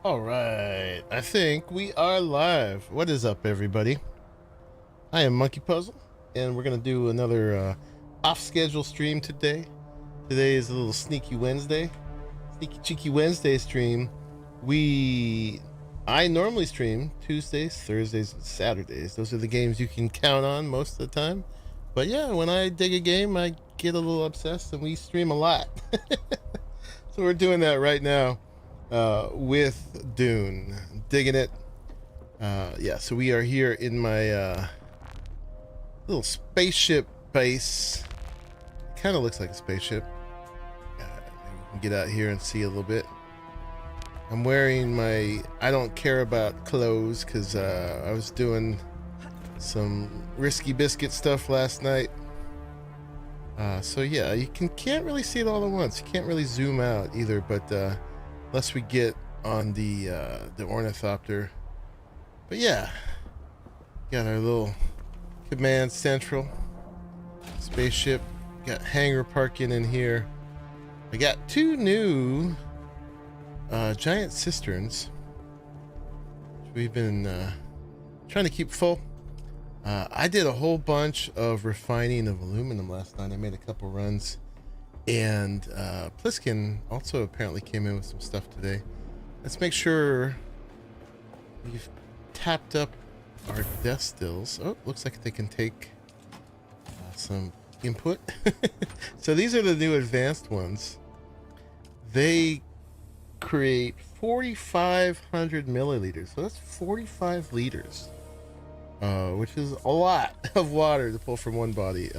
All right, I think we are live. What is up, everybody? I am Monkey Puzzle, and we're gonna do another off-schedule stream today. Today is a little sneaky Wednesday, sneaky cheeky Wednesday stream. I normally stream Tuesdays, Thursdays, and Saturdays. Those are the games you can count on most of the time. But yeah, when I dig a game, I get a little obsessed, and we stream a lot. So we're doing that right now. With Dune, digging it. Yeah, so we are here in my little spaceship base. Kind of looks like a spaceship. Maybe we can get out here and see a little bit. I'm wearing my I don't care about clothes because I was doing some risky biscuit stuff last night. So yeah, you can't really see it all at once. You can't really zoom out either, but unless we get on the ornithopter. But yeah, got our little command central spaceship. Got hangar parking in here. I got two new giant cisterns, which we've been trying to keep full. I did a whole bunch of refining of aluminum last night. I made a couple runs. And Pliskin also apparently came in with some stuff today. Let's make sure we've tapped up our death stills. Oh, looks like they can take some input. So these are the new advanced ones. They create 4,500 milliliters. So that's 45 liters, which is a lot of water to pull from one body.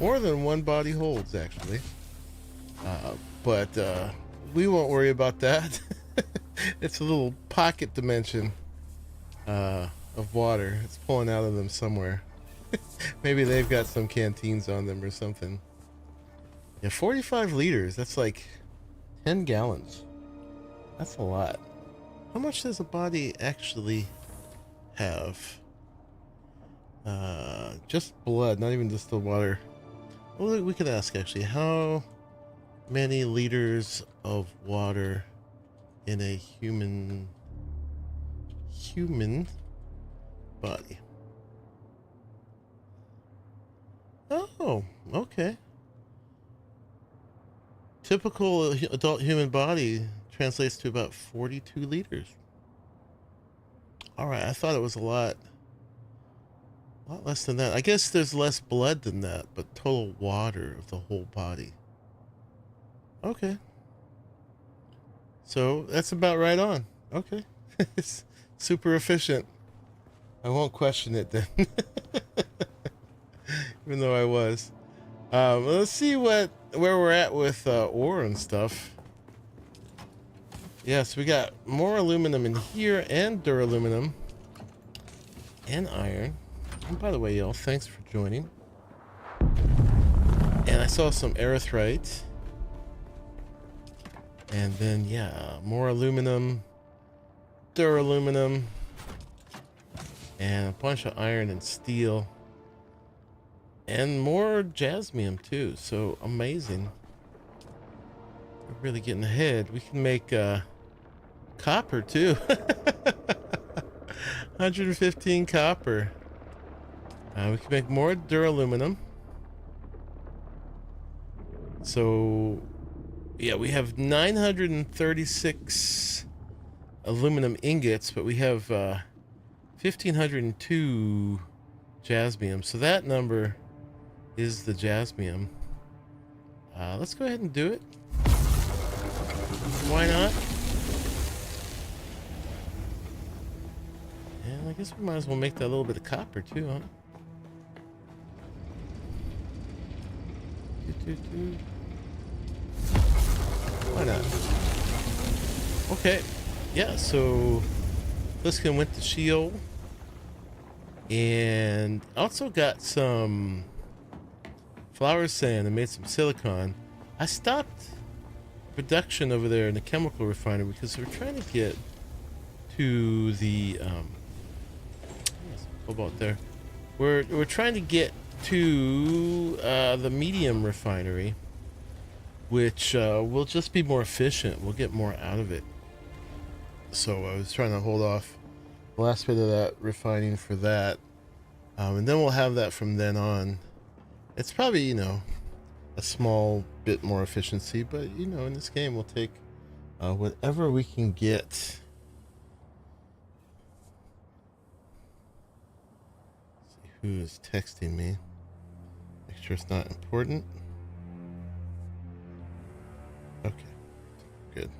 More than one body holds, actually. But we won't worry about that. It's a little pocket dimension of water. It's pulling out of them somewhere. Maybe they've got some canteens on them or something. Yeah, 45 liters. That's like 10 gallons. That's a lot. How much does a body actually have? Just blood, not even just the water. Well, we could ask actually, how many liters of water in a human body? Oh, okay. Typical adult human body translates to about 42 liters. All right, I thought it was a lot less than that. I guess there's less blood than that, but total water of the whole body. Okay. So that's about right on. Okay. It's super efficient. I won't question it then. Even though I was. Let's see where we're at with ore and stuff. Yeah, so we got more aluminum in here and duraluminum and iron. And by the way, y'all, thanks for joining. And I saw some erythrite. And then, yeah, more aluminum, duraluminum, and a bunch of iron and steel. And more jasmium, too. So, amazing. We're really getting ahead. We can make copper, too. 115 copper. We can make more duraluminum. So yeah, we have 936 aluminum ingots, but we have 1,502 jasmium. So that number is the jasmium. Let's go ahead and do it. Why not? And I guess we might as well make that little bit of copper too, huh? Why not? Okay. Yeah, so Bluesky went to Sheol and also got some flour sand and made some silicon. I stopped production over there in the chemical refinery because we're trying to get to the cobalt there. We're trying to get to the medium refinery, which will just be more efficient. We'll get more out of it. So I was trying to hold off the last bit of that refining for that. And then we'll have that from then on. It's probably, you know, a small bit more efficiency, but, you know, in this game we'll take whatever we can get. See who is texting me. Make sure it's not important. Okay, good.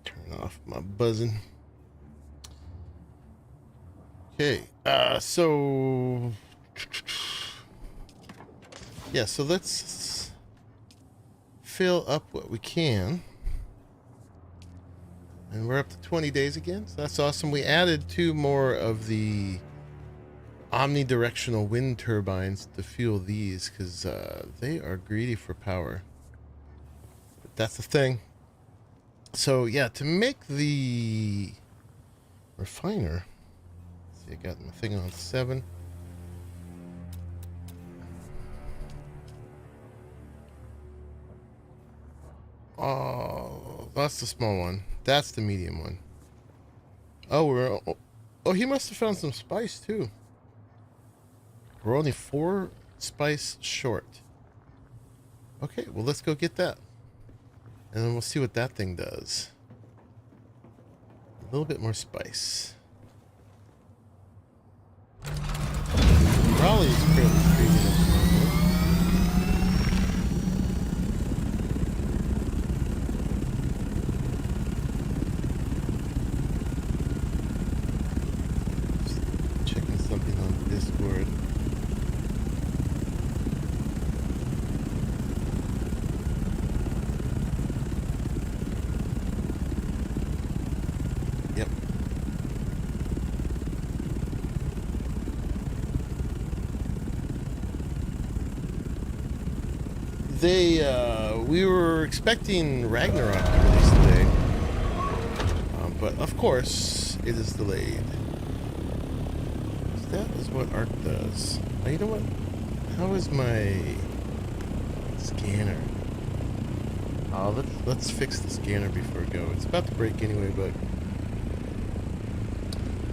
Turn off my buzzing. Okay, so yeah, so let's fill up what we can. And we're up to 20 days again, so that's awesome. We added 2 more of the omnidirectional wind turbines to fuel these because they are greedy for power. But that's the thing. So yeah, to make the refiner, see, I got my thing on 7. Oh, that's the small one. That's the medium one. Oh, he must have found some spice too. We're only 4 spice short. Okay, well, let's go get that. And then we'll see what that thing does. A little bit more spice. Raleigh is fairly creative. Checking something on Discord. Yep. We were expecting Ragnarok to release today, but of course it is delayed. That is what Arc does. Oh, you know what? How is my scanner? Oh, let's fix the scanner before we go. It's about to break anyway, but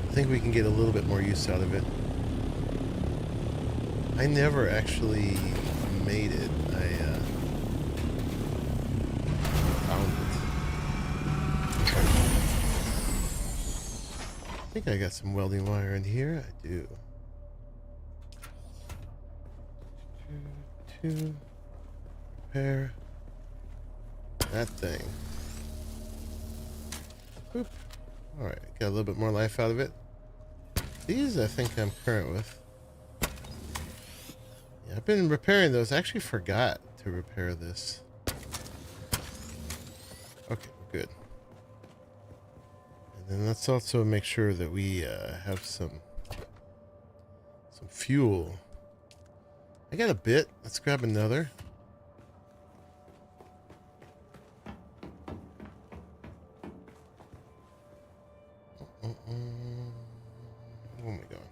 I think we can get a little bit more use out of it. I never actually made it. I found it. I think I got some welding wire in here. I do. Two. Repair that thing. Boop. Alright, got a little bit more life out of it. These I think I'm current with. Yeah, I've been repairing those. I actually forgot to repair this. Okay, we're good. And then let's also make sure that we have some fuel. I got a bit. Let's grab another. Where am I going?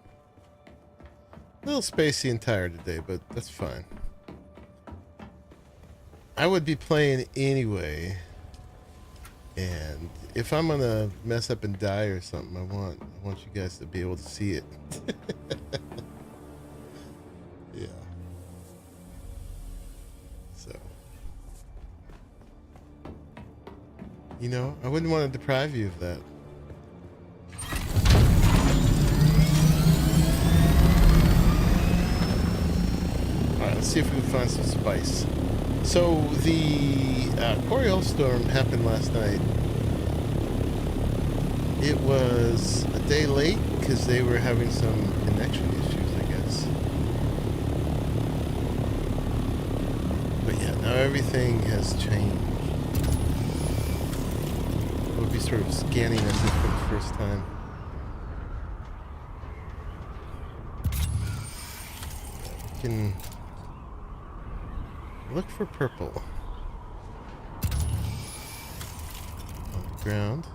A little spacey and tired today, but that's fine. I would be playing anyway, and if I'm gonna mess up and die or something, I want you guys to be able to see it. Yeah. So, you know, I wouldn't want to deprive you of that. Alright, let's see if we can find some spice. So, the Coriol storm happened last night. It was a day late because they were having some connection issues, I guess. But yeah, now everything has changed. We'll be sort of scanning this for the first time. We can look for purple on the ground.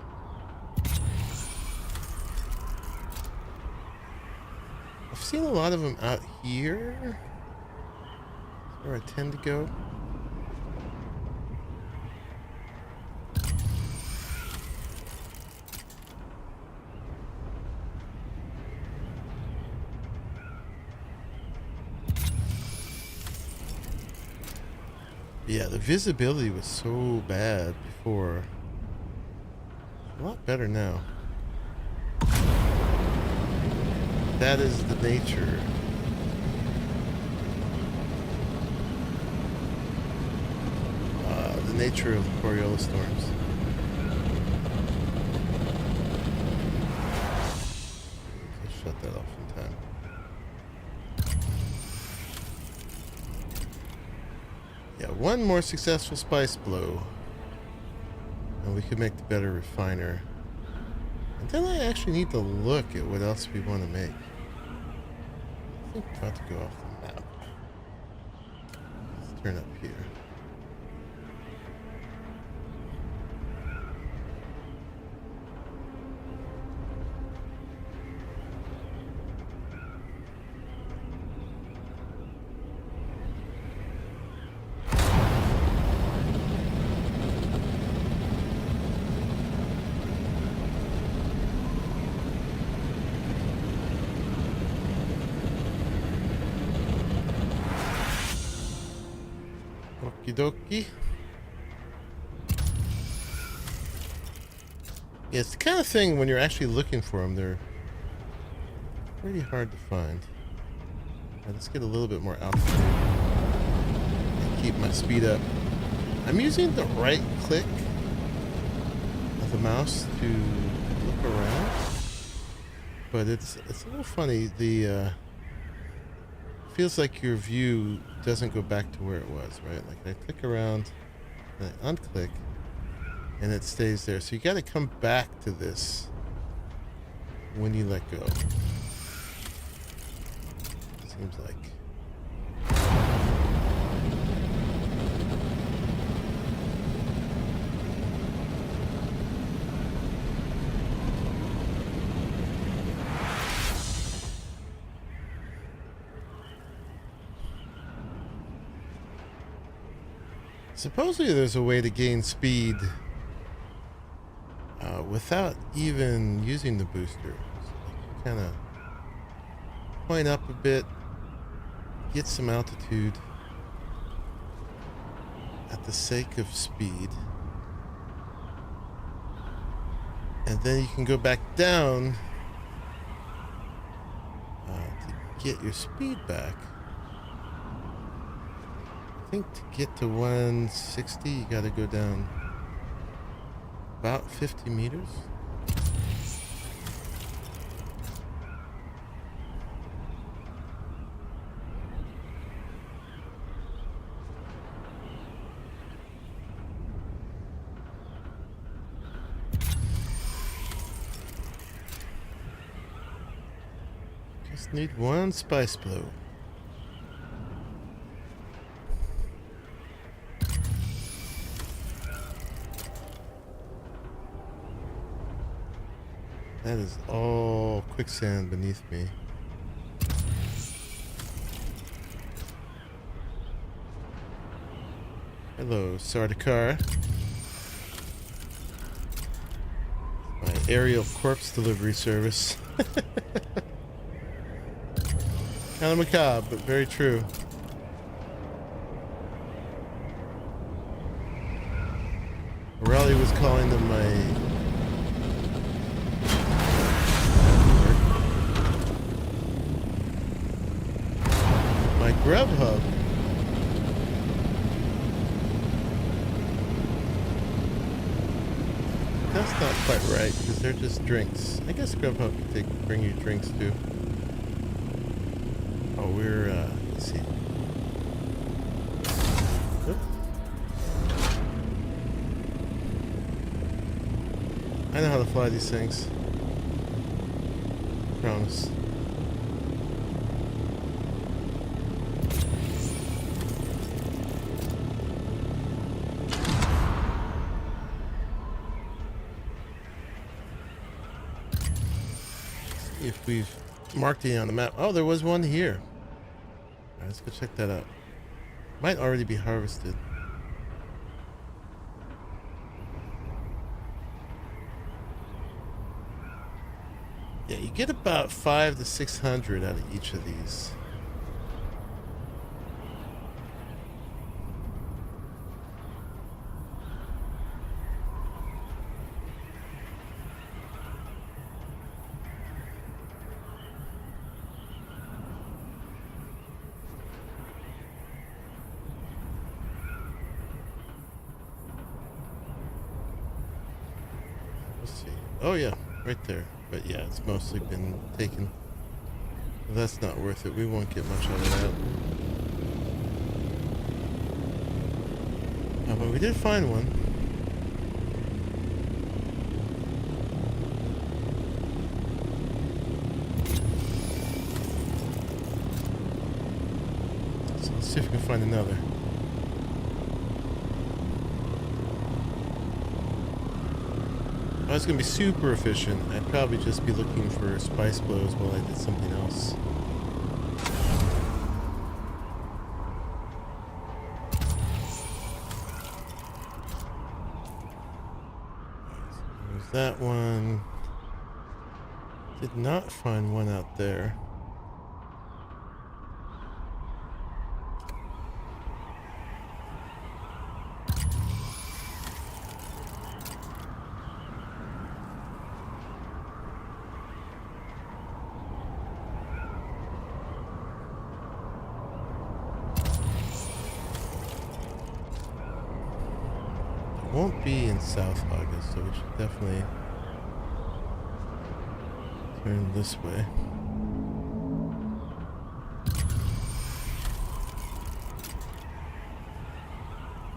I've seen a lot of them out here. That's where I tend to go. Yeah, the visibility was so bad before. A lot better now. That is the nature. The nature of the Coriolis storms. Let's shut that off in time. Yeah, one more successful spice blow, and we could make the better refiner. And then I actually need to look at what else we want to make. I think we're about to go off the map. Let's turn up here. Okie dokie. Yeah, it's the kind of thing when you're actually looking for them, they're pretty hard to find. Right, let's get a little bit more altitude and keep my speed up. I'm using the right click of the mouse to look around, but it's a little funny. The feels like your view doesn't go back to where it was, right? Like I click around and I unclick and it stays there. So you got to come back to this when you let go. Seems like. Supposedly there's a way to gain speed without even using the booster. So like kind of point up a bit, get some altitude at the sake of speed, and then you can go back down to get your speed back. I think to get to 160, you got to go down about 50 meters. Just need one spice blow. That is all quicksand beneath me. Hello, Sardaukar. My aerial corpse delivery service. Kind of macabre, but very true. Raleigh was calling them my grub hub. That's not quite right because they're just drinks. I guess Grubhub could bring you drinks too. Oh, we're let's see. Oop. I know how to fly these things. Promise. If we've marked it on the map. Oh, there was one here. All right, let's go check that out. Might already be harvested. Yeah, you get about 500 to 600 out of each of these. Let's see. Oh yeah, right there. But yeah, it's mostly been taken. That's not worth it. We won't get much out of that. Oh, but we did find one. So let's see if we can find another. If I was going to be super efficient, I'd probably just be looking for spice blows while I did something else. There's that one. Did not find one out there. Won't be in South August, so we should definitely turn this way.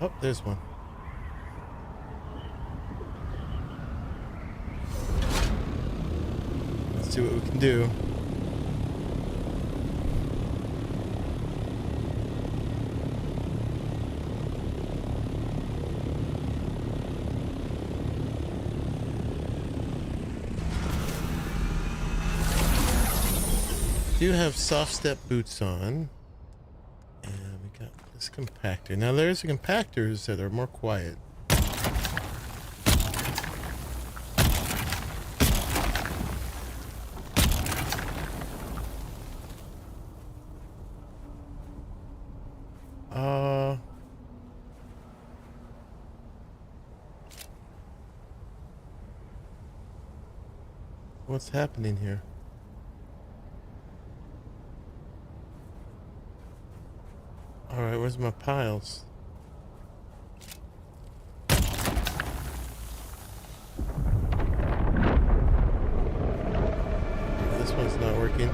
Oh, there's one. Let's see what we can do. Do have soft step boots on, and we got this compactor. Now there's compactors that are more quiet. What's happening here? Alright, where's my piles? This one's not working.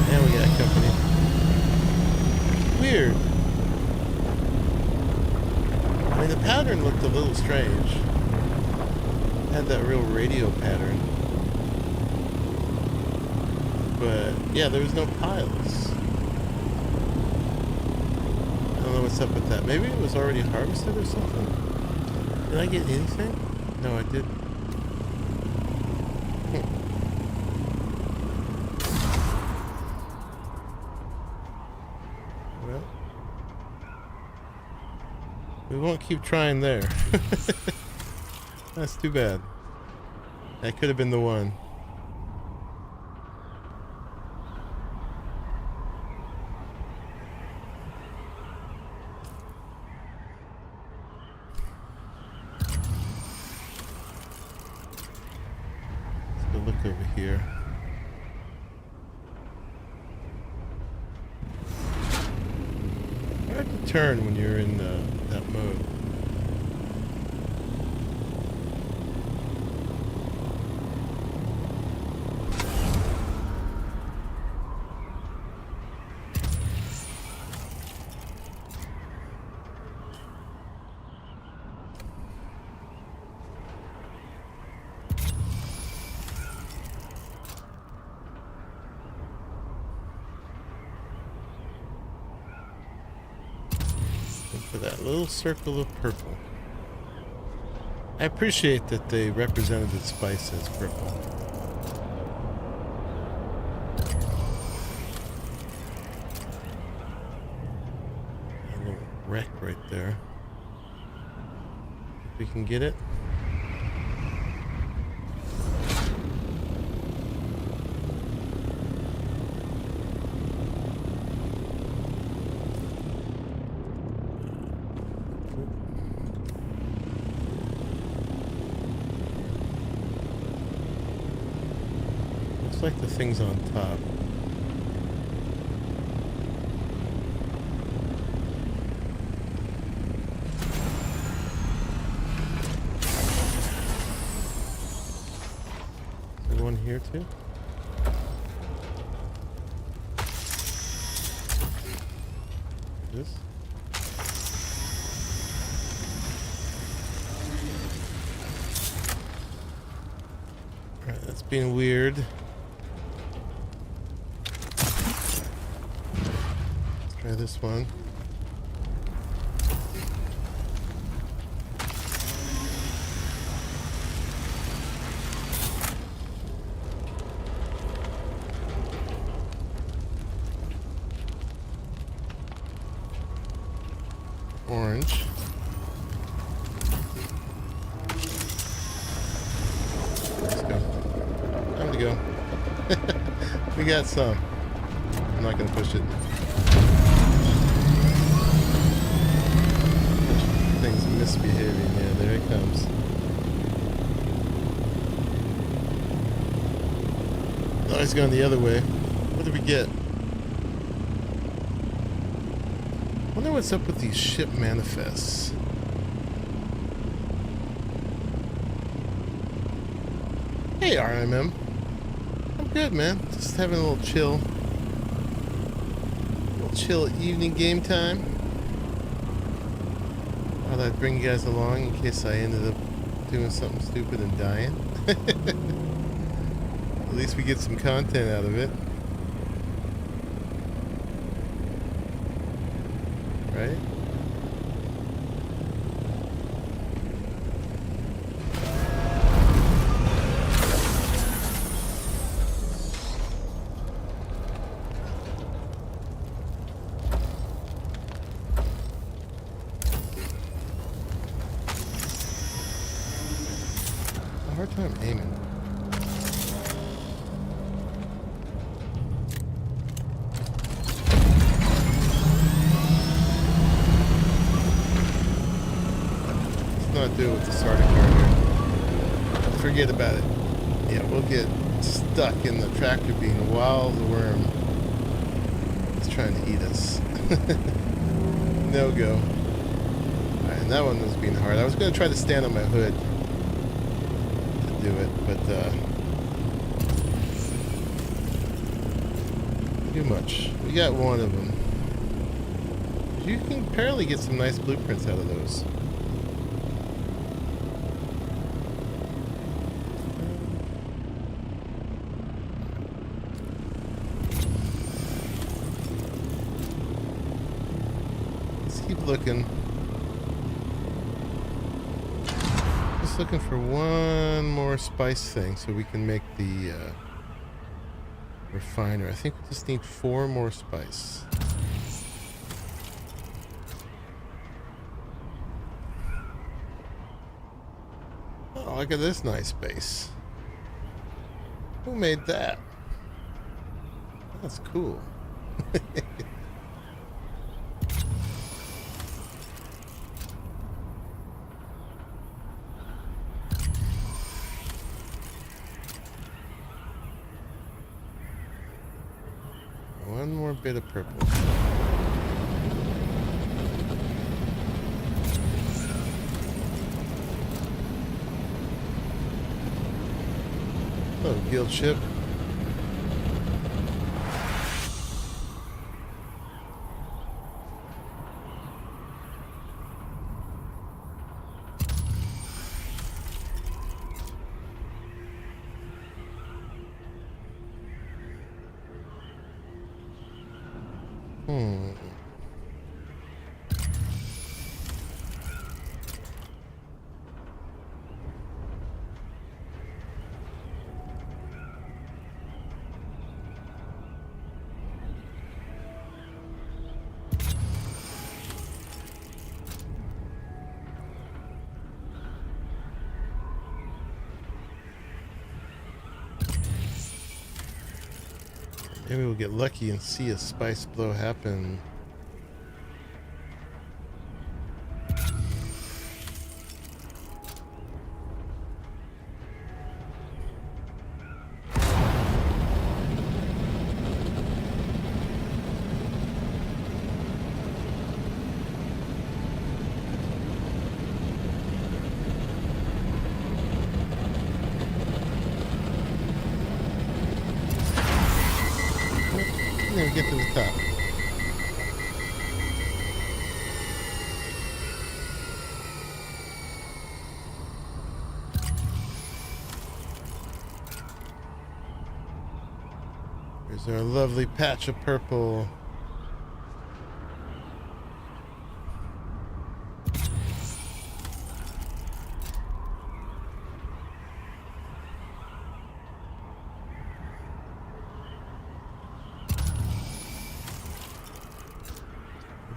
And we got company. Weird. I mean, the pattern looked a little strange. It had that real radio pattern. But, yeah, there was no piles. I don't know what's up with that. Maybe it was already harvested or something. Did I get anything? No, I didn't. Well, we won't keep trying there. That's too bad. That could have been the one. Look over here. Hard to turn when you're in that mode. For that little circle of purple. I appreciate that they represented the spice as purple. A little wreck right there. If we can get it. Like the things on top. here too. This. Alright, that's being weird. Let's try this one. Orange. Let's go. Time to go. We got some. I'm not gonna push it. Thing's misbehaving. Yeah, there it comes. Oh, he's going the other way. What did we get? I wonder what's up with these ship manifests. Hey, RMM. I'm good, man. Just having a little chill. Evening game time. Thought I'd bring you guys along in case I ended up doing something stupid and dying. At least we get some content out of it. Right? A hard time aiming. Not do it with the starting card here. Forget about it. Yeah, we'll get stuck in the tractor beam while the worm is trying to eat us. No go. Alright, and that one was being hard. I was going to try to stand on my hood to do it, but too much. We got one of them. You can apparently get some nice blueprints out of those. Looking. Just looking for one more spice thing so we can make the refiner. I think we just need 4 more spice. Oh, look at this nice base. Who made that? That's cool. One more bit of purple. Oh, guild ship. Maybe we'll get lucky and see a spice blow happen. There's our lovely patch of purple.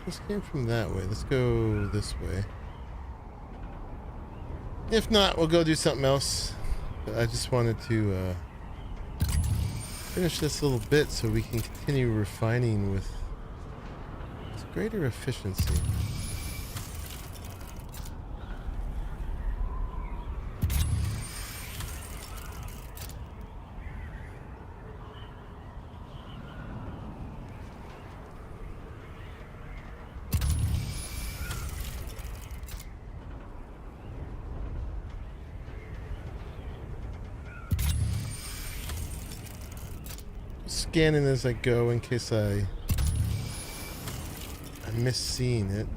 This came from that way. Let's go this way. If not, we'll go do something else. But I just wanted to finish this little bit so we can continue refining with greater efficiency. Scanning as I go in case I miss seeing it.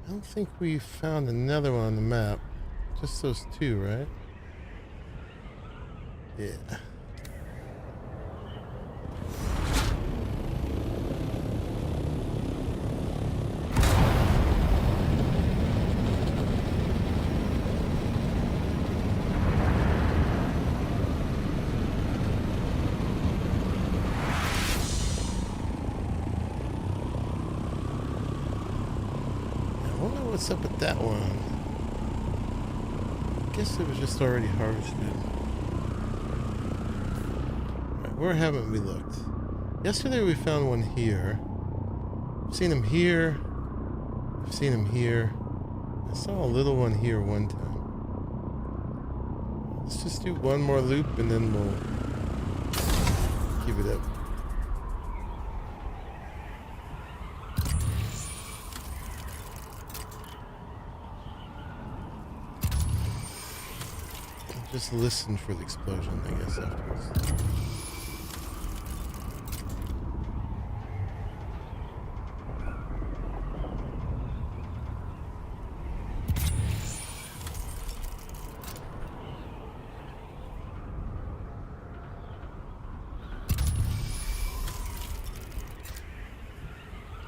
I don't think we found another one on the map. Just those two, right? Yeah. What's up with that one? I guess it was just already harvested. Right, where haven't we looked? Yesterday we found one here. I've seen him here. I've seen him here. I saw a little one here one time. Let's just do one more loop and then we'll keep it up. Just listen for the explosion, I guess, afterwards.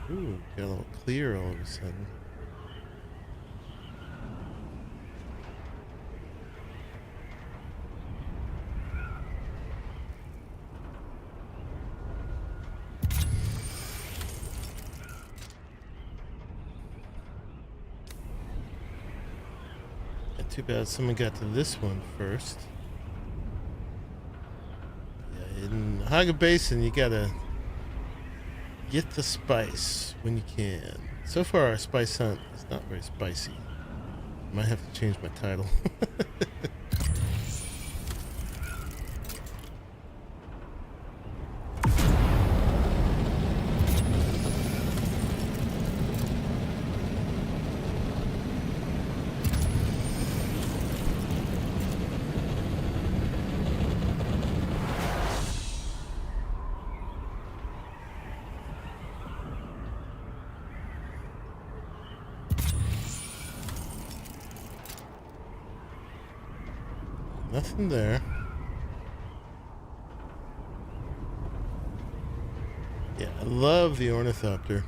Ooh, got a little clear all of a sudden. Too bad someone got to this one first. Yeah, in Haga Basin, you gotta get the spice when you can. So far, our spice hunt is not very spicy. Might have to change my title. Nothing there. Yeah, I love the ornithopter.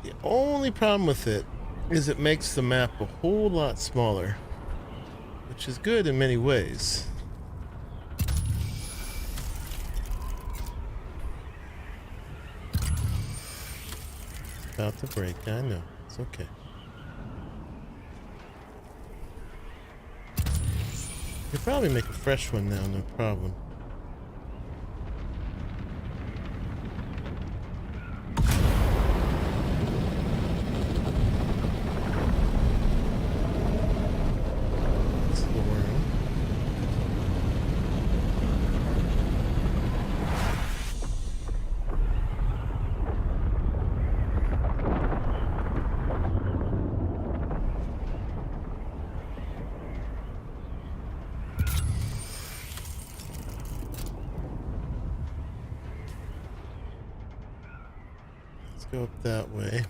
The only problem with it is it makes the map a whole lot smaller, which is good in many ways. It's about to break, I know. It's okay. You could probably make a fresh one now, no problem. That's the worm. Go up that way.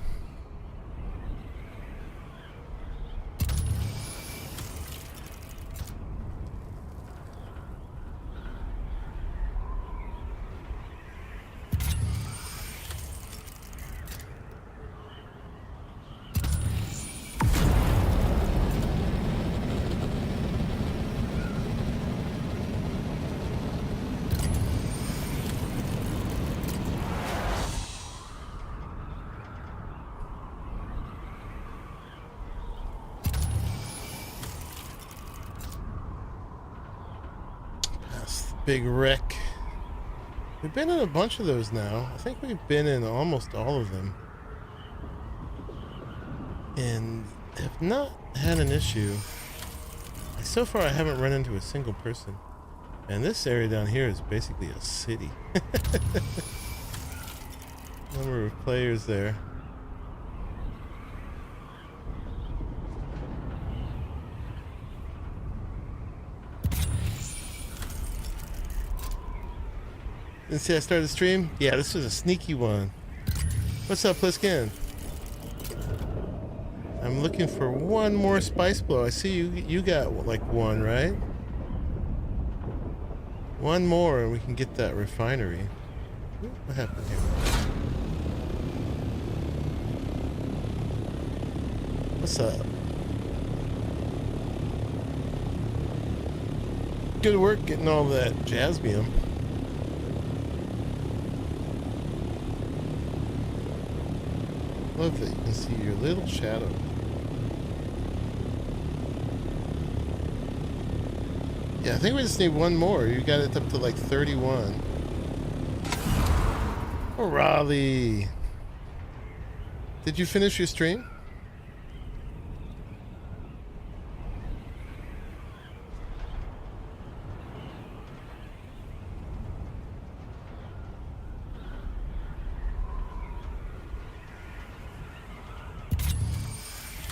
Big wreck. We've been in a bunch of those now. I think we've been in almost all of them. And have not had an issue. So far I haven't run into a single person. And this area down here is basically a city. Number of players there. Didn't see I started the stream? Yeah, this was a sneaky one. What's up, Pliskin? I'm looking for one more spice blow. I see you got like one, right? One more and we can get that refinery. Ooh, what happened here? What's up? Good work getting all that jasmium. Love that you can see your little shadow. Yeah, I think we just need one more. You got it up to like 31. Oh, Raleigh. Did you finish your stream?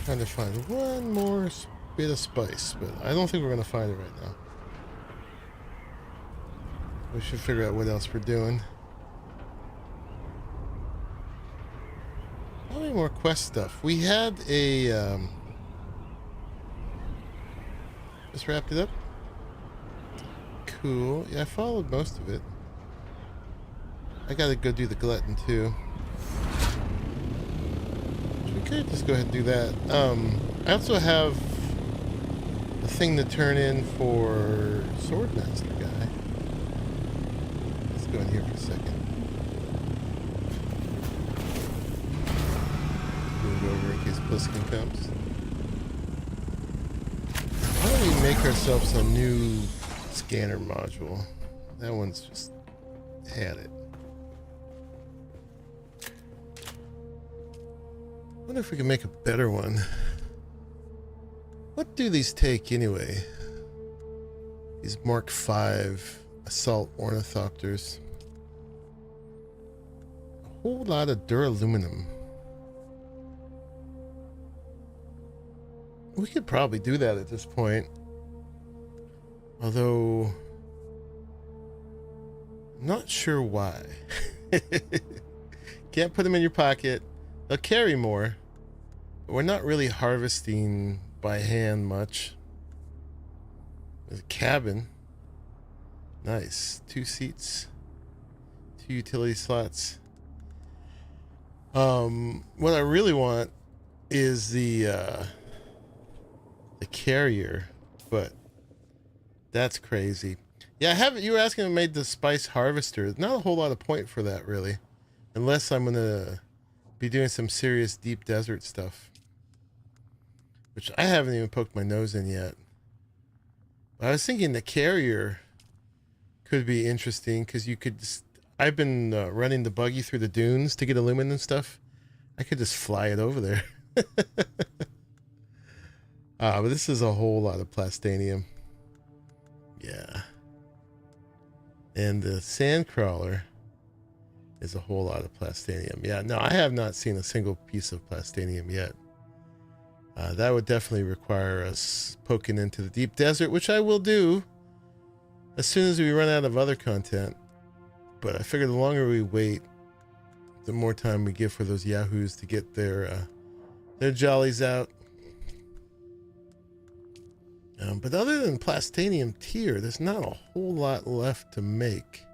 Trying to find one more bit of spice, but I don't think we're gonna find it right now. We should figure out what else we're doing. How many more quest stuff? We had a just wrapped it up. Cool. Yeah, I followed most of it. I gotta go do the glutton too. Could just go ahead and do that. I also have a thing to turn in for Swordmaster guy. Let's go in here for a second. Move over in case Bluesky comes. Why don't we make ourselves a new scanner module? That one's just had it. I wonder if we can make a better one. What do these take anyway? These Mark V assault ornithopters. A whole lot of duraluminum. We could probably do that at this point. Although, I'm not sure why. Can't put them in your pocket. They'll carry more. We're not really harvesting by hand much. There's a cabin. Nice. 2 seats. 2 utility slots. What I really want is the carrier, but that's crazy. Yeah, I haven't. You were asking if I made the spice harvester. Not a whole lot of point for that, really, unless I'm gonna be doing some serious deep desert stuff, which I haven't even poked my nose in yet. But I was thinking the carrier could be interesting because you could just, I've been running the buggy through the dunes to get aluminum and stuff. I could just fly it over there. But this is a whole lot of plastanium. Yeah. And the sand crawler is a whole lot of plastanium. Yeah, no, I have not seen a single piece of plastanium yet. That would definitely require us poking into the deep desert, which I will do as soon as we run out of other content. But I figure the longer we wait, the more time we give for those yahoos to get their jollies out. But other than Plastanium tier, there's not a whole lot left to make.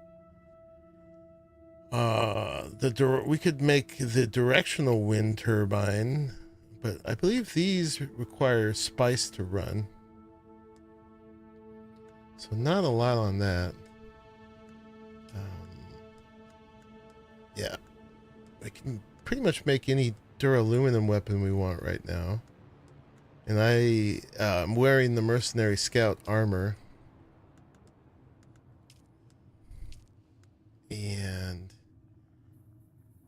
We could make the directional wind turbine, but I believe these require spice to run. So not a lot on that. Yeah, I can pretty much make any duraluminum weapon we want right now. And I'm wearing the Mercenary Scout armor. And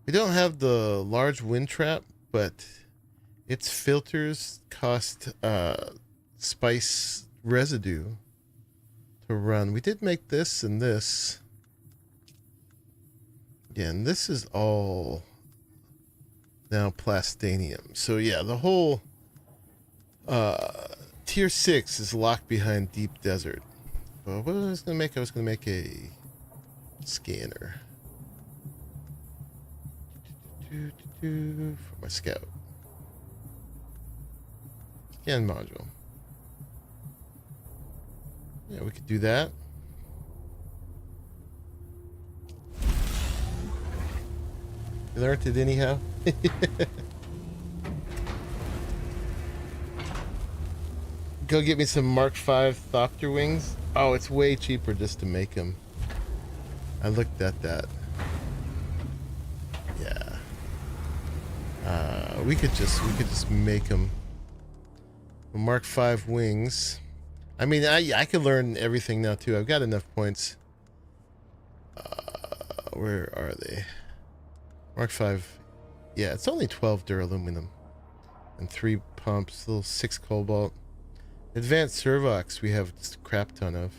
we don't have the large wind trap, but its filters cost spice residue to run. We did make this and this. Again, this is all now Plastanium. So yeah, the whole tier 6 is locked behind Deep Desert. But what was I going to make? I was going to make a scanner for my scout. Scan module. Yeah, we could do that. You learned it anyhow. Go get me some Mark V Thopter wings. Oh, it's way cheaper just to make them. I looked at that. Yeah. We could just make them. Mark V wings. I mean, I could learn everything now too. I've got enough points. Where are they? Mark V. Yeah, it's only 12 duraluminum and 3 pumps, little 6 cobalt. Advanced servox we have just a crap ton of.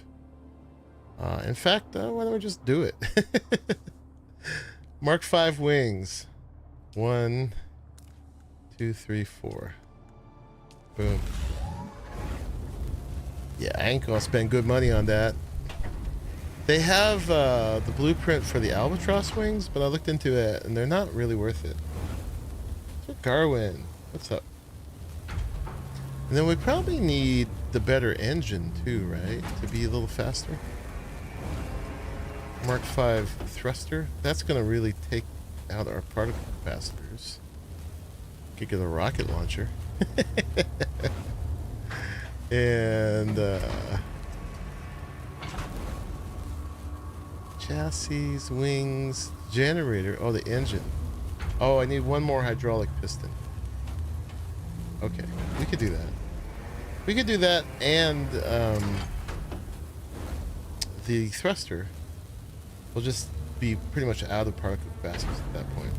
In fact, why don't we just do it? Mark V wings. 1, 2, 3, 4. Boom. Yeah, I ain't gonna spend good money on that. They have the blueprint for the albatross wings, but I looked into it and they're not really worth it. So Garwin, what's up? And then we probably need the better engine too, right? To be a little faster. Mark V thruster. That's going to really take out our particle capacitors. Could get a rocket launcher. And chassis, wings, generator. Oh, the engine. Oh, I need one more hydraulic piston. Okay, we could do that. We could do that, and the thruster will just be pretty much out of particle capacitors at that point.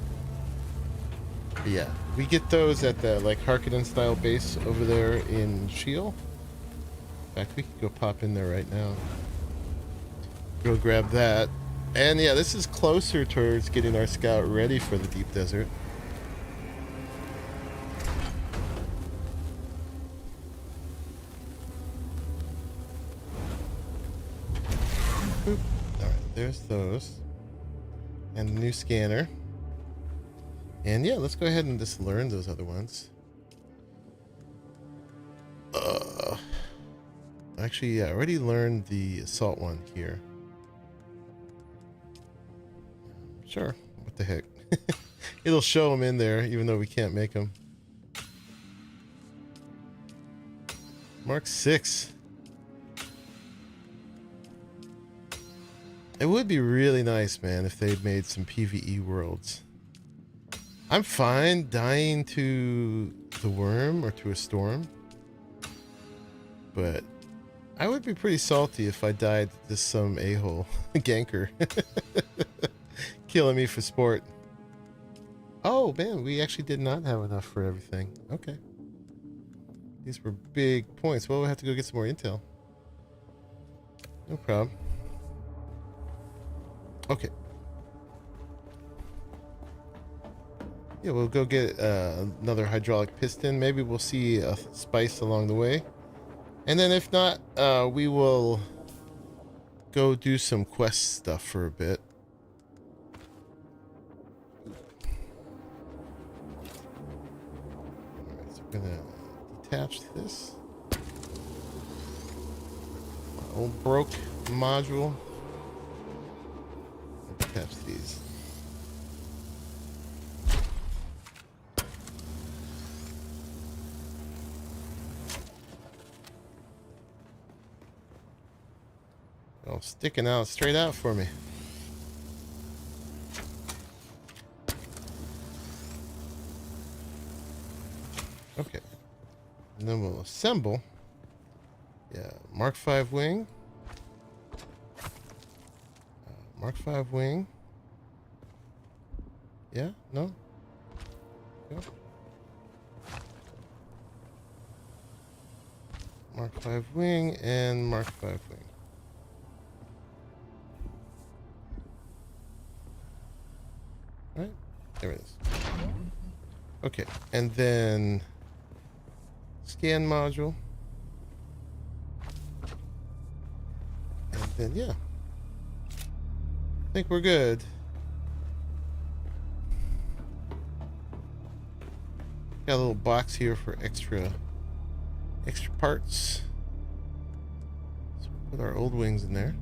But yeah, we get those at the like Harkonnen style base over there in Shield. In fact, we could go pop in there right now. Go grab that. And yeah, this is closer towards getting our scout ready for the deep desert. Boop. All right, there's those. And the new scanner. And yeah, let's go ahead and just learn those other ones. Actually, yeah, I already learned the assault one here. Sure, what the heck. It'll show them in there, even though we can't make them. Mark 6. It would be really nice, man, if they'd made some PvE worlds. I'm fine dying to the worm or to a storm, but I would be pretty salty if I died to some a-hole ganker killing me for sport. Oh man, we actually did not have enough for everything. Okay, these were big points. Well, we'll have to go get some more intel. No problem. Okay. Yeah, we'll go get another hydraulic piston. Maybe we'll see a spice along the way. And then if not, we will go do some quest stuff for a bit. I'm gonna detach this. My old broke module. Attach these. Oh, sticking out straight out for me. Okay. And then we'll assemble. Yeah, Mark V wing. Mark V wing. Yeah? No? Go. Mark V wing and Mark V wing. Right? There it is. Okay, and then scan module. And then, yeah. I think we're good. Got a little box here for extra parts. So we'll put our old wings in there.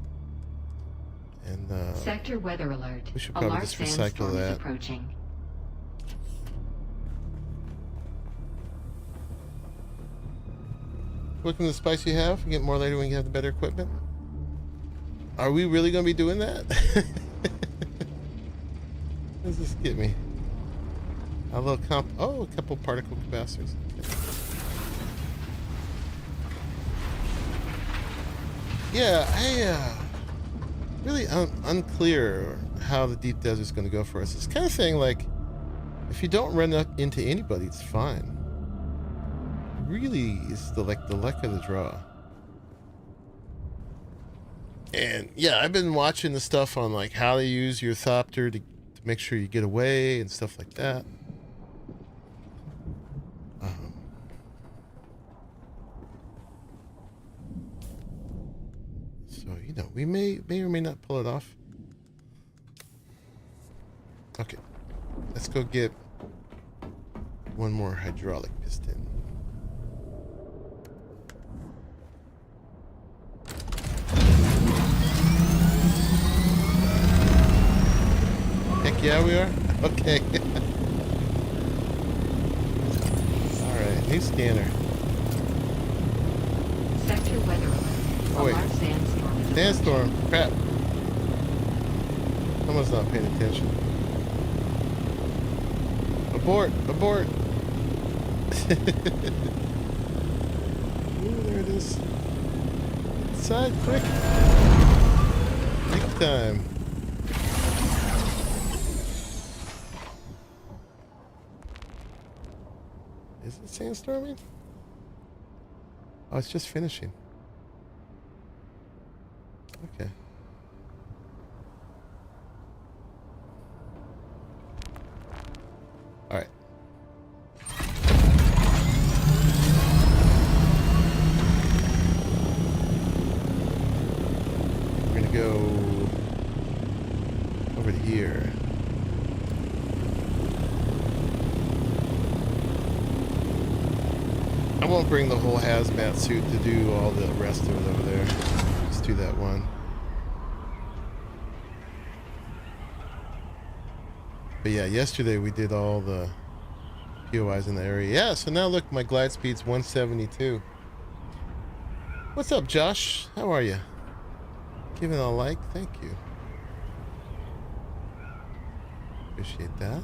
And sector weather alert. we should probably just recycle that. Approaching. Look at the spice you have. You get more later when you have the better equipment. Are we really going to be doing that? What does this get me? A little oh, a couple particle capacitors. Yeah, I really unclear how the deep desert is going to go for us. It's kind of thing like, if you don't run up into anybody, it's fine. Really, is the luck of the draw. And yeah, I've been watching the stuff on like how to use your thopter to make sure you get away and stuff like that. So you know, we may or may not pull it off. Okay, let's go get one more hydraulic piston. Heck yeah, we are? Okay. Alright, new scanner. Sector weather alert. Oh, wait. Sandstorm. Sandstorm. Crap. Someone's not paying attention. Abort! Abort! Ooh, there it is. Inside, quick! Big time. Is it sandstorming? Oh, it's just finishing. Okay. All right. We're gonna go over to here. I won't bring the whole hazmat suit to do all the rest of it over there. Just do that one. But yeah, yesterday we did all the POIs in the area. Yeah, so now look, my glide speed's 172. What's up, Josh? How are you? Giving a like, thank you. Appreciate that.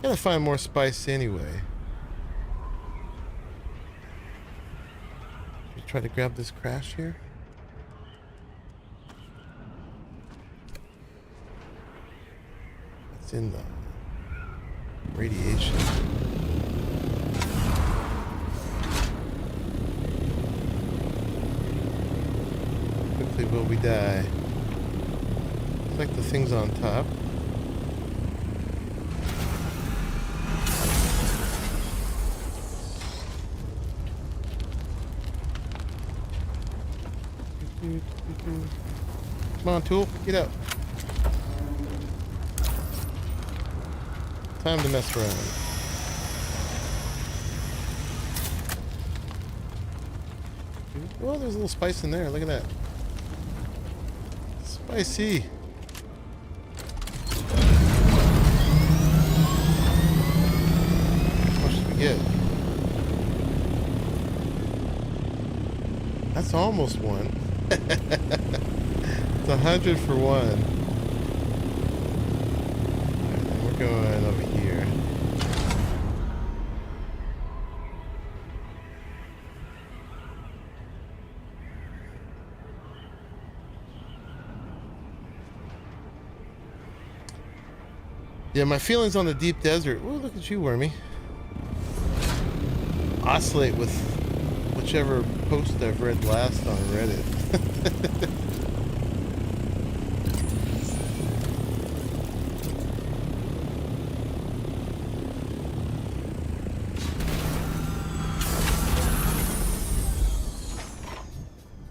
Gotta find more spice anyway. Should we try to grab this crash here? It's in the radiation. Quickly will we die? Looks like the thing's on top. Come on, tool, get up. Time to mess around. Oh, there's a little spice in there. Look at that. Spicy. How much did we get? That's almost one. It's 100 for one. Alright, then we're going over here. Yeah, my feelings on the deep desert. Oh, look at you, Wormy. Oscillate with whichever post I've read last on Reddit.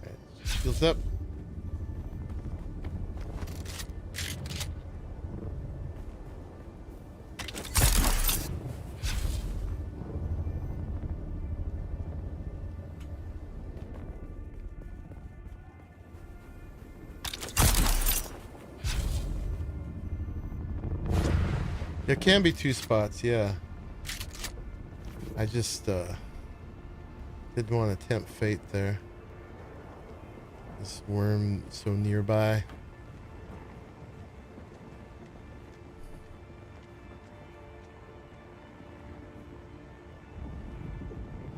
Alright, shields up. There can be two spots, yeah. I just didn't want to tempt fate there. This worm so nearby.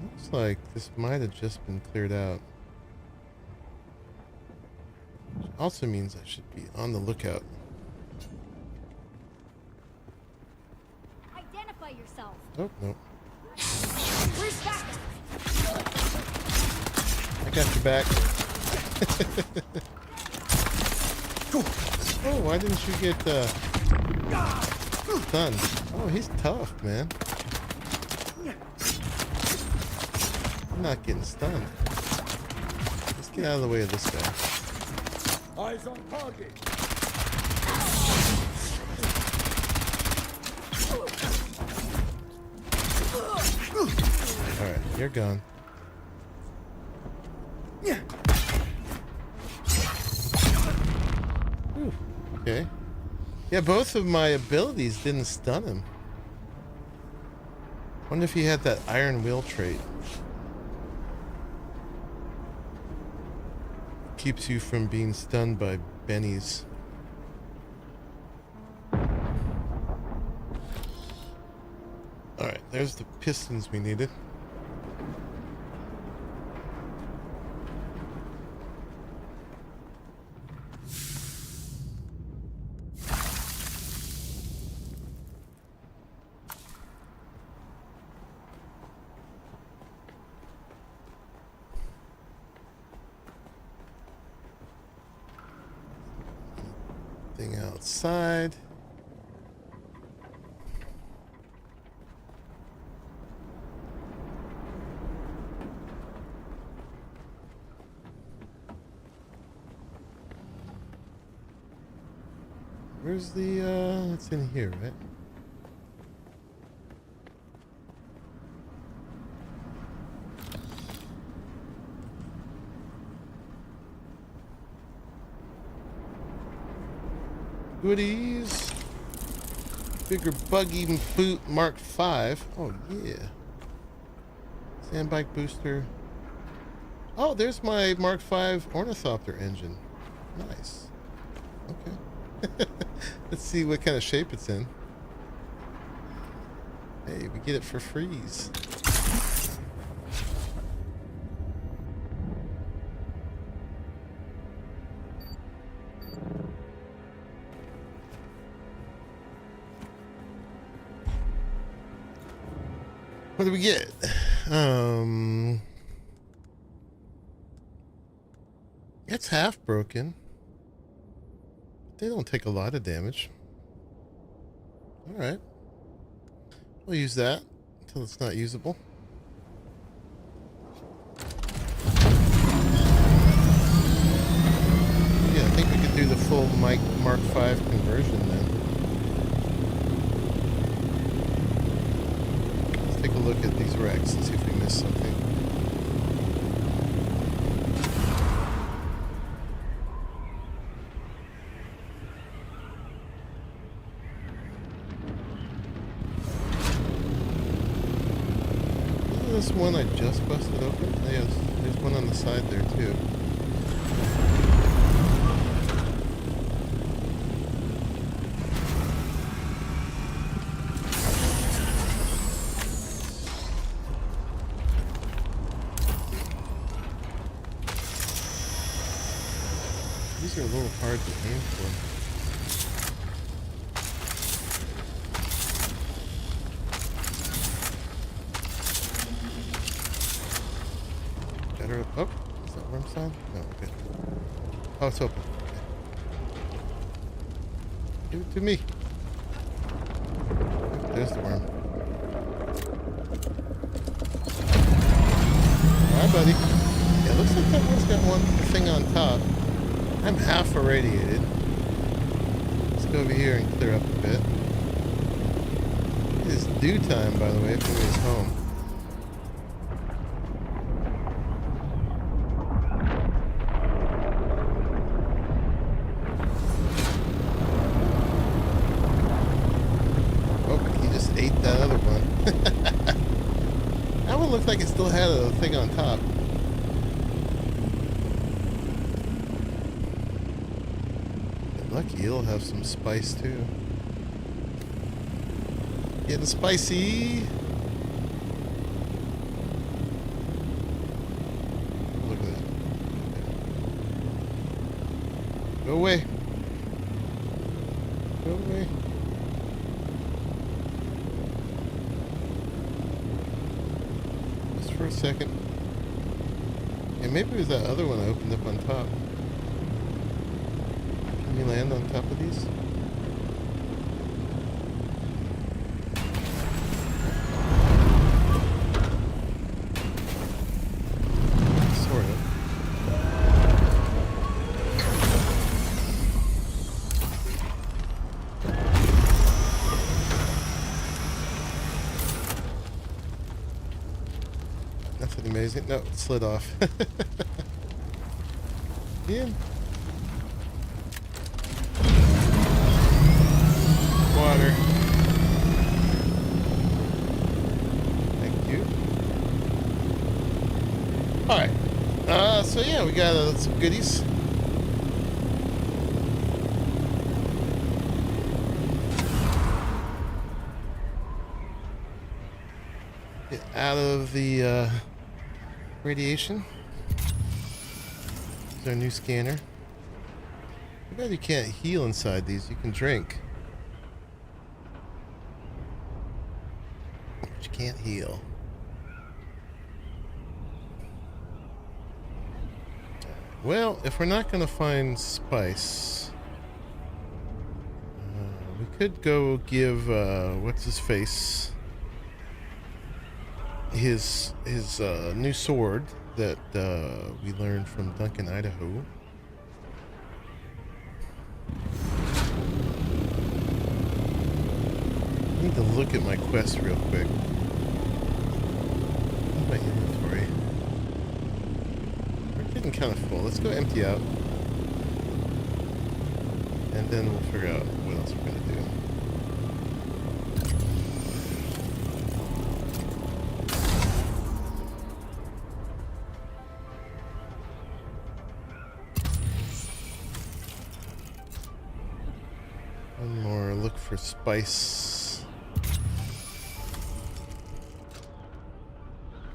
Looks like this might have just been cleared out. Which also means I should be on the lookout. Yourself. Oh, no. Where's that? I got your back. Oh, why didn't you get stunned? Oh, he's tough, man. I'm not getting stunned. Let's get out of the way of this guy. Eyes on target. Alright, you're gone. Whew, okay. Yeah, both of my abilities didn't stun him. Wonder if he had that iron will trait. Keeps you from being stunned by bennies. Alright, there's the pistons we needed. Thing outside. Where's the, it's in here, right? Goodies. Bigger buggy boot Mark 5. Oh, yeah. Sandbike booster. Oh, there's my Mark 5 ornithopter engine. Nice. Okay. Let's see what kind of shape it's in. Hey, we get it for freeze. What do we get? It's half broken. They don't take a lot of damage. Alright. We'll use that until it's not usable. Yeah, I think we could do the full Mark 5 conversion then. correct. Let's see if we missed something. Isn't this one I just busted open? Yes, there's one on the side there too. These are a little hard to aim for. Better. Oh, is that worm sign? No, good. Oh, it's open. Okay. Give it to me. There's the worm. Alright, buddy. Yeah, it looks like that one's got one thing on top. I'm half irradiated. Let's go over here and clear up a bit. It is due time, by the way, if anybody's home. Oh, he just ate that other one. That one looked like it still had a thing on top. Lucky, it'll have some spice too. Getting spicy. Look at that. Go away. Go away. Just for a second. Yeah, maybe it was that other one I opened up on top. Can you land on top of these? Sort of. Nothing amazing. No, it slid off. Yeah. Water. Thank you. Alright. So yeah, we got some goodies. Get out of the radiation. There's our new scanner. Too bad you can't heal inside these. You can drink. Can't heal. Well, if we're not going to find spice, we could go give what's his face his new sword that we learned from Duncan, Idaho. I need to look at my quest real quick. My inventory. We're getting kind of full. Let's go empty out. And then we'll figure out what else we're going to do. One more look for spice.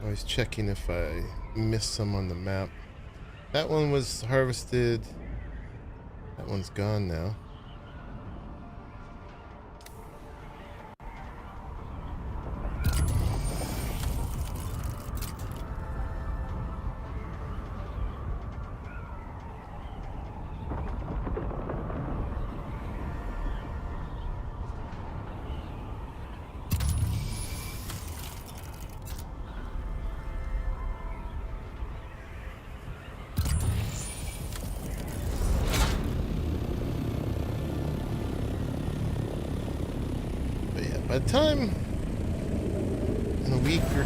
Always checking if I missed some on the map. That one was harvested. That one's gone now. By the time in a week or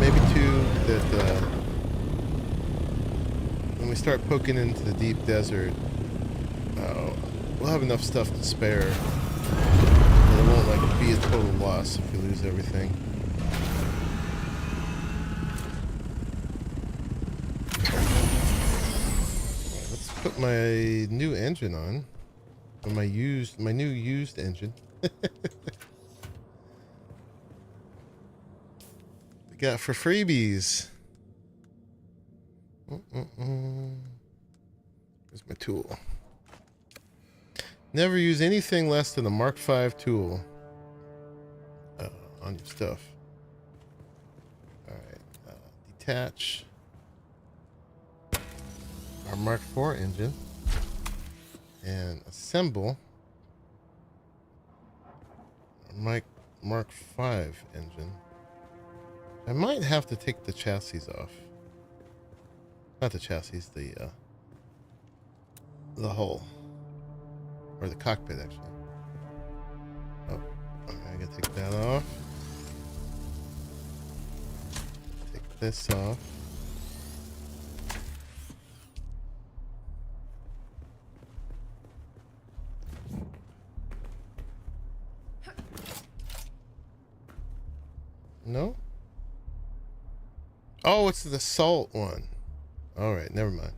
maybe two that when we start poking into the deep desert, we'll have enough stuff to spare that it won't like be a total loss if we lose everything. Right, let's put my new engine on, or my new used engine. We got for freebies. Here's my tool. Never use anything less than a Mark V tool on your stuff. Alright, detach our Mark IV engine and assemble our Mark V engine. I might have to take the chassis off. Not the chassis, the hull. Or the cockpit, actually. Oh, okay, I gotta take that off. Take this off. No? Oh, it's the assault one. Alright, never mind.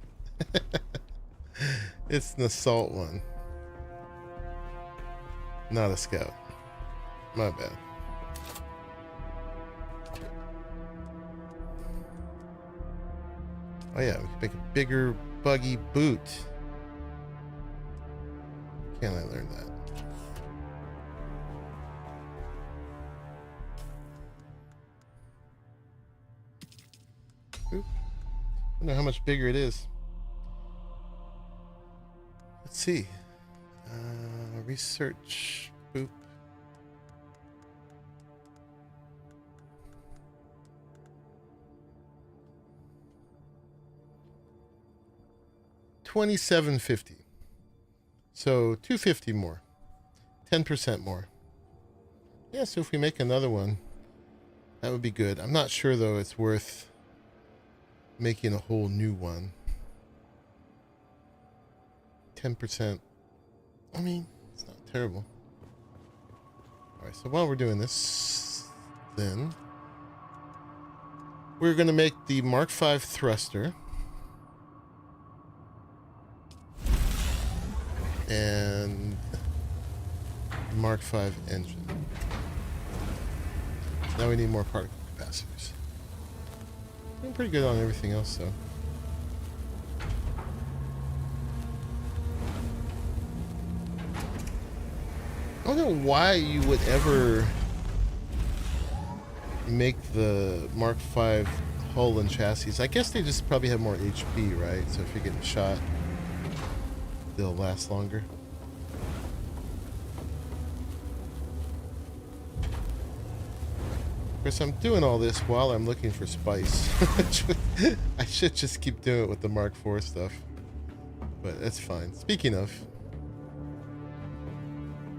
It's an assault one. Not a scout. My bad. Oh yeah, we can make a bigger buggy boot. Can I learn that? Oop. I wonder how much bigger it is. Let's see. Research. Boop. $27.50. So $250 more. 10% more. Yeah, so if we make another one, that would be good. I'm not sure though it's worth making a whole new one. 10%. I mean, it's not terrible. Alright, so while we're doing this, then we're going to make the Mark V thruster and Mark V engine. Now we need more particle capacitors. I'm pretty good on everything else, though. I don't know why you would ever make the Mark V hull and chassis. I guess they just probably have more HP, right? So if you're getting shot, they'll last longer. Of course, I'm doing all this while I'm looking for spice. I should just keep doing it with the Mark IV stuff. But that's fine. Speaking of,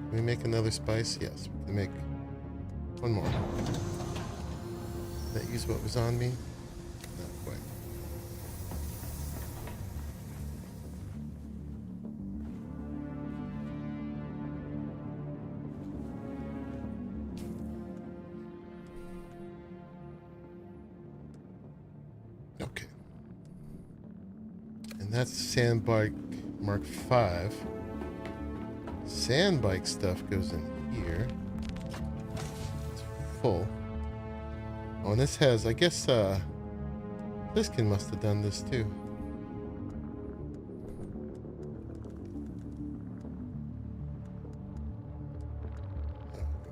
can we make another spice? Yes, we can make one more. Did that use what was on me? Not quite. Okay. And that's Sandbike Mark V. Sandbike stuff goes in here. It's full. Oh, and this has, I guess, Bluesky must have done this too.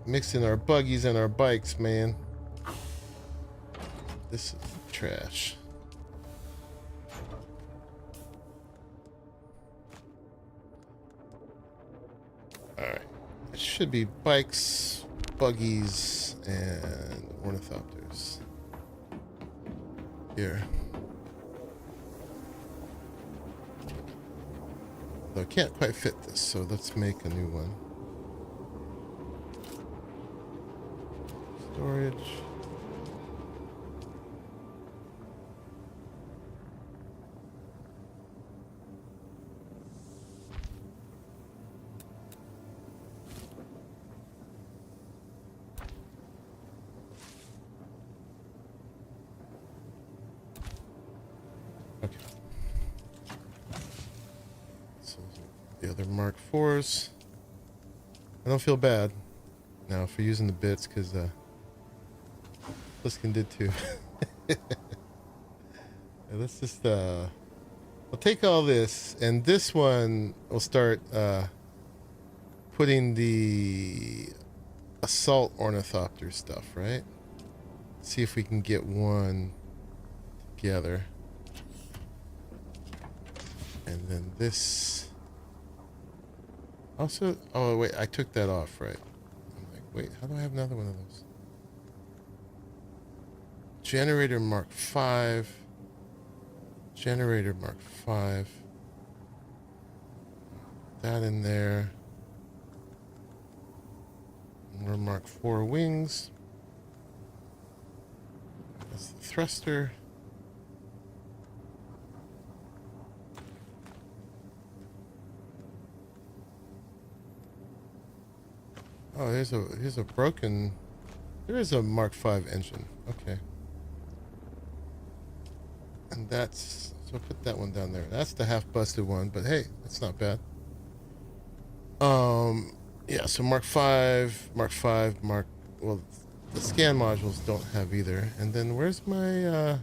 Mixing our buggies and our bikes, man. This is trash. Alright. It should be bikes, buggies, and ornithopters. Here. Though I can't quite fit this, so let's make a new one. Storage. other Mark IVs. I don't feel bad now for using the bits because Bluesky did too. Let's just we'll take all this, and this one will start putting the assault ornithopter stuff, right? See if we can get one together. And then this also, oh wait, I took that off, right? I'm like, wait, how do I have another one of those? Generator Mark V. Generator Mark V. That in there. More Mark IV wings. That's the thruster. Oh, here's a broken. There is a Mark V engine. Okay. And that's, so put that one down there. That's the half busted one, but hey, that's not bad. Yeah, so Mark V, well, the scan modules don't have either. And then where's my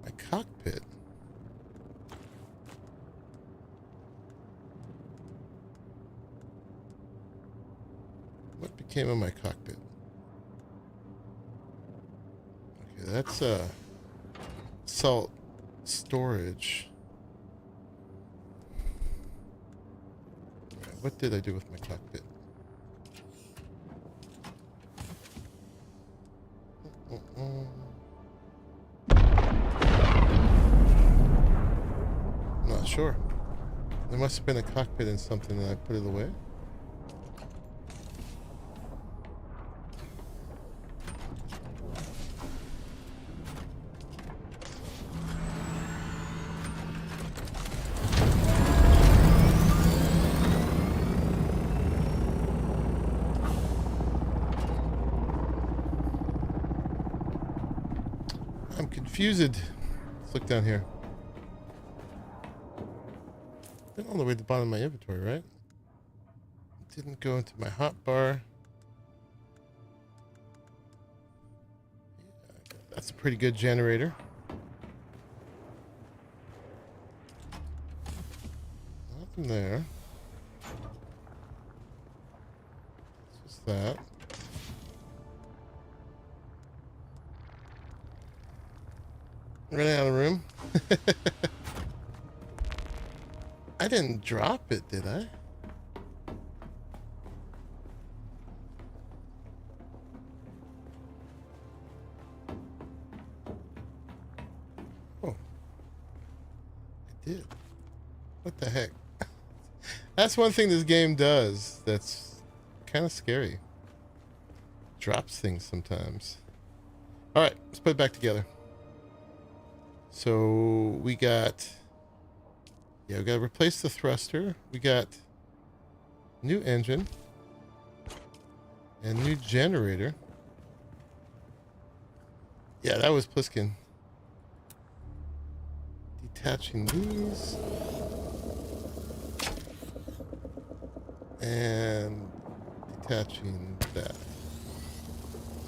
my cockpit? What became of my cockpit? Okay, that's salt storage. Right, what did I do with my cockpit? I'm not sure. There must have been a cockpit in something and I put it away. I'm confused. Let's look down here. Been all the way to the bottom of my inventory, right? Didn't go into my hotbar. Yeah, that's a pretty good generator. Nothing there. It's just that. Running out of room. I didn't drop it, did I? Oh. I did. What the heck? That's one thing this game does that's kind of scary. Drops things sometimes. Alright, let's put it back together. So we got, yeah, we got to replace the thruster. We got new engine and new generator. Yeah, that was Pliskin. Detaching these and detaching that.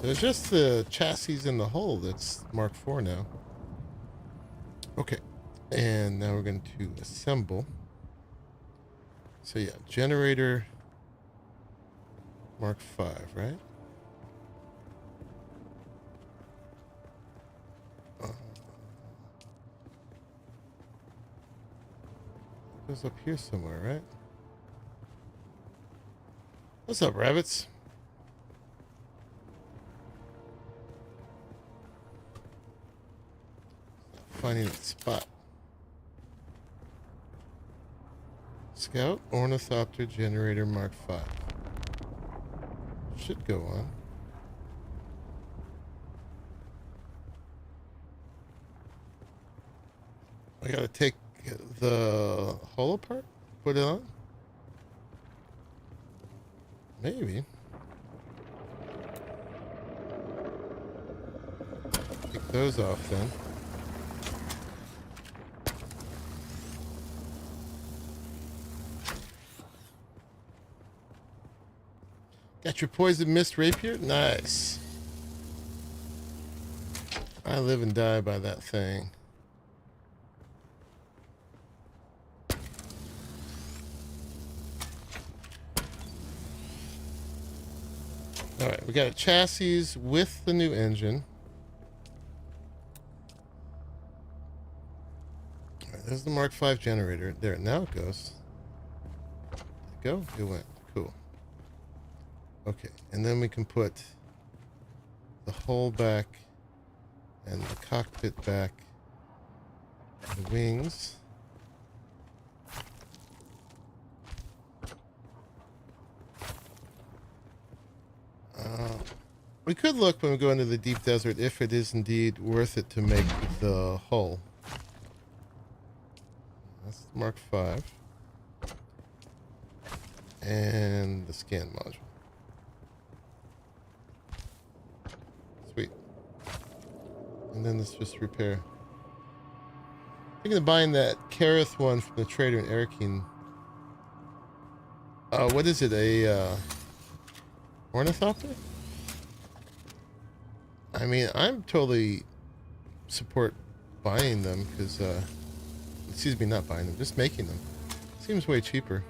So it's just the chassis and the hull that's Mark IV now. Okay, and now we're going to assemble. So yeah, generator Mark V, right? It goes up here somewhere, right? What's up, rabbits? Finding that spot. Scout ornithopter generator Mark V. Should go on. I gotta take the hull apart, put it on. Maybe. Take those off then. Got your poison mist rapier? Nice. I live and die by that thing. Alright, we got a chassis with the new engine. Alright, there's the Mark V generator. There, now it goes. Did it go? It went. Cool. Okay, and then we can put the hull back and the cockpit back. The wings. We could look when we go into the deep desert if it is indeed worth it to make the hull. That's the Mark V. And the scan module. Sweet. And then let's just repair. Thinking of buying that Kareth one from the trader in Arrakis. What is it? A ornithopter? I mean, I'm totally support buying them because, excuse me, not buying them, just making them. Seems way cheaper.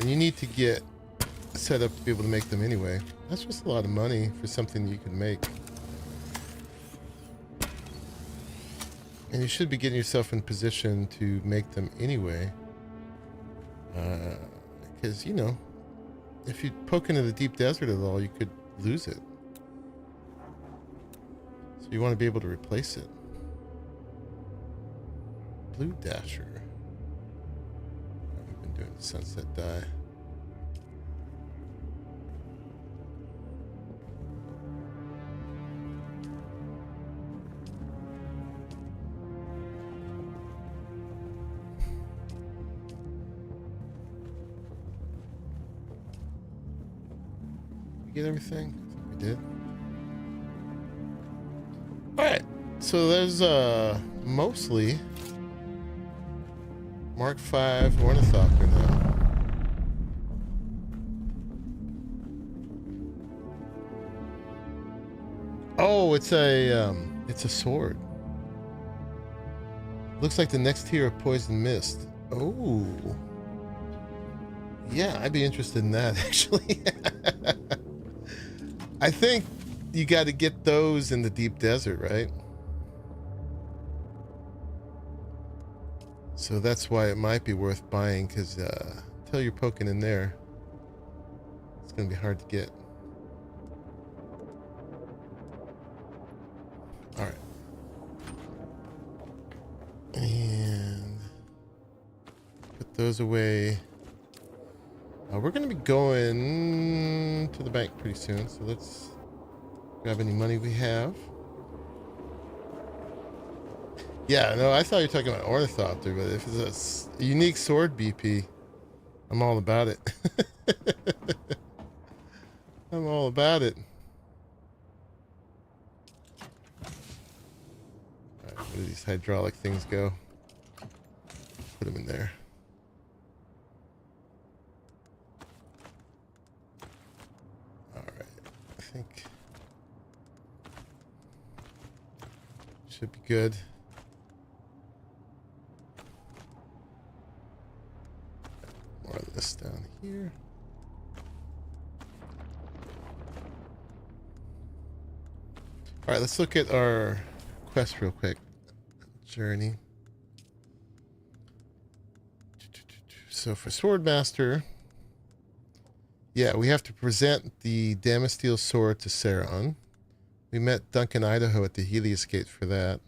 And you need to get set up to be able to make them anyway. That's just a lot of money for something you can make. And you should be getting yourself in position to make them anyway. Because, you know, if you poke into the deep desert at all, you could lose it. So you want to be able to replace it. Blue Dasher. We've been doing the sunset dye. Get everything? I think we did. Alright, so there's mostly Mark V ornithopter now. Oh, it's a sword. Looks like the next tier of poison mist. Oh. Yeah, I'd be interested in that actually. I think you got to get those in the deep desert, right? So that's why it might be worth buying, because until you're poking in there, it's going to be hard to get. All right. And put those away. We're going to be going to the bank pretty soon, so let's grab any money we have. Yeah, no, I thought you were talking about ornithopter, but if it's a unique sword BP, I'm all about it. I'm all about it. All right, where do these hydraulic things go? Put them in there. I think should be good. More of this down here. All right, let's look at our quest real quick. Journey. So for Swordmaster, yeah, we have to present the Damasteel sword to Saron. We met Duncan Idaho at the Helios Gate for that.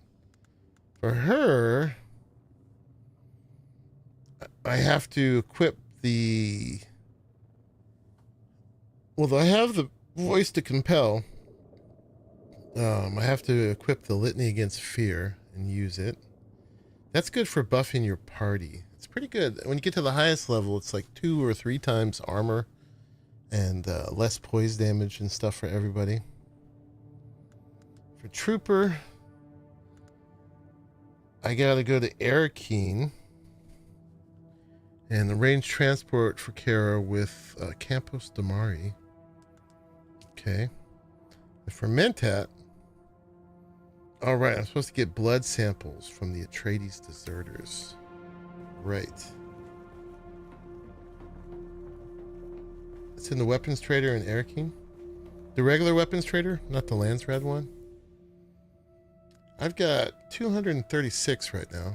For her, I have to equip the... Well, I have the voice to compel. I have to equip the Litany Against Fear and use it. That's good for buffing your party. It's pretty good. When you get to the highest level, it's like 2 or 3 times armor. And less poise damage and stuff for everybody. For Trooper, I gotta go to Arrakis. And the range transport for Kara with Campos Damari. Okay. The fermentat. All right, I'm supposed to get blood samples from the Atreides deserters. Right. It's in the weapons trader in Arrakis. The regular weapons trader, not the Landsrad one. I've got 236 right now.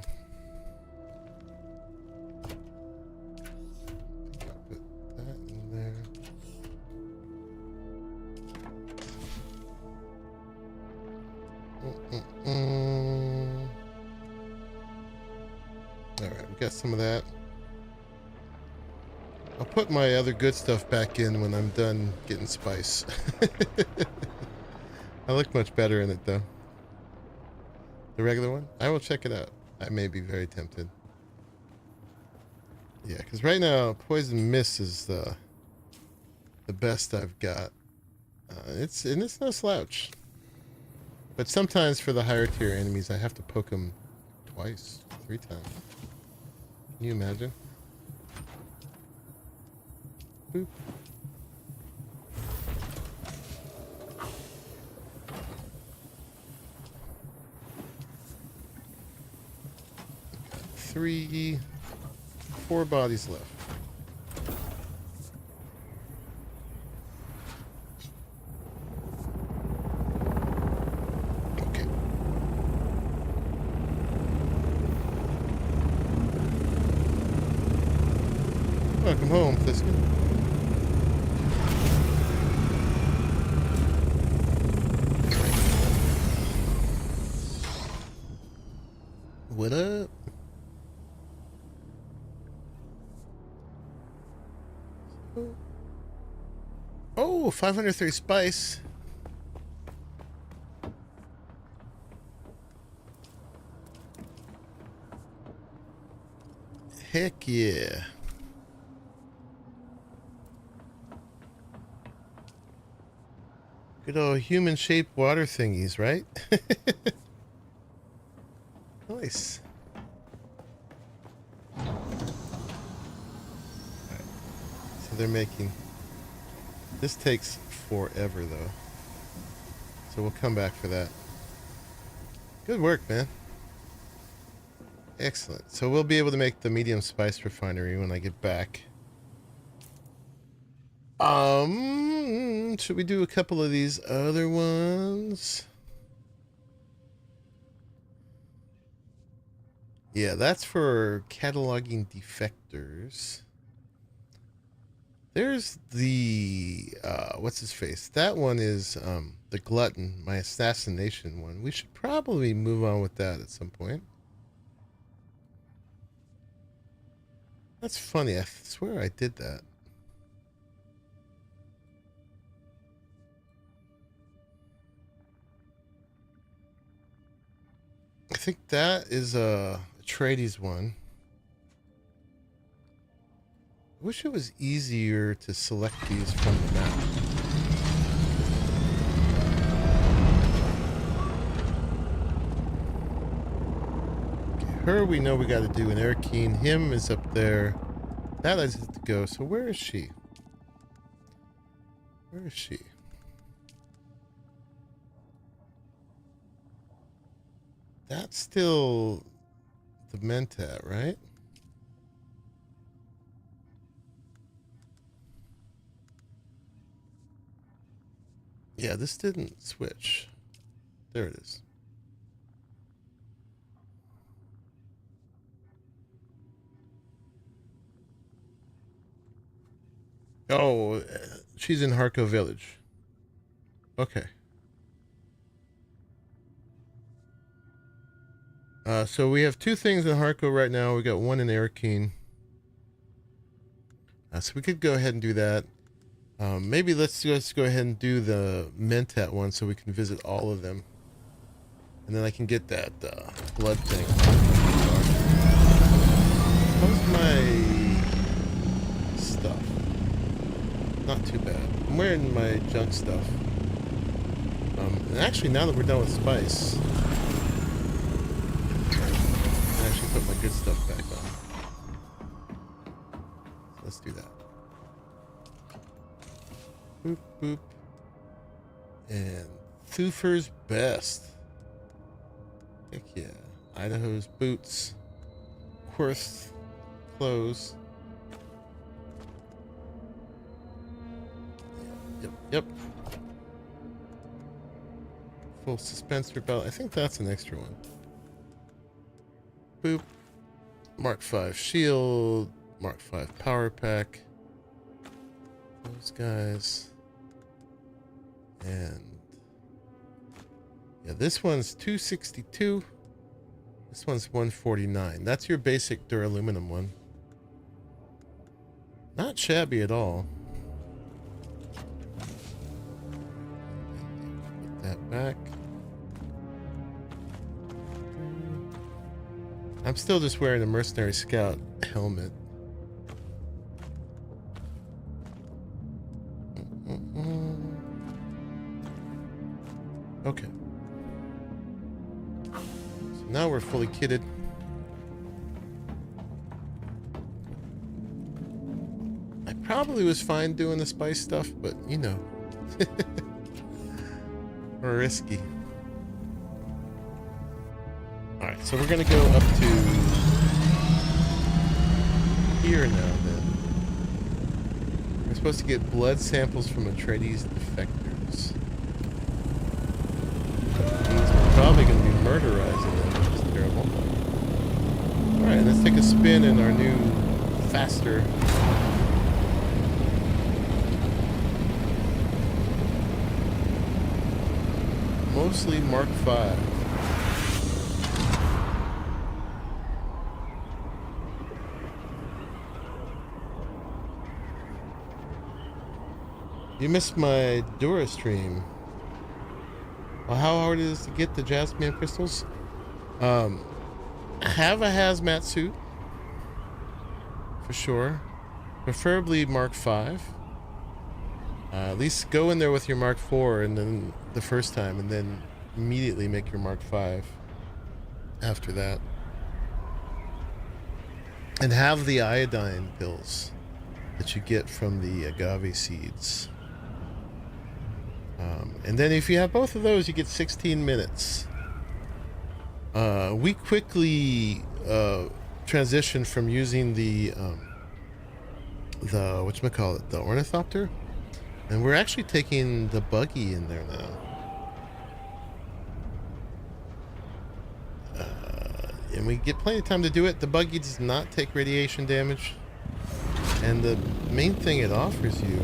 Put that in there. Alright, we got some of that. I'll put my other good stuff back in when I'm done getting spice. I look much better in it though. The regular one? I will check it out. I may be very tempted. Yeah, because right now Poison Mist is the best I've got. It's no slouch. But sometimes for the higher tier enemies, I have to poke them twice, 3 times. Can you imagine? Boop. Got 4 bodies left. Welcome home, Bluesky. What up? Oh, 530 spice. Heck yeah. Good old human-shaped water thingies, right? Nice. Right. So they're making... This takes forever, though. So we'll come back for that. Good work, man. Excellent. So we'll be able to make the medium spice refinery when I get back. Should we do a couple of these other ones? Yeah, that's for cataloging defectors. There's the, what's his face? That one is, the glutton, my assassination one. We should probably move on with that at some point. That's funny. I swear I did that. I think that is a Atreides one. I wish it was easier to select these from the map. Okay, her we know we got to do in Arrakis. Him is up there. That has to go. So where is she? Where is she? That's still the Mentat, right? Yeah, this didn't switch. There it is. Oh, she's in Harko Village. Okay. So we have 2 things in Harko right now. We got 1 in Arrakis. So we could go ahead and do that. Maybe let's go ahead and do the Mentat one so we can visit all of them. And then I can get that blood thing. How's my stuff? Not too bad. I'm wearing my junk stuff. And actually, now that we're done with spice, I actually put my good stuff back on. So let's do that. Boop, boop. And Thufer's best. Heck yeah. Idaho's boots. Quirth's clothes. Yep. Full suspensor belt. I think that's an extra one. Boop. Mark 5 shield. Mark 5 power pack. Those guys. And yeah, this one's 262. This one's 149. That's your basic duraluminum one. Not shabby at all. Put that back. I'm still just wearing a Mercenary Scout helmet. Okay. So now we're fully kitted. I probably was fine doing the spice stuff, but you know. Risky. Alright, so we're gonna go up to here now then. We're supposed to get blood samples from Atreides defectors. Means we're probably gonna be murderizing them, which is terrible. Alright, let's take a spin in our new faster. Mostly Mark 5. You missed my Dura stream. Well, how hard it is to get the Jasmine crystals? Have a hazmat suit. For sure. Preferably Mark 5. At least go in there with your Mark 4 and then the first time, and then immediately make your Mark 5 after that. And have the iodine pills that you get from the agave seeds. And then if you have both of those, you get 16 minutes. We quickly transitioned from using the whatchamacallit, the ornithopter, and we're actually taking the buggy in there now. And we get plenty of time to do it. The buggy does not take radiation damage, and the main thing it offers you.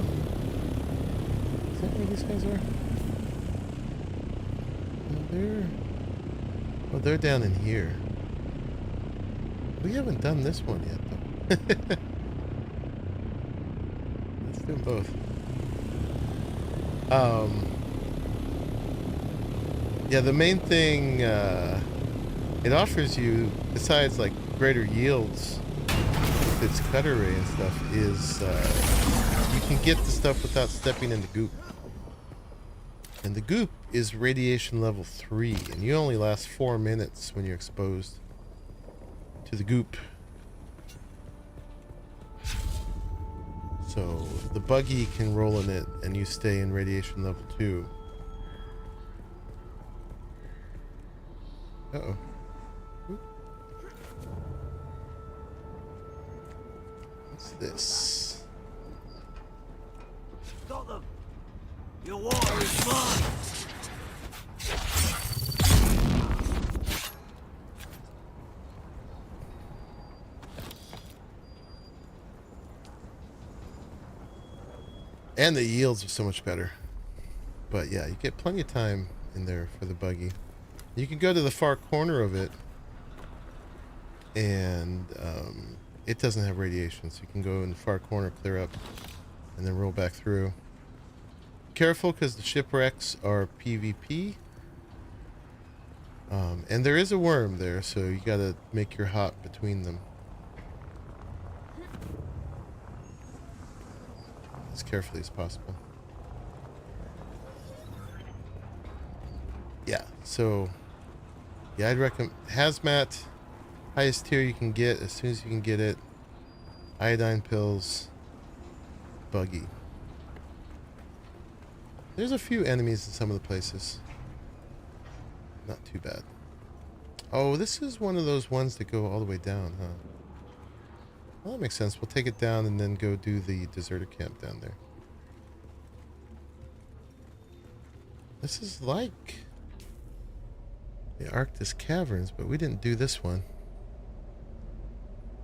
Is that where these guys are? They're down in here. We haven't done this one yet, though. Let's do them both. Yeah, the main thing it offers you, besides like greater yields with its cutter ray and stuff, is you can get the stuff without stepping in the goop. And the goop is radiation level 3, and you only last 4 minutes when you're exposed to the goop. So the buggy can roll in it, and you stay in radiation level 2. Uh-oh. What's this? Got them. Your water is mine. And the yields are so much better. But yeah, you get plenty of time in there for the buggy. You can go to the far corner of it, and it doesn't have radiation, so you can go in the far corner, clear up, and then roll back through. Careful, because the shipwrecks are PvP. And there is a worm there, so you gotta make your hop between them. As carefully as possible. Yeah, so yeah, I'd recommend hazmat, highest tier you can get as soon as you can get it. Iodine pills, buggy. There's a few enemies in some of the places. Not too bad. Oh, this is one of those ones that go all the way down, huh? Well, that makes sense. We'll take it down and then go do the deserter camp down there. This is like the Arctis Caverns, but we didn't do this one.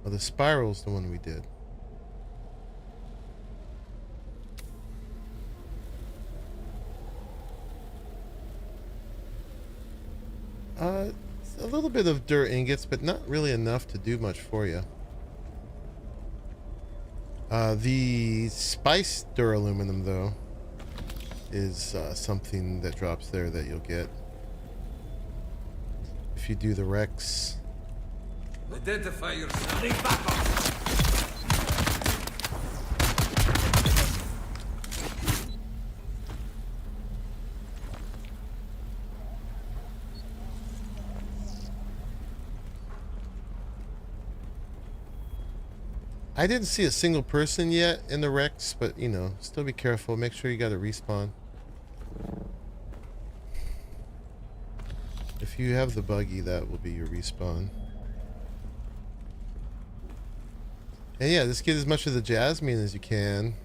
Oh, the spiral's the one we did. A little bit of dirt ingots, but not really enough to do much for you. The spice duraluminum, though, is something that drops there that you'll get if you do the Rex. Identify yourself. Leave back off. I didn't see a single person yet in the Rex, but you know, still be careful. Make sure you got a respawn. If you have the buggy, that will be your respawn. And yeah, just get as much of the jasmine as you can.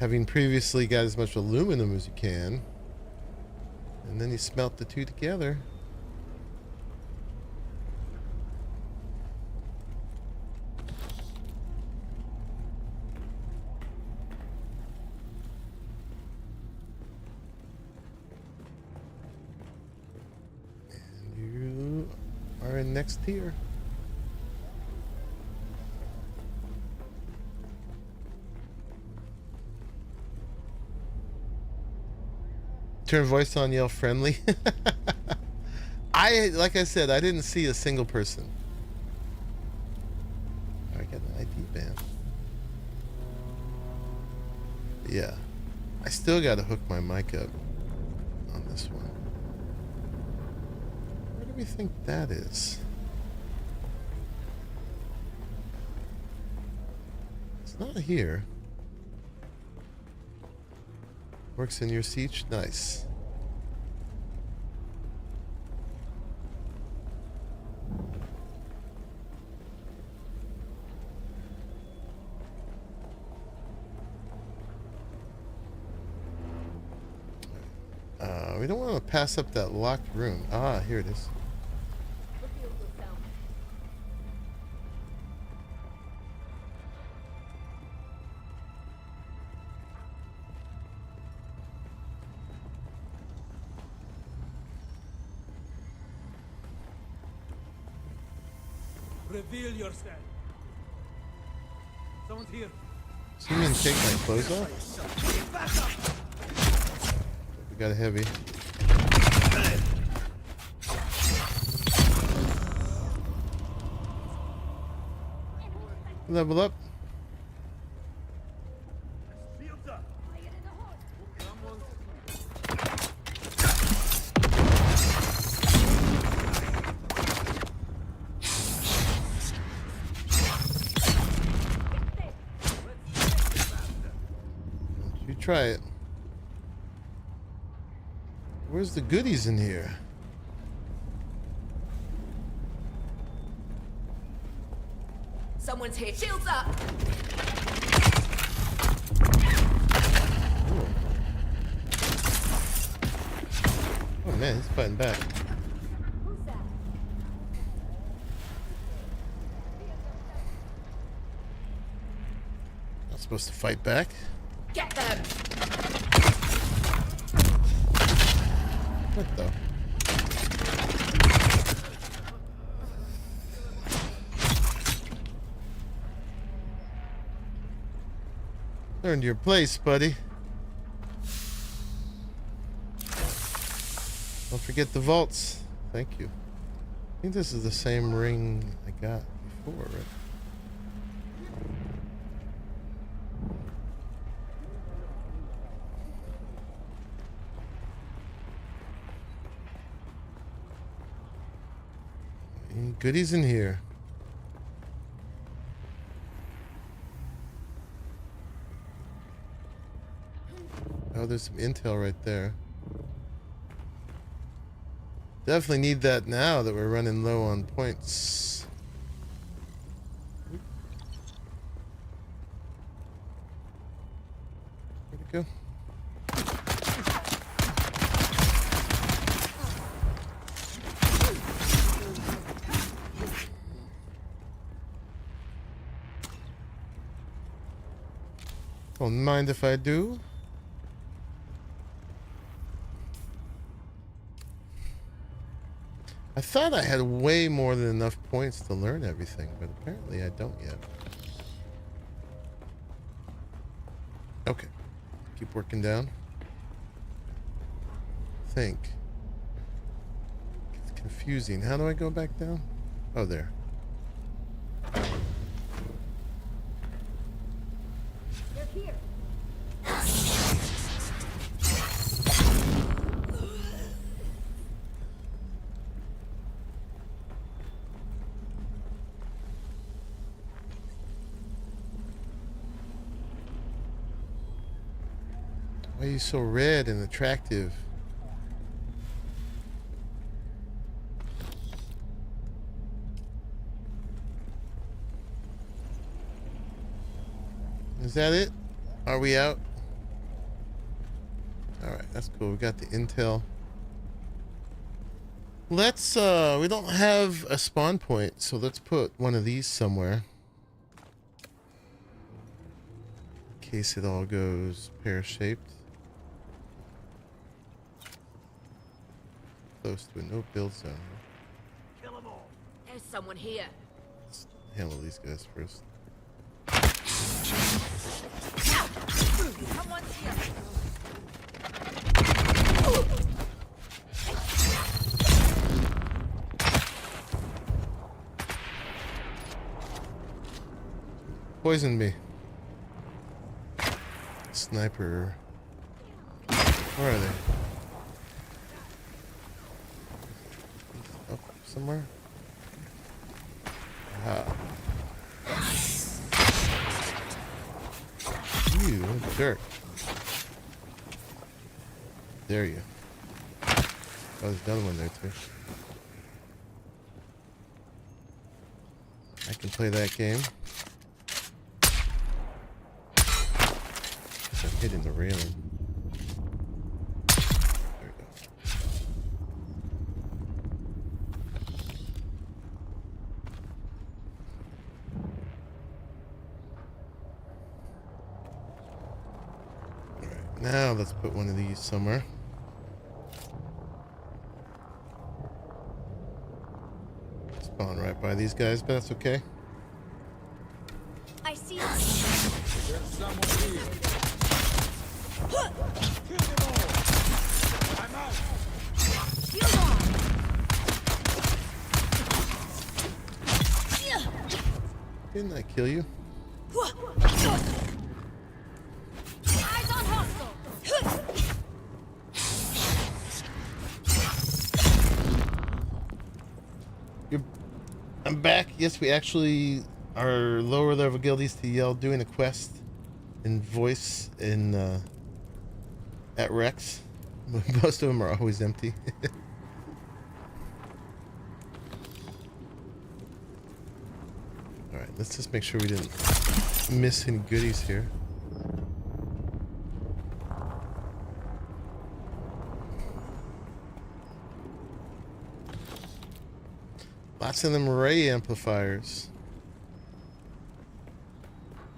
Having previously got as much aluminum as you can. And then you smelt the two together. Next tier. Turn voice on, yell friendly. Like I said, I didn't see a single person. I got an ID band. Yeah, I still got to hook my mic up on this one. Where do we think that is? Not here. Works in your siege? Nice. We don't want to pass up that locked room. Ah, here it is. Reveal yourself. Someone's here. So you can take my clothes off? We got a heavy. Level up. Try it. Where's the goodies in here? Someone's here. Shields up. Ooh. Oh man, he's fighting back. Who's that? Not supposed to fight back. Get them. What the? Learn your place, buddy. Don't forget the vaults. Thank you. I think this is the same ring I got before, right? Any goodies in here? Oh, there's some intel right there. Definitely need that now that we're running low on points. Where'd it go? Don't mind if I do. I thought I had way more than enough points to learn everything, but apparently I don't yet. Okay. Keep working down. Think. It's confusing. How do I go back down? Oh, there. They're here. Why are you so red and attractive? Is that it? Are we out? Alright, that's cool. We got the intel. Let's, we don't have a spawn point, so let's put one of these somewhere. In case it all goes pear-shaped. Close to a no build zone. Kill them all. There's someone here. Let's handle these guys first. Someone's here. Poisoned me. Sniper. Where are they? Up somewhere? Ah. You, what a jerk. There you. Oh, there's another one there too. I can play that game. I'm hitting the railing. There we go. Alright, now let's put one of these somewhere. Spawn right by these guys, but that's okay. I see. There's someone here. Kill them all. I'm out. Shield on. Didn't I kill you? Eyes on hostile. I'm back. Yes, we actually are lower level guildies to yell doing a quest in voice in at Rex. Most of them are always empty. Alright, let's just make sure we didn't miss any goodies here. Lots of them array amplifiers.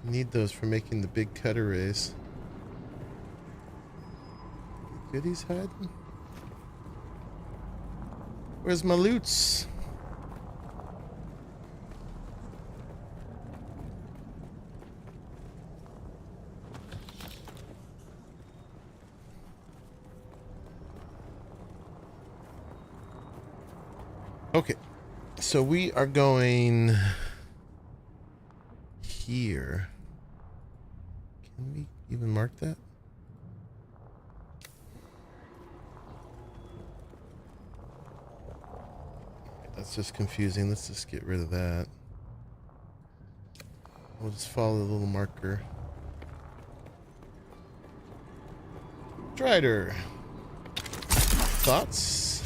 Need those for making the big cut arrays. Goodies hiding? Where's my loots? Okay, so we are going here. Can we even mark that? That's just confusing. Let's just get rid of that. We'll just follow the little marker. Strider. Thoughts?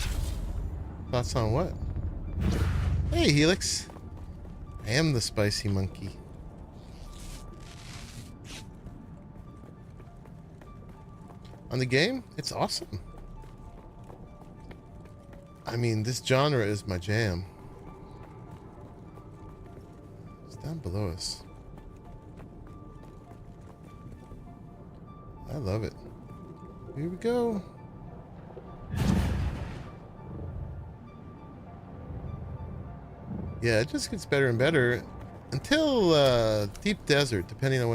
Thoughts on what? Hey, Helix. I am the spicy monkey. On the game, it's awesome. I mean, this genre is my jam. It's down below us. I love it. Here we go. Yeah, it just gets better and better until Deep Desert, depending on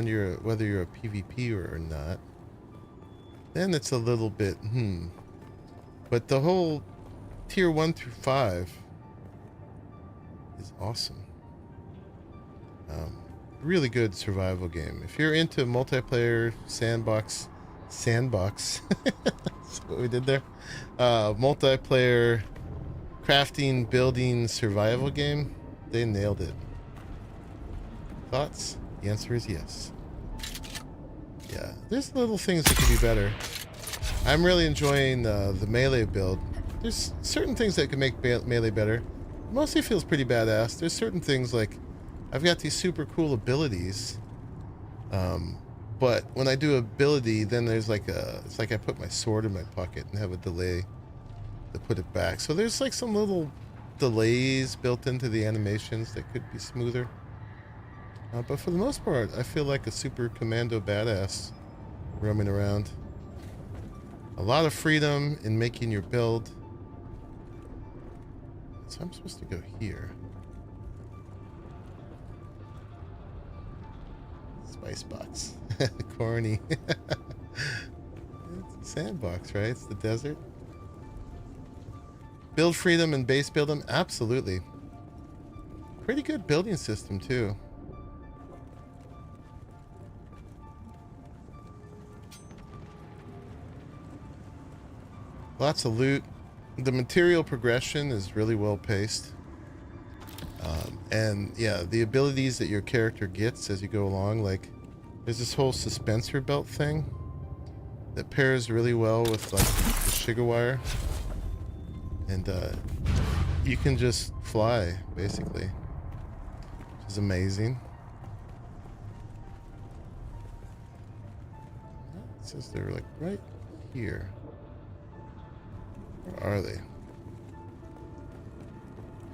whether you're a PvP or not. Then it's a little bit but the whole tier 1 through 5 is awesome. Really good survival game. If you're into multiplayer sandbox, that's what we did there. Multiplayer crafting, building, survival game, they nailed it. Thoughts? The answer is yes. Yeah, there's little things that could be better. I'm really enjoying the melee build. There's certain things that can make melee better. It mostly feels pretty badass. There's certain things like I've got these super cool abilities, but when I do ability, then there's like it's like I put my sword in my pocket and have a delay to put it back. So there's like some little delays built into the animations that could be smoother. But for the most part, I feel like a super commando badass roaming around. A lot of freedom in making your build. So I'm supposed to go here. Spice box. Corny. It's a sandbox, right? It's the desert. Build freedom and base build them? Absolutely. Pretty good building system, too. Lots of loot. The material progression is really well paced. And yeah, the abilities that your character gets as you go along, like there's this whole suspensor belt thing that pairs really well with like the sugar wire. And you can just fly, basically, which is amazing. It says they're like right here. Where are they?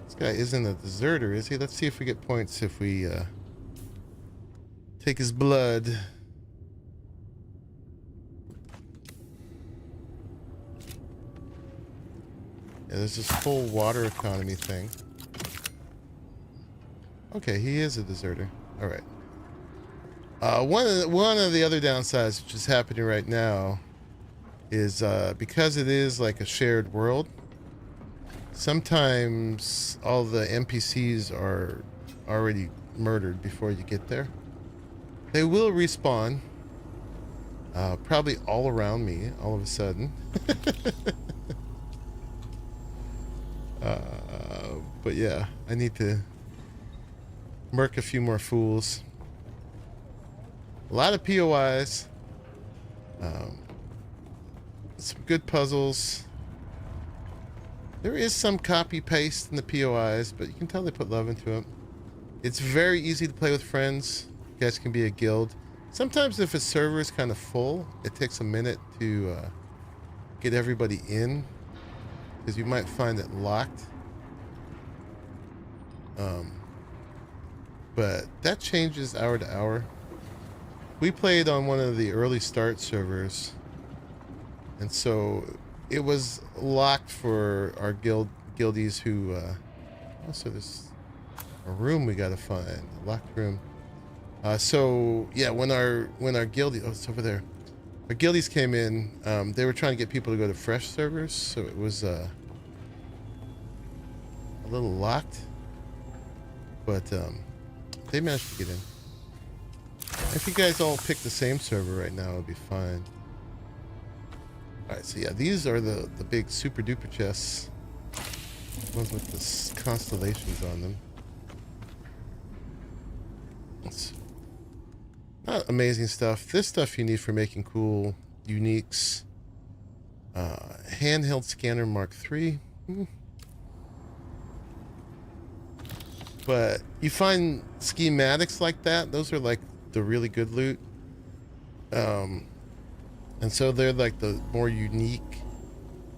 This guy isn't a deserter, is he? Let's see if we get points if we take his blood. Yeah, there's this whole water economy thing. Okay, he is a deserter. All right. One of the other downsides, which is happening right now, is because it is like a shared world, sometimes all the NPCs are already murdered before you get there. They will respawn, probably all around me all of a sudden. But yeah, I need to murk a few more fools. A lot of POIs. Some good puzzles. There is some copy paste in the POIs, but you can tell they put love into them. It's very easy to play with friends. You guys can be a guild. Sometimes if a server is kind of full, it takes a minute to get everybody in, because you might find it locked. But that changes hour to hour. We played on one of the early start servers, and so it was locked for our guildies who also there's a room we gotta find, a locked room. So yeah, when our guildie, oh, it's over there, our guildies came in, they were trying to get people to go to fresh servers, so it was a little locked, but they managed to get in. If you guys all pick the same server right now, it'll be fine. Alright, so yeah, these are the big super duper chests. Ones with the constellations on them. It's not amazing stuff. This stuff you need for making cool uniques. Handheld scanner Mark III. But you find schematics like that, those are like the really good loot. And so they're like the more unique,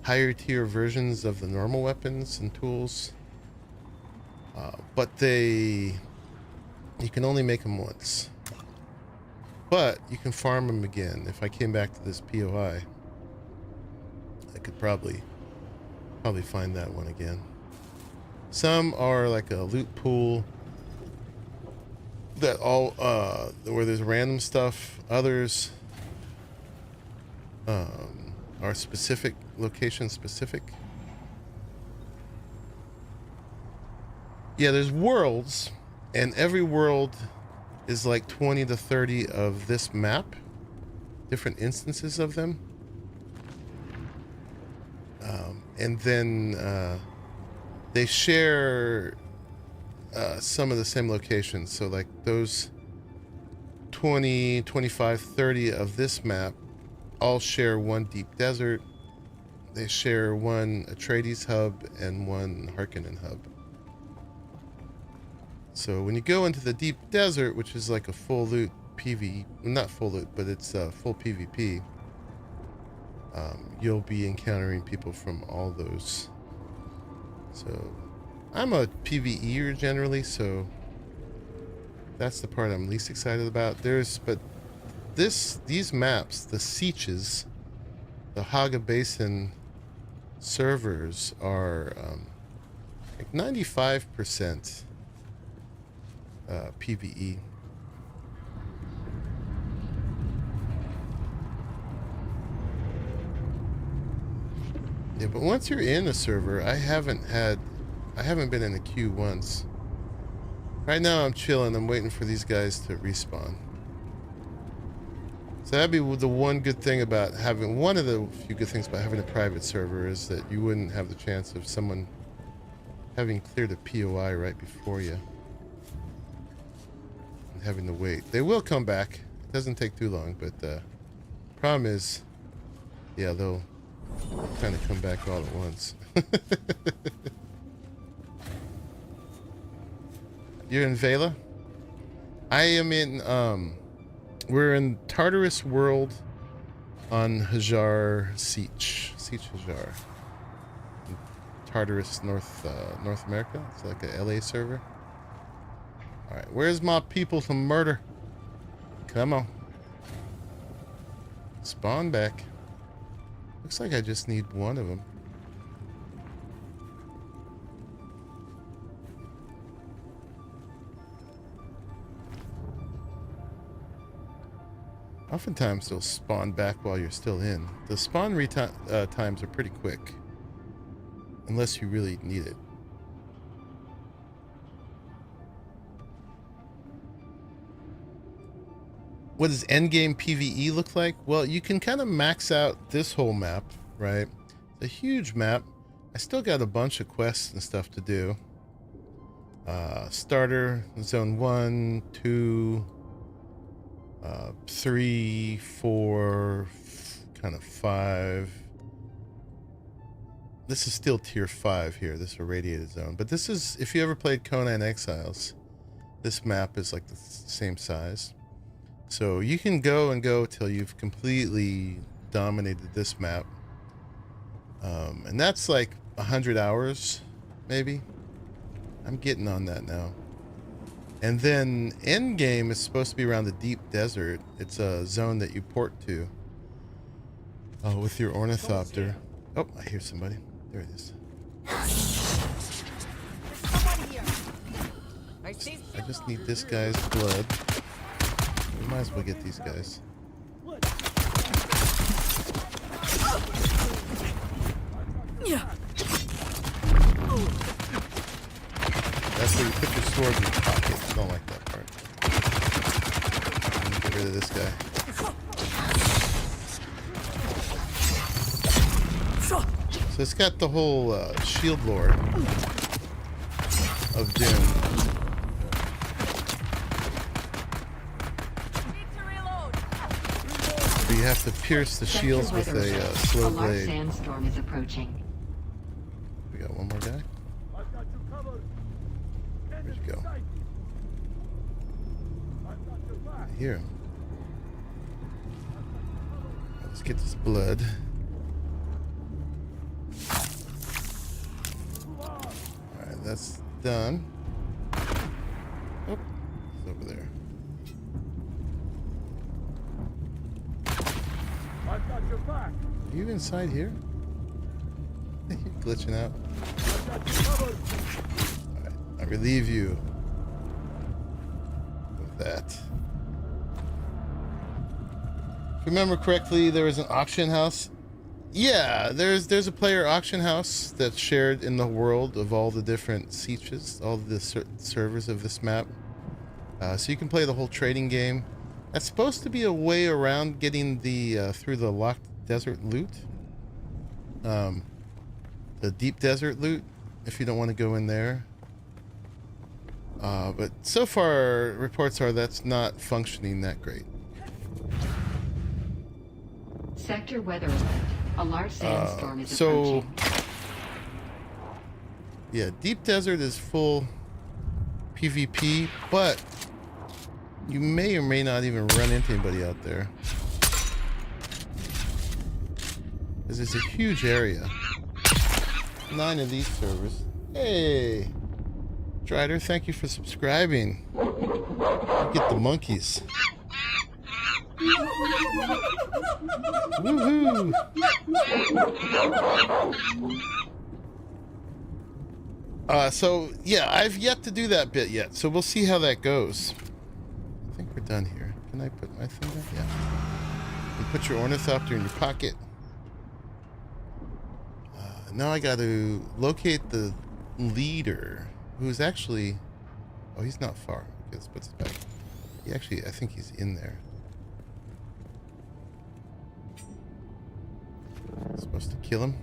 higher tier versions of the normal weapons and tools. But you can only make them once. But you can farm them again. If I came back to this POI, I could probably find that one again. Some are like a loot pool that all where there's random stuff. Others are specific, location specific. Yeah, there's worlds, and every world is like 20 to 30 of this map, different instances of them. And then they share some of the same locations. So like those 20, 25, 30 of this map all share one deep desert. They share one Atreides hub and one Harkonnen hub. So when you go into the deep desert, which is like a full loot PvE, not full loot, but it's full PvP, you'll be encountering people from all those. So I'm a PvEer generally, so that's the part I'm least excited about. But these maps, the Sietches, the Haga Basin servers are like 95% PvE. Yeah, but once you're in a server, I haven't been in a queue once. Right now I'm chilling, I'm waiting for these guys to respawn. So that'd be the one good thing about having, one of the few good things about having a private server is that you wouldn't have the chance of someone having cleared a POI right before you. And having to wait. They will come back. It doesn't take too long, but problem is, yeah, they'll kind of come back all at once. You're in Vela? I am in, we're in Tartarus World on Hajar Siege Hajar. In Tartarus, North America. It's like a LA server. Alright, where's my people to murder? Come on. Spawn back. Looks like I just need one of them. Oftentimes they'll spawn back while you're still in. The spawn times are pretty quick. Unless you really need it. What does endgame PvE look like? Well, you can kind of max out this whole map, right? It's a huge map. I still got a bunch of quests and stuff to do. Starter, zone 1, 2, 3, 4, kind of 5. This is still tier 5 here, this irradiated zone. But this is, if you ever played Conan Exiles, this map is like the same size. So you can go till you've completely dominated this map. And that's like 100 hours, maybe. I'm getting on that now. And then endgame is supposed to be around the deep desert. It's a zone that you port to. With your ornithopter. Oh, I hear somebody. There it is. I just need this guy's blood. We might as well get these guys. That's where you put your sword in your pocket. I don't like that part. Get rid of this guy. So it's got the whole shield lore of Dune. So you have to pierce the shields with a slow A large blade. sandstorm is approaching. We got one more guy. Where'd you go? I hear him. Let's get this blood. Alright, that's done. Oh, it's over there. Are you inside here? You're glitching out. Alright, I relieve you of that. If I remember correctly, there was an auction house. Yeah, there's a player auction house that's shared in the world of all the different sieges, all the servers of this map. So you can play the whole trading game. That's supposed to be a way around getting the through the locked desert loot. The deep desert loot, if you don't want to go in there. But so far, reports are that's not functioning that great. Sector weather alert. A large sandstorm is approaching. Yeah, deep desert is full PvP, but you may or may not even run into anybody out there. Because it's a huge area. 9 of these servers. Hey! Strider, thank you for subscribing. Get the monkeys. Woohoo! So yeah, I've yet to do that bit yet, so we'll see how that goes. I think we're done here. Can I put my thing there? Yeah. You put your ornithopter in your pocket. Now I got to locate the leader, who's actually... Oh, he's not far. Okay, let's put this back. He actually, I think he's in there. Supposed to kill him.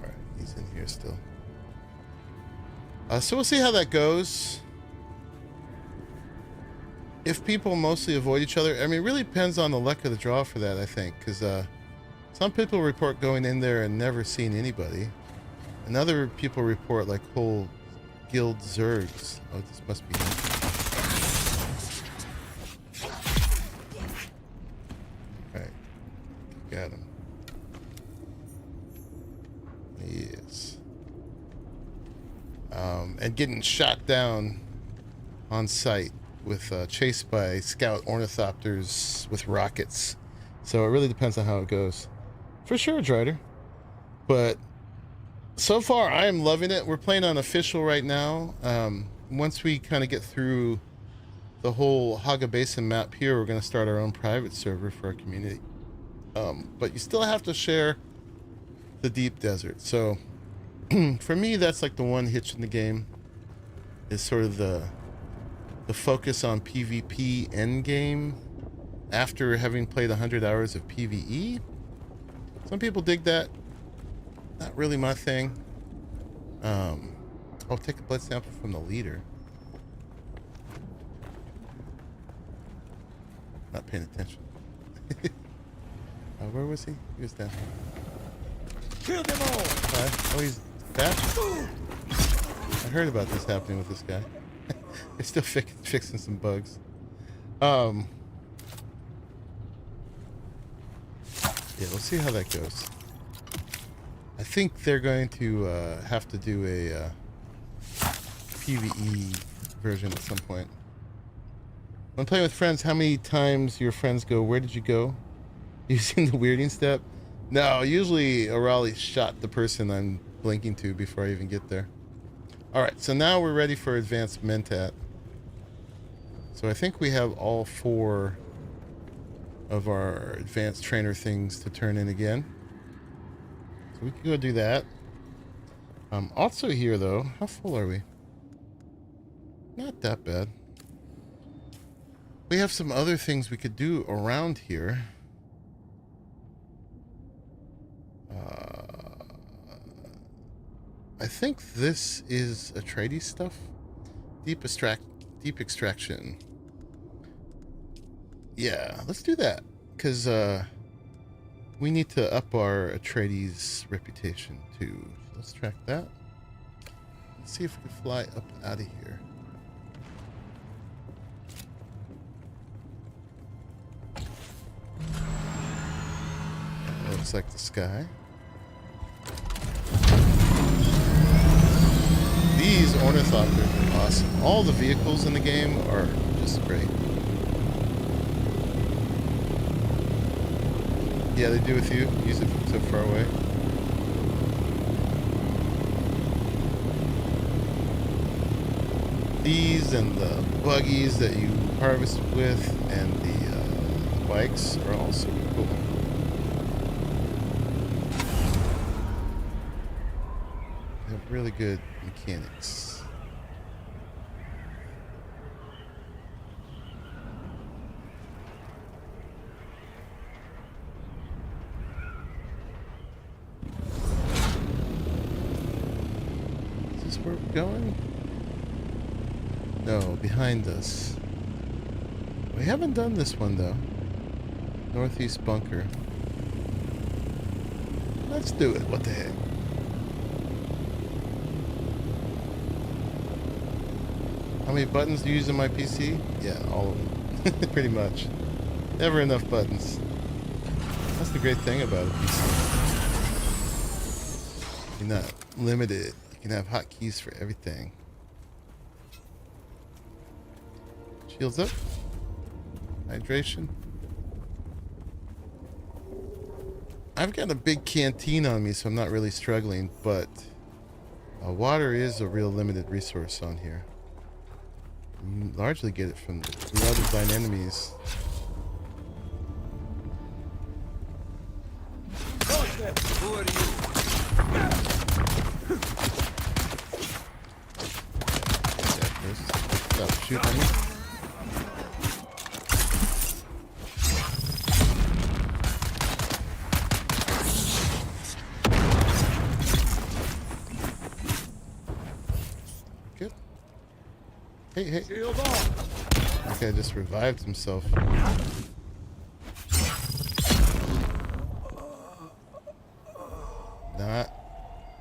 Alright, he's in here still. So we'll see how that goes. If people mostly avoid each other, I mean, it really depends on the luck of the draw for that, I think. Because some people report going in there and never seeing anybody. And other people report like whole guild zergs. Oh, this must be him. Alright. Got him. Yes. And getting shot down on sight with chased by scout ornithopters with rockets. So it really depends on how it goes. For sure, Drider. But so far, I am loving it. We're playing on official right now. Once we kind of get through the whole Haga Basin map here, we're going to start our own private server for our community. But you still have to share the deep desert. So for me, that's like the one hitch in the game, is sort of the focus on PvP endgame after having played 100 hours of PvE. Some people dig that. Not really my thing. Oh, take a blood sample from the leader. Not paying attention. Where was he? He was down. Kill them all! Oh, he's back? I heard about this happening with this guy. They're still fixing some bugs. Yeah, we'll see how that goes. I think they're going to have to do a PvE version at some point. When playing with friends, how many times your friends go, "Where did you go?" Using the weirding step? No, usually O'Reilly shot the person I'm blinking to before I even get there. Alright, so now we're ready for advanced Mentat. So I think we have all 4 of our advanced trainer things to turn in again. So we can go do that. Also here though, how full are we? Not that bad. We have some other things we could do around here. I think this is Atreides stuff. deep extraction. Yeah, let's do that. Because we need to up our Atreides reputation too. So let's track that. Let's see if we can fly up out of here. Looks like the sky. These ornithopters are awesome. All the vehicles in the game are just great. Yeah, they do with you. Use it from so far away. These and the buggies that you harvest with and the bikes are all super cool. They have really good mechanics. Is this where we're going? No, behind us. We haven't done this one though. Northeast bunker. Let's do it. What the heck? How many buttons do you use on my PC? Yeah, all of them. Pretty much. Never enough buttons. That's the great thing about a PC. You're not limited. You can have hotkeys for everything. Shields up. Hydration. I've got a big canteen on me, so I'm not really struggling, but water is a real limited resource on here. You largely get it from the other blind enemies. Who are you? Stop shooting me. Good. Hey, hey. That guy just revived himself.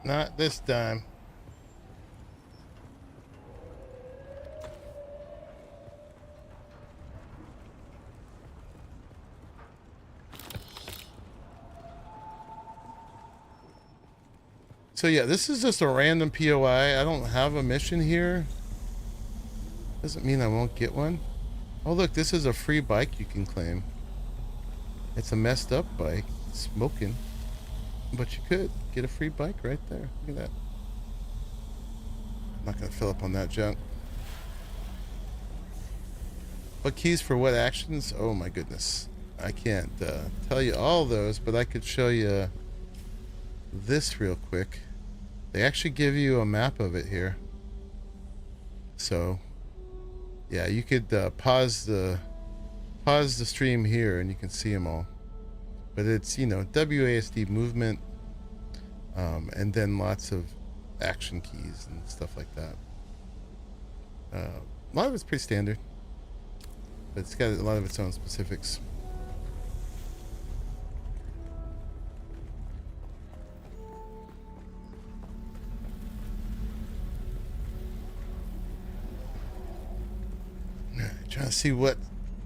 Not this time. So yeah, this is just a random POI. I don't have a mission here. Doesn't mean I won't get one. Oh look, this is a free bike you can claim. It's a messed up bike. It's smoking. But you could get a free bike right there. Look at that. I'm not gonna fill up on that junk. What keys for what actions? Oh my goodness. I can't tell you all those, but I could show you this real quick. They actually give you a map of it here. So yeah, you could pause the stream here and you can see them all. But it's, you know, WASD movement, and then lots of action keys and stuff like that. A lot of it's pretty standard, but it's got a lot of its own specifics. Trying to see what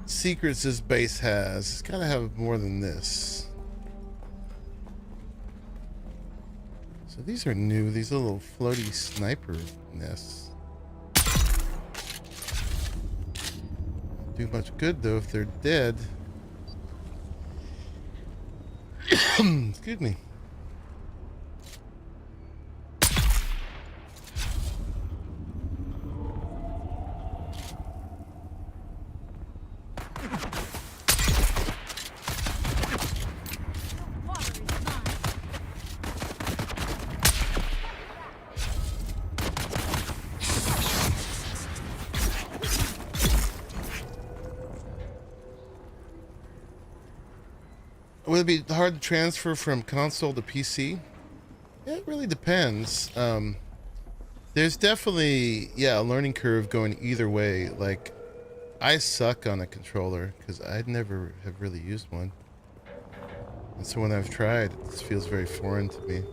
secrets this base has. It's gotta have more than this. So these are new. These little floaty sniper nests. Won't do much good though if they're dead. Excuse me. Would it be hard to transfer from console to PC? It really depends. The There's definitely, yeah, a learning curve going either way. Like, I suck on a controller because I'd never have really used one. And so when I've tried, it just feels very foreign to me.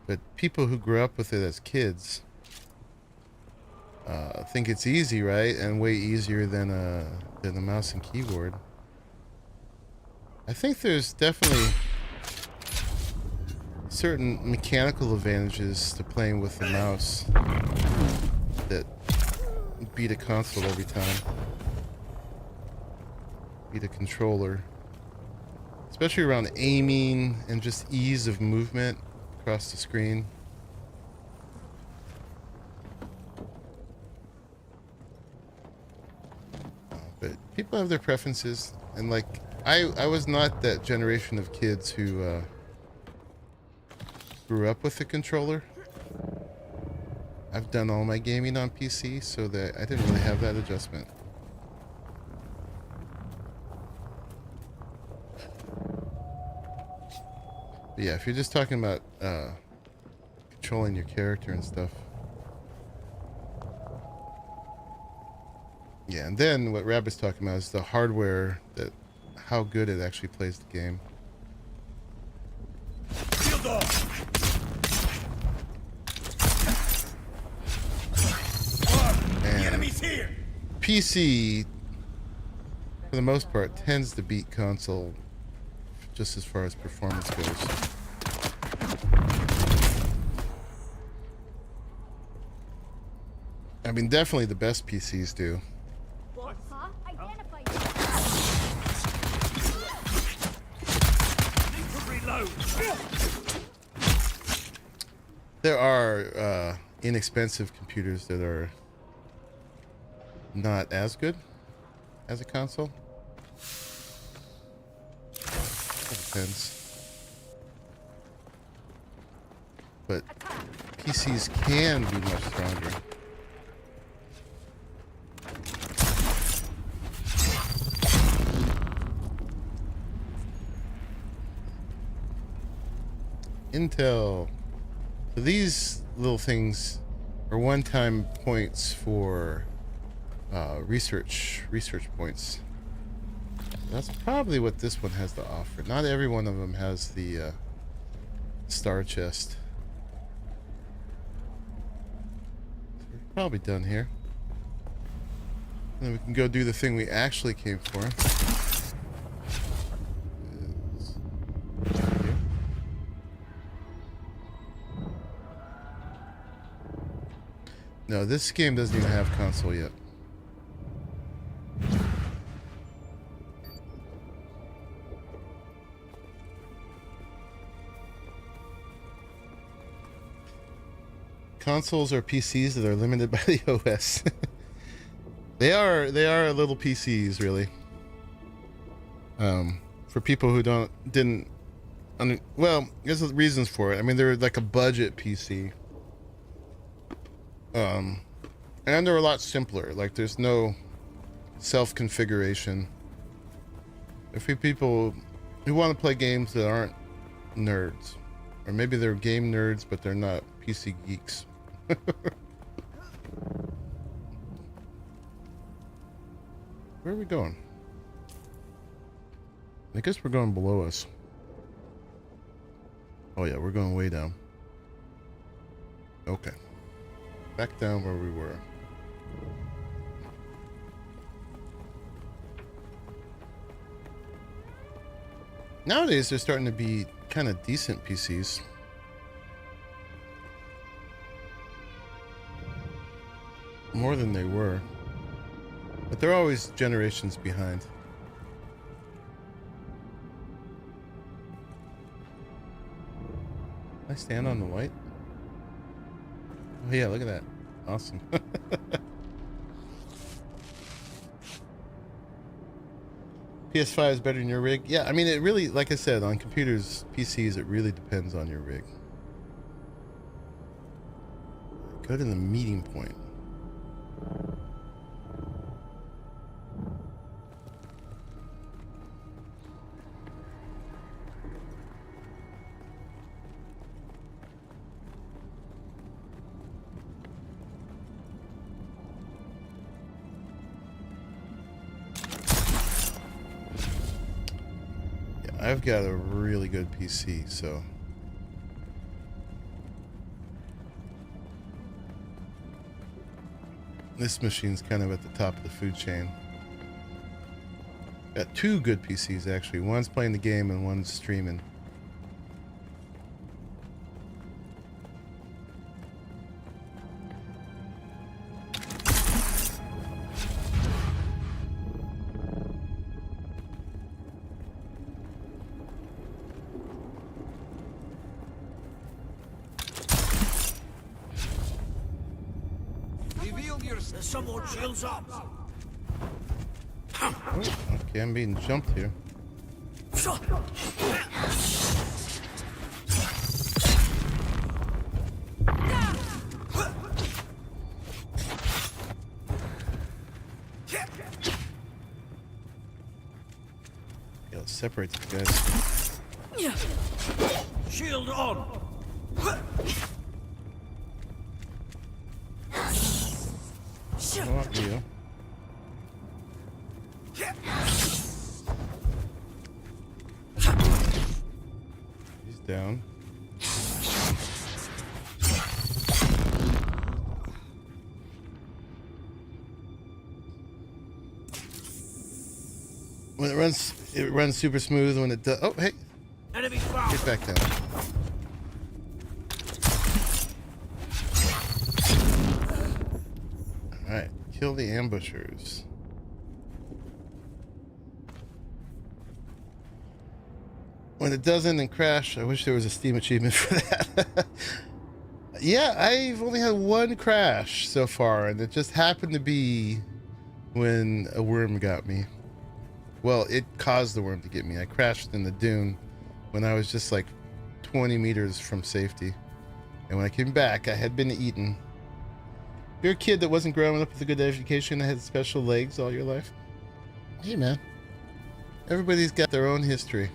But people who grew up with it as kids think it's easy, right? And way easier than a mouse and keyboard. I think there's definitely certain mechanical advantages to playing with the mouse that beat a console every time. Beat a controller. Especially around aiming and just ease of movement across the screen. But people have their preferences, and like I was not that generation of kids who grew up with a controller. I've done all my gaming on PC, so that I didn't really have that adjustment. But yeah, if you're just talking about controlling your character and stuff. Yeah, and then what Rabbit's talking about is the hardware, that how good it actually plays the game. And the enemy's here. PC, for the most part, tends to beat console just as far as performance goes. I mean, definitely the best PCs do. Huh? Identify There are inexpensive computers that are not as good as a console. It depends. But PCs can be much stronger. Intel. So these little things are one-time points for research points. That's probably what this one has to offer. Not every one of them has the star chest. So we're probably done here. And then we can go do the thing we actually came for. No, this game doesn't even have console yet. Consoles are PCs that are limited by the OS. They are little PCs, really. For people who didn't. Well, there's reasons for it. I mean, they're like a budget PC. And they're a lot simpler. Like, there's no self-configuration. If people who want to play games that aren't nerds, or maybe they're game nerds but they're not PC geeks. Where are we going? I guess we're going below us. Oh yeah, we're going way down. Okay. Back down where we were. Nowadays, they're starting to be kind of decent PCs. More than they were. But they're always generations behind. Can I stand on the light? Oh yeah, look at that. Awesome. PS5 is better than your rig? Yeah, I mean, it really, like I said, on computers, PCs, it really depends on your rig. Go to the meeting point. I've got a really good PC, so this machine's kind of at the top of the food chain. Got two good PCs actually. One's playing the game and one's streaming. Reveal yourself. Someone shields up. Oh, okay, I'm being jumped here. Yeah, let's separate these guys. Shield on. Oh, you. He's down. When it runs super smooth. When it does, oh hey, Enemy found. get back down. All right, kill the ambushers. When it doesn't and crash, I wish there was a Steam achievement for that. Yeah, I've only had one crash so far, and it just happened to be when a worm got me. Well, it caused the worm to get me. I crashed in the dune when I was just like 20 meters from safety. And when I came back, I had been eaten. If you're a kid that wasn't growing up with a good education and had special legs all your life, hey man, everybody's got their own history.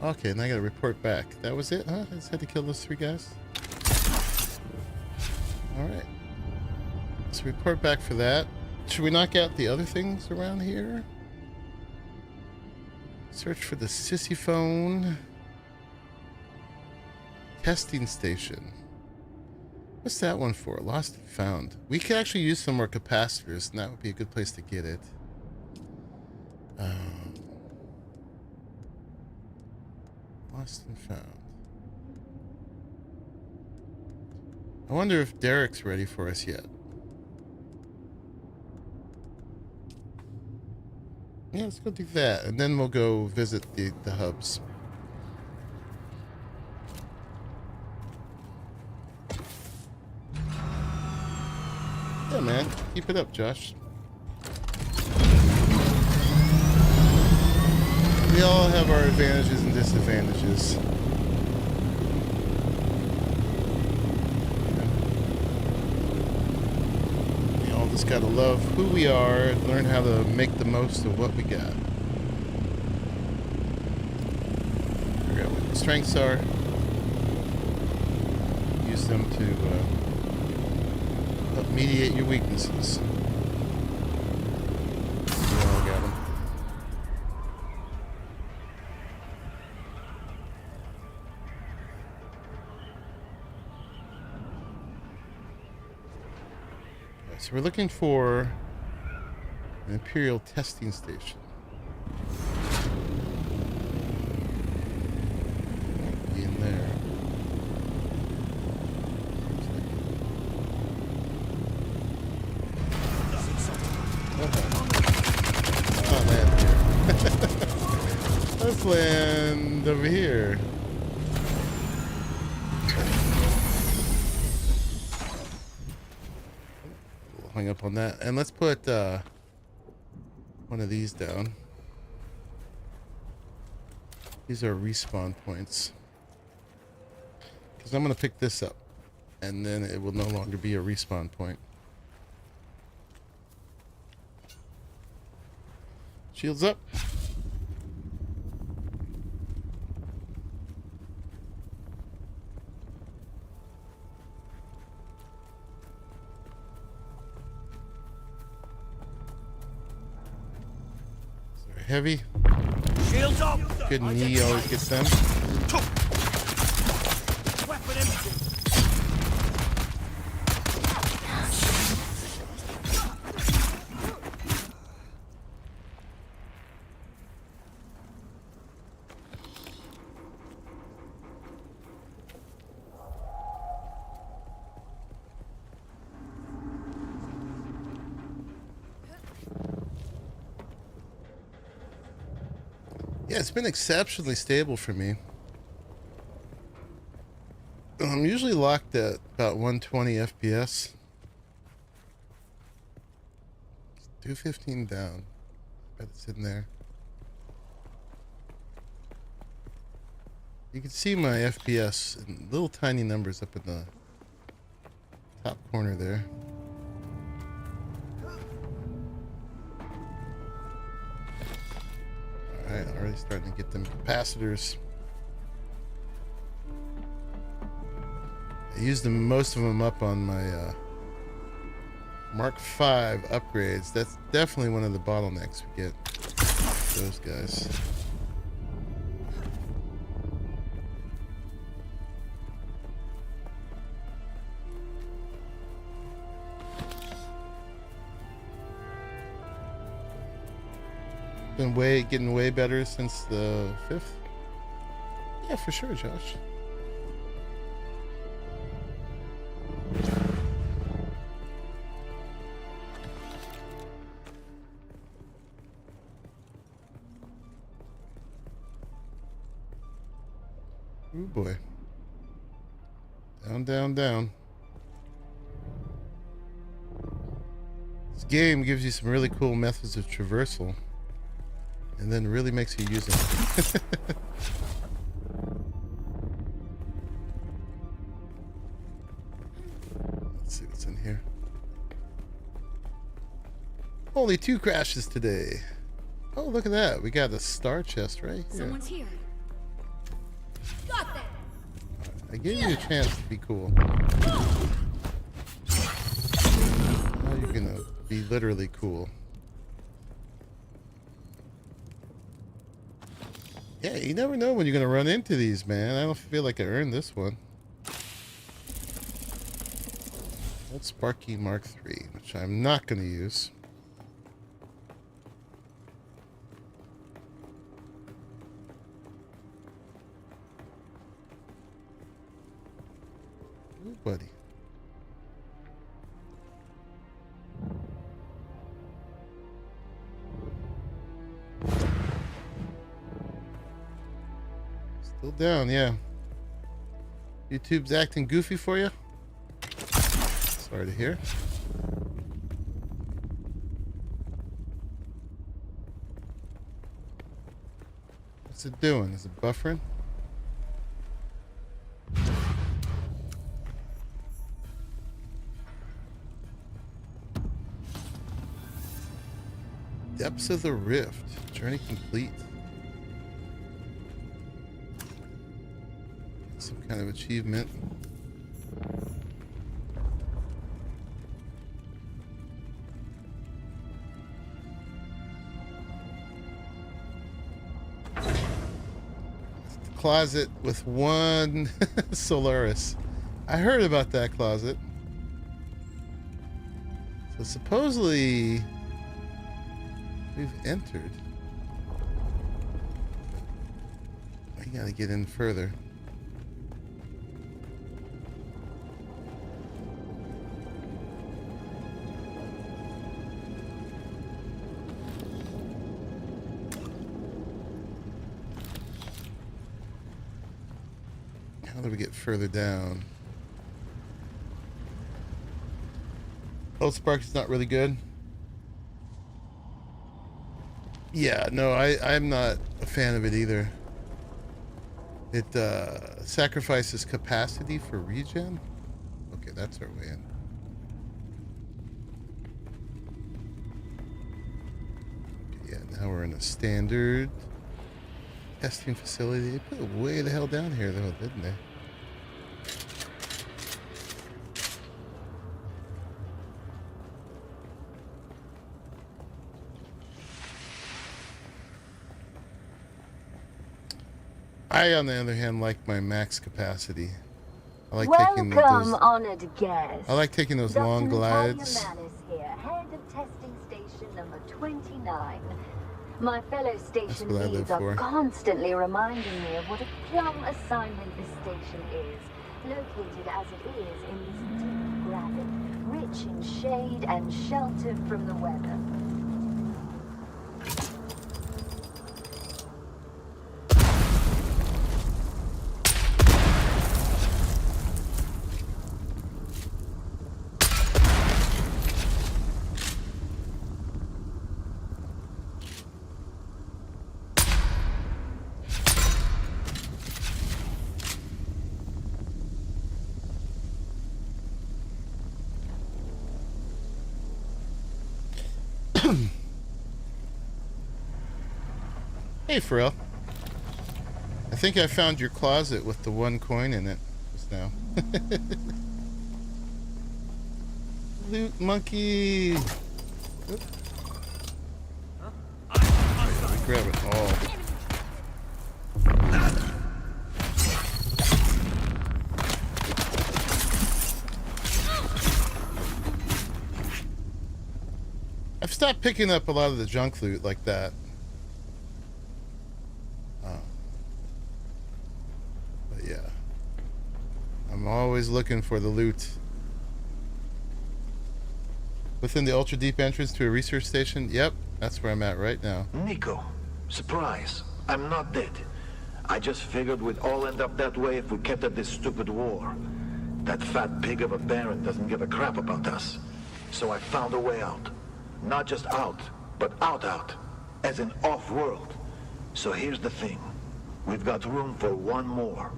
Okay, and I gotta report back. That was it, huh? I just had to kill those 3 guys? Alright. Let's report back for that. Should we knock out the other things around here? Search for the sissy phone. Testing station. What's that one for? Lost and found. We could actually use some more capacitors, and that would be a good place to get it. Lost and found. I wonder if Derek's ready for us yet. Yeah, let's go do that, and then we'll go visit the hubs. Yeah, man. Keep it up, Josh. We all have our advantages and disadvantages. We all just gotta love who we are and learn how to make the most of what we got. Figure out what the strengths are. Use them to help mediate your weaknesses. We all got them. So we're looking for an Imperial testing station. Might be in there. Oh, land here. Let's land over here. Hung up on that, and let's put one of these down. These are respawn points, because I'm going to pick this up and then it will no longer be a respawn point. Shields up. Heavy. Shields up. Good knee always gets them. Weapon empty. Yeah, it's been exceptionally stable for me. I'm usually locked at about 120 FPS. 215 down. Bet it's in there. You can see my FPS in little tiny numbers up in the top corner there. Alright, already starting to get them capacitors. I used most of them up on my Mark V upgrades. That's definitely one of the bottlenecks we get. Those guys. Been getting way better since the 5th. Yeah, for sure, Josh. Ooh boy. Down, down, down. This game gives you some really cool methods of traversal. And then really makes you use it. Let's see what's in here. Only 2 crashes today. Oh, look at that. We got a star chest right here. Someone's here. Got them. I gave you a chance to be cool. Now you're gonna be literally cool. Yeah, you never know when you're gonna run into these, man. I don't feel like I earned this one. Old Sparky Mark III, which I'm not gonna use. Ooh, buddy. Still down, yeah. YouTube's acting goofy for you? Sorry to hear. What's it doing? Is it buffering? Depths of the Rift. Journey complete. Some kind of achievement. Closet with 1 Solaris. I heard about that closet. So supposedly we've entered. I gotta get in further. How do we get further down? Old Sparky's not really good. Yeah, no, I'm not a fan of it either. It sacrifices capacity for regen. Okay, that's our way in. Okay, yeah, now we're in a standard testing facility. They put it way the hell down here though, didn't they? I, on the other hand, like my max capacity. I like taking Welcome, those. honored guest. I like taking those long glides. Natalia Manis here, head of testing station number 29. My fellow station what I live leads are for. constantly reminding me of what a plum assignment this station is, located as it is in this deep gravel, rich in shade and sheltered from the weather. Hey, Frill. I think I found your closet with the one coin in it just now. Loot monkey. Oop. Let me grab it all. I've stopped picking up a lot of the junk loot like that. But yeah, I'm always looking for the loot. Within the ultra deep entrance to a research station? Yep, that's where I'm at right now. Nico, surprise. I'm not dead. I just figured we'd all end up that way if we kept at this stupid war. That fat pig of a Baron doesn't give a crap about us. So I found a way out. Not just out, but out, as in off-world. So here's the thing. We've got room for one more.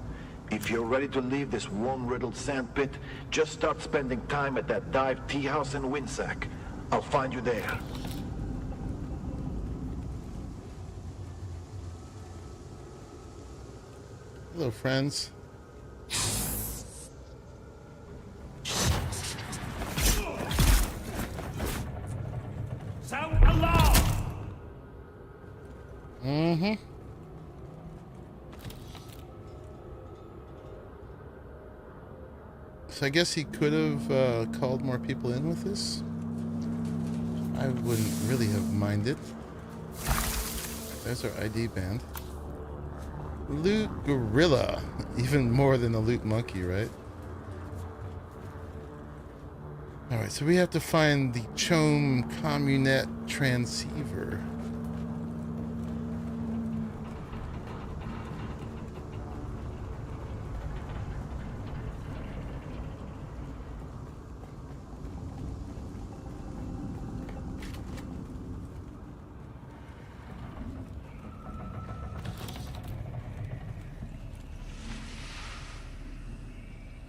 If you're ready to leave this worm-riddled sandpit, just start spending time at that dive tea house in Winsack. I'll find you there. Hello, friends. Sound alarm! Mm-hmm. So I guess he could have called more people in with this. I wouldn't really have minded. There's our ID band. Loot gorilla. Even more than the loot monkey, right? Alright, so we have to find the Chom Communet transceiver.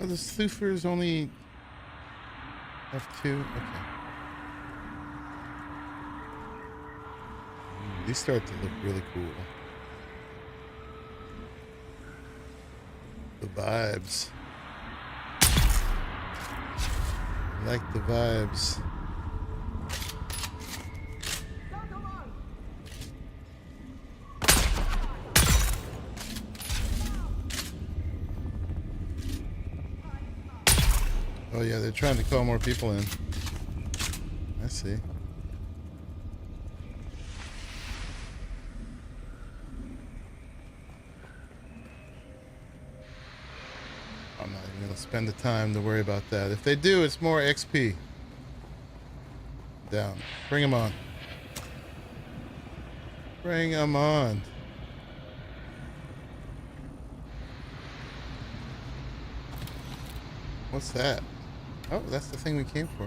Oh, the sleufer is only F2? Okay. These start to look really cool. The vibes. I like the vibes. Oh yeah, they're trying to call more people in. I see. I'm not even gonna spend the time to worry about that. If they do, it's more XP. Down. Bring them on. Bring them on. What's that? Oh, that's the thing we came for.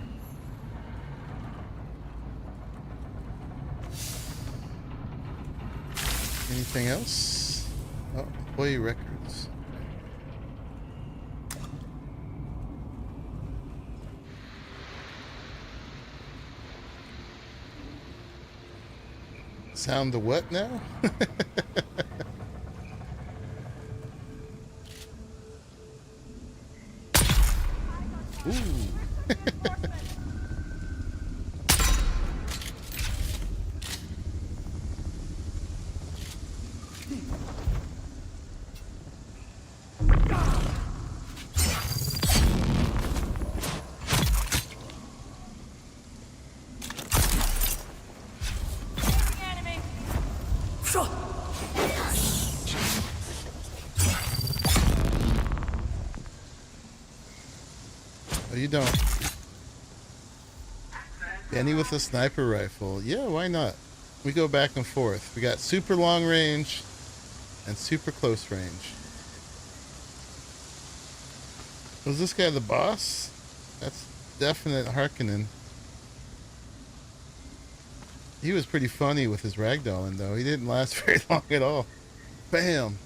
Anything else? Oh, employee records. Sound the what now? Ooh. Oh, you don't. Benny with a sniper rifle. Yeah, why not? We go back and forth. We got super long range and super close range. Was this guy the boss? That's definite Harkonnen. He was pretty funny with his ragdolling, though. He didn't last very long at all. Bam!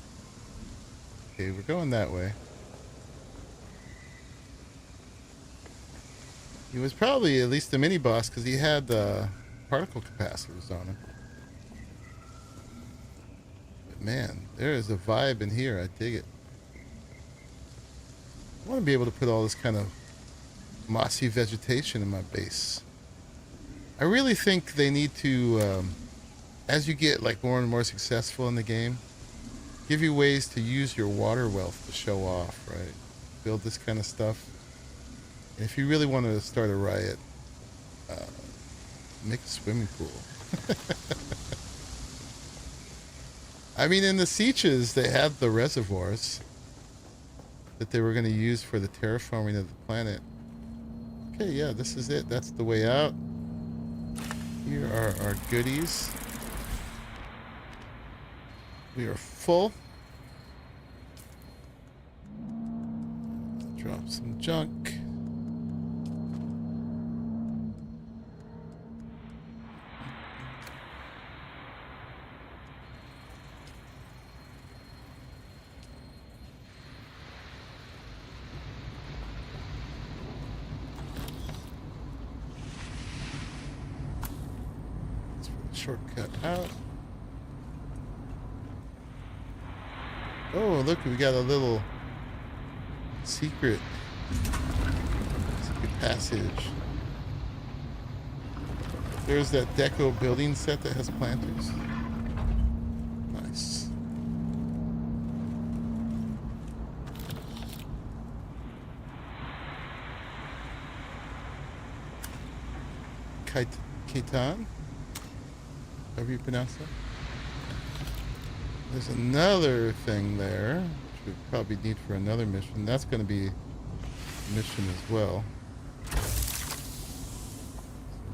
Okay, we're going that way. He was probably at least a mini boss because he had particle capacitors on him. But man, there is a vibe in here. I dig it. I want to be able to put all this kind of mossy vegetation in my base. I really think they need to, as you get like more and more successful in the game, give you ways to use your water wealth to show off, right? Build this kind of stuff. And if you really want to start a riot, make a swimming pool. I mean, in the Sieges, they had the reservoirs that they were going to use for the terraforming of the planet. Okay, yeah, this is it. That's the way out. Here are our goodies. We are full. Drop some junk. Shortcut out. Oh, look, we got a little secret passage. There's that deco building set that has planters. Nice. Kaitan? However you pronounce that. There's another thing there, which we probably need for another mission. That's going to be a mission as well. So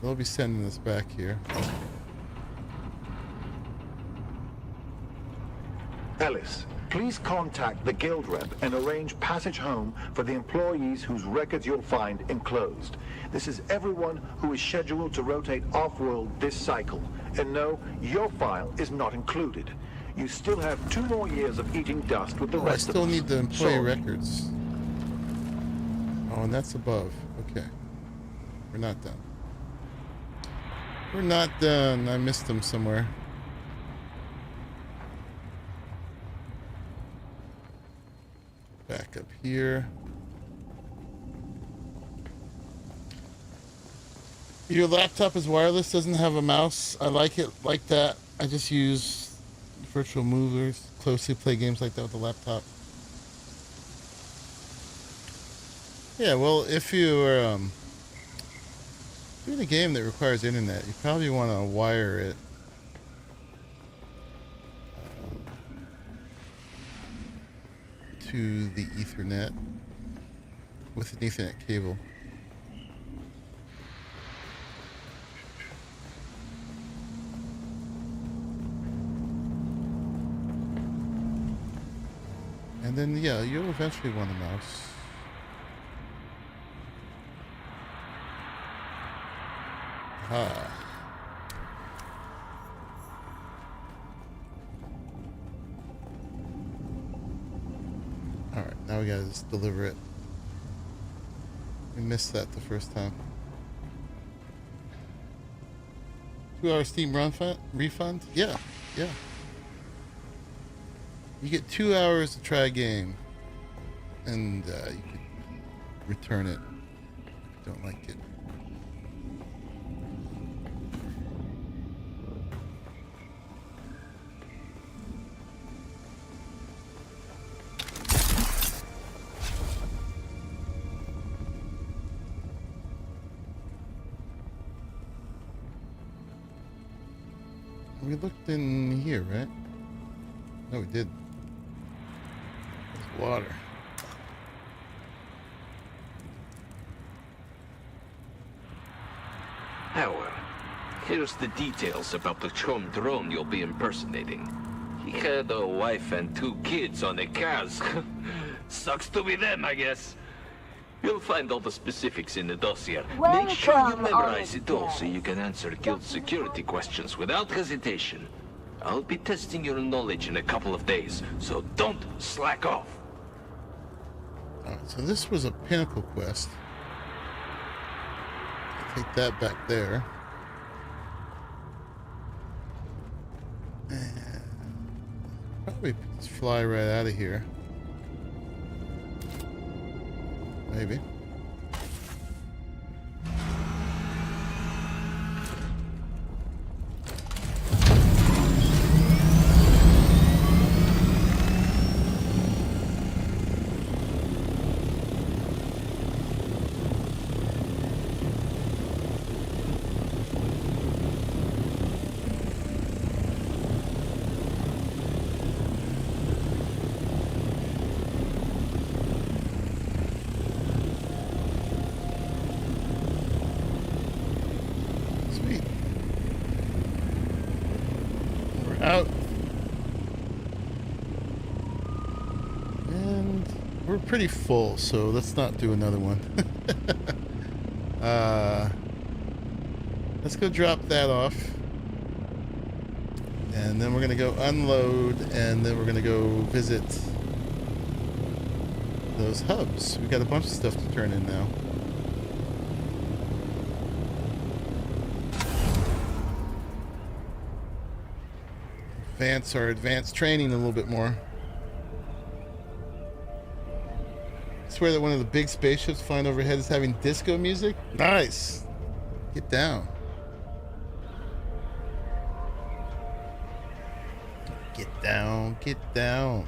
they'll be sending us back here. Ellis, please contact the guild rep and arrange passage home for the employees whose records you'll find enclosed. This is everyone who is scheduled to rotate off-world this cycle. And no, your file is not included. You still have 2 more years of eating dust with the rest of us. I still need the employee records. Oh, and that's above. Okay. We're not done. We're not done. I missed them somewhere. Back up here. Your laptop is wireless, doesn't have a mouse. I like it like that. I just use virtual movers, closely play games like that with the laptop. Yeah, well, if you're doing a game that requires internet, you probably want to wire it to the Ethernet with an Ethernet cable. And then, yeah, you'll eventually want a mouse. Ah. Alright, now we gotta just deliver it. We missed that the first time. 2-hour Steam refund? Yeah, yeah. You get 2 hours to try a game, and you could return it if you don't like it. We looked in here, right? No, we did. There's water. Howard, here's the details about the chum drone you'll be impersonating. He had a wife and 2 kids on a cars. Sucks to be them, I guess. You'll find all the specifics in the dossier. Make sure you memorize it all so you can answer guild security questions without hesitation. I'll be testing your knowledge in a couple of days, so don't slack off. Alright, so this was a pinnacle quest. Take that back there. And probably just fly right out of here. Maybe. Out. And we're pretty full, so let's not do another one. Let's go drop that off. And then we're going to go unload, and then we're going to go visit those hubs. We've got a bunch of stuff to turn in now. Advance our advanced training a little bit more. I swear that one of the big spaceships flying overhead is having disco music. Nice. Get down. Get down. Get down.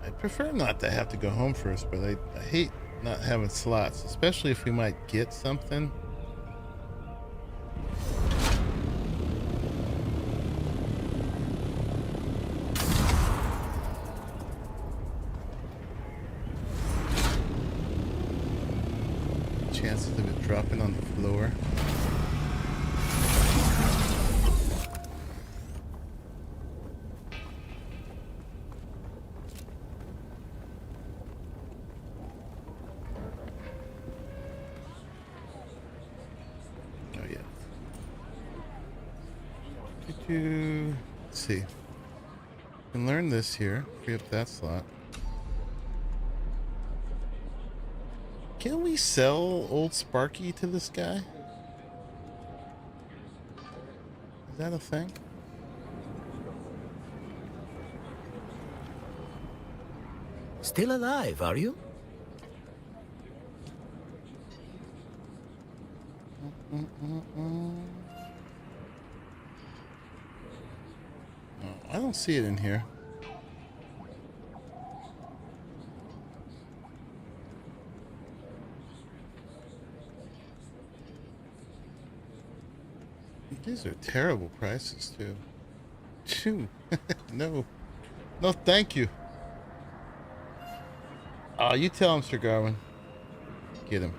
I prefer not to have to go home first, but I hate not having slots, especially if we might get something. Chances of it dropping on the floor. Let's see. Can learn this here. Free up that slot. Can we sell old Sparky to this guy? Is that a thing? Still alive, are you? I don't see it in here. These are terrible prices too. Phew. No. No, thank you. You tell him, Sir Garwin. Get him.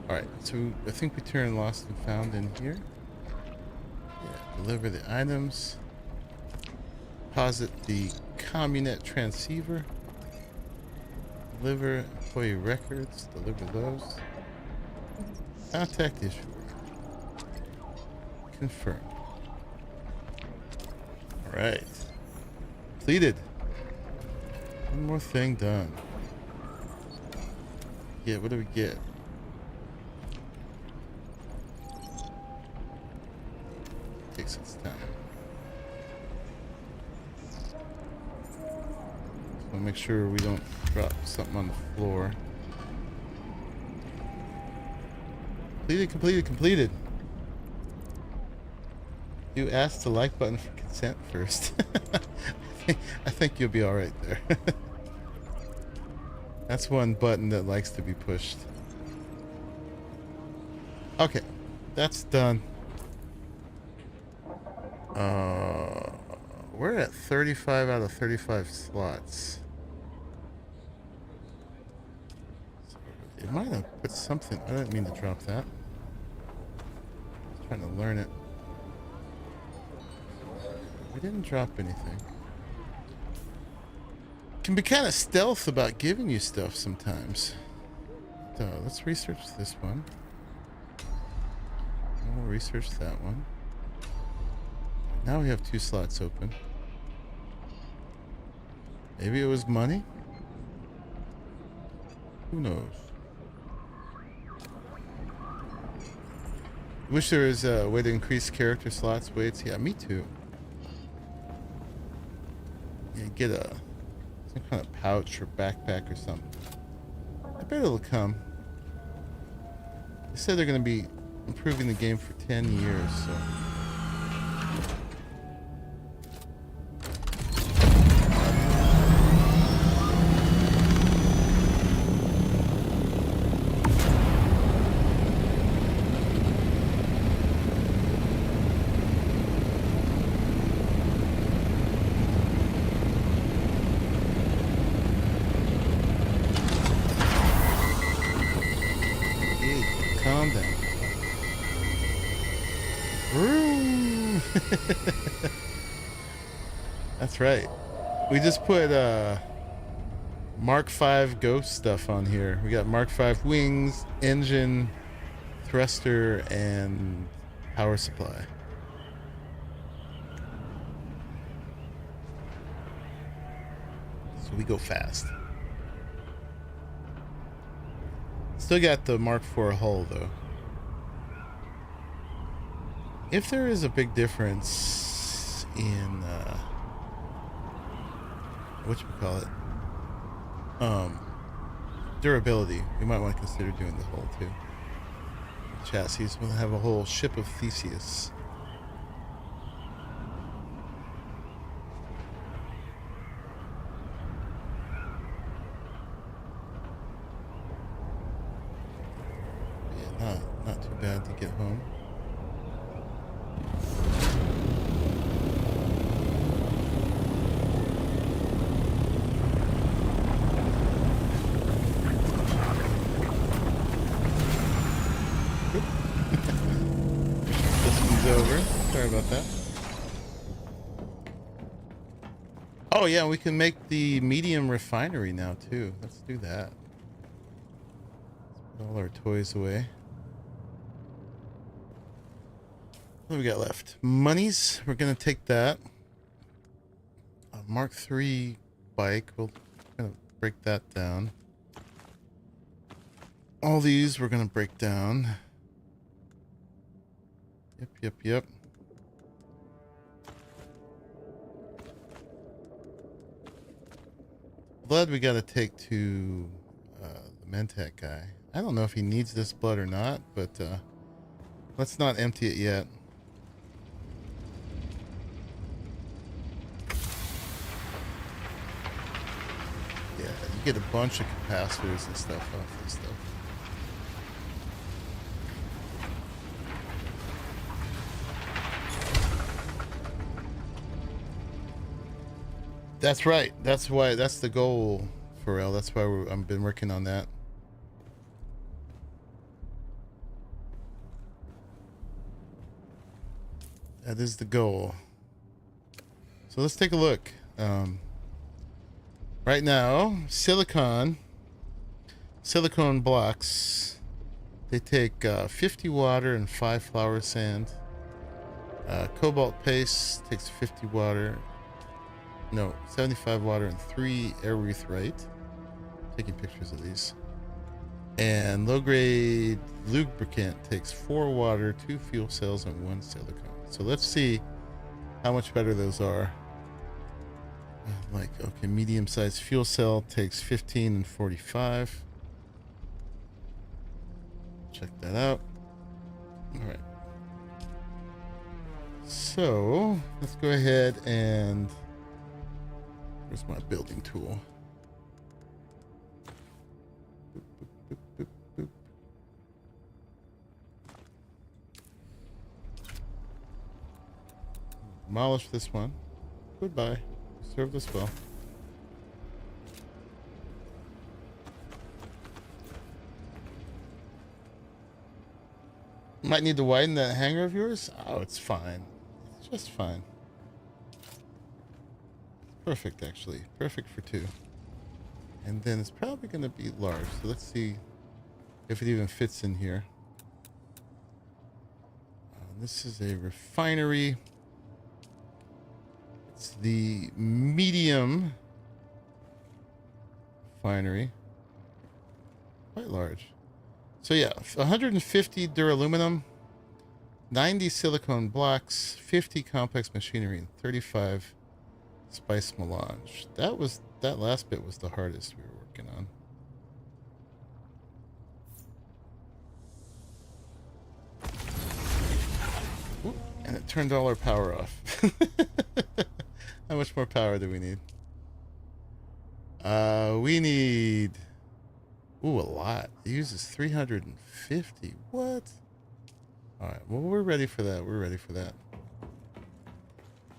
Alright, so I think we turn lost and found in here. Yeah, deliver the items. Deposit the Communet transceiver. Deliver employee records. Deliver those. Contact issuer. Confirm. Alright. Completed. One more thing done. Yeah, what do we get? Takes its time. So make sure we don't drop something on the floor. Completed, completed, completed. You asked the like button for consent first. I think you'll be alright there. That's one button that likes to be pushed. Okay, we're at 35 out of 35 slots. So it might have put something. I didn't mean to drop that. I was trying to learn it. We didn't drop anything. Can be kind of stealth about giving you stuff sometimes. So let's research this one. We'll research that one. Now we have 2 slots open. Maybe it was money? Who knows? Wish there was a way to increase character slots weights. Yeah, me too. Yeah, get some kind of pouch or backpack or something. I bet it'll come. They said they're going to be improving the game for 10 years, so. That's right. We just put Mark V Ghost stuff on here. We got Mark V wings, engine, thruster, and power supply. So we go fast. Still got the Mark IV hull though. If there is a big difference in whatchamacallit, durability, we might want to consider doing the hull too. Chassis will have a whole ship of Theseus. Yeah, not too bad to get home. Sorry about that. Oh yeah, we can make the medium refinery now too. Let's do that. Let's put all our toys away. What do we got left? Monies. We're gonna take that. A Mark III bike. We're gonna break that down. All these we're gonna break down. Yep. Blood we gotta take to the Mentec guy. I don't know if he needs this blood or not, but let's not empty it yet. Yeah, you get a bunch of capacitors and stuff off this stuff. That's right. That's why. That's the goal, Pharrell. That's why I've been working on that. That is the goal. So let's take a look. Right now, silicon blocks. They take 50 water and 5 flour sand. Cobalt paste takes 50 water. No, 75 water and 3 erythrite. Taking pictures of these. And low-grade lubricant takes 4 water, 2 fuel cells, and 1 silicone. So let's see how much better those are. Like, okay, medium-sized fuel cell takes 15 and 45. Check that out. All right. So let's go ahead and... Where's my building tool? Boop, boop, boop. Demolish this one. Goodbye. Served us well. Might need to widen that hangar of yours. Oh, it's fine. It's just fine. Perfect, actually. Perfect for 2. And then it's probably going to be large. So let's see if it even fits in here. This is a refinery. It's the medium refinery. Quite large. So yeah, 150 duraluminum, 90 silicone blocks, 50 complex machinery, and 35 spice melange. That last bit was the hardest we were working on. Ooh, and it turned all our power off. How much more power do we need? We need... Ooh, a lot. It uses 350. What? Alright, well, we're ready for that. We're ready for that.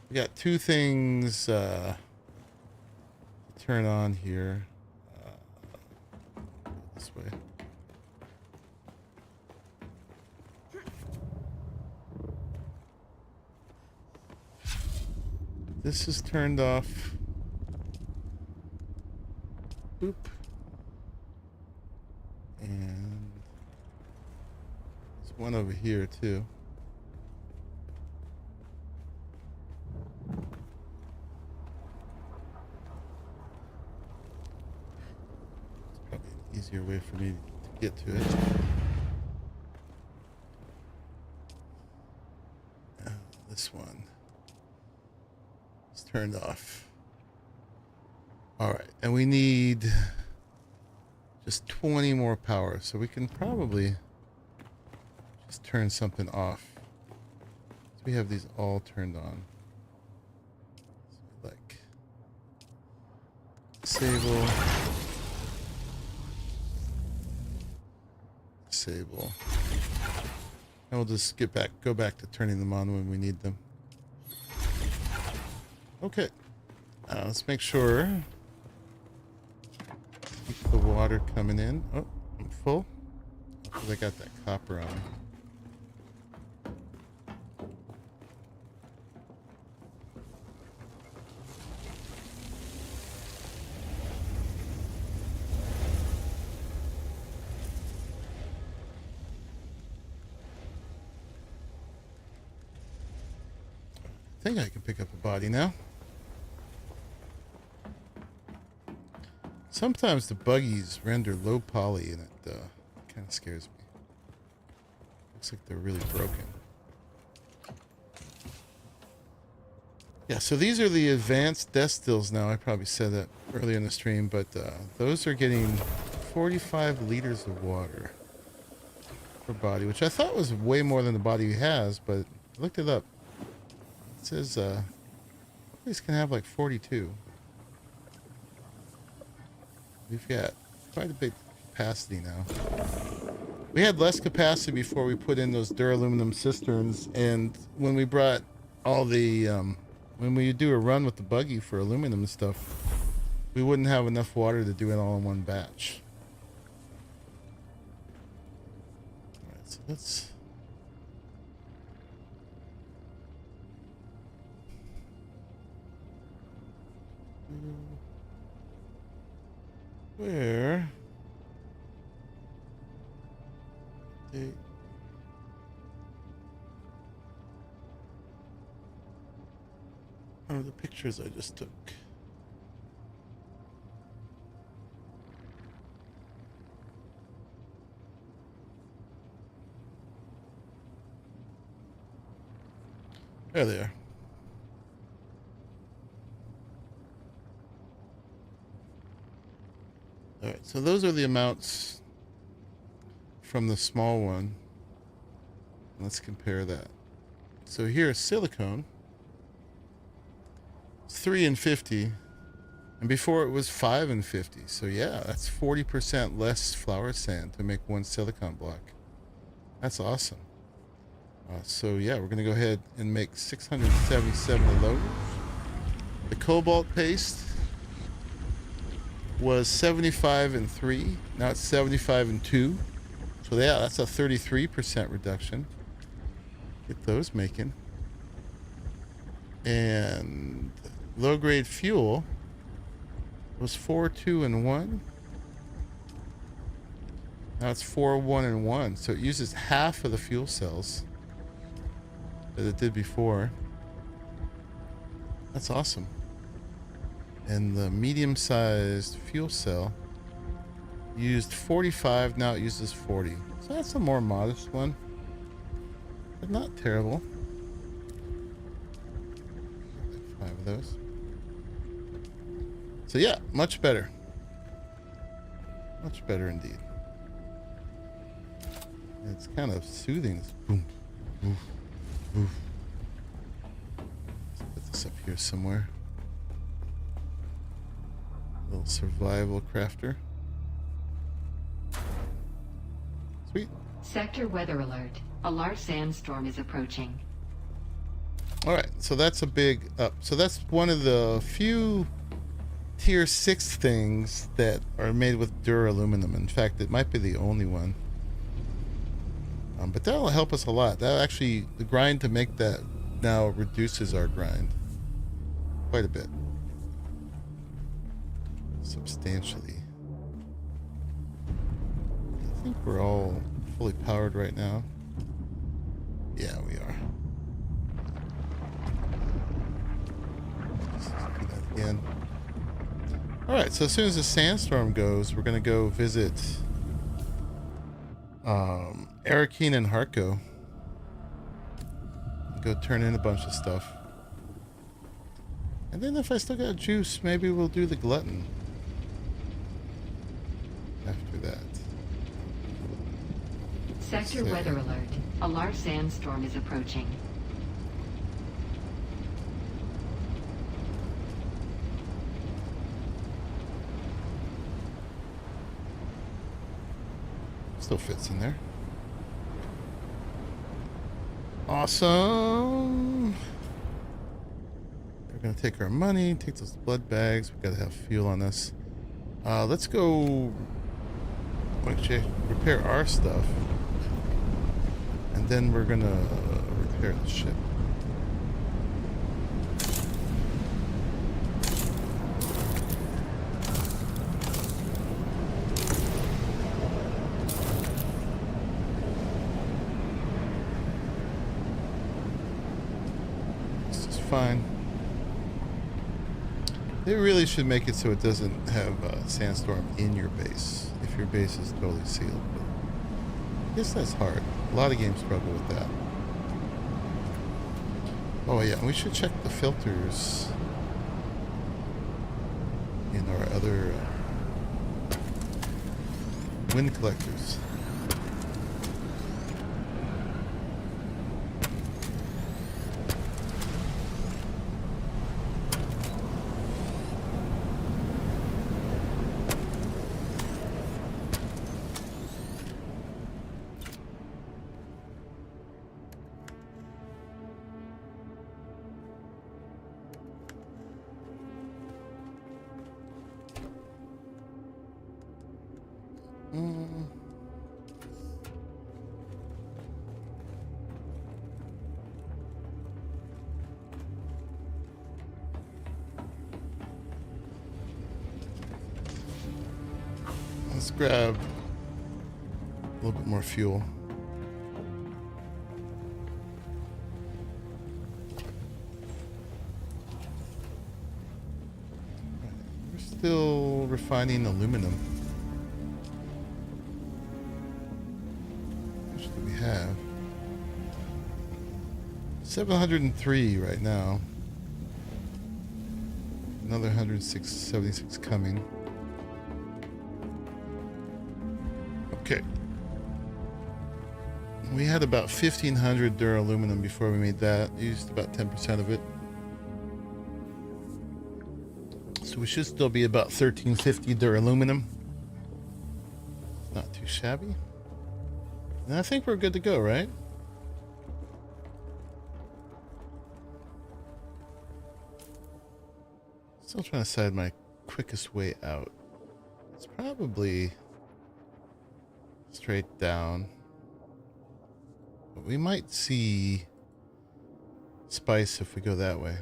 We got 2 things to turn on here. This way. This is turned off. Boop. And there's one over here too. It's probably an easier way for me to get to it. This one is turned off. All right, and we need just 20 more power, so we can probably just turn something off. So we have these all turned on. So like disable, disable, and we'll just go back to turning them on when we need them. Okay, let's make sure. Keep the water coming in. Oh, I'm full. Because I got that copper on. I think I can pick up a body now. Sometimes the buggies render low poly and it kind of scares me. Looks like they're really broken. Yeah, so these are the advanced death stills now. I probably said that earlier in the stream, but those are getting 45 liters of water per body, which I thought was way more than the body he has, but I looked it up. It says these can have like 42. We've got quite a big capacity now. We had less capacity before we put in those duraluminum cisterns, and when we brought all the when we do a run with the buggy for aluminum and stuff, we wouldn't have enough water to do it all in one batch. All right, so let's where date. Oh, the pictures I just took. There they are. All right, so those are the amounts from the small one. Let's compare that. So here's silicone. It's 3 and 50, and before it was 5 and 50. So yeah, that's 40% less flour sand to make one silicone block. That's awesome. So yeah, we're gonna go ahead and make 677 of those. The cobalt paste was 75 and 3. Now it's 75 and 2. So yeah, that's a 33% reduction. Get those making. And low grade fuel was 4, 2, and 1. Now it's 4, 1, and 1. So it uses half of the fuel cells that it did before. That's awesome. And the medium-sized fuel cell used 45, now it uses 40. So that's a more modest one, but not terrible. Like 5 of those. So yeah, much better. Much better indeed. And it's kind of soothing. It's boom, oof, oof. Let's put this up here somewhere. Little survival crafter. Sweet. Sector weather alert. A large sandstorm is approaching. All right, so that's a big up. So that's one of the few tier 6 things that are made with duraluminum. In fact, it might be the only one. But that'll help us a lot. That actually, the grind to make that now reduces our grind quite a bit. Substantially. I think we're all fully powered right now. Yeah, we are. Let's do that again. Alright, so as soon as the sandstorm goes, we're going to go visit Arrakis and Harko. Go turn in a bunch of stuff. And then if I still got juice, maybe we'll do the glutton after that. Sector weather alert. A large sandstorm is approaching. Still fits in there. Awesome. We're gonna take our money, take those blood bags. We gotta have fuel on us. Let's go actually repair our stuff, and then we're gonna repair the ship. Fine. They really should make it so it doesn't have a sandstorm in your base if your base is totally sealed. But I guess that's hard. A lot of games struggle with that. Oh yeah, we should check the filters in our other wind collectors. Let's grab a little bit more fuel. We're still refining aluminum. How much do we have? 703 right now. Another 176 coming. Okay. We had about 1,500 duraluminum before we made that. Used about 10% of it. So we should still be about 1,350 duraluminum. Not too shabby. And I think we're good to go, right? Still trying to decide my quickest way out. It's probably straight down. But we might see spice if we go that way.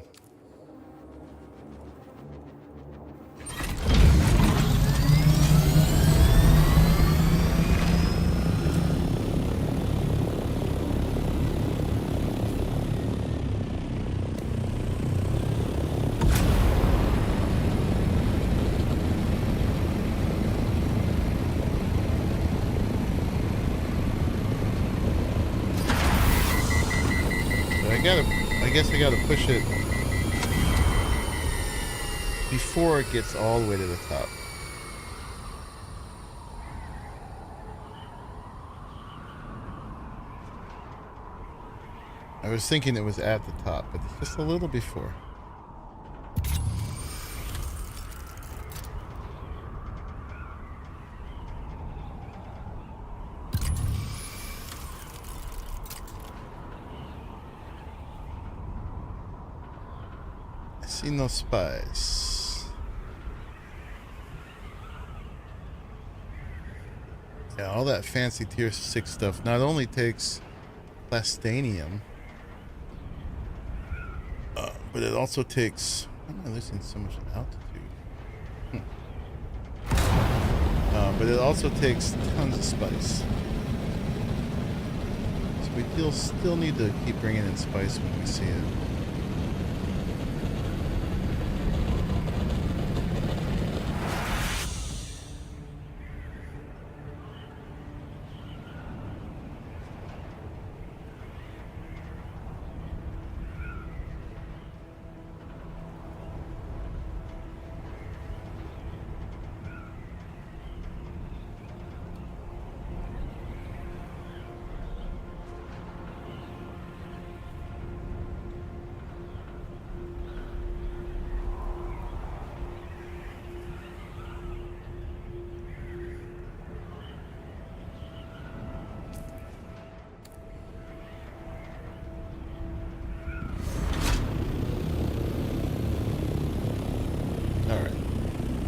I guess I gotta push it before it gets all the way to the top. I was thinking it was at the top, but it's just a little before. See no spice. Yeah, all that fancy tier 6 stuff not only takes plastanium, but it also takes... Why am I losing so much altitude? But it also takes tons of spice. So we still need to keep bringing in spice when we see it.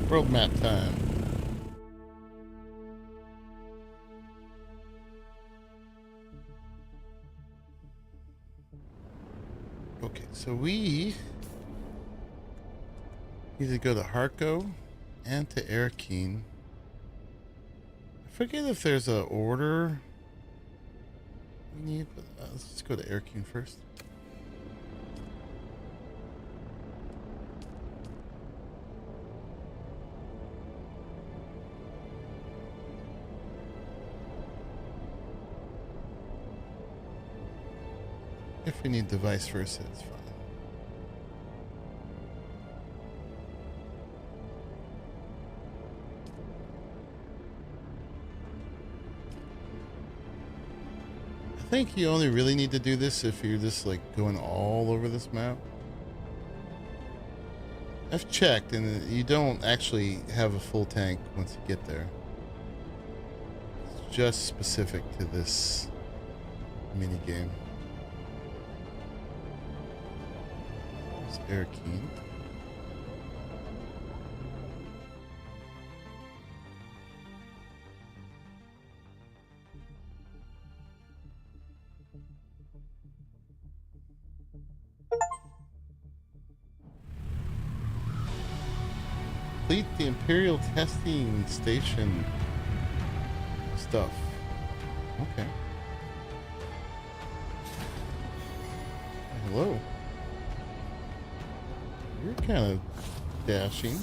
World map time. Okay, so we need to go to Harco and to Airkeen. I forget if there's an order we need, but let's just go to Airkeen first. If we need the vice versa, it's fine. I think you only really need to do this if you're just like going all over this map. I've checked and you don't actually have a full tank once you get there. It's just specific to this mini game. Airkeen. Complete the Imperial testing station stuff. Okay. Hello. You're kind of dashing.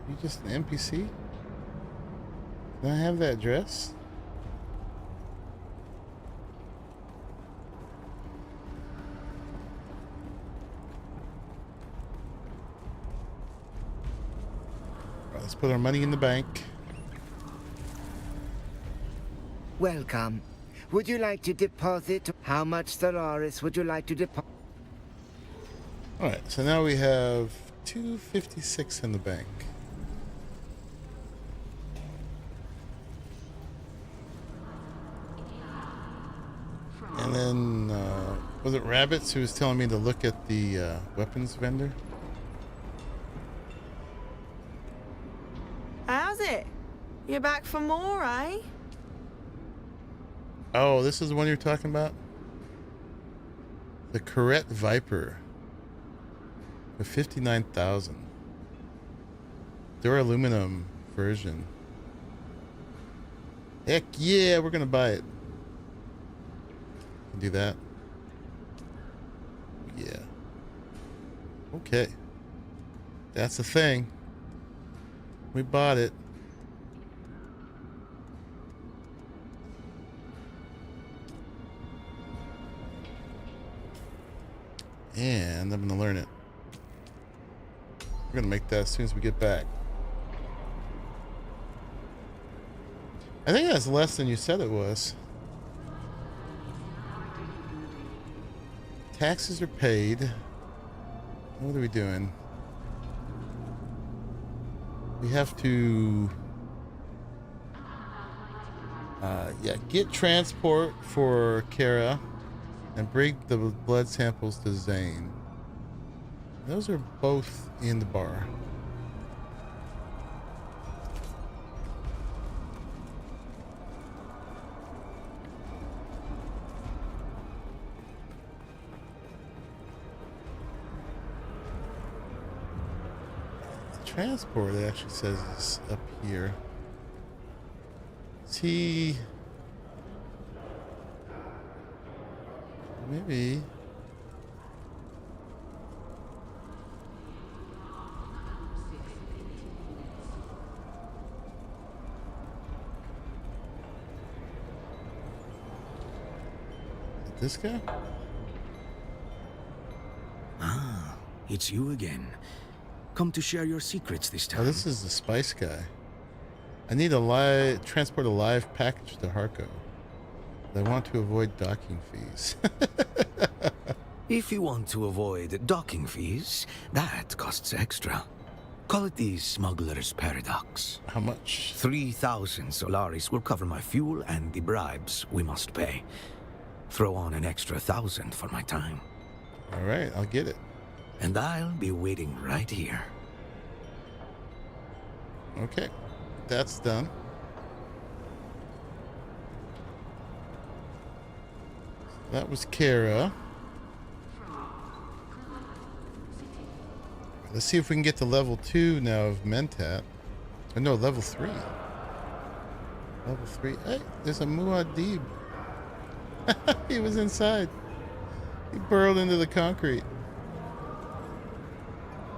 You just an NPC? Can I have that dress? Right, let's put our money in the bank. Welcome. Would you like to deposit? How much Stellaris would you like to deposit? Alright, so now we have 256 in the bank. And then, was it Rabbits who was telling me to look at the weapons vendor? You're back for more, eh? Oh, this is the one you're talking about? The Corette Viper. For 59,000. Duraluminum version. Heck yeah, we're gonna buy it. Can do that. Yeah. Okay. That's the thing. We bought it. And I'm gonna learn it. We're gonna make that as soon as we get back. I think that's less than you said it was. Taxes are paid. What are we doing? We have to yeah, get transport for Kara and bring the blood samples to Zane. Those are both in the bar. Transport, it actually says, is up here. See, maybe. This guy? Ah, it's you again. Come to share your secrets this time. Oh, this is the spice guy. I need transport a live package to Harco. I want to avoid docking fees. If you want to avoid docking fees, that costs extra. Call it the smuggler's paradox. How much? 3,000 Solaris will cover my fuel and the bribes we must pay. Throw on an extra 1,000 for my time. All right, I'll get it. And I'll be waiting right here. Okay, that's done. That was Kara. Let's see if we can get to level 2 now of Mentat. Oh, no, level 3. Level 3. Hey, there's a Muad'Dib. He was inside. He burrowed into the concrete.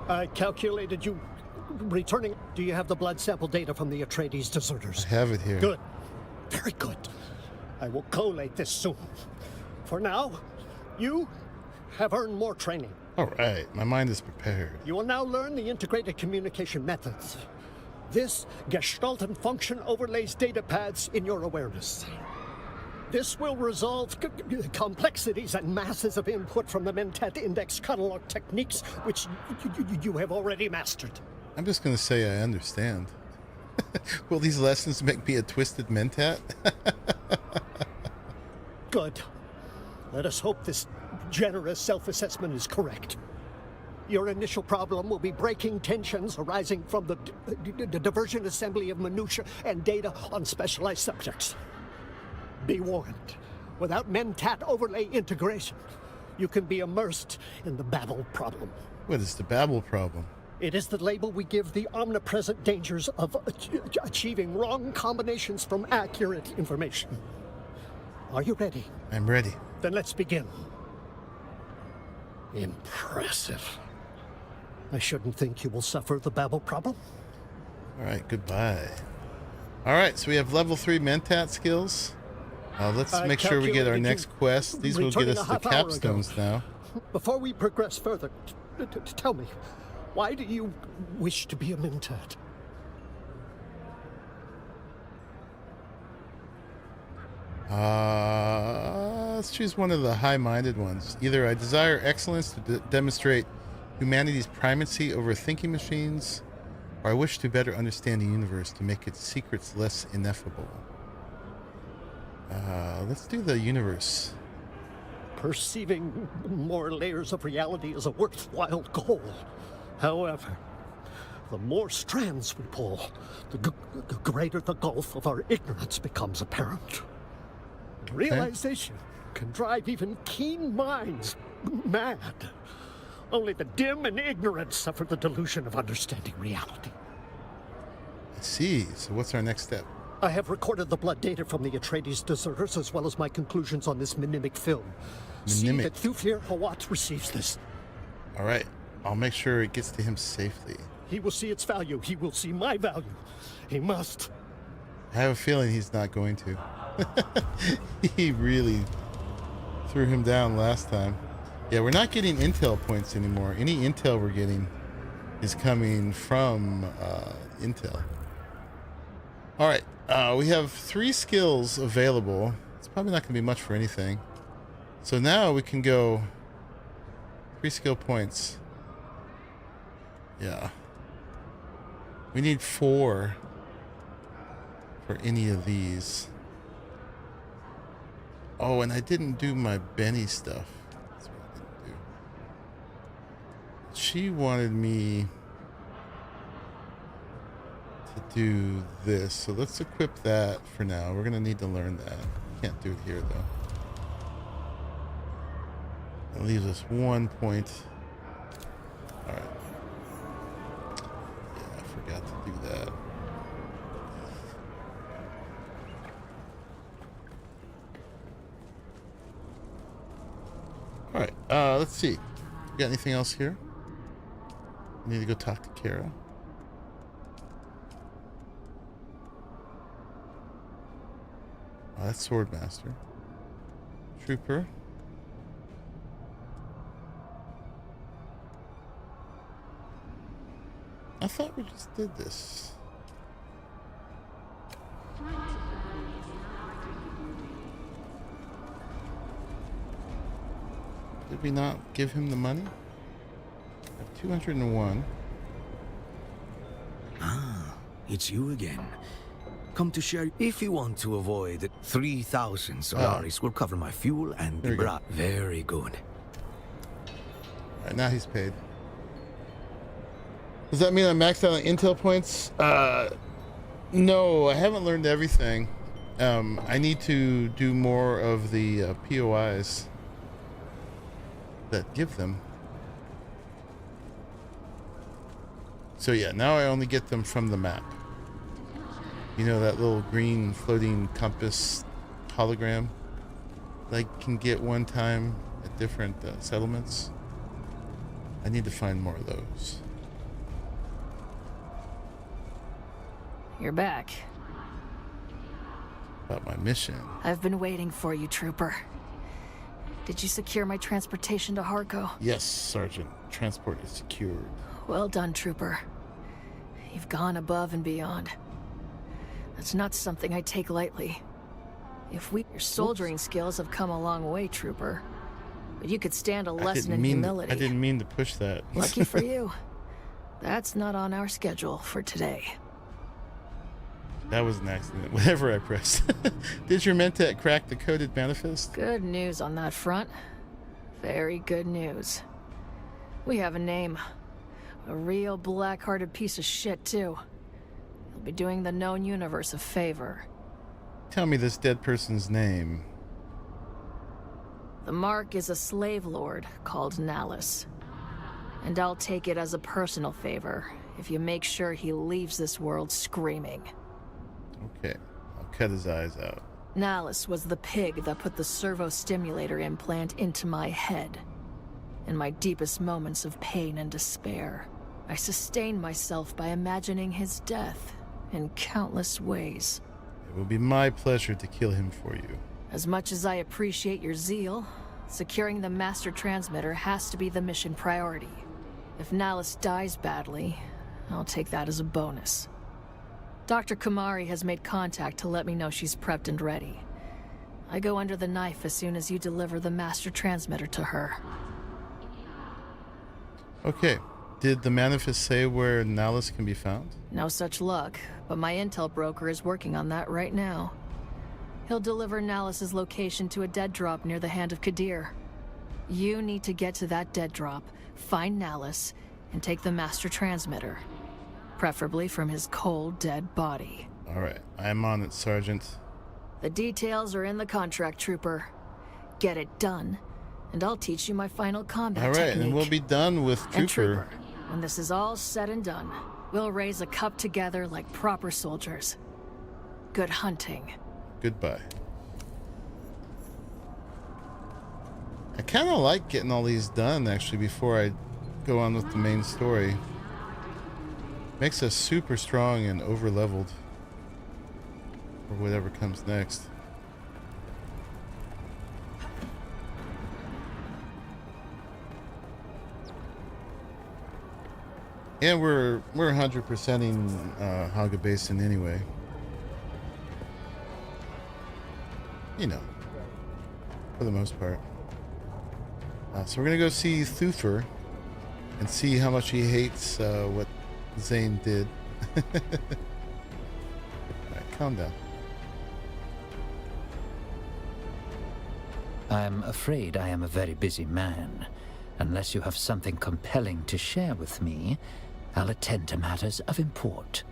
I calculated you returning. Do you have the blood sample data from the Atreides deserters? I have it here. Good. Very good. I will collate this soon. For now, you have earned more training. All right, my mind is prepared. You will now learn the integrated communication methods. This Gestalt and function overlays data paths in your awareness. This will resolve complexities and masses of input from the Mentat index catalog techniques, which you have already mastered. I'm just going to say I understand. Will these lessons make me a twisted Mentat? Good. Let us hope this generous self-assessment is correct. Your initial problem will be breaking tensions arising from the diversion assembly of minutiae and data on specialized subjects. Be warned, without Mentat overlay integration, you can be immersed in the Babel problem. What is the Babel problem? It is the label we give the omnipresent dangers of achieving wrong combinations from accurate information. Are you ready? I'm ready. Then let's begin. Impressive. I shouldn't think you will suffer the Babel problem. All right, goodbye. All right, so we have level 3 Mentat skills. Let's make sure we get our next quest. These will get us the capstones now. Before we progress further, tell me, why do you wish to be a Mentat? Let's choose one of the high-minded ones. Either I desire excellence to demonstrate humanity's primacy over thinking machines, or I wish to better understand the universe to make its secrets less ineffable. Let's do the universe. Perceiving more layers of reality is a worthwhile goal. However, The more strands we pull, the greater the gulf of our ignorance becomes apparent. Realization can drive even keen minds mad. Only the dim and ignorant suffer the delusion of understanding reality. I see. So what's our next step? I have recorded the blood data from the Atreides deserters as well as my conclusions on this mnemic film. See that Thufir Hawat receives this. All right. I'll make sure it gets to him safely. He will see its value. He will see my value. He must. I have a feeling he's not going to. He really threw him down last time. Yeah, we're not getting intel points anymore. Any intel we're getting is coming from intel. All right. We have 3 skills available. It's probably not going to be much for anything. So now we can go 3 skill points. Yeah. We need 4 for any of these. Oh, and I didn't do my Benny stuff. That's what I didn't do. She wanted me to do this. So let's equip that for now. We're going to need to learn that. Can't do it here, though. That leaves us 1 point. All right. Yeah, I forgot to do that. All right. Let's see. We got anything else here? We need to go talk to Kara. Oh, that's Swordmaster. Trooper. I thought we just did this. Did we not give him the money? I have 201. Ah, it's you again. Come to share. If you want to avoid 3,000 Solaris, will cover my fuel and the bra. Very good. All right, now he's paid. Does that mean I maxed out on intel points? No, I haven't learned everything. I need to do more of the POIs that give them. So yeah, now I only get them from the map. You know that little green floating compass hologram that I can get one time at different settlements? I need to find more of those. You're back. About my mission. I've been waiting for you, Trooper. Did you secure my transportation to Harco? Yes, Sergeant. Transport is secured. Well done, Trooper. You've gone above and beyond. That's not something I take lightly. Your soldiering skills have come a long way, Trooper. But you could stand a lesson in humility. I didn't mean to push that. Lucky for you. That's not on our schedule for today. That was an accident. Whatever I pressed. Did your Mentat crack the coded manifest? Good news on that front. Very good news. We have a name. A real black-hearted piece of shit, too. He'll be doing the known universe a favor. Tell me this dead person's name. The Mark is a slave lord called Nallus. And I'll take it as a personal favor if you make sure he leaves this world screaming. Okay, I'll cut his eyes out. Nallus was the pig that put the servo-stimulator implant into my head. In my deepest moments of pain and despair, I sustained myself by imagining his death in countless ways. It will be my pleasure to kill him for you. As much as I appreciate your zeal, securing the master transmitter has to be the mission priority. If Nallus dies badly, I'll take that as a bonus. Dr. Kumari has made contact to let me know she's prepped and ready. I go under the knife as soon as you deliver the master transmitter to her. Okay. Did the manifest say where Nallus can be found? No such luck, but my intel broker is working on that right now. He'll deliver Nallus's location to a dead drop near the Hand of Kadir. You need to get to that dead drop, find Nallus, and take the master transmitter. preferably from his cold, dead body. All right, I'm on it, Sergeant. The details are in the contract, Trooper. Get it done, and I'll teach you my final combat technique. All right, and we'll be done with Trooper. And Trooper, when this is all said and done, we'll raise a cup together like proper soldiers. Good hunting. Goodbye. I kind of like getting all these done, actually, before I go on with the main story. Makes us super strong and over-leveled for whatever comes next. And we're 100%ing Haga Basin anyway. You know, for the most part. So we're gonna go see Thufir and see how much he hates what Zane did. Alright, calm down. I'm afraid I am a very busy man. Unless you have something compelling to share with me, I'll attend to matters of import.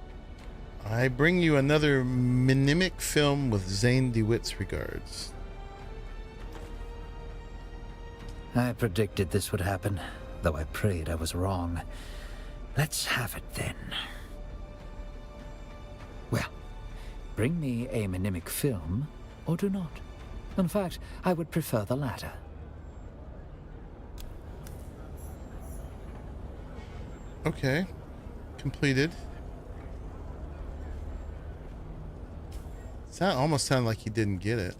I bring you another mimic film with Zane DeWitt's regards. I predicted this would happen, though I prayed I was wrong. Let's have it then. Well, bring me a mimic film, or do not. In fact, I would prefer the latter. Okay, completed. That almost sounded like he didn't get it.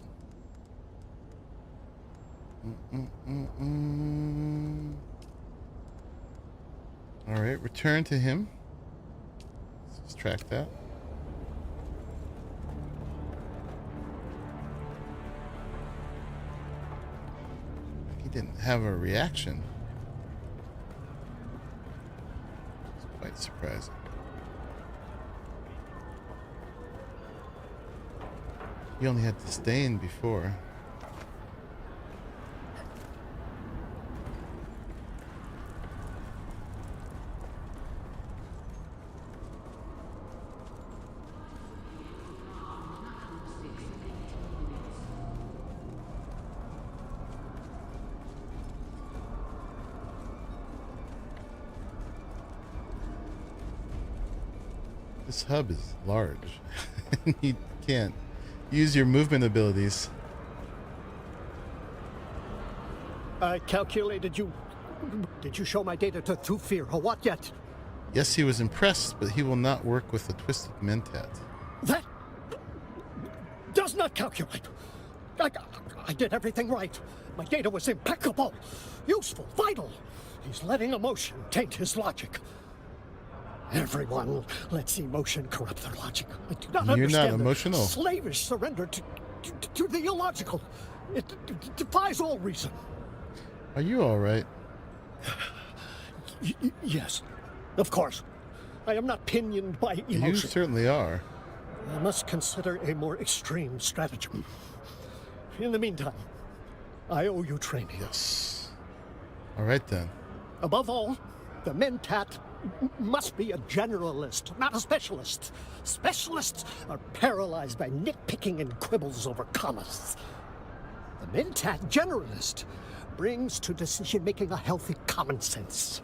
All right, return to him. Let's extract that. He didn't have a reaction. It's quite surprising. He only had disdain before. This hub is large. You can't use your movement abilities. I calculated you... Did you show my data to Thufir or what yet? Yes, he was impressed, but he will not work with the twisted mentat. That does not calculate. I did everything right. My data was impeccable, useful, vital. He's letting emotion taint his logic. Everyone lets emotion corrupt their logic. I do not You're understand not emotional. The slavish surrender to the illogical. It defies all reason. Are you all right? Yes, of course. I am not pinioned by emotion. You certainly are. I must consider a more extreme stratagem. In the meantime, I owe you training. Yes. All right then. Above all, the mentat must be a generalist, not a specialist. Specialists are paralyzed by nitpicking and quibbles over commas. The mentat generalist brings to decision-making a healthy common sense.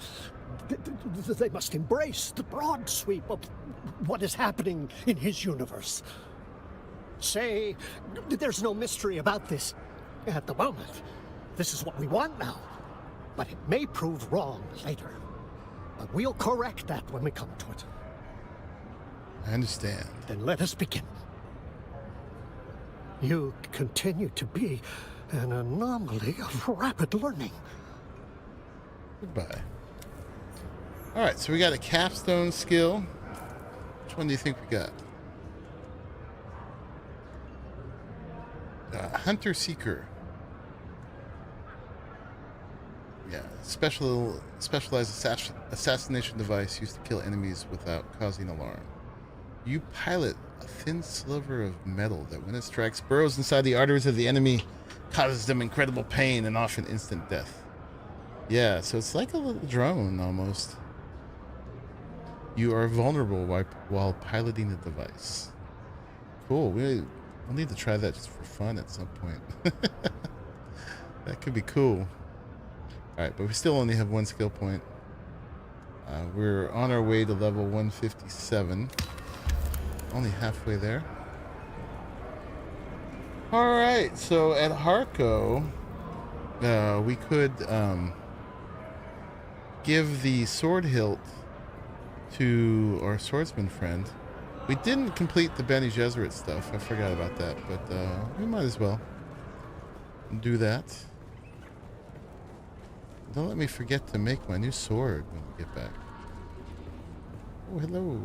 They must embrace the broad sweep of what is happening in his universe. Say, there's no mystery about this at the moment. This is what we want now, but it may prove wrong later. But we'll correct that when we come to it. I understand. Then let us begin. You continue to be an anomaly of rapid learning. Goodbye. All right, so we got a capstone skill. Which one do you think we got? Hunter Seeker. Yeah, specialized assassination device used to kill enemies without causing alarm. You pilot a thin sliver of metal that, when it strikes, burrows inside the arteries of the enemy, causes them incredible pain and often instant death. Yeah, so it's like a little drone almost. You are vulnerable while piloting the device. Cool. We'll need to try that just for fun at some point. That could be cool. Alright, but we still only have 1 skill point. We're on our way to level 157. Only halfway there. Alright, so at Harco, we could give the sword hilt to our swordsman friend. We didn't complete the Bene Gesserit stuff. I forgot about that, but we might as well do that. Don't let me forget to make my new sword when we get back. Oh, hello.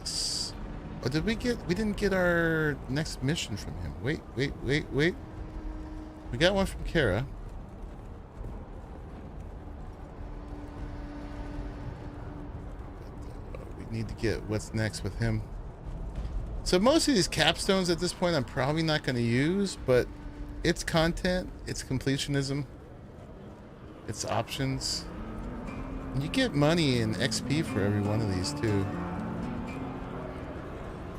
Yes. Oh, did we get... We didn't get our next mission from him. Wait. We got one from Kara. We need to get what's next with him. So most of these capstones at this point I'm probably not going to use, but it's content, it's completionism, it's options. And you get money and XP for every one of these too.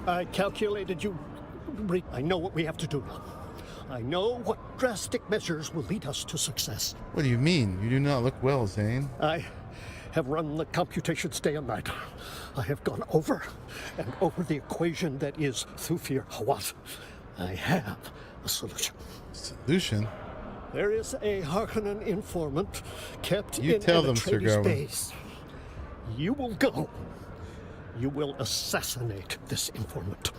I calculated you... I know what we have to do now. I know what drastic measures will lead us to success. What do you mean? You do not look well, Zane. I have run the computations day and night. I have gone over and over the equation that is Thufir Hawat. I have a solution. Solution? There is a Harkonnen informant kept you in tell an them, Sir Atreides Gawain. base. You will go. You will assassinate this informant.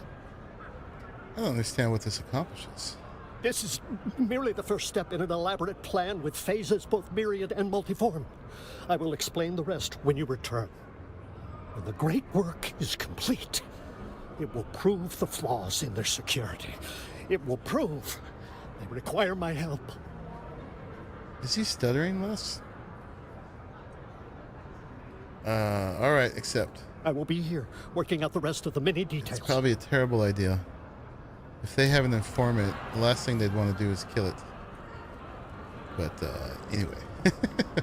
I don't understand what this accomplishes. This is merely the first step in an elaborate plan with phases both myriad and multiform. I will explain the rest when you return. When the great work is complete, it will prove the flaws in their security. It will prove they require my help. Is he stuttering, Les? Alright, accept. I will be here, working out the rest of the many details. It's probably a terrible idea. If they have an informant, the last thing they'd want to do is kill it. But, anyway.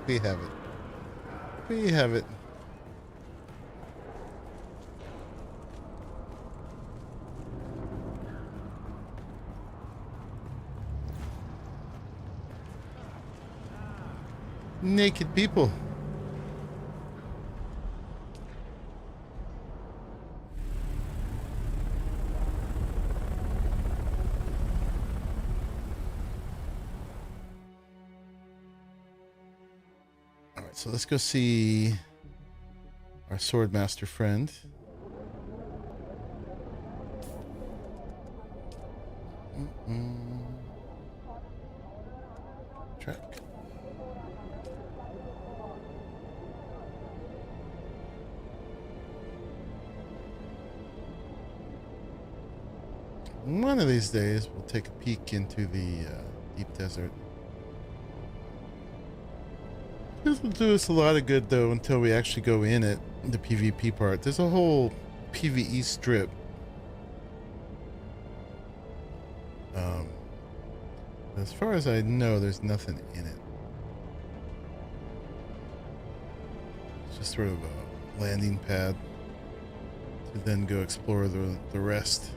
We have it. We have it. Naked people. Alright, so let's go see our swordmaster friend. Track. One of these days, we'll take a peek into the deep desert. This will do us a lot of good, though, until we actually go in it, the PvP part. There's a whole PvE strip. As far as I know, there's nothing in it. It's just sort of a landing pad to then go explore the rest.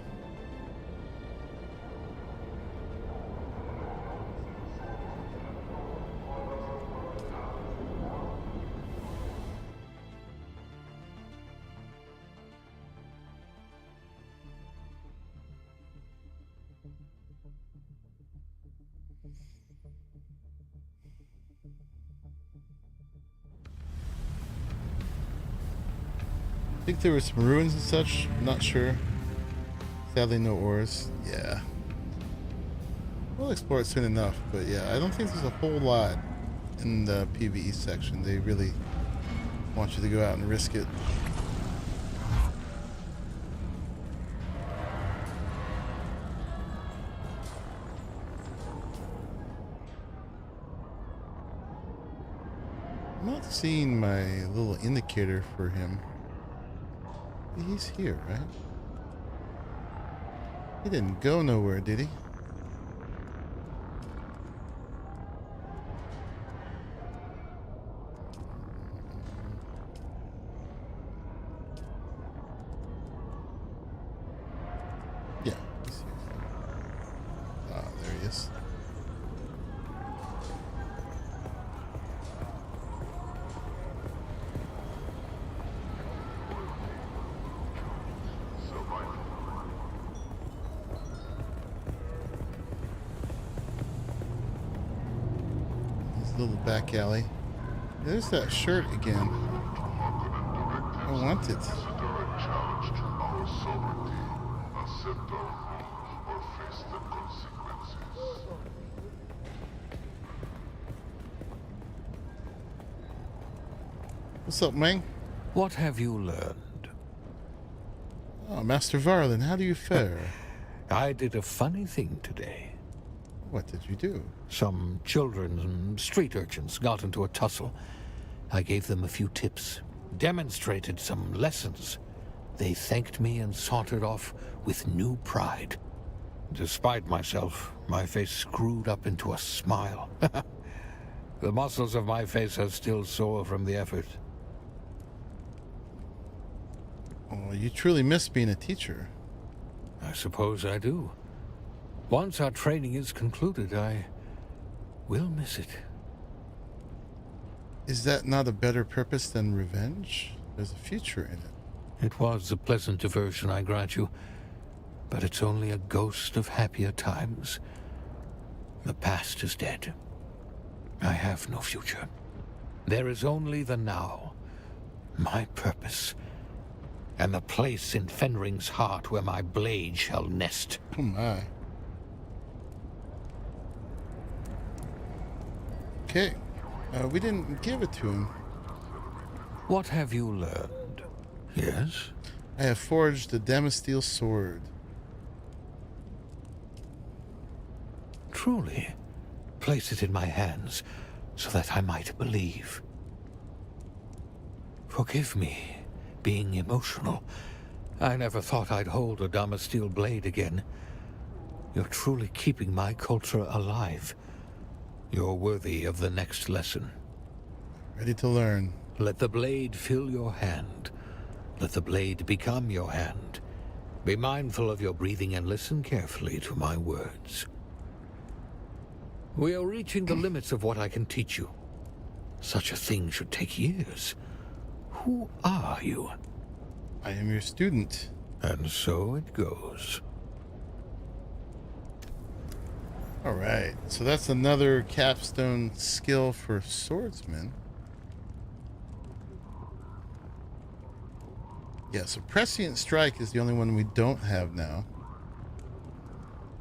I think there were some ruins and such. Not sure. Sadly, no ores. Yeah. We'll explore it soon enough, but yeah, I don't think there's a whole lot in the PvE section. They really want you to go out and risk it. I'm not seeing my little indicator for him. He's here, right? He didn't go nowhere, did he? this. Little back alley. There's that shirt again. I want it. What's up, man? What have you learned? Oh, Master Varlin, how do you fare? I did a funny thing today. What did you do? Some children and street urchins got into a tussle. I gave them a few tips, demonstrated some lessons. They thanked me and sauntered off with new pride. Despite myself, my face screwed up into a smile. The muscles of my face are still sore from the effort. Oh, you truly miss being a teacher. I suppose I do. Once our training is concluded, I will miss it. Is that not a better purpose than revenge? There's a future in it. It was a pleasant diversion, I grant you, but it's only a ghost of happier times. The past is dead. I have no future. There is only the now, my purpose, and the place in Fenring's heart where my blade shall nest. Oh my. Okay. We didn't give it to him. What have you learned? Yes? I have forged a Damasteel sword. Truly? Place it in my hands, so that I might believe. Forgive me, being emotional. I never thought I'd hold a Damasteel blade again. You're truly keeping my culture alive. You're worthy of the next lesson. Ready to learn. Let the blade fill your hand. Let the blade become your hand. Be mindful of your breathing and listen carefully to my words. We are reaching the limits of what I can teach you. Such a thing should take years. Who are you? I am your student. And so it goes. Alright, so that's another capstone skill for swordsmen. Yeah, so Prescient Strike is the only one we don't have now.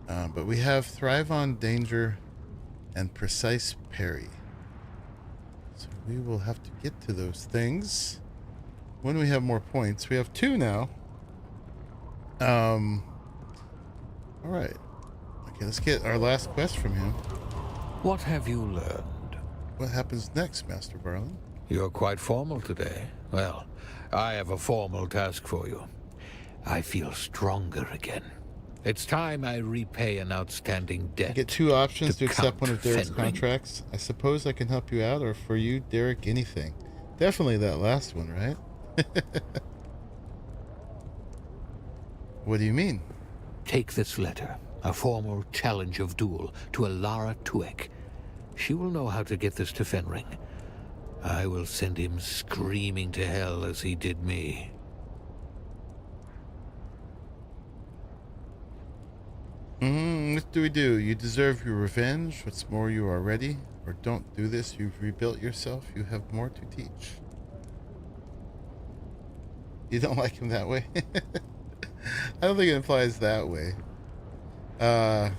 But we have Thrive on Danger and Precise Parry. So we will have to get to those things when we have more points. We have 2 now. Alright. Okay, let's get our last quest from him. What have you learned? What happens next, Master Varlin? You're quite formal today. Well, I have a formal task for you. I feel stronger again. It's time I repay an outstanding debt. I get 2 options to accept one of Derek's Fenring. contracts. I suppose I can help you out, or for you, Derek, anything. Definitely that last one, right? What do you mean? Take this letter, a formal challenge of duel, to Alara Tuek. She will know how to get this to Fenring. I will send him screaming to hell as he did me. What do we do? You deserve your revenge. What's more, you are ready. Or don't do this. You've rebuilt yourself. You have more to teach. You don't like him that way? I don't think it implies that way. I'm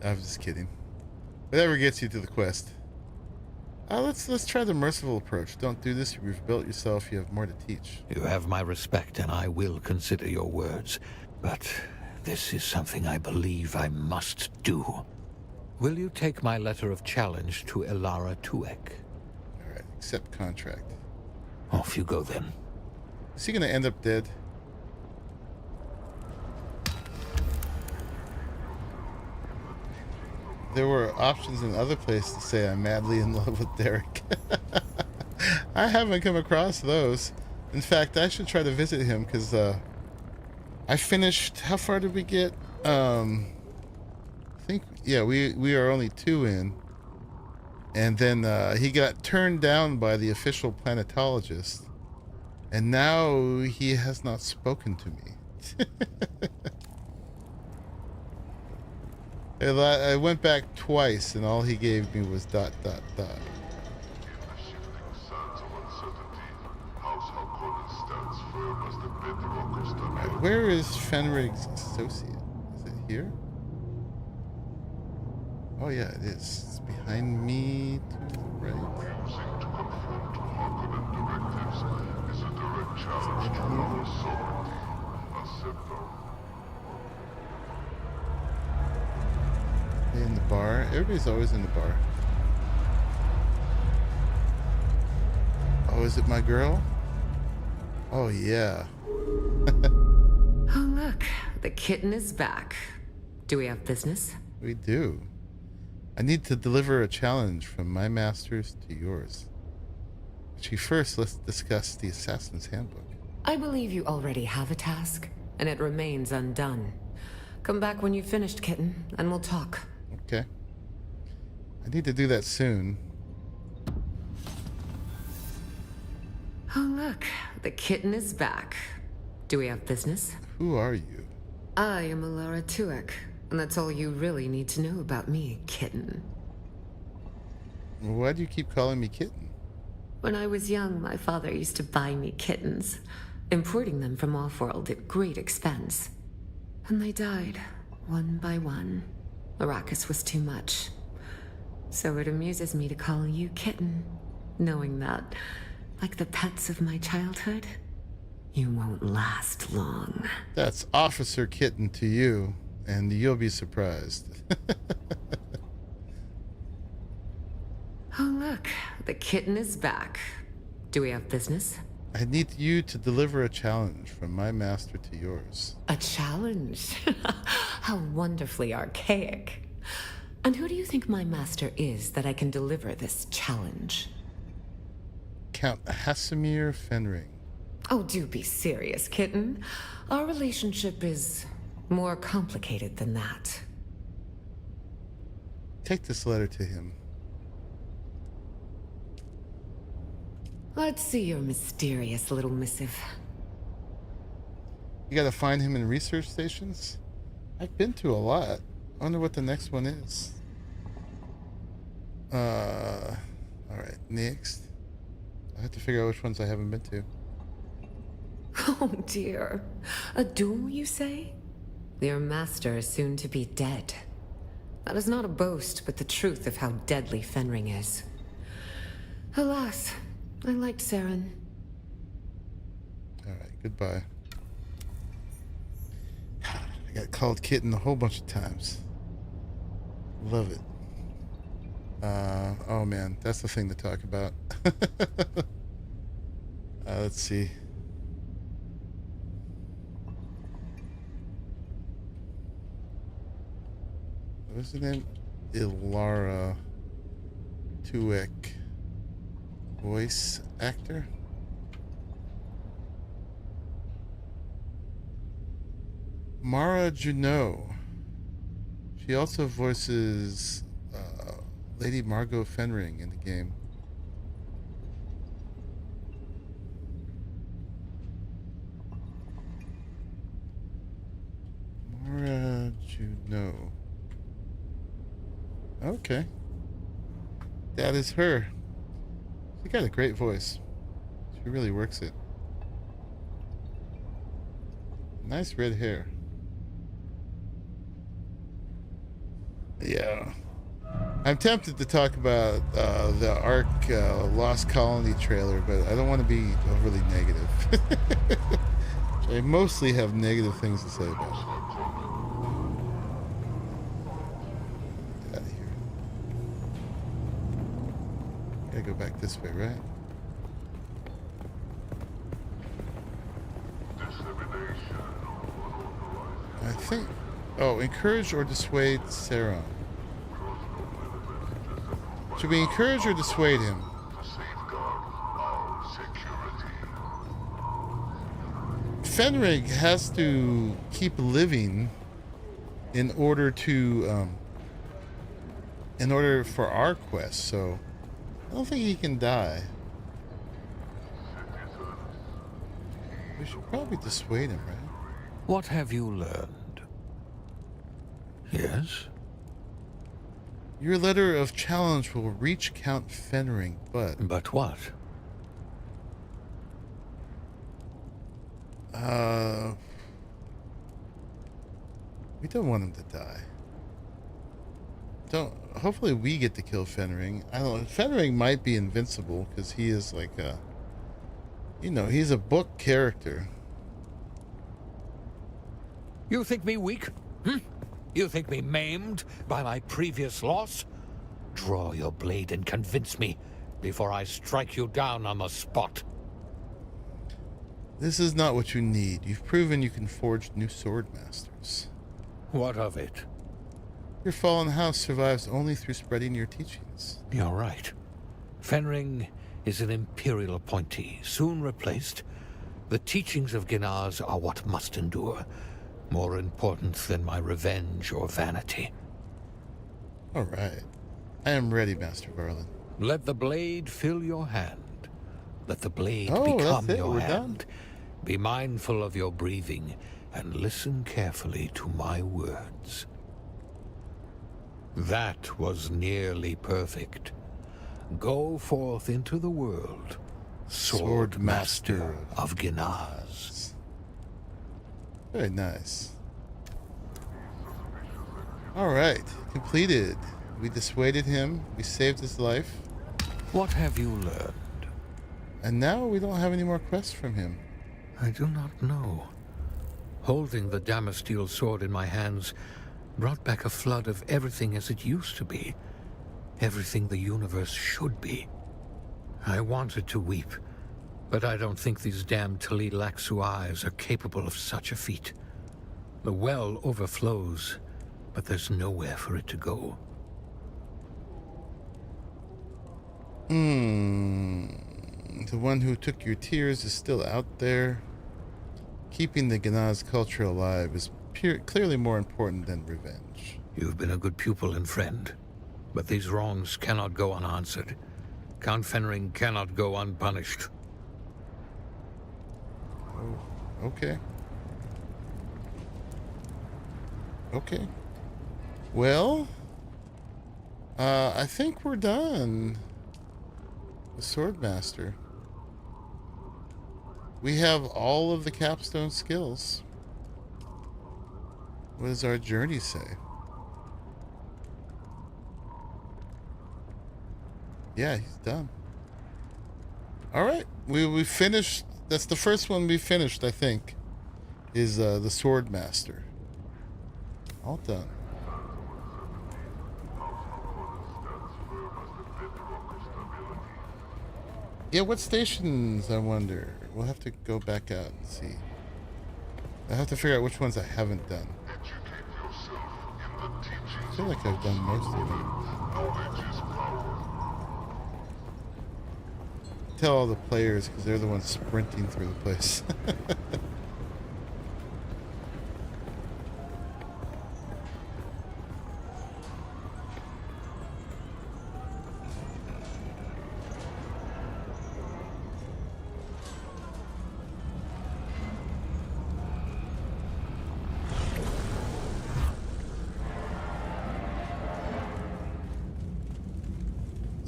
just kidding. Whatever gets you to the quest. Let's try the merciful approach. Don't do this. You've rebuilt yourself. You have more to teach. You have my respect, and I will consider your words. But this is something I believe I must do. Will you take my letter of challenge to Alara Tuek? Alright, accept contract. Off you go then. Is he gonna end up dead? There were options in other places to say I'm madly in love with Derek. I haven't come across those. In fact, I should try to visit him because I finished. How far did we get? think, yeah, we are only 2 in. And then he got turned down by the official planetologist. And now he has not spoken to me. I went back twice, and all he gave me was ... Where is Fenrig's associate? Is it here? Oh yeah, it is. It's behind me to the right. Refusing to conform to Harkonnen directives is a direct challenge to our sovereignty. Accept our... In the bar. Everybody's always in the bar. Oh, is it my girl? Oh yeah. Oh look, the kitten is back. Do we have business? We do. I need to deliver a challenge from my masters to yours. Actually, first, let's discuss the Assassin's Handbook. I believe you already have a task, and it remains undone. Come back when you've finished, kitten, and we'll talk. Okay. I need to do that soon. Oh look, the kitten is back. Do we have business? Who are you? I am Alara Tuek, and that's all you really need to know about me, kitten. Why do you keep calling me kitten? When I was young, my father used to buy me kittens, importing them from off-world at great expense. And they died, one by one. Arrakis was too much. So it amuses me to call you kitten, knowing that, like the pets of my childhood, you won't last long. That's Officer Kitten to you, and you'll be surprised. Oh look, the kitten is back. Do we have business? I need you to deliver a challenge from my master to yours. A challenge? How wonderfully archaic. And who do you think my master is that I can deliver this challenge? Count Hasimir Fenring. Oh, do be serious, kitten. Our relationship is more complicated than that. Take this letter to him. Let's see your mysterious little missive. You gotta find him in research stations? I've been to a lot. I wonder what the next one is. Alright, next. I have to figure out which ones I haven't been to. Oh dear. A duel, you say? Your master is soon to be dead. That is not a boast, but the truth of how deadly Fenring is. Alas, I liked Saren. Alright, goodbye. I got called kitten a whole bunch of times. Love it. Oh man, that's the thing to talk about. Let's see. What's the name? Alara Tuek. Voice actor? Mara Juneau. She also voices Lady Margot Fenring in the game. Mara Juneau. Okay. That is her. She got a great voice. She really works it. Nice red hair. Yeah. I'm tempted to talk about the Ark Lost Colony trailer, but I don't want to be overly negative. I mostly have negative things to say about it. Get out of here. Gotta go back this way, right? I think... Oh, encourage or dissuade Saron. Should we encourage or dissuade him? Fenrig has to keep living in order to in order for our quest, so I don't think he can die. We should probably dissuade him, right? What have you learned? Yes? Your letter of challenge will reach Count Fenring, but... But what? We don't want him to die. Hopefully we get to kill Fenring. I don't know. Fenring might be invincible because he is like a... You know, he's a book character. You think me weak? Hm? You think me maimed by my previous loss? Draw your blade and convince me before I strike you down on the spot. This is not what you need. You've proven you can forge new sword masters. What of it? Your fallen house survives only through spreading your teachings. You're right. Fenring is an Imperial appointee, soon replaced. The teachings of Ginaz are what must endure, more important than my revenge or vanity. All right. I am ready, Master Varlin. Let the blade fill your hand. Let the blade become your hand. Be mindful of your breathing and listen carefully to my words. That was nearly perfect. Go forth into the world, Sword Master of Ginaz. Very nice. Alright, completed. We dissuaded him, we saved his life. What have you learned? And now we don't have any more quests from him. I do not know. Holding the Damasteel sword in my hands brought back a flood of everything as it used to be. Everything the universe should be. I wanted to weep, but I don't think these damned Tali-Laxu eyes are capable of such a feat. The well overflows, but there's nowhere for it to go. The one who took your tears is still out there. Keeping the Ginaz culture alive is clearly more important than revenge. You've been a good pupil and friend, but these wrongs cannot go unanswered. Count Fenring cannot go unpunished. Oh, okay. Okay. Well, I think we're done. The Swordmaster. We have all of the capstone skills. What does our journey say? Yeah, he's done. All right, we finished. That's the first one we finished, I think, is the Swordmaster. All done. Yeah, what stations, I wonder? We'll have to go back out and see. I have to figure out which ones I haven't done. I feel like I've done most of them. Tell all the players, because they're the ones sprinting through the place.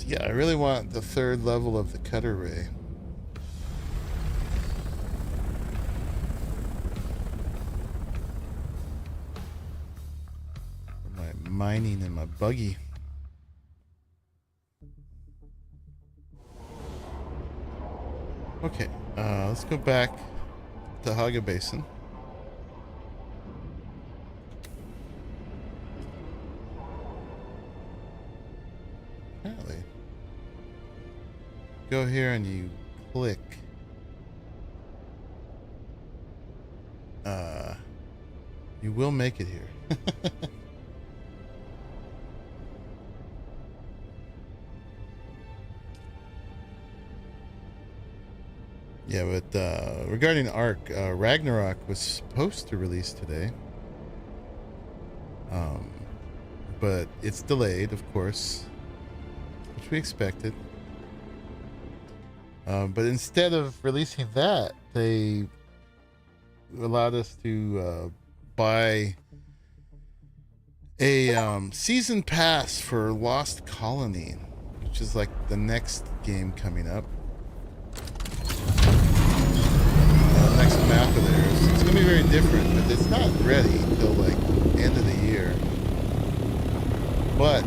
Yeah, I really want the third level of the cutter ray. For my mining and my buggy. Okay, let's go back to Haga Basin. Apparently. Go here and you click. You will make it here. Yeah, but regarding Ark, Ragnarok was supposed to release today. but it's delayed, of course, which we expected. But instead of releasing that, they allowed us to buy a season pass for Lost Colony, which is like the next game coming up. Next map of theirs. It's gonna be very different, but it's not ready till like end of the year. But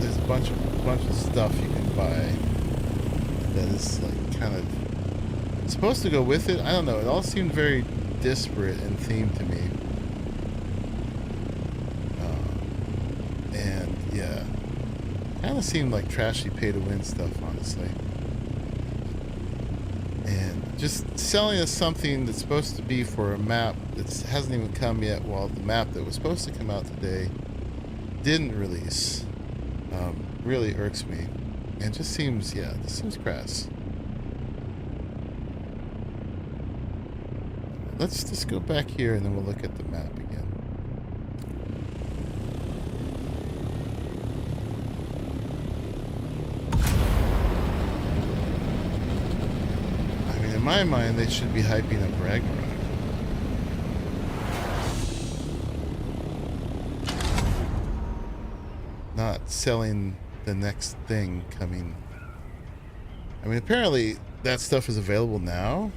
there's a bunch of stuff you can buy that is like kind of supposed to go with it. I don't know. It all seemed very disparate in theme to me. And yeah, kind of seemed like trashy pay-to-win stuff, honestly. And just selling us something that's supposed to be for a map that hasn't even come yet, while the map that was supposed to come out today didn't release, really irks me. And just seems, yeah, this seems crass. Let's just go back here and then we'll look at the map again. I mean, in my mind, they should be hyping up Ragnarok. Not selling the next thing coming. I mean, apparently that stuff is available now.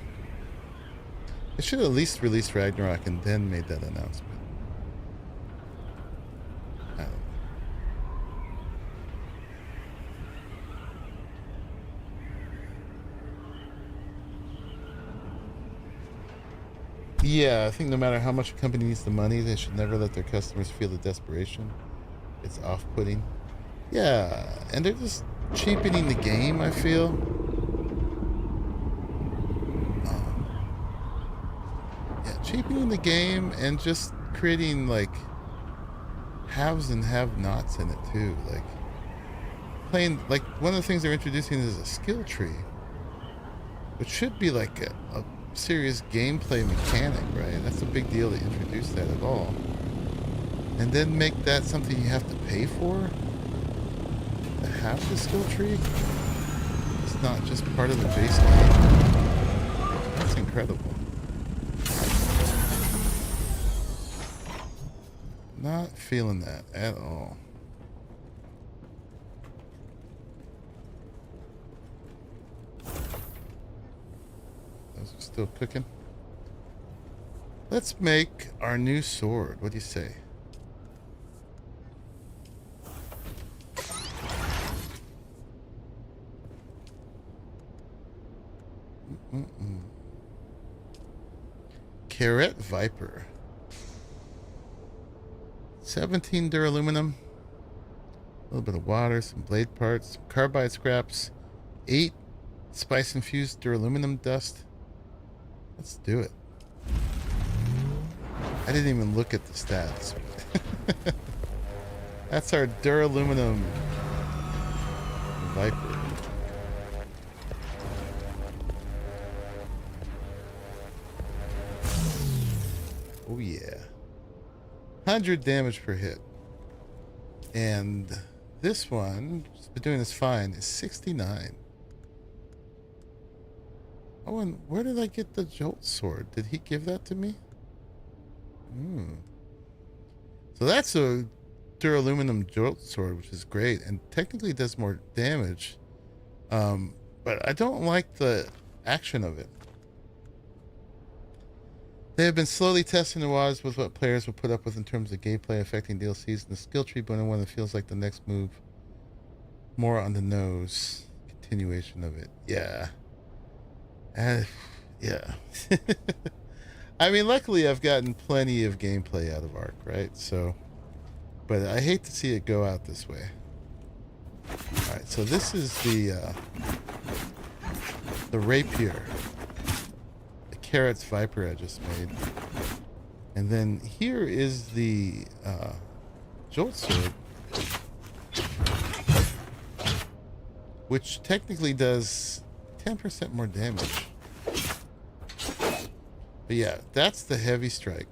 They should have at least released Ragnarok and then made that announcement. I don't know. Yeah, I think no matter how much a company needs the money, they should never let their customers feel the desperation. It's off-putting. Yeah, and they're just cheapening the game, I feel. Yeah, cheapening the game and just creating, like, haves and have-nots in it, too. Like, playing, like, one of the things they're introducing is a skill tree, which should be, like, a serious gameplay mechanic, right? That's a big deal to introduce that at all. And then make that something you have to pay for? To have the skill tree? It's not just part of the base game. That's incredible. Not feeling that at all. Those are still cooking. Let's make our new sword. What do you say? Carrot Viper. 17 duraluminum. A little bit of water, some blade parts, some carbide scraps, 8 spice infused duraluminum dust. Let's do it. I didn't even look at the stats. That's our duraluminum Viper. Oh yeah. 100 damage per hit. And this one, has been doing this fine, is 69. Oh, and where did I get the Jolt Sword? Did he give that to me? So that's a duraluminum Jolt Sword, which is great, and technically does more damage. But I don't like the action of it. They have been slowly testing the waters with what players will put up with in terms of gameplay affecting DLCs, and the skill tree but one that feels like the next move. More on the nose. Continuation of it. Yeah. Yeah. I mean, luckily I've gotten plenty of gameplay out of Ark, right? So, but I hate to see it go out this way. Alright, so this is the rapier. Carrot's Viper I just made. And then here is the Jolt Sword, which technically does 10% more damage. But yeah, that's the heavy strike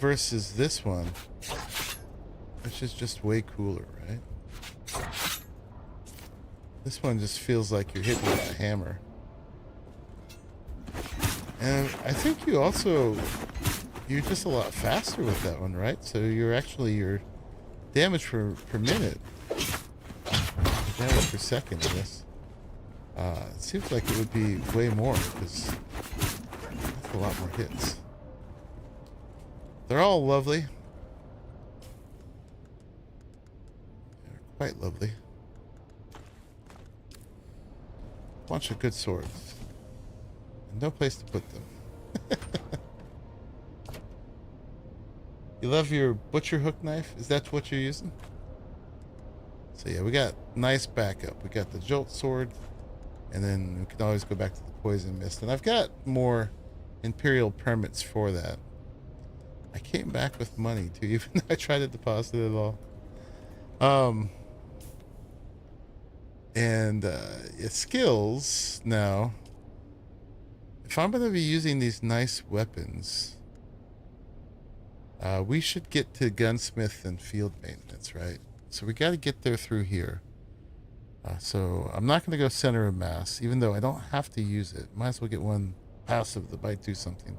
versus this one, which is just way cooler, right? This one just feels like you're hitting with a hammer. And I think you're just a lot faster with that one, right? So your damage per minute, damage per second, I guess. It seems like it would be way more because that's a lot more hits. They're all lovely. They're quite lovely. Bunch of good swords. And no place to put them. You love your butcher hook knife? Is that what you're using? So yeah, we got nice backup. We got the jolt sword, and then we can always go back to the poison mist. And I've got more Imperial permits for that. I came back with money too, even though I tried to deposit it all. And skills now. If I'm going to be using these nice weapons, we should get to gunsmith and field maintenance, right? So we got to get there through here. So I'm not going to go center of mass, even though I don't have to use it. Might as well get one passive that might do something.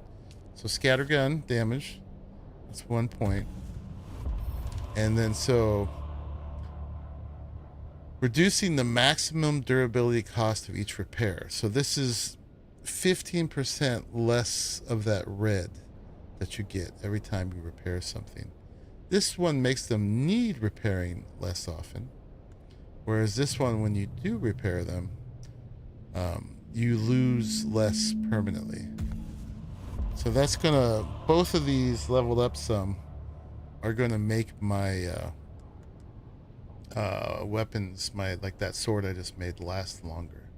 So scattergun damage. That's 1 point. And then so reducing the maximum durability cost of each repair. So this is 15% less of that red that you get every time you repair something. This one makes them need repairing less often. Whereas this one, when you do repair them, you lose less permanently. So that's gonna, both of these leveled up some are gonna make my weapons, like that sword I just made, last longer.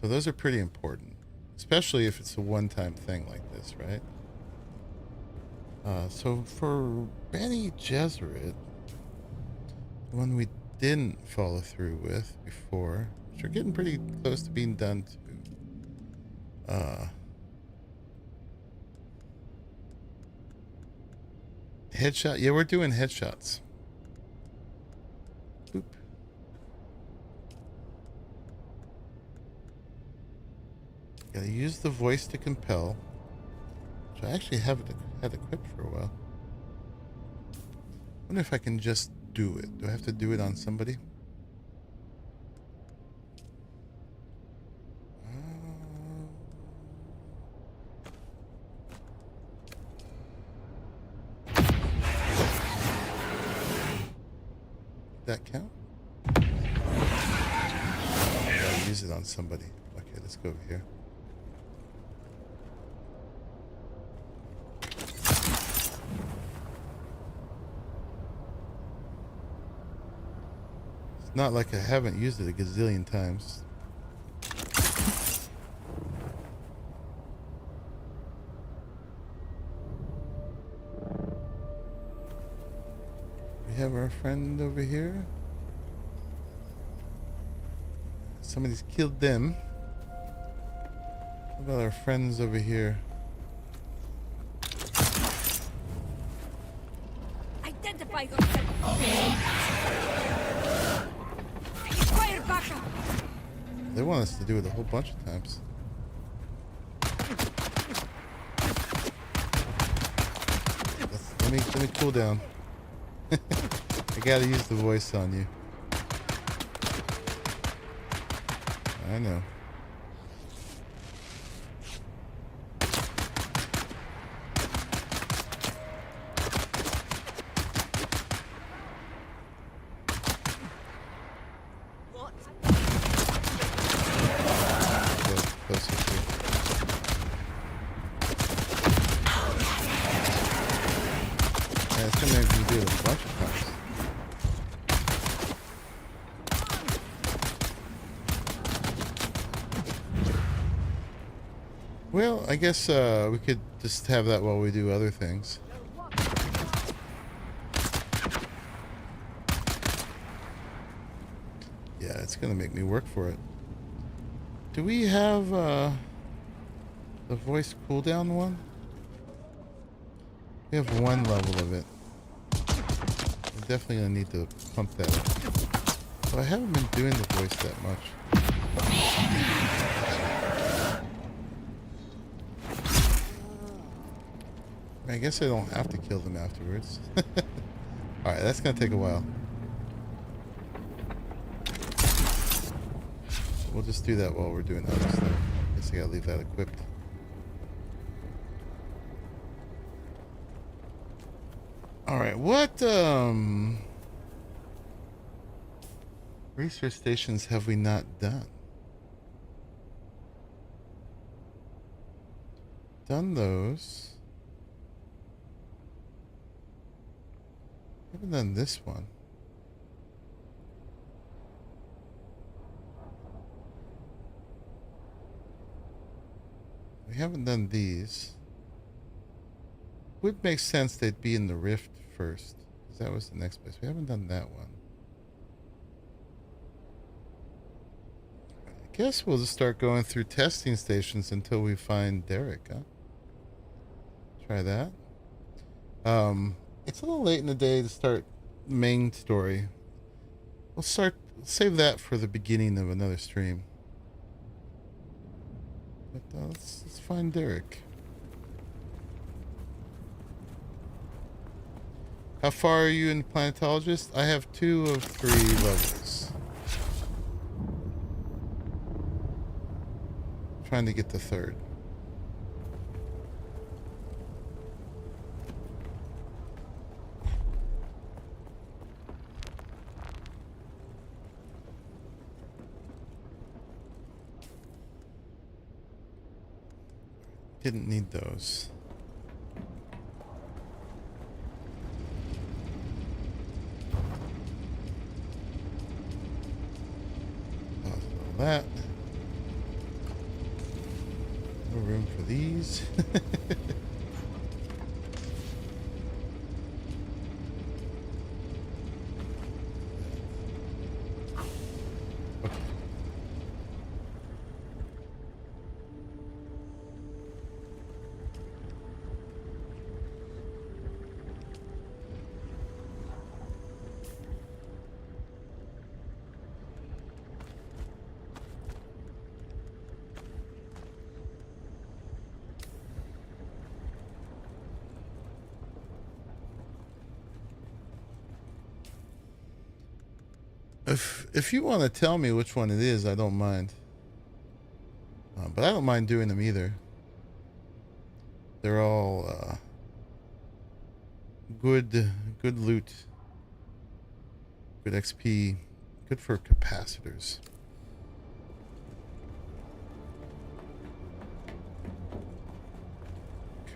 So those are pretty important, especially if it's a one-time thing like this, right? So for Bene Gesserit, the one we didn't follow through with before, which are getting pretty close to being done too. Headshot. Yeah, we're doing headshots. Boop. Gotta use the voice to compel, which I actually haven't had equipped for a while. Wonder if I can just do it. Do I have to do it on somebody? That count? I'll use it on somebody. Okay, let's go over here. It's not like I haven't used it a gazillion times. We have our friend over here. Somebody's killed them. What about our friends over here? Identify yourself. Fire backup. They want us to do it a whole bunch of times. Let me cool down. I gotta use the voice on you. I know. Well, I guess we could just have that while we do other things. Yeah, it's gonna make me work for it. Do we have the voice cooldown one? We have one level of it. We're definitely gonna need to pump that up. But I haven't been doing the voice that much. I guess I don't have to kill them afterwards. Alright, that's gonna take a while. We'll just do that while we're doing other stuff. Guess I gotta leave that equipped. Alright, what research stations have we not done? Done those. Haven't done this one. We haven't done these. Would make sense they'd be in the Rift first, because that was the next place. We haven't done that one. I guess we'll just start going through testing stations until we find Derek, huh? Try that. It's a little late in the day to start main story. We'll save that for the beginning of another stream. But let's find Derek. How far are you in Planetologist? I have 2 of 3 levels. Trying to get the 3rd. Didn't need those. That. No room for these. Okay. If you want to tell me which one it is, I don't mind. But I don't mind doing them either. They're all good loot, good XP, good for capacitors.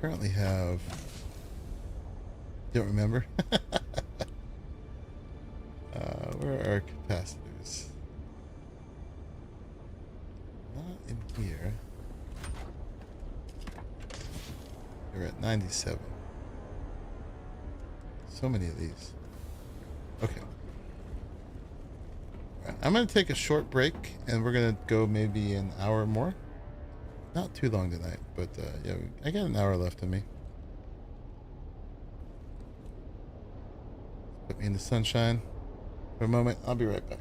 Currently have. Don't remember. Where are our capacitors? Not in here. They're at 97. So many of these. Okay. Right, I'm going to take a short break, and we're going to go maybe an hour more. Not too long tonight, but yeah, I got an hour left in me. Put me in the sunshine for a moment. I'll be right back.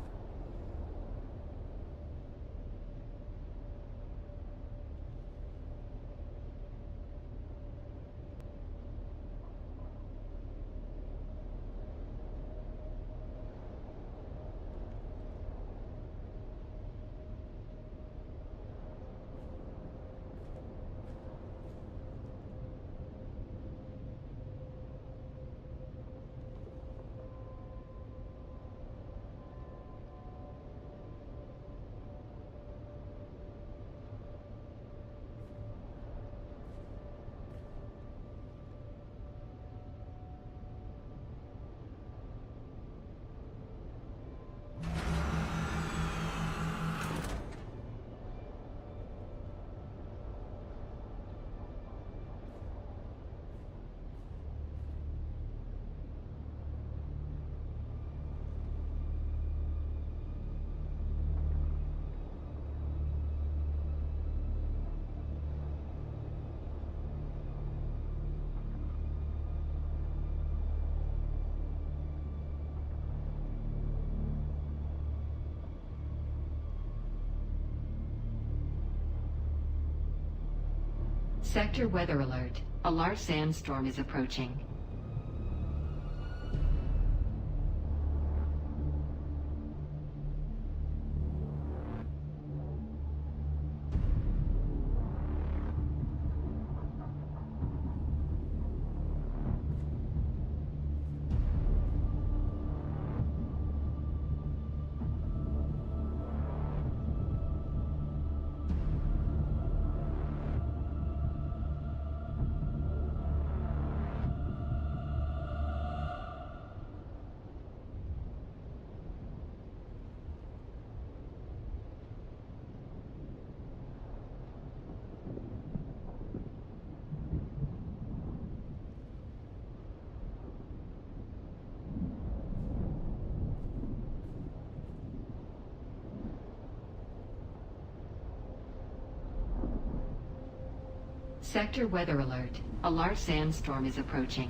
Sector weather alert. A large sandstorm is approaching. Sector weather alert. A large sandstorm is approaching.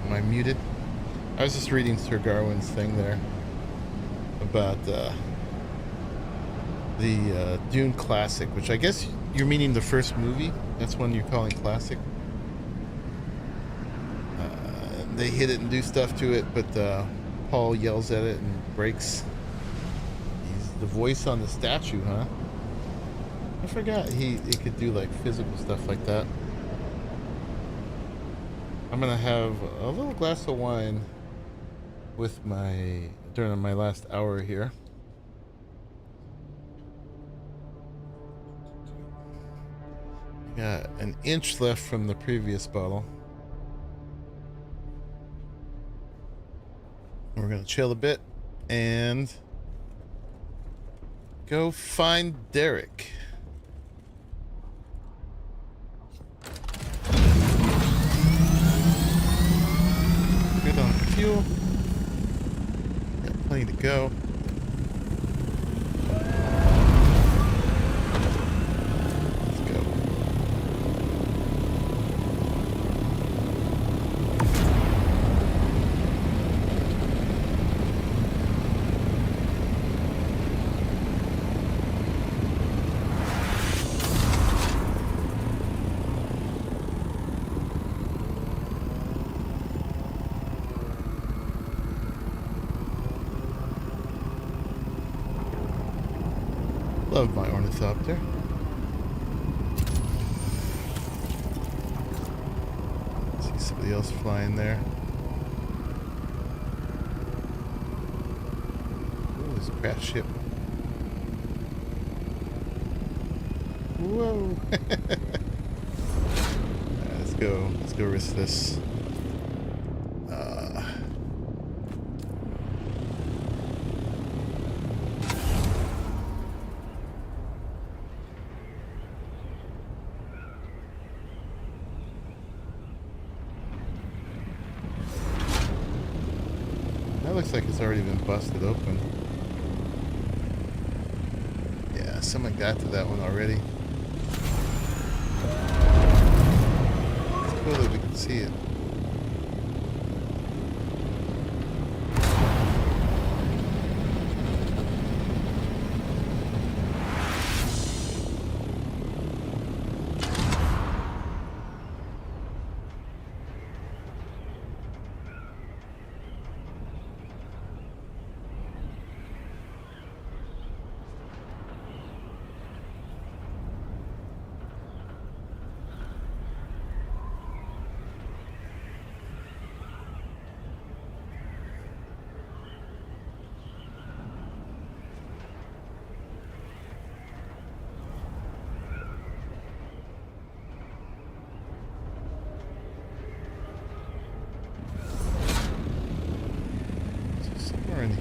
Am I muted? I was just reading Sir Garwin's thing there about the Dune Classic, which I guess you're meaning the first movie. That's one you're calling classic. They hit it and do stuff to it, but Paul yells at it and breaks. He's the voice on the statue, huh? I forgot he could do like physical stuff like that. I'm gonna have a little glass of wine with during my last hour here. Got an inch left from the previous bottle. We're gonna chill a bit and go find Derek. Good on fuel. Got plenty to go. Let's go. Love my ornithopter. See somebody else flying there. Ooh, there's a crash ship. Whoa! Let's go. Let's go risk this. Looks like it's already been busted open. Yeah, someone got to that one already. It's cool that we can see it.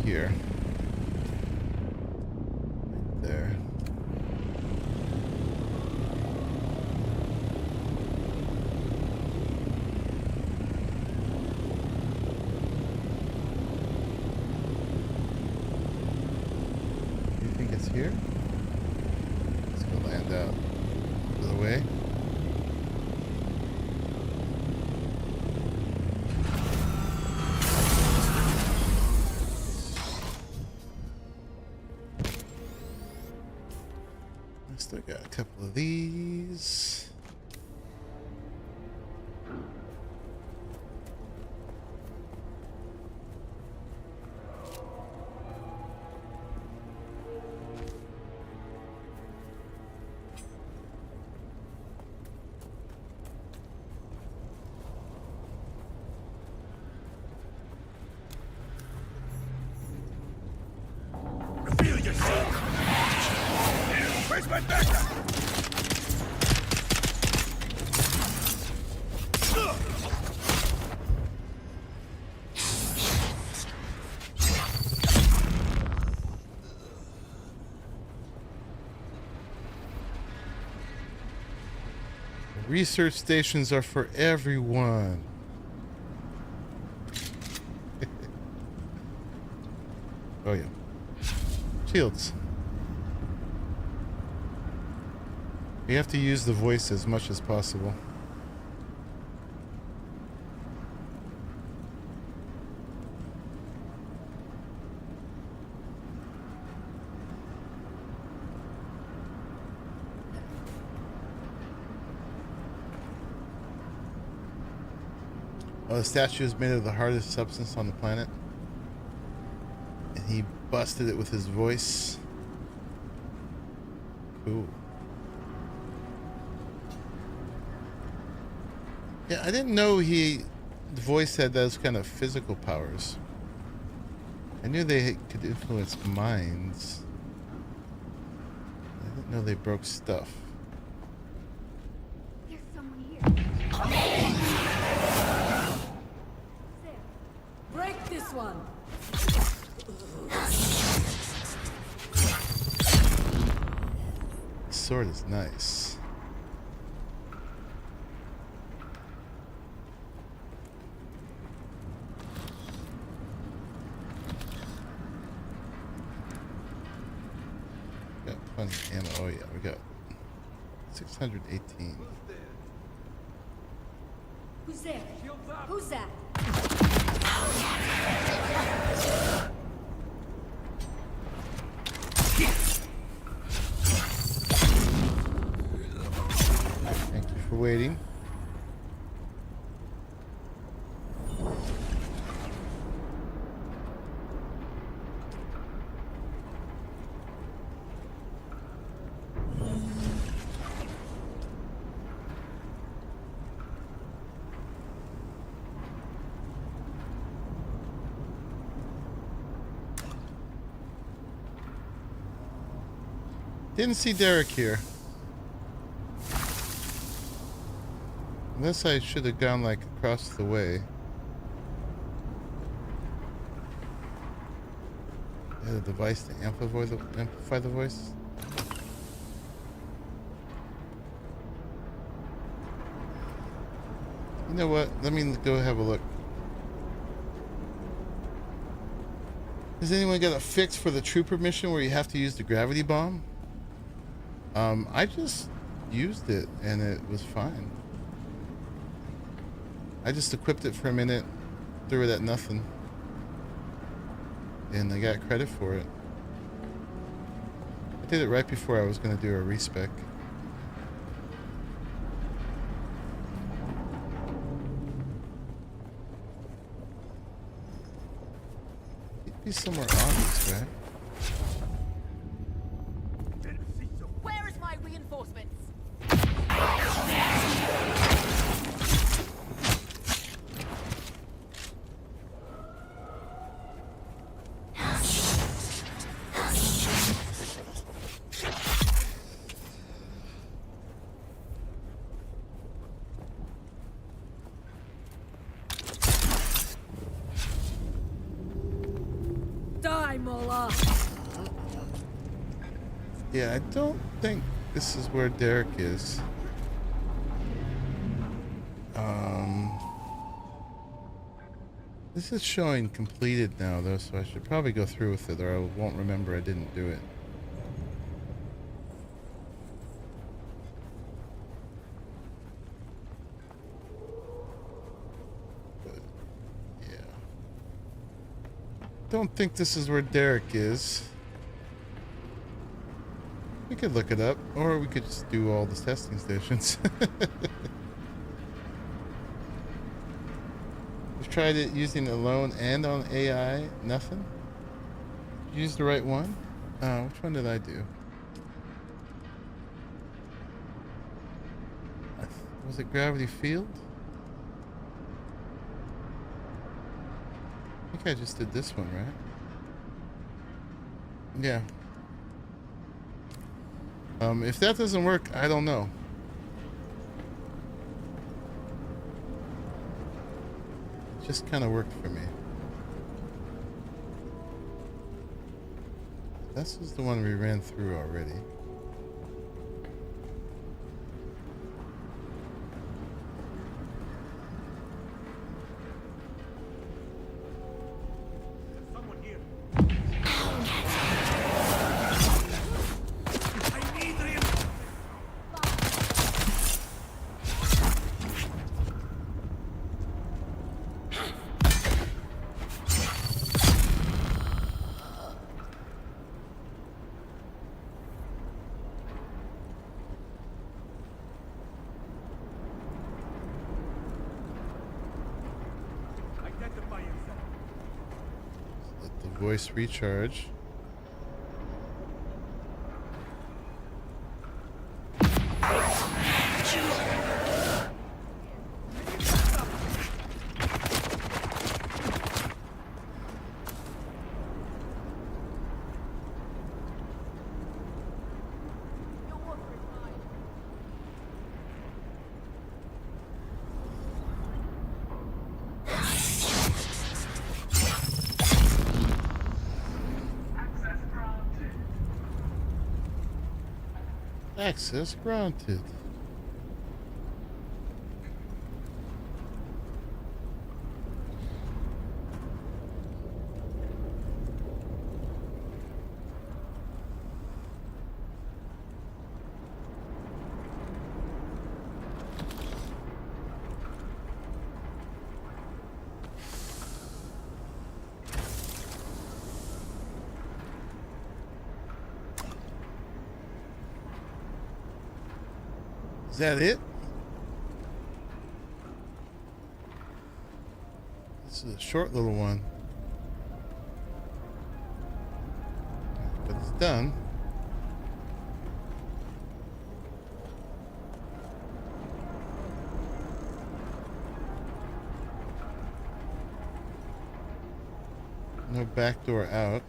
here. Right there. You think it's here? Let's go land out. The other way. Still got a couple of these. Reveal yourself! Where's my backup? Research stations are for everyone. Oh yeah. Shields. You have to use the voice as much as possible. The statue is made of the hardest substance on the planet. And he busted it with his voice. Cool. Yeah, I didn't know the voice had those kind of physical powers. I knew they could influence minds. I didn't know they broke stuff. There's someone here. Break this one. The sword is nice. Plenty of ammo. Oh yeah, we got 618. Who's there? Who's that? Thank you for waiting. Didn't see Derek here. Unless I should have gone like across the way. I had a device to amplify the voice. You know what? Let me go have a look. Has anyone got a fix for the trooper mission where you have to use the gravity bomb? I just used it and it was fine. I just equipped it for a minute, threw it at nothing, and I got credit for it. I did it right before I was going to do a respec. He'd be somewhere obvious, right? Where is my reinforcements? Die! fella. Yeah, I don't think this is where Derek is. This is showing completed now, though, so I should probably go through with it, or I won't remember I didn't do it. But, yeah. Don't think this is where Derek is. We could look it up, or we could just do all the testing stations. We've tried it using it alone and on AI. Nothing. Did you use the right one? Which one did I do? Was it Gravity Field? I think I just did this one, right? Yeah. If that doesn't work, I don't know. It just kind of worked for me. This is the one we ran through already. Voice recharge. Access granted. Is that it? This is a short little one. But it's done. No back door out.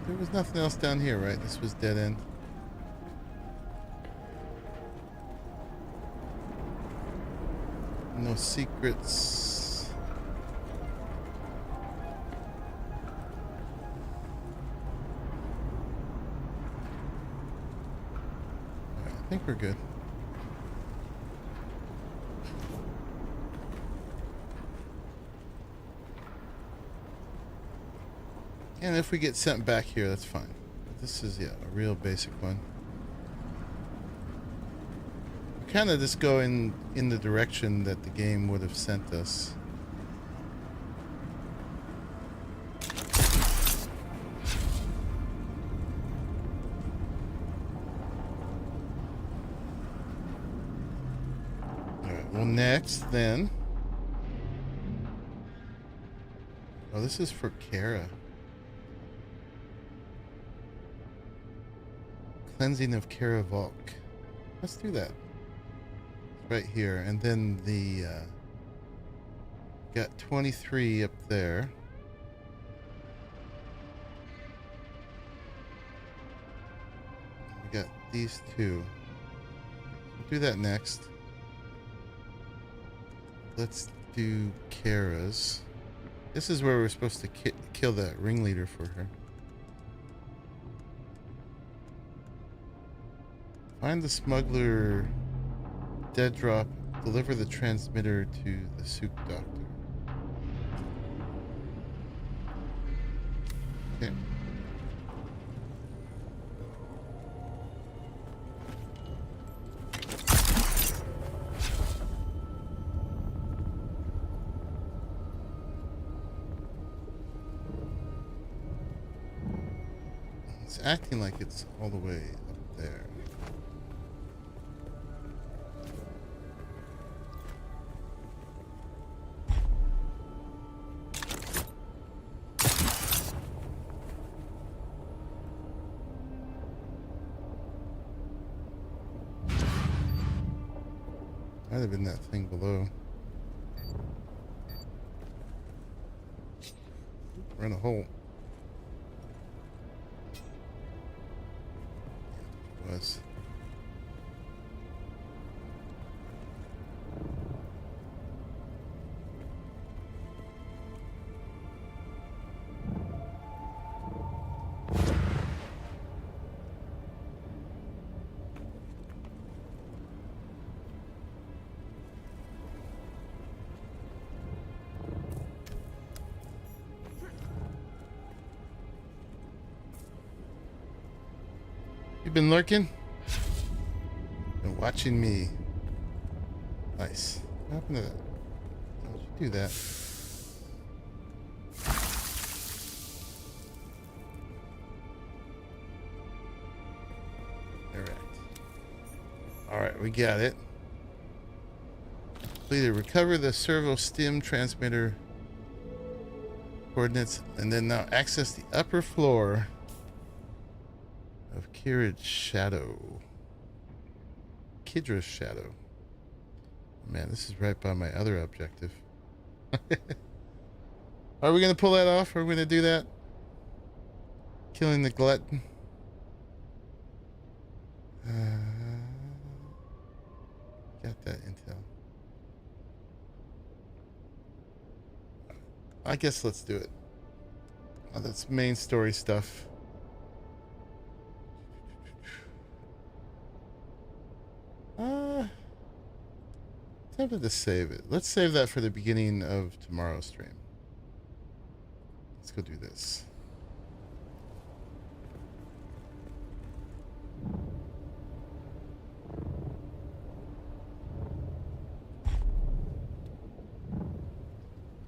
There was nothing else down here, right? This was dead end. No secrets. All right, I think we're good. And if we get sent back here, that's fine. But this is, yeah, a real basic one. Kind of just go in the direction that the game would have sent us. Alright, well next then. Oh, this is for Kara. Cleansing of Kara Volk. Let's do that. It's right here. And then the got 23 up there. We got these two. do that next. Let's do Kara's. This is where we're supposed to kill that ringleader for her. Find the smuggler dead drop. Deliver the transmitter to the Souk doctor. Okay. It's acting like it's all the way up there. Might have been that thing below. We're in a hole. Yeah, it was. You been lurking? Been watching me. Nice. What happened to that? Don't you do that? Alright, we got it. Completed. Recover the servo stim transmitter coordinates and then now access the upper floor of Kidra's Shadow. Man, this is right by my other objective. Are we going to pull that off? Are we going to do that? Killing the glutton? Got that intel. I guess let's do it. Oh, that's main story stuff. Tempted to save it. Let's save that for the beginning of tomorrow's stream. Let's go do this.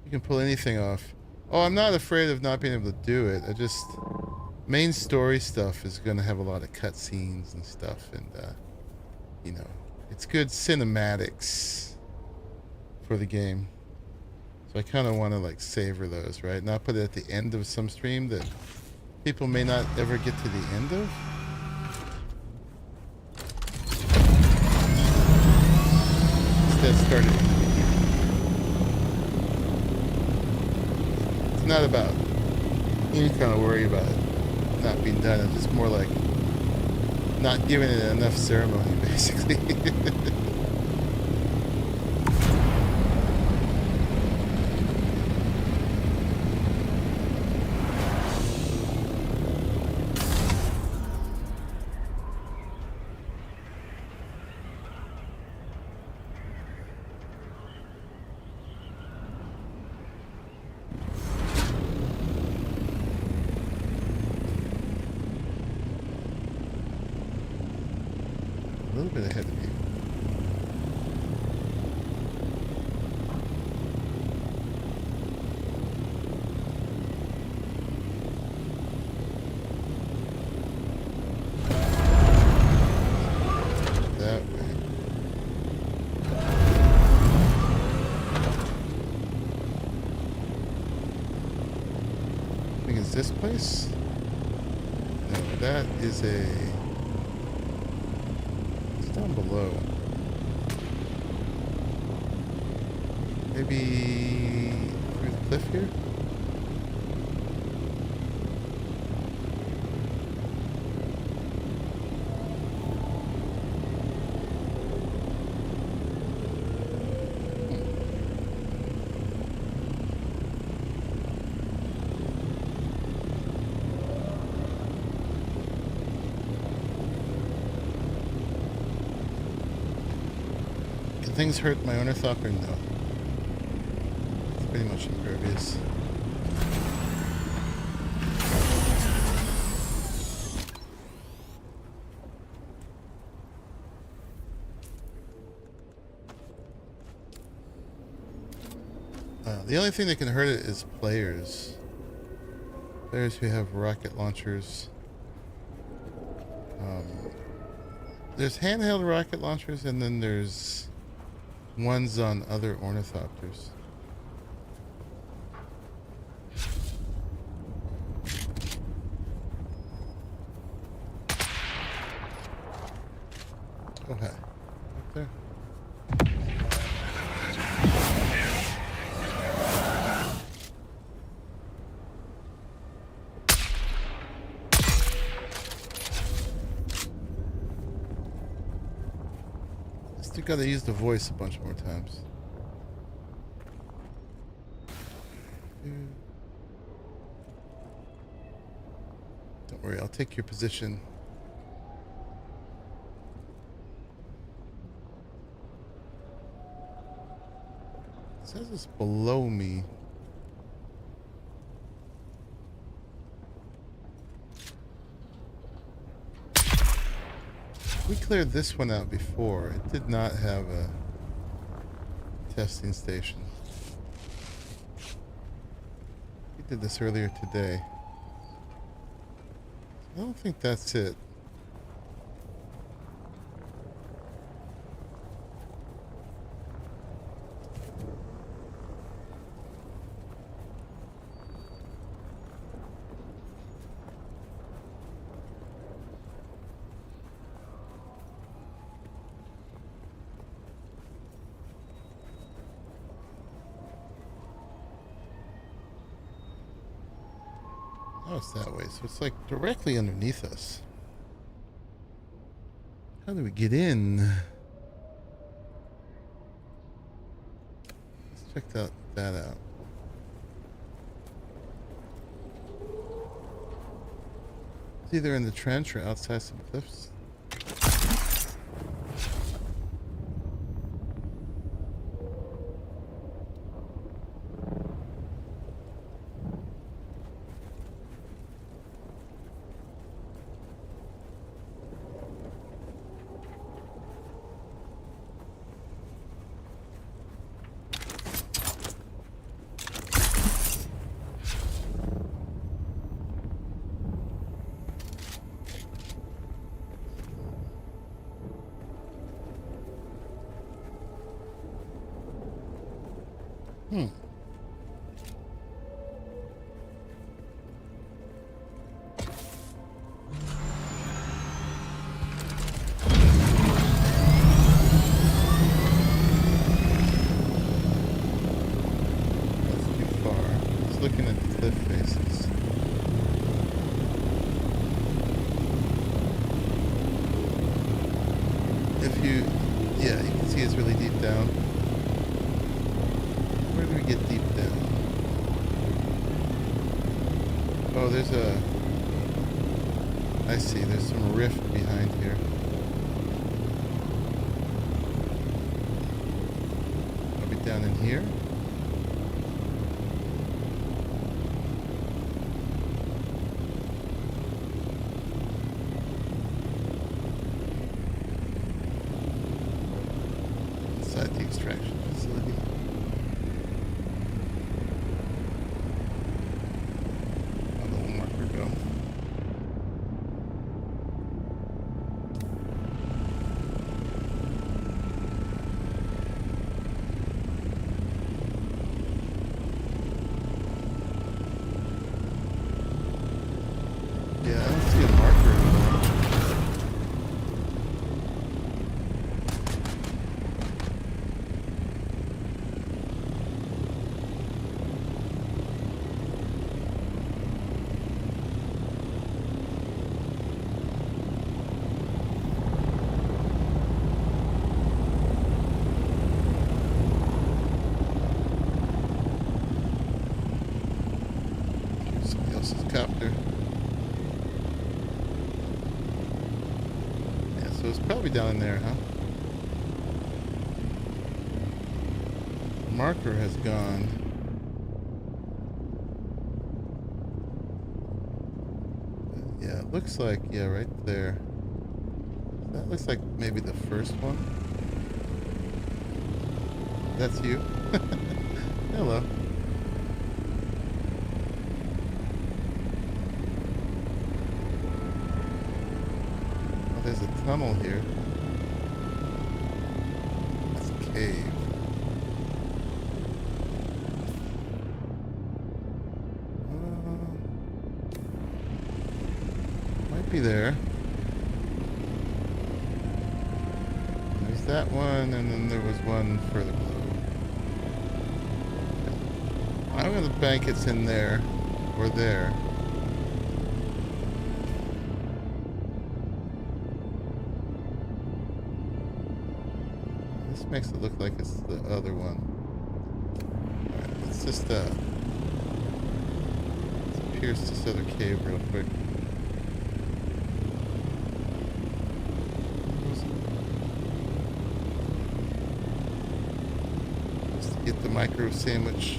You can pull anything off. Oh, I'm not afraid of not being able to do it. I just... Main story stuff is going to have a lot of cutscenes and stuff. And, you know, it's good cinematics for the game. So I kind of want to, like, savor those, right? Not put it at the end of some stream that people may not ever get to the end of. Instead, start it in the beginning. It's not about any kind of worry about it not being done. It's just more like not giving it enough ceremony, basically. A little bit ahead of me. That way. I think it's this place? No, that is a... down below. Maybe through the cliff here? Can things hurt my ornithopter? No. It's pretty much impervious. The only thing that can hurt it is players. Players who have rocket launchers. There's handheld rocket launchers, and then there's ones on other ornithopters. Okay. Up there. Still gotta use the voice a bunch more times. Don't worry, I'll take your position. It says it's below me. We cleared this one out before. It did not have a testing station. We did this earlier today. I don't think that's it. Oh, it's that way. So it's like directly underneath us. How do we get in? Let's check that out. It's either in the trench or outside some cliffs. Looking at the cliff faces. If you, yeah, you can see it's really deep down. Where do we get deep down? Oh, there's a, I see, there's some rift behind here. Are we down in here? The extraction facility. How the little marker go? Yeah, I don't see a marker anymore. Copter. Yeah, so it's probably down in there, huh? marker has gone. Yeah, it looks like, yeah, right there. That looks like maybe the first one. That's you. Hello. Oh, there's a tunnel here. That's a cave. Might be there. There's that one, and then there was one further below. I'm going to bank it's in there, or there. This makes it look like it's the other one. Alright, let's just let's pierce this other cave real quick. Just to get the micro sandwich.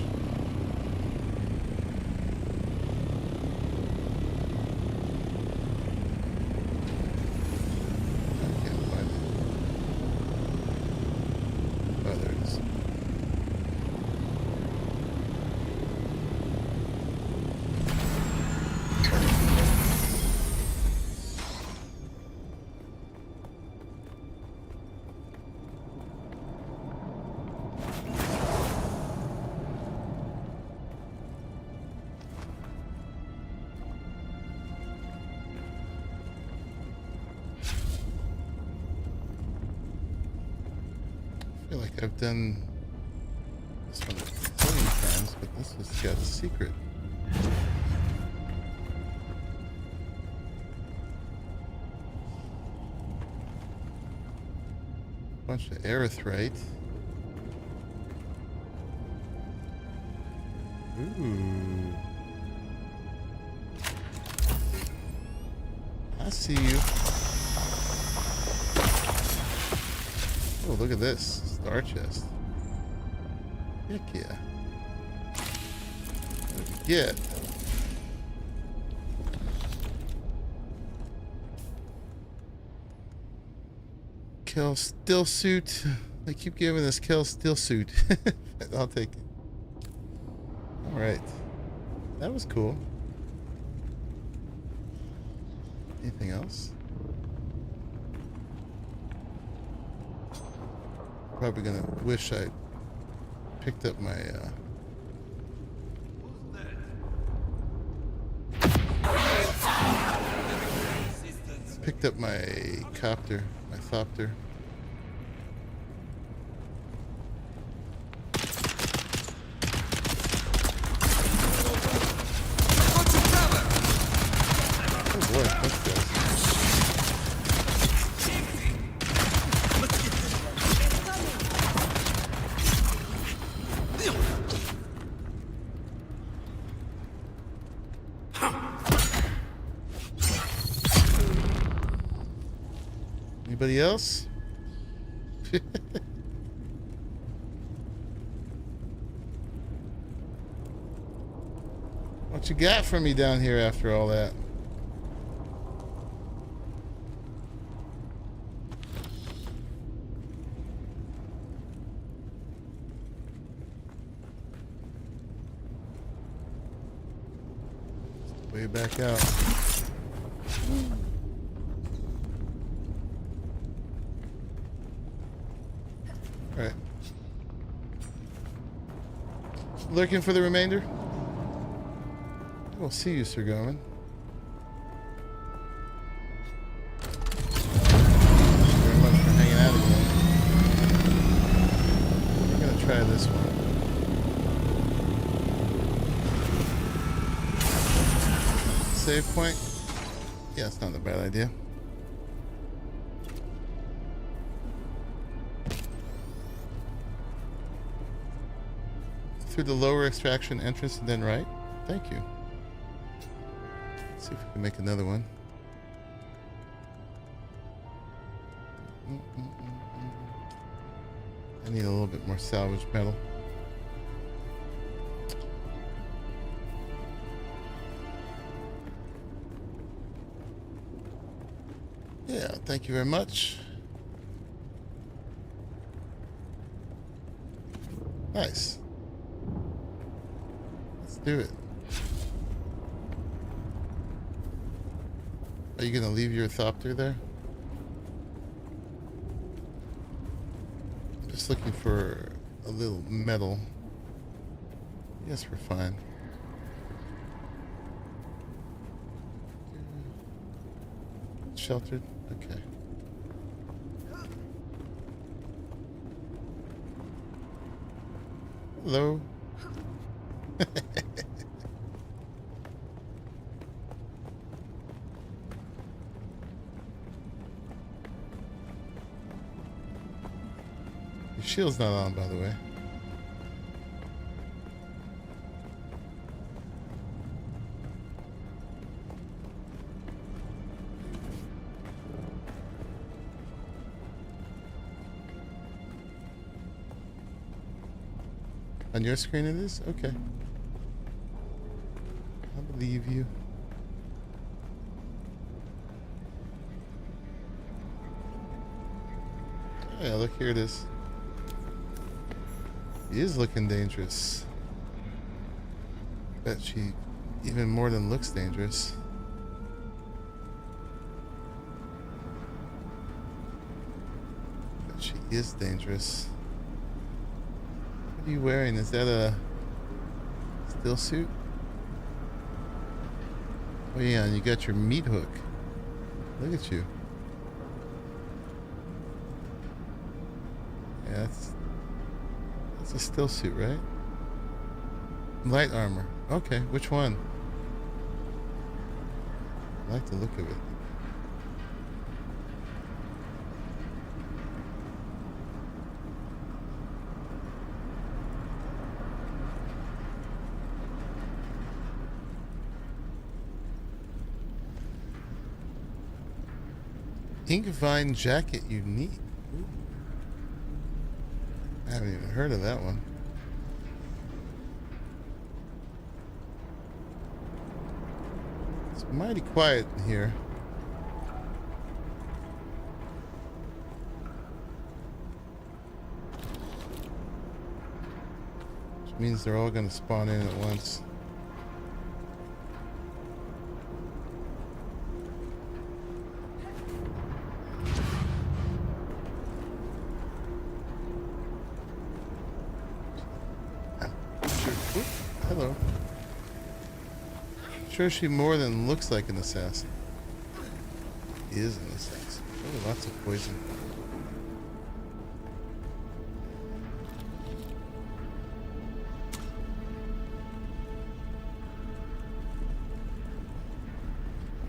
I feel like I've done this one a million times, but this has got a secret. Bunch of erythrite. Ooh. I see you. Oh, look at this. Star chest. Heck yeah. What did we get? Kill still suit. They keep giving us kill still suit. I'll take it. Alright. That was cool. Anything else? Probably gonna wish I picked up my copter, my thopter. Oh boy, that's good. Anybody else? What you got for me down here after all that? Way back out. Alright. Looking for the remainder? We'll see you, Sir Gorman. Thank you very much for hanging out again. We're gonna try this one. Save point? Yeah, it's not a bad idea. Through the lower extraction entrance and then right. Thank you. Let's see if we can make another one. I need a little bit more salvage metal. thank you very much. Nice. Let's do it. Are you gonna leave your ornithopter there? I'm just looking for a little metal. Yes, we're fine. Sheltered? Okay. Hello. Your shield's not on, by the way. On your screen it is? Okay. I believe you. Yeah, look, here it is. He is looking dangerous. Bet she even more than looks dangerous. Bet she is dangerous. What are you wearing? Is that a still suit? Oh yeah, and you got your meat hook. Look at you. Yeah, that's a still suit, right? Light armor. Okay, which one? I like the look of it. Inkvine jacket unique. Ooh. I haven't even heard of that one. It's mighty quiet in here. Which means they're all going to spawn in at once. Hello. Sure, she more than looks like an assassin. He is an assassin. Oh, lots of poison.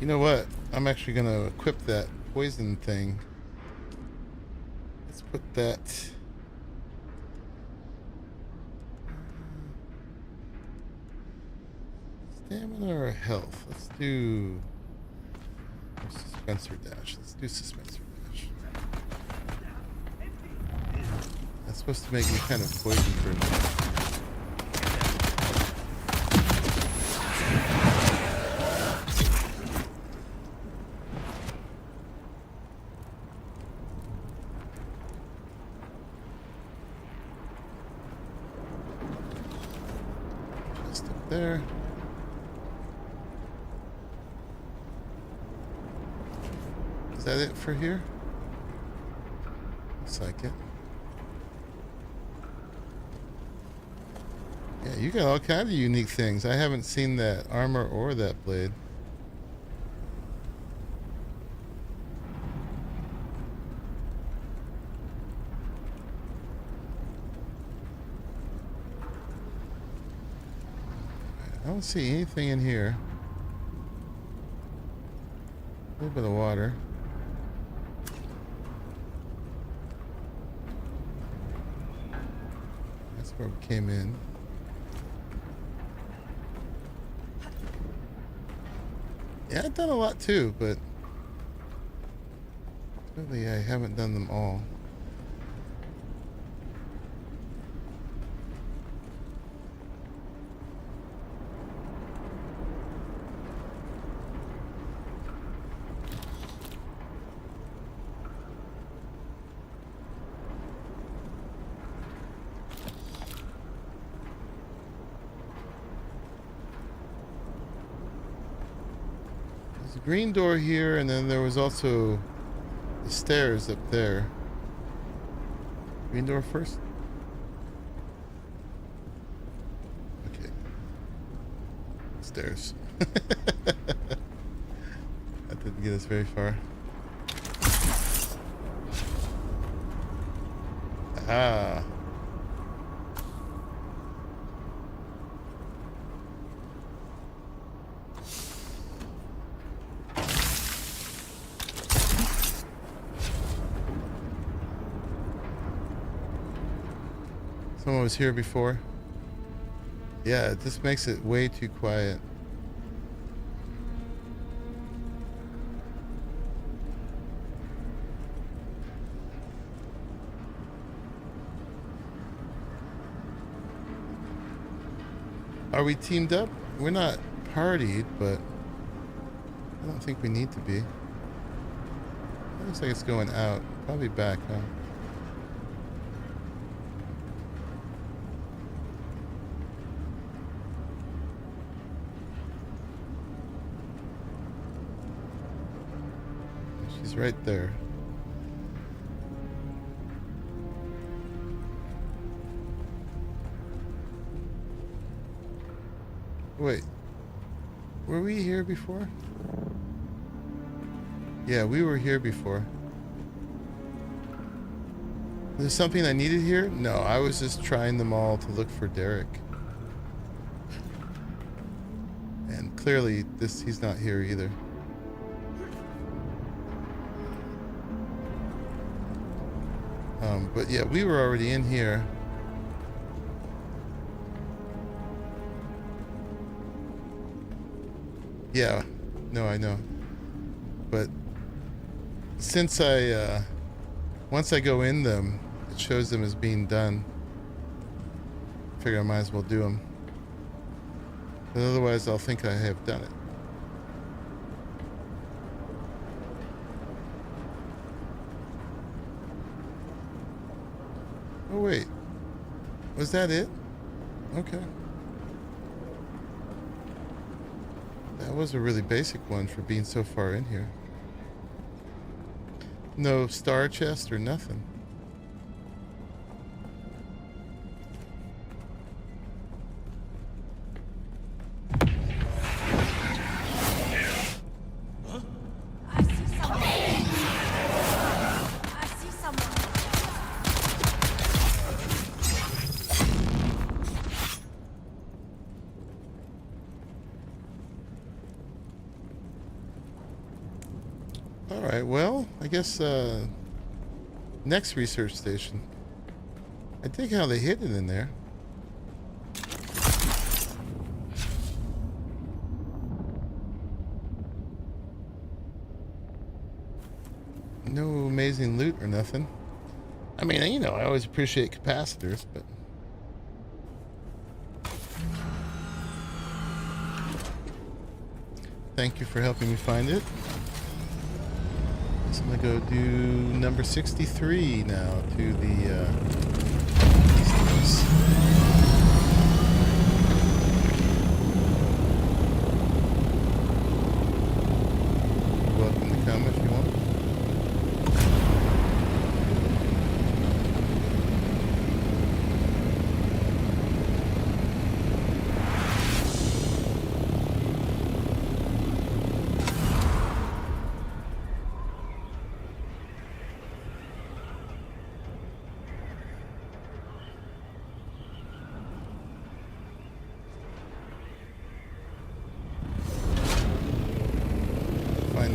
You know what? I'm actually going to equip that poison thing. Let's put that... Stamina or health? Let's do Suspensor Dash. Let's do Suspensor Dash. That's supposed to make me kind of poison for a minute. Just up there. Is that it for here? Looks like it. Yeah, you got all kinds of unique things. I haven't seen that armor or that blade. I don't see anything in here. A little bit of water. That's where we came in. Yeah, I've done a lot too, but really I haven't done them all. There's a green door here, and then there was also the stairs up there. Green door first? Okay. Stairs. That didn't get us very far. Ah. Someone was here before. Yeah, it just makes it way too quiet. Are we teamed up? We're not partied, but I don't think we need to be. It looks like it's going out. Probably back, huh? She's right there. Wait, were we here before? Yeah, we were here before. There's something I needed here? No, I was just trying them all to look for Derek. And clearly, he's not here either. But yeah, we were already in here. Yeah, no, I know. But since once I go in them, it shows them as being done. I figure I might as well do them. But otherwise, I'll think I have done it. Oh, wait. Was that it? Okay. That was a really basic one for being so far in here. No star chest or nothing. Alright, well, I guess next research station. I dig how they hid it in there. No amazing loot or nothing. I mean, you know, I always appreciate capacitors, but... Thank you for helping me find it. So I'm gonna go do number 63 now to the You're welcome to come if you want.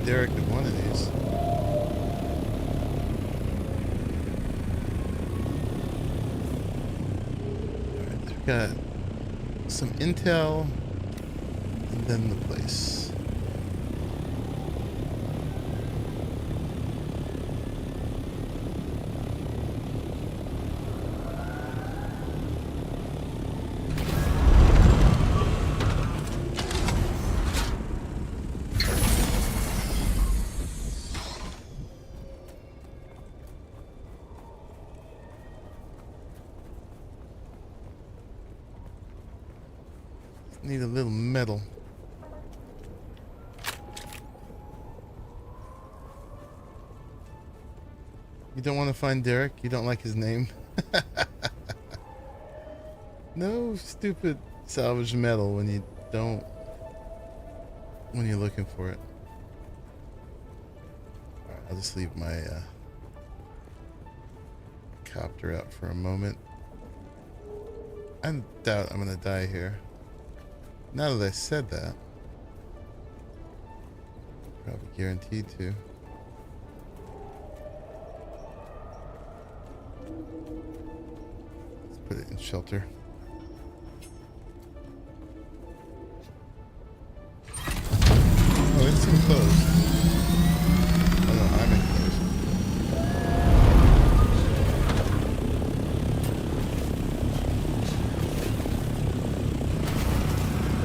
Derek at one of these. Alright, we've got some intel and then the place. Need a little metal. You don't want to find Derek? You don't like his name? No stupid salvage metal when you don't... when you're looking for it. Alright, I'll just leave my copter out for a moment. I doubt I'm gonna die here. Now that I said that, probably guaranteed to. Let's put it in shelter. Oh, it's enclosed. Oh no, I'm enclosed.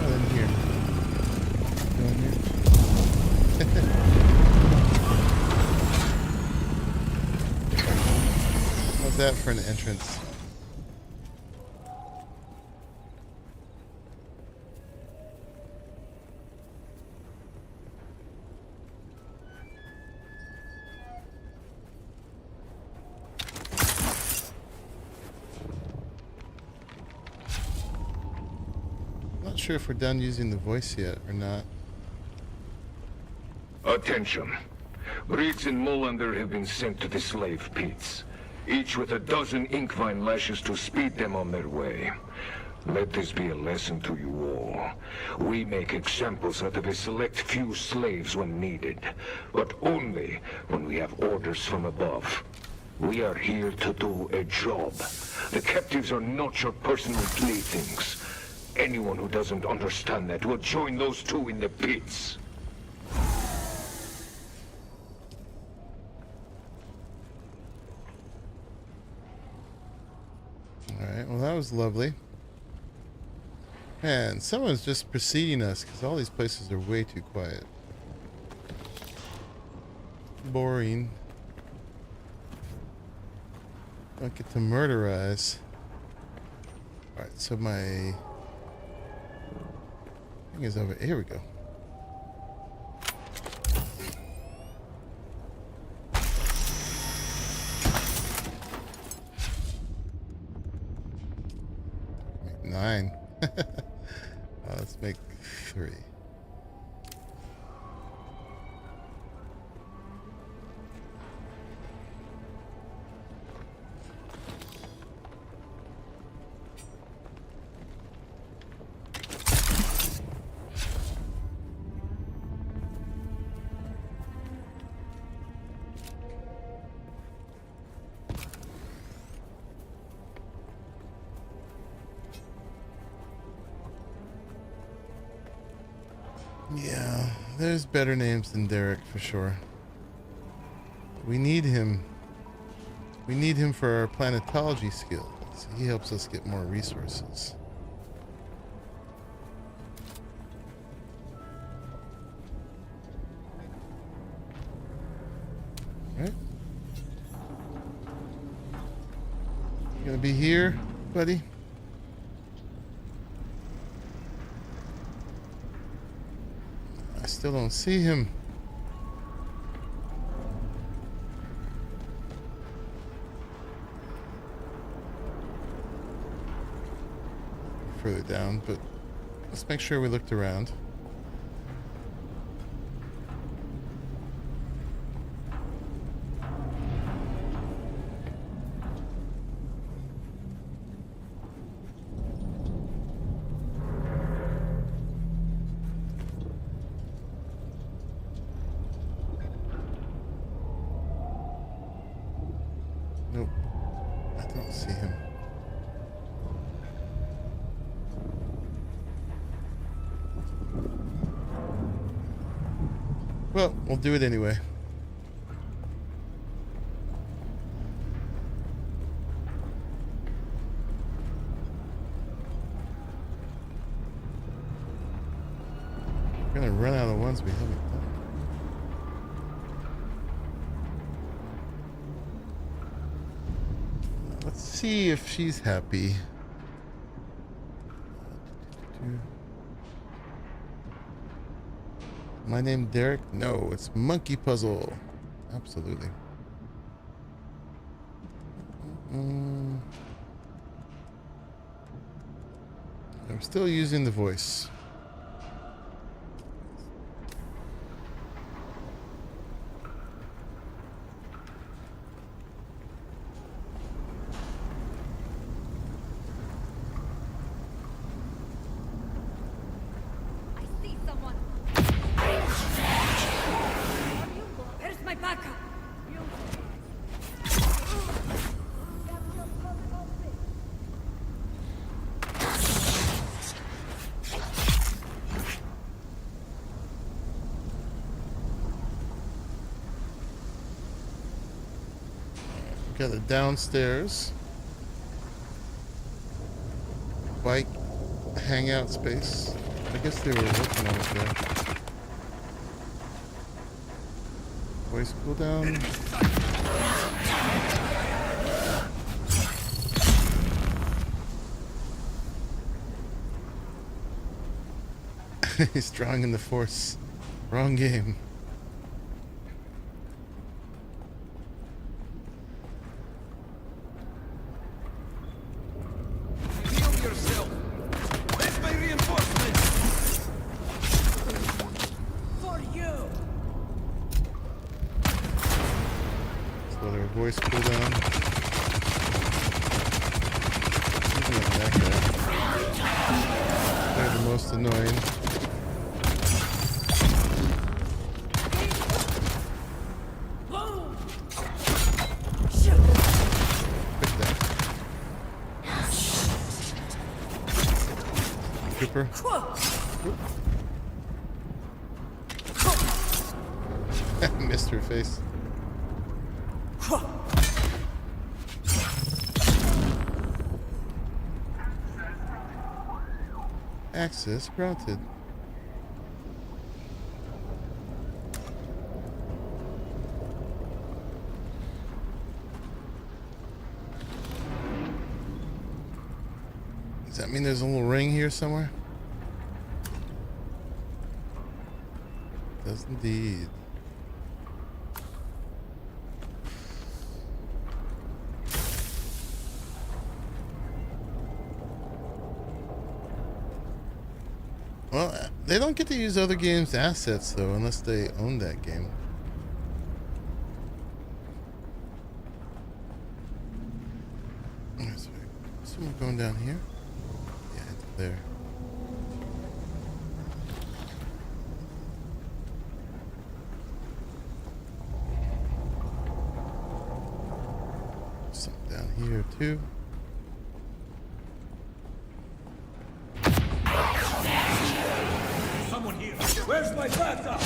Oh, in here. Go in here. How's that for an entrance? Not sure if we're done using the voice yet or not. Attention. Riggs and Molander have been sent to the slave pits, each with a dozen inkvine lashes to speed them on their way. Let this be a lesson to you all. We make examples out of a select few slaves when needed, but only when we have orders from above. We are here to do a job. The captives are not your personal playthings. Anyone who doesn't understand that will join those two in the pits. Alright, well that was lovely. Man, someone's just preceding us because all these places are way too quiet. Boring. Don't get to murderize. Alright, so my thing is over. Here we go. Make 9. Let's make 3. Yeah, there's better names than Derek for sure. We need him. We need him for our planetology skills. He helps us get more resources. Right? You gonna be here, buddy? I still don't see him. Further down, but let's make sure we looked around. Nope, I don't see him. Well, we'll do it anyway. We're gonna run out of ones we haven't done. Let's see if she's happy. My name Derek? No, it's Monkey Puzzle. Absolutely. I'm still using the voice. Where's my backup? Got it downstairs. Bike hangout space. I guess they were working on it there. Voice cooldown. He's drawing in the force. Wrong game. Voice cooldown. They're the most annoying. Pick that. Trooper. Missed her face. Access granted. Does that mean there's a little ring here somewhere? Does indeed. Well, they don't get to use other games' assets, though, unless they own that game. Someone going down here? Yeah, it's there. Something down here, too. Where's my backup?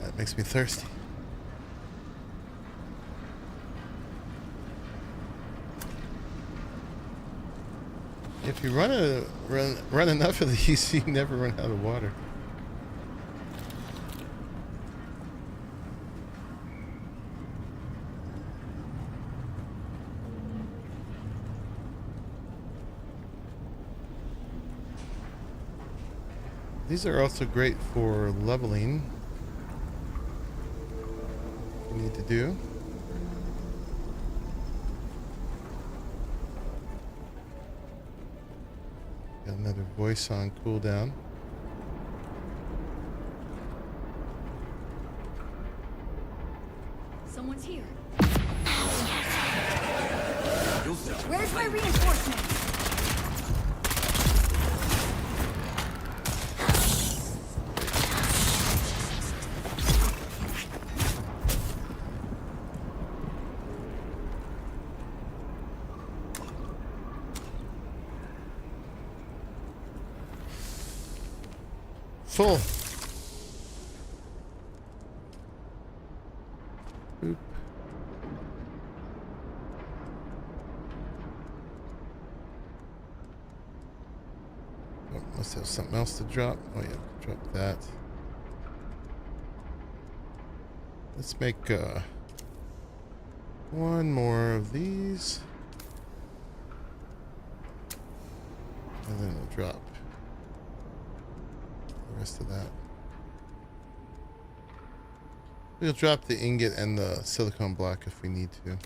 That makes me thirsty. If you run enough of these, you never run out of water. These are also great for leveling. What you need to do. Got another voice on cooldown. Someone's here. Where's my reinforcement? Full. Boop. Oh, must have something else to drop. Oh yeah, drop that. Let's make one more of these. And then we'll drop the rest of that. We'll drop the ingot and the silicone block if we need to.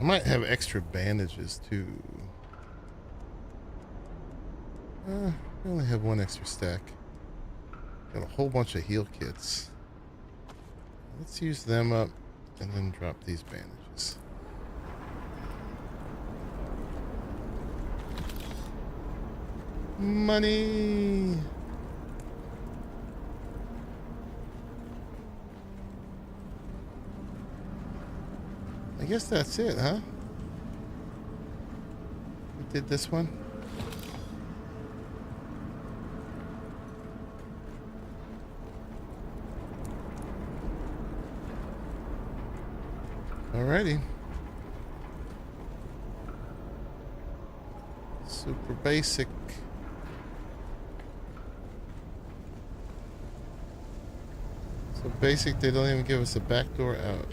I might have extra bandages too. I only have one extra stack. Got a whole bunch of heal kits. Let's use them up and then drop these bandages. Money! I guess that's it, huh? We did this one. Alrighty. Super basic. So basic, they don't even give us a back door out.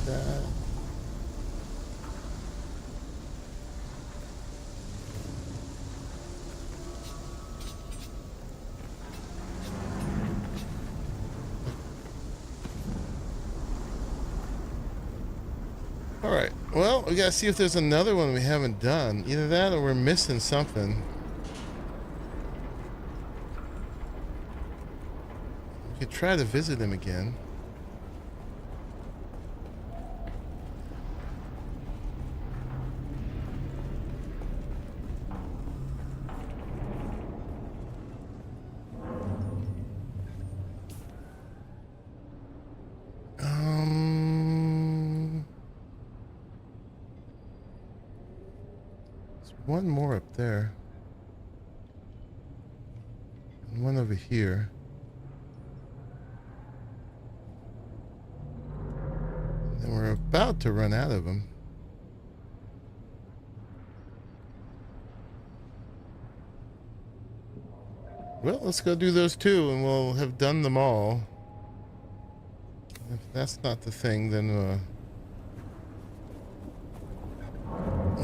That. Alright, well, we gotta see if there's another one we haven't done. Either that or we're missing something. We could try to visit him again. One more up there. And one over here. And we're about to run out of them. Well, let's go do those two and we'll have done them all. If that's not the thing, then we'll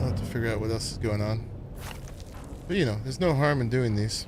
have to figure out what else is going on. But you know, there's no harm in doing these.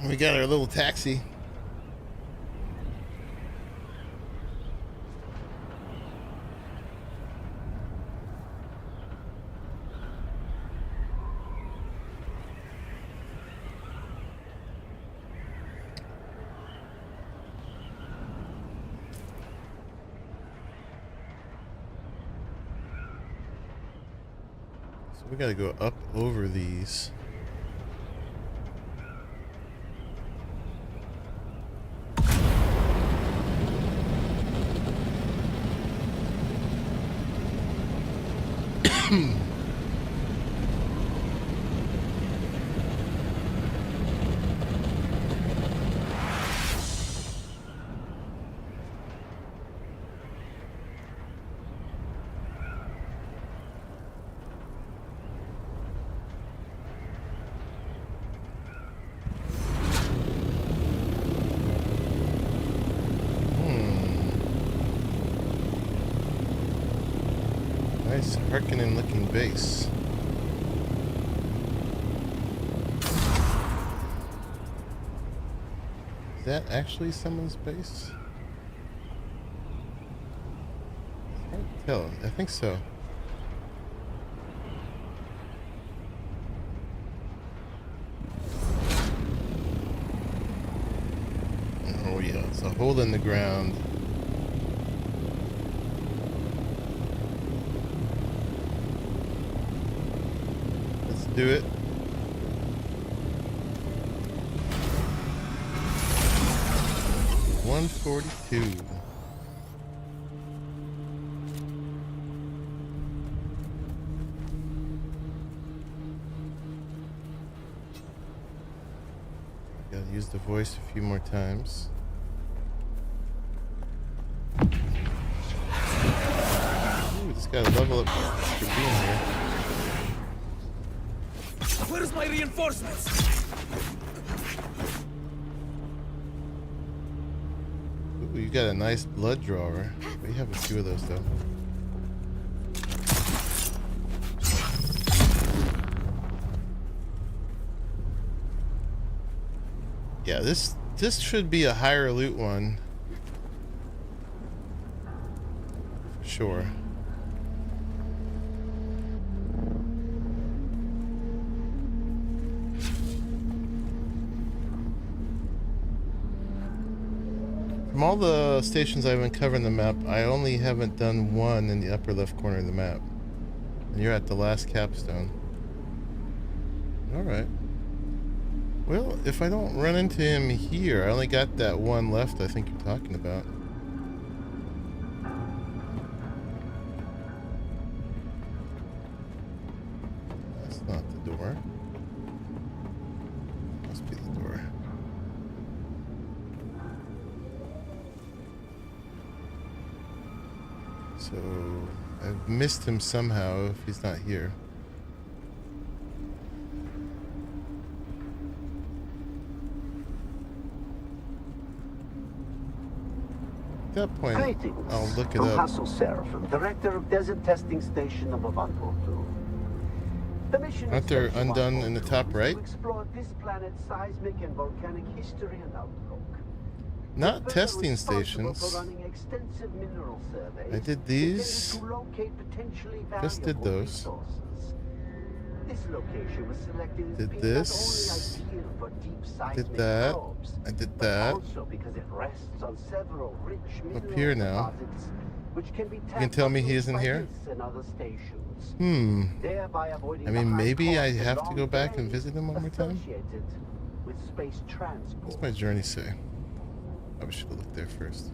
We got our little taxi. So we got to go up over these. Nice Harkonnen looking base. Is that actually someone's base? I can't tell. I think so. we go. It's a hole in the ground. Let's do it. $142. Gotta use the voice a few more times. Ooh, just gotta level up for being here. Where's my reinforcements? Ooh, you got a nice blood drawer. We have a few of those though. Yeah, this should be a higher loot one. For sure. From all the stations I've been covering the map, I only haven't done one in the upper left corner of the map. And you're at the last capstone. Alright. Well, if I don't run into him here, I only got that one left I think you're talking about. That's not the door. Must be the door. So, I've missed him somehow if he's not here. At that point, I'll look it up. Seraphim, Director of Desert Testing Station number 142. The mission Aren't there undone in the top right? To explore this planet's seismic and volcanic history and outlook. Not testing stations. For running extensive mineral surveys I did these. to locate potentially Just did valuable those. resources. This location was selected as Did being this. not only ideal for deep seismic Did that. probes, I did but that. also because it rests on several rich Up here mineral now. deposits, which can be You can tell me he isn't here? and other stations, I thereby avoiding the mean, high maybe I cost and have to long go back and delays visit him one more time? associated with space transport. What's my journey say? I should have looked there first.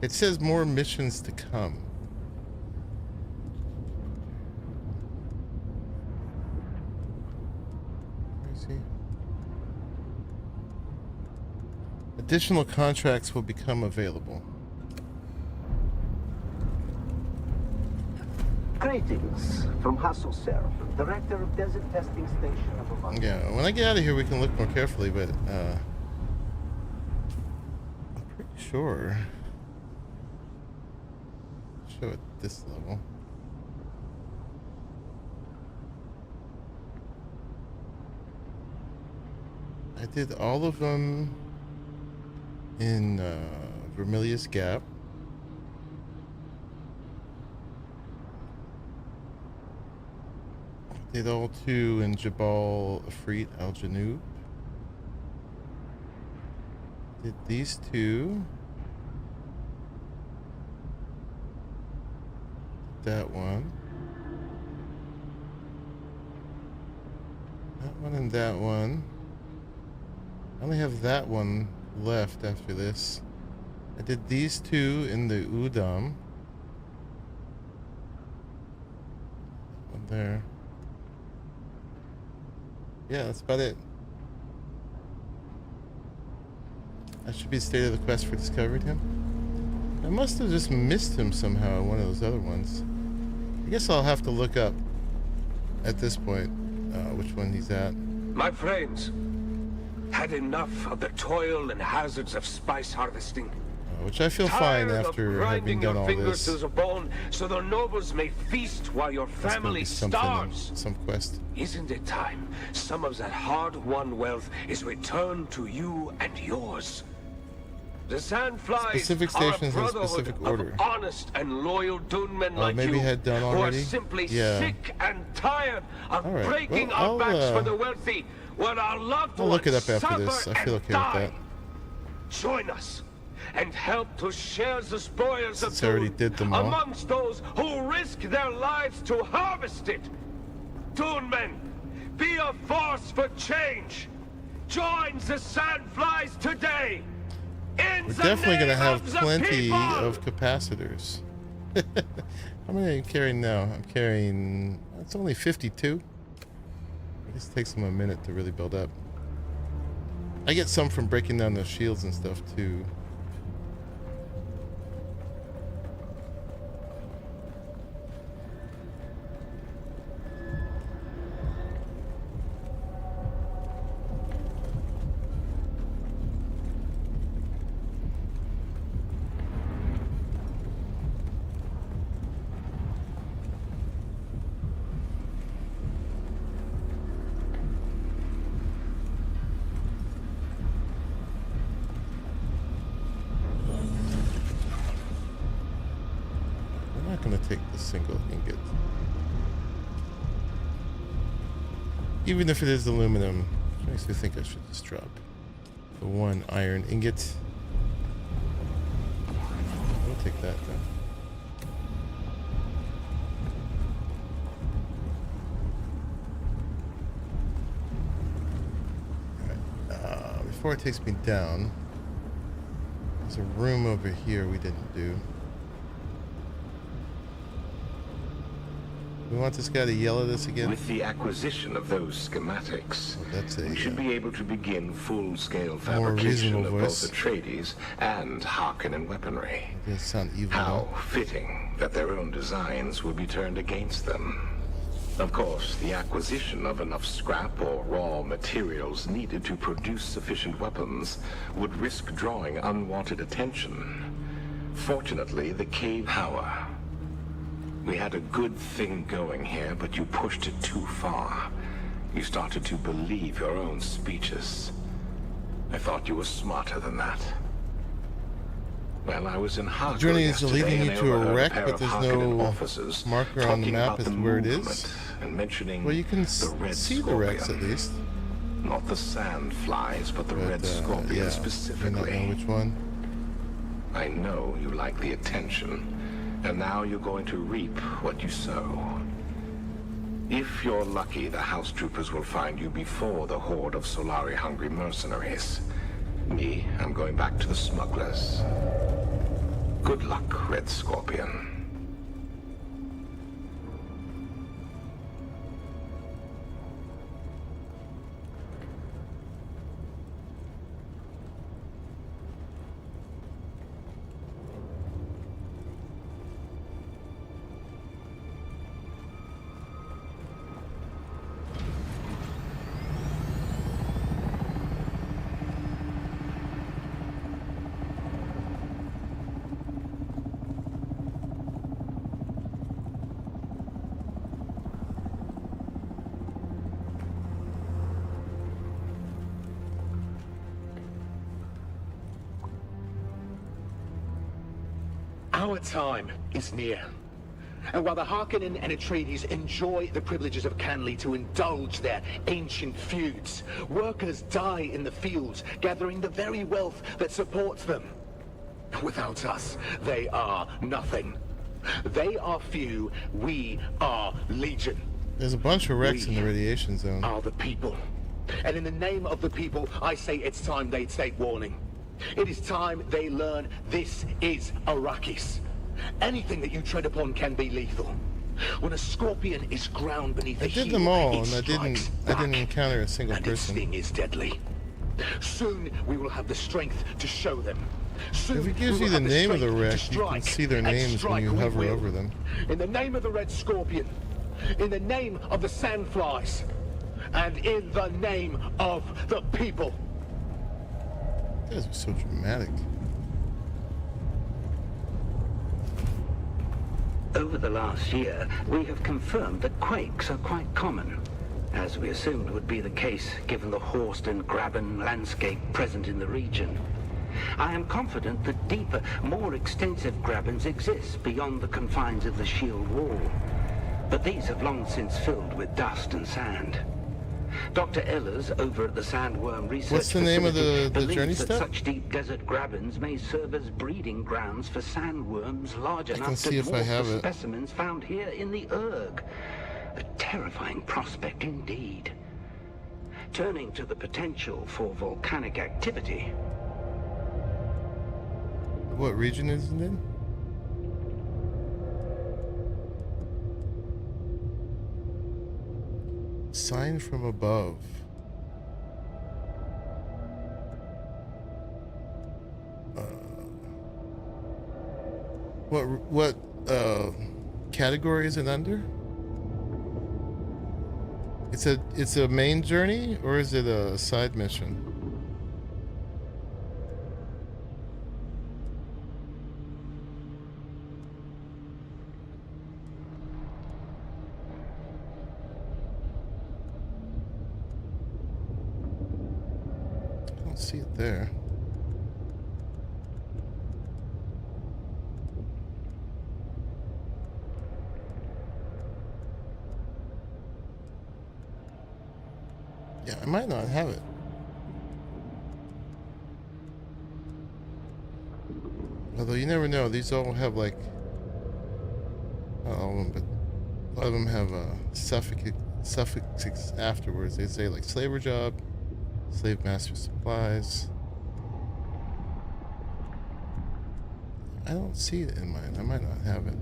It says more missions to come. Where is he? Additional contracts will become available. Greetings from Hassel Seraphim, Director of Desert Testing Station number 1. Yeah, when I get out of here, we can look more carefully, but I'm pretty sure. Show at this level. I did all of them in Vermilius Gap. Did all 2 in Jabal Afrit Al Janoub. Did these 2. That one. That one and that one. I only have that one left after this. I did these 2 in the Udam. One there. Yeah, that's about it. That should be state of the quest for discovering him. I must have just missed him somehow in one of those other ones. I guess I'll have to look up at this point which one he's at. My friends, had enough of the toil and hazards of spice harvesting. Which I feel fine after having done all fingers this. to the bone so the nobles may feast while your That's gonna family be something, starves. some quest. Isn't it time some of that hard-won wealth is returned to you and yours? The Sandflies Specific are a stations in brotherhood specific of order. honest and loyal Dune men like maybe you had done who already? are simply Yeah. sick and tired of All right. breaking Well, our backs I'll, for the wealthy, while our loved I'll look it ones up after suffer this. I feel and okay die. with that. Join us and help to share the spoils of already Dune did them all. amongst those who risk their lives to harvest it. Dune men, be a force for change. Join the Sandflies today. We're definitely going to have plenty of capacitors. How many are you carrying now? I'm carrying... It's only 52. This takes them a minute to really build up. I get some from breaking down the shields and stuff too. Take the single ingot. Even if it is aluminum, it makes me think I should just drop the one iron ingot. I'll take that then. Alright, before it takes me down, there's a room over here we didn't do. We want this guy to yell at us again? With the acquisition of those schematics, we should be able to begin full-scale fabrication of both Atreides and Harkonnen weaponry. It sound evil. How fitting that their own designs will be turned against them. Of course, the acquisition of enough scrap or raw materials needed to produce sufficient weapons would risk drawing unwanted attention. Fortunately, the cave power. We had a good thing going here, but you pushed it too far. You started to believe your own speeches. I thought you were smarter than that. Well, I was in Harkonnen The journey is yesterday, leading you and to a overheard wreck, pair but of there's Harkonnen no officers marker on the talking map about as the to where it movement is. And mentioning Well, you can the Red see the wrecks at Scorpion. least. Not the Sandflies, but the Red Scorpion yeah, specifically. I don't know which one. I know you like the attention, and now you're going to reap what you sow. If you're lucky, the house troopers will find you before the horde of Solari-hungry mercenaries. Me, I'm going back to the smugglers. Good luck, Red Scorpion. Our time is near. And while the Harkonnen and Atreides enjoy the privileges of Canley to indulge their ancient feuds, workers die in the fields, gathering the very wealth that supports them. Without us, they are nothing. They are few, we are legion. There's a bunch of wrecks in the radiation zone. Are the people. And in the name of the people, I say it's time they take warning. It is time they learn this is Arrakis. Anything that you tread upon can be lethal. When a scorpion is ground beneath the heel, I did them all, it and I didn't encounter a single and person. its sting is deadly. Soon we will have the strength to show them. Soon If it gives we you will the have name of the strength wreck, to you can see their and names when you strike hover with will. over them. In the name of the Red Scorpion, in the name of the Sandflies, and in the name of the people. You guys are so dramatic. Over the last year, we have confirmed that quakes are quite common, as we assumed would be the case given the Horst and Graben landscape present in the region. I am confident that deeper, more extensive Grabens exist beyond the confines of the shield wall, but these have long since filled with dust and sand. Dr. Ehlers over at the Sandworm Research What's the name of the Facility journey believes that step? such deep desert grabens may serve as breeding grounds for sandworms large enough to see if I dwarf have the it. specimens found here in the Erg. A terrifying prospect indeed. Turning to the potential for volcanic activity. What region is it in? Sign from above. What category is it under? It's a main journey, or is it a side mission? I don't see it there. Yeah, I might not have it. Although you never know, these all have like, not all of them, but a lot of them have suffixes afterwards. They say like slaver job, slave master supplies. I don't see it in mine. I might not have it.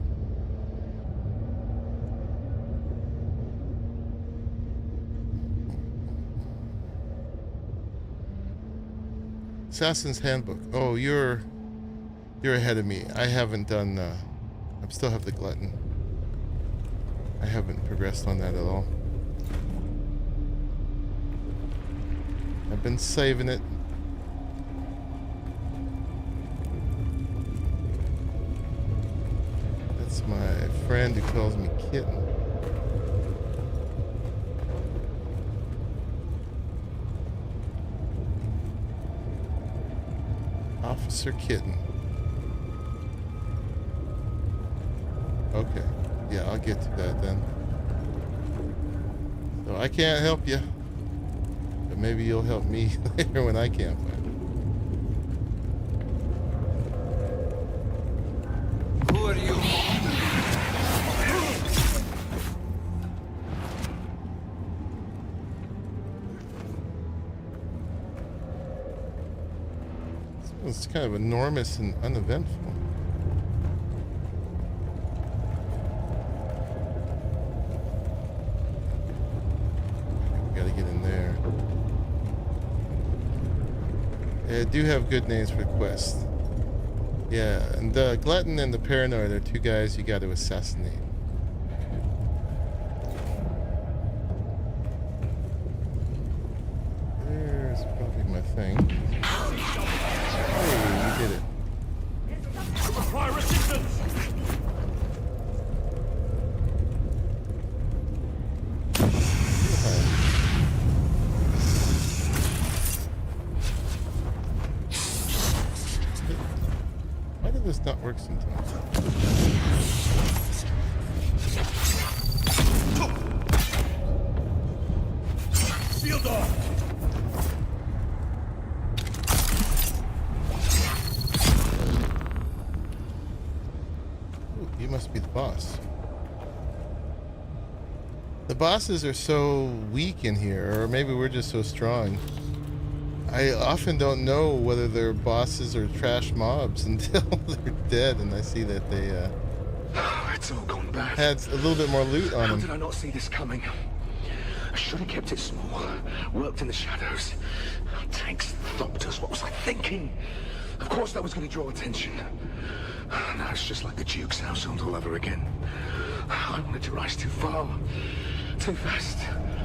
Assassin's Handbook. Oh, you're ahead of me. I haven't done. I still have the Glutton. I haven't progressed on that at all. I've been saving it. That's my friend who calls me Kitten. Officer Kitten. Okay. Yeah, I'll get to that then. So I can't help you. But maybe you'll help me later when I can't find it. Who are you? It's kind of enormous and uneventful. We gotta get in there. Yeah, I do have good names for quests. Yeah, and the Glutton and the Paranoid are two guys you gotta assassinate. There's probably my thing. Hey, you did it. Require resistance. Why did this not work sometimes? Shield off. You must be the boss. The bosses are so weak in here, or maybe we're just so strong. I often don't know whether they're bosses or trash mobs until they're dead, and I see that they It's all gone bad. had a little bit more loot on How them. did I not see this coming? I should have kept it small. Worked in the shadows. Tanks, thopters, what was I thinking? Of course that was going to draw attention. Now it's just like the Duke's household all over again. I wanted to rise too far. Too fast.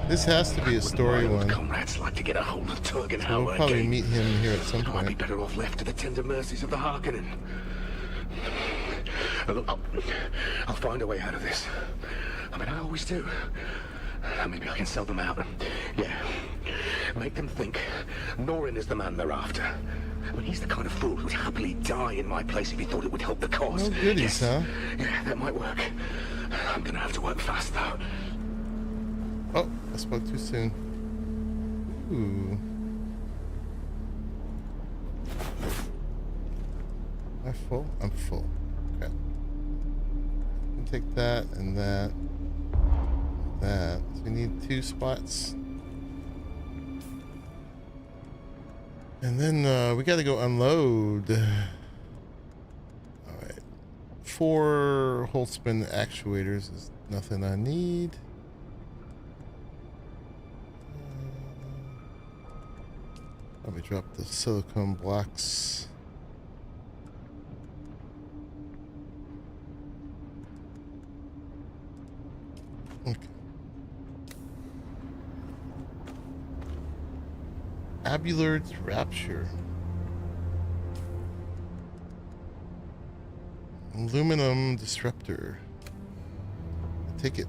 This has to be a story one. Comrades like to get a hold of Turg and So Howard we'll probably again. meet him here at some I'd be point. better off left to the tender mercies of the Harkonnen. Look, I'll find a way out of this. I mean, I always do. Maybe I can sell them out. Yeah. Make them think Norin is the man they're after. I mean, he's the kind of fool who'd happily die in my place if he thought it would help the cause. No goodies, huh? Yeah, that might work. I'm gonna have to work fast, though. Oh, I spoke too soon. Ooh. Am I full? I'm full. Okay. I can take that and that. That. So we need 2 spots. And then we gotta go unload. Alright. 4 Holtzman actuators is nothing I need. Let me drop the silicone blocks. Okay. Abulard's Rapture. Aluminum disruptor. Take it.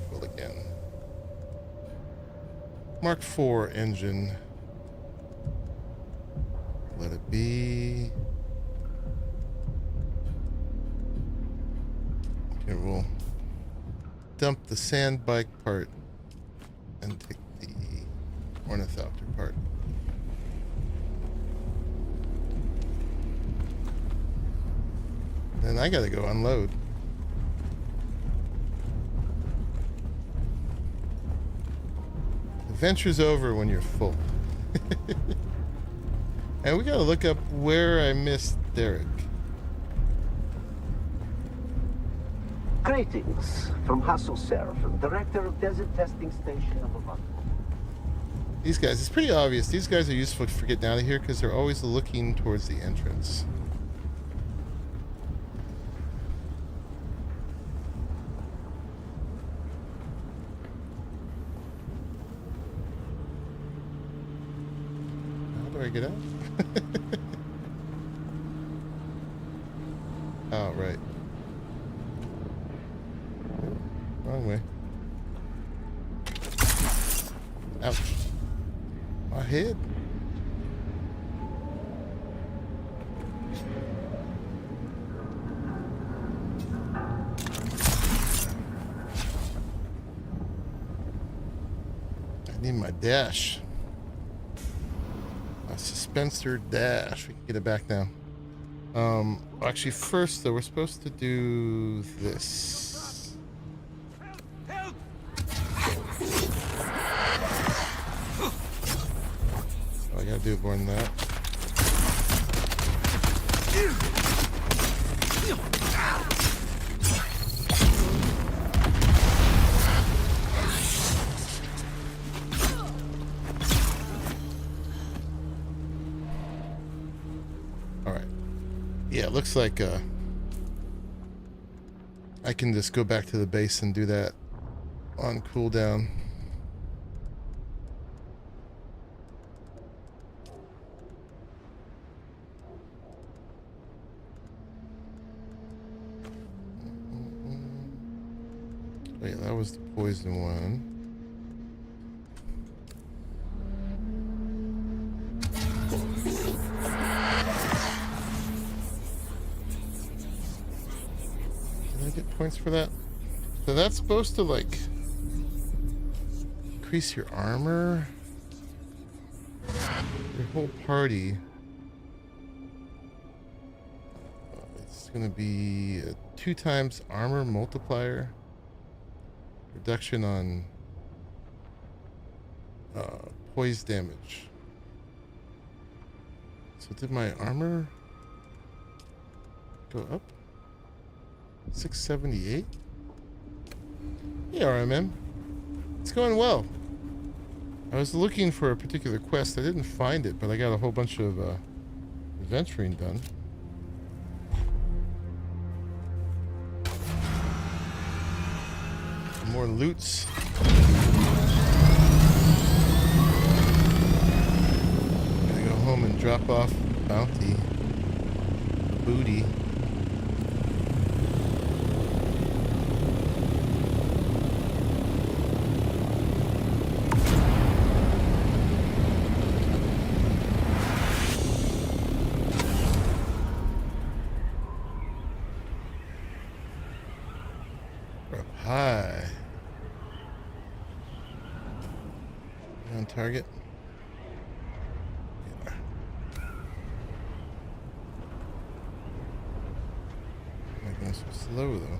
Full again. Mark IV engine. Let it be. Here we'll dump the sand bike part and take the ornithopter part. Then I gotta go unload. Adventure's over when you're full. And we gotta look up where I missed Derek. Greetings from Hassel Seraphim, Director of Desert Testing Station number 1. These guys, it's pretty obvious. These guys are useful for getting out of here because they're always looking towards the entrance. How do I get out? Oh, right. Wrong way. Ouch. My head. I need my dash. My suspensor dash. We can get it back now. Actually, first though, we're supposed to do this. Oh, I gotta do more than that. Yeah, it looks like I can just go back to the base and do that on cooldown. Oh yeah, that was the poison one. Points for that. So that's supposed to like increase your armor, your whole party. It's gonna be a 2 times armor multiplier, reduction on poise damage. So did my armor go up? 678? Yeah, RMM. It's going well. I was looking for a particular quest. I didn't find it, but I got a whole bunch of adventuring done. Some more loots. Gotta go home and drop off bounty. Booty. target. Yeah. Am I going so slow though?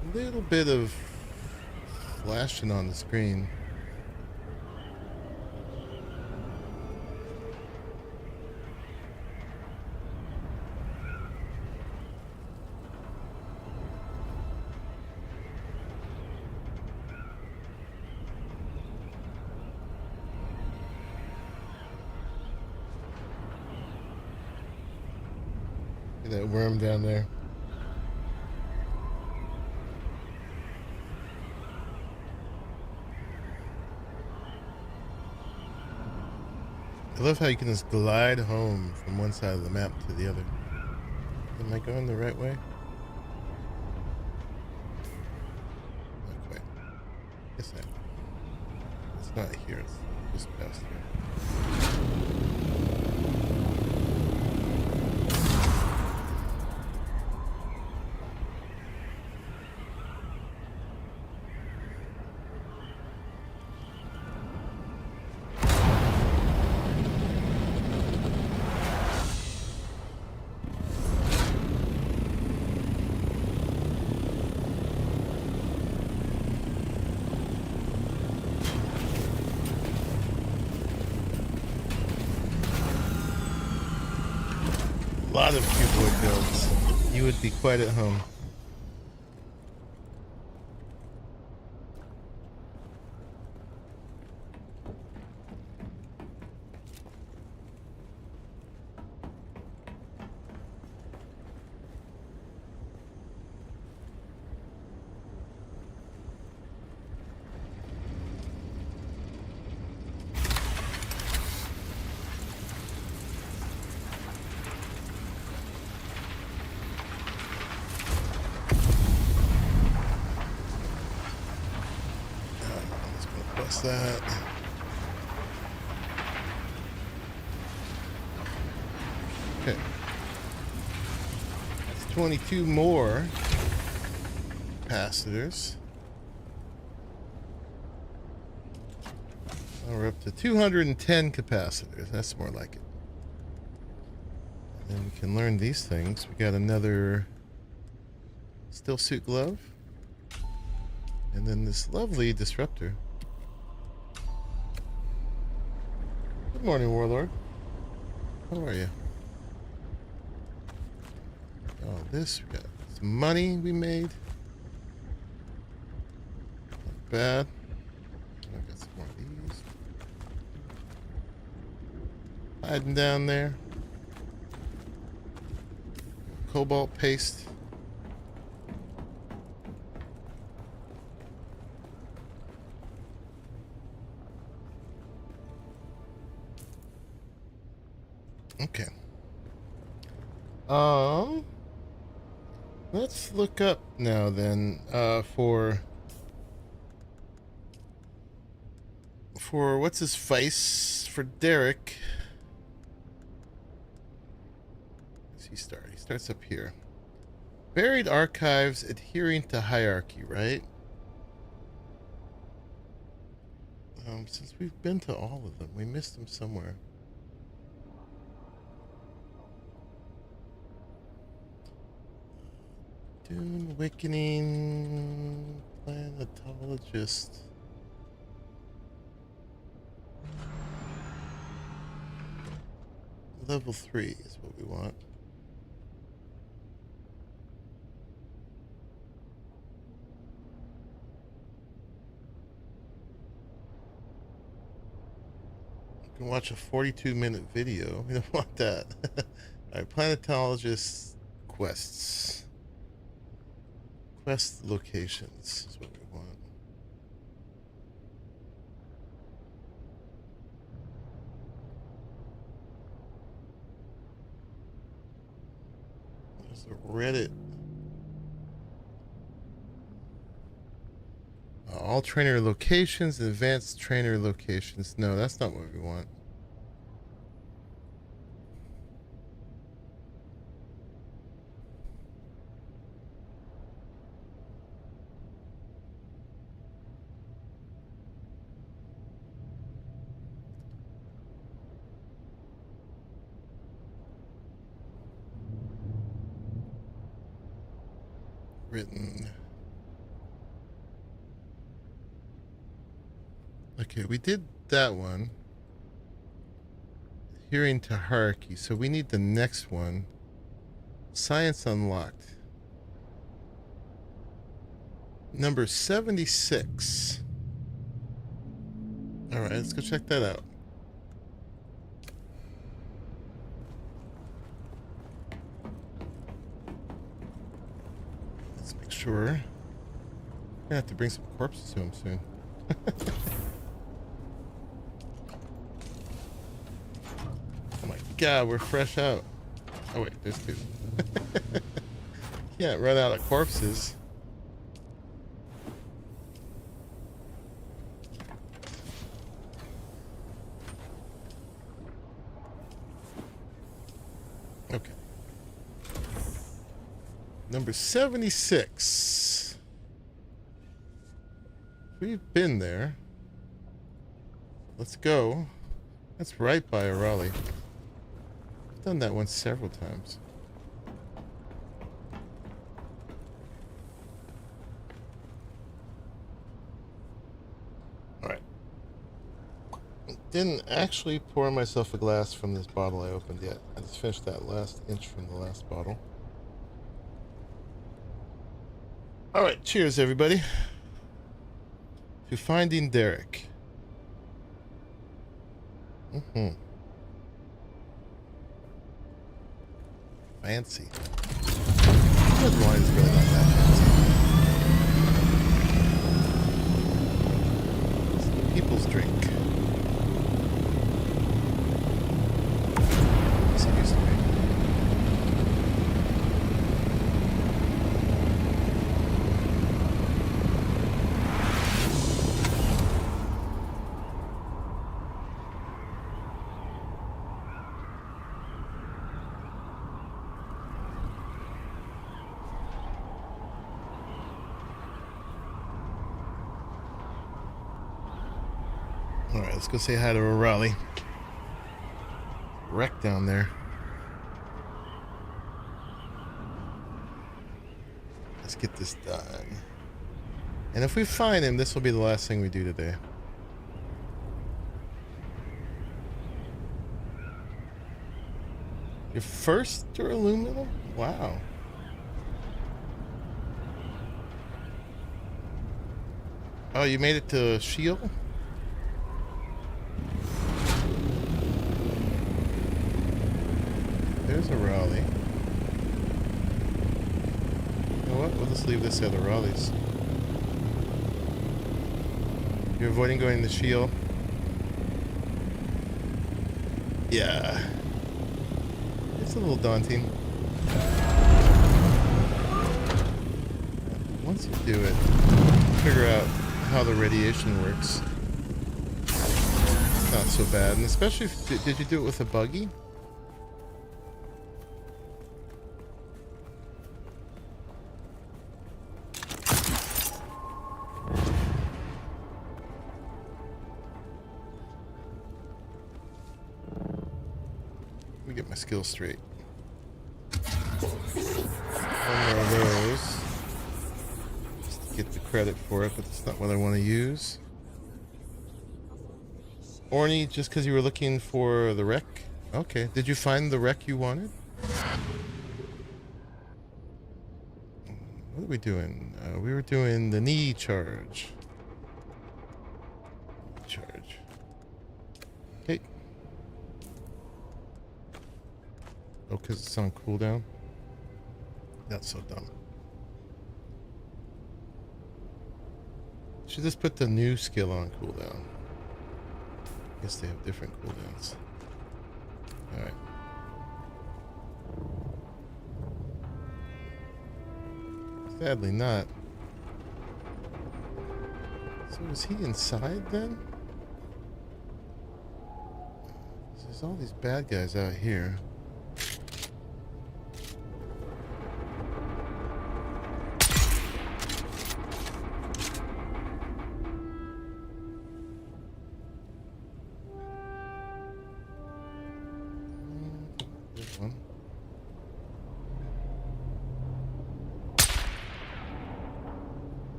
A little bit of flashing on the screen. Look at that worm down there. I love how you can just glide home from one side of the map to the other. Am I going the right way? Not quite. Yes, I am. It's not here. It's just past here. A lot of cuboid builds. You would be quite at home. That. Okay. That's 22 more capacitors. Now we're up to 210 capacitors. That's more like it. And then we can learn these things. We got another still suit glove. And then this lovely disruptor. Good morning, Warlord. How are you? Oh, this, we got some money we made. Not bad. I got some more of these. Hiding down there. Cobalt paste. Okay. Let's look up now then for what's his face for Derek. Where's he start? He starts up here. Buried archives adhering to hierarchy, right? Since we've been to all of them, we missed them somewhere. Dune Awakening, planetologist. Level 3 is what we want. You can watch a 42-minute video. We don't want that. Alright, planetologist quests. Quest locations is what we want. There's a Reddit. All trainer locations, advanced trainer locations. No, that's not what we want. written. Okay, we did that one. Adhering to hierarchy. So we need the next one. Science unlocked. Number 76. Alright, let's go check that out. Let's make sure. I'm gonna have to bring some corpses to him soon. Oh my god, we're fresh out. Oh wait, there's two. Can't run out of corpses. Okay. Number 76. We've been there. Let's go. That's right by Raleigh. I've done that one several times. Alright. Didn't actually pour myself a glass from this bottle I opened yet. I just finished that last inch from the last bottle. Alright, cheers everybody. To Finding Derek. Fancy. Red wine is really not that fancy. It's the people's drink. As it used to be. Alright, let's go say hi to Raleigh. Wreck down there. Let's get this done. And if we find him, this will be the last thing we do today. Your first duraluminum? Wow. Oh, you made it to Shield? There's a Raleigh. You know what? We'll just leave this at the Raleighs. You're avoiding going to Shield? Yeah. It's a little daunting. Once you do it, figure out how the radiation works. It's not so bad. And especially if, did you do it with a buggy? Get my skills straight. One more of those. Just to get the credit for it, but that's not what I want to use. Orny, just because you were looking for the wreck? Okay. Did you find the wreck you wanted? What are we doing? We were doing the knee charge. Charge. Okay. Oh, because it's on cooldown? That's so dumb. Should just put the new skill on cooldown. I guess they have different cooldowns. Alright. Sadly not. So is he inside then? There's all these bad guys out here.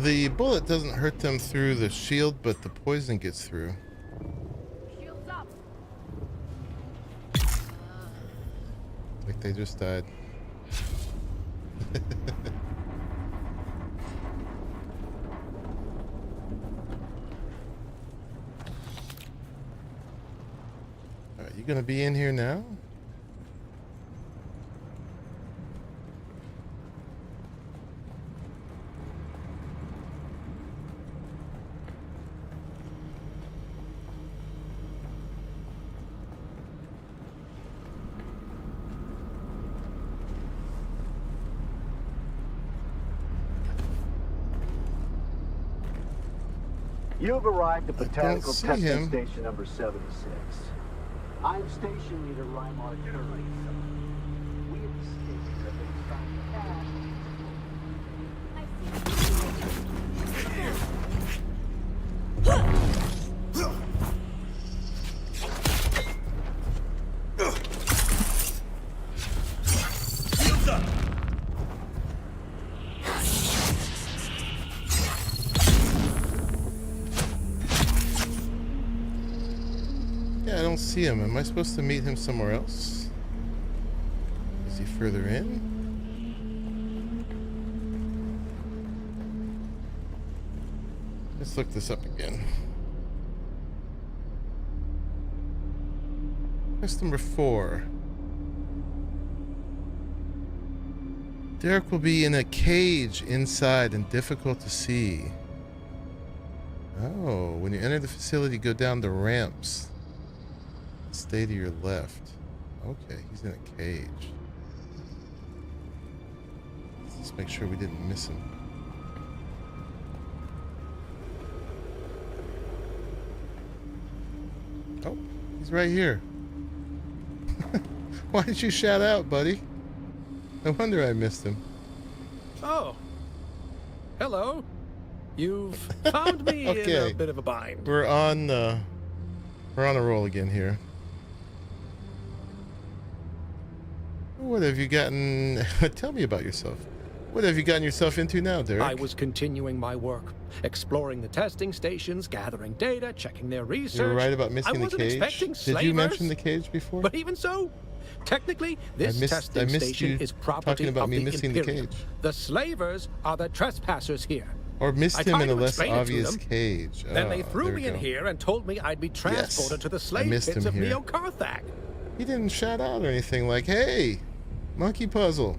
The bullet doesn't hurt them through the shield, but the poison gets through. Shields up. Like they just died. Alright, you gonna be in here now? You've arrived at I don't Botanical see Testing him. Station number 76. I'm Station Leader Rymar Curley. We have escaped that they found Yeah, I don't see him. Am I supposed to meet him somewhere else? Is he further in? Let's look this up again. Quest number 4. Derek will be in a cage inside and difficult to see. Oh, when you enter the facility, go down the ramps. Stay to your left. Okay, he's in a cage. Let's make sure we didn't miss him. Oh, he's right here. Why did you shout out, buddy? No wonder I missed him. Oh. Hello. You've found me in a bit of a bind. We're on a roll again here. What have you gotten? Tell me about yourself. What have you gotten yourself into now, Derek? I was continuing my work, exploring the testing stations, gathering data, checking their research. You were right about missing the cage. I wasn't expecting slavers. Did you mention the cage before? But even so, technically, this testing station is property about of me the missing Imperium. the cage. The slavers are the trespassers here. Or missed him in a less obvious them. cage. Then they threw me in here and told me I'd be transported to the slave pits of Neo-Carthag. He didn't shout out or anything like, "Hey, monkey puzzle."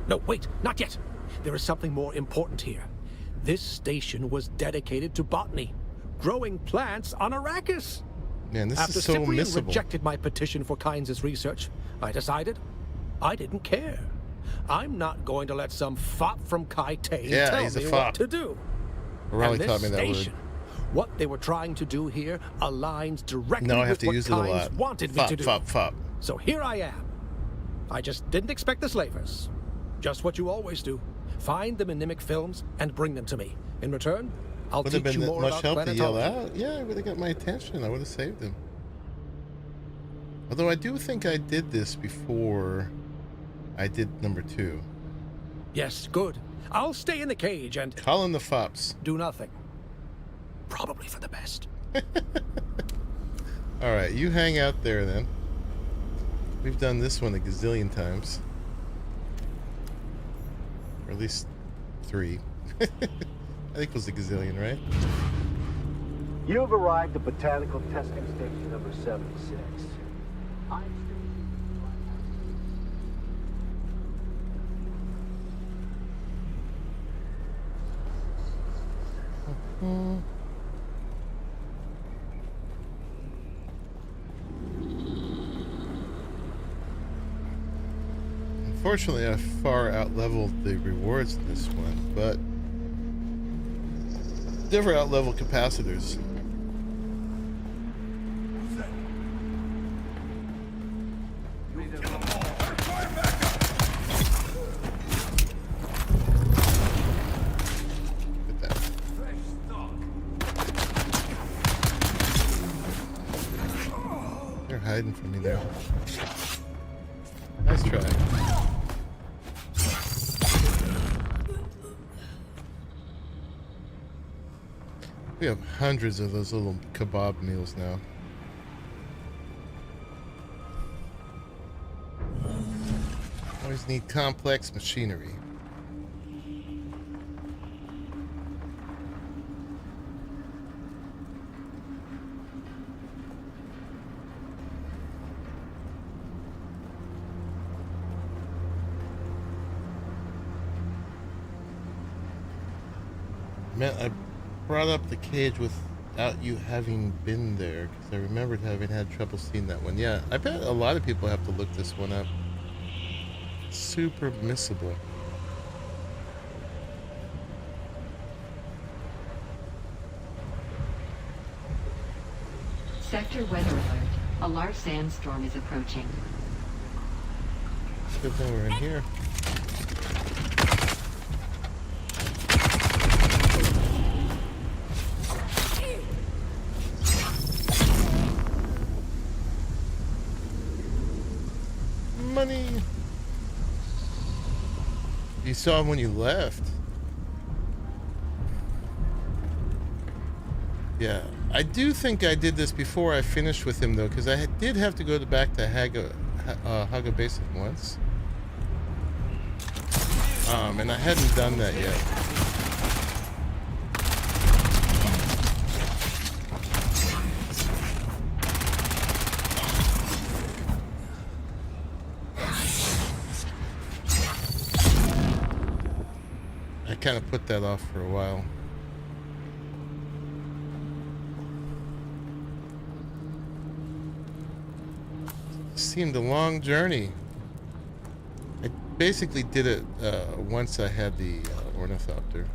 No, wait, not yet. There is something more important here. This station was dedicated to botany, growing plants on Arrakis. Man, this After is so Cyprian missable. rejected my petition for Kynes' research, I decided I didn't care. I'm not going to let some fop from Kaitane tell he's a me fop. what to do. Raleigh And this taught me that station, word. what they were trying to do here aligns directly No, I have with to what use it a Kynes lot. wanted me Fop, to do. fop, fop. So here I am. I just didn't expect the slavers. Just what you always do. Find the mimic films and bring them to me. In return, I'll Would have teach been you more much about help to yell planetology. out. Yeah, it would have got my attention. I would have saved him. Although I do think I did this before I did number 2. Yes, good. I'll stay in the cage and... Call in the fops. Do nothing. Probably for the best. Alright, you hang out there then. We've done this one a gazillion times. Or at least 3. I think it was a gazillion, right? You've arrived at Botanical Testing Station number 76. Unfortunately, I far out-leveled the rewards in this one, but never out-level capacitors. They're hiding from me there. Nice try. We have hundreds of those little kebab meals now. Always need complex machinery. Man, I brought up the cage without you having been there because I remembered having had trouble seeing that one. Yeah, I bet a lot of people have to look this one up. Super missable. Sector weather alert. A large sandstorm is approaching. Good thing we're in here. Money. You saw him when you left. Yeah, I do think I did this before I finished with him though, because I did have to go back to Haga Basin once. And I hadn't done that yet. I kind of put that off for a while. Seemed a long journey. I basically did it once I had the ornithopter,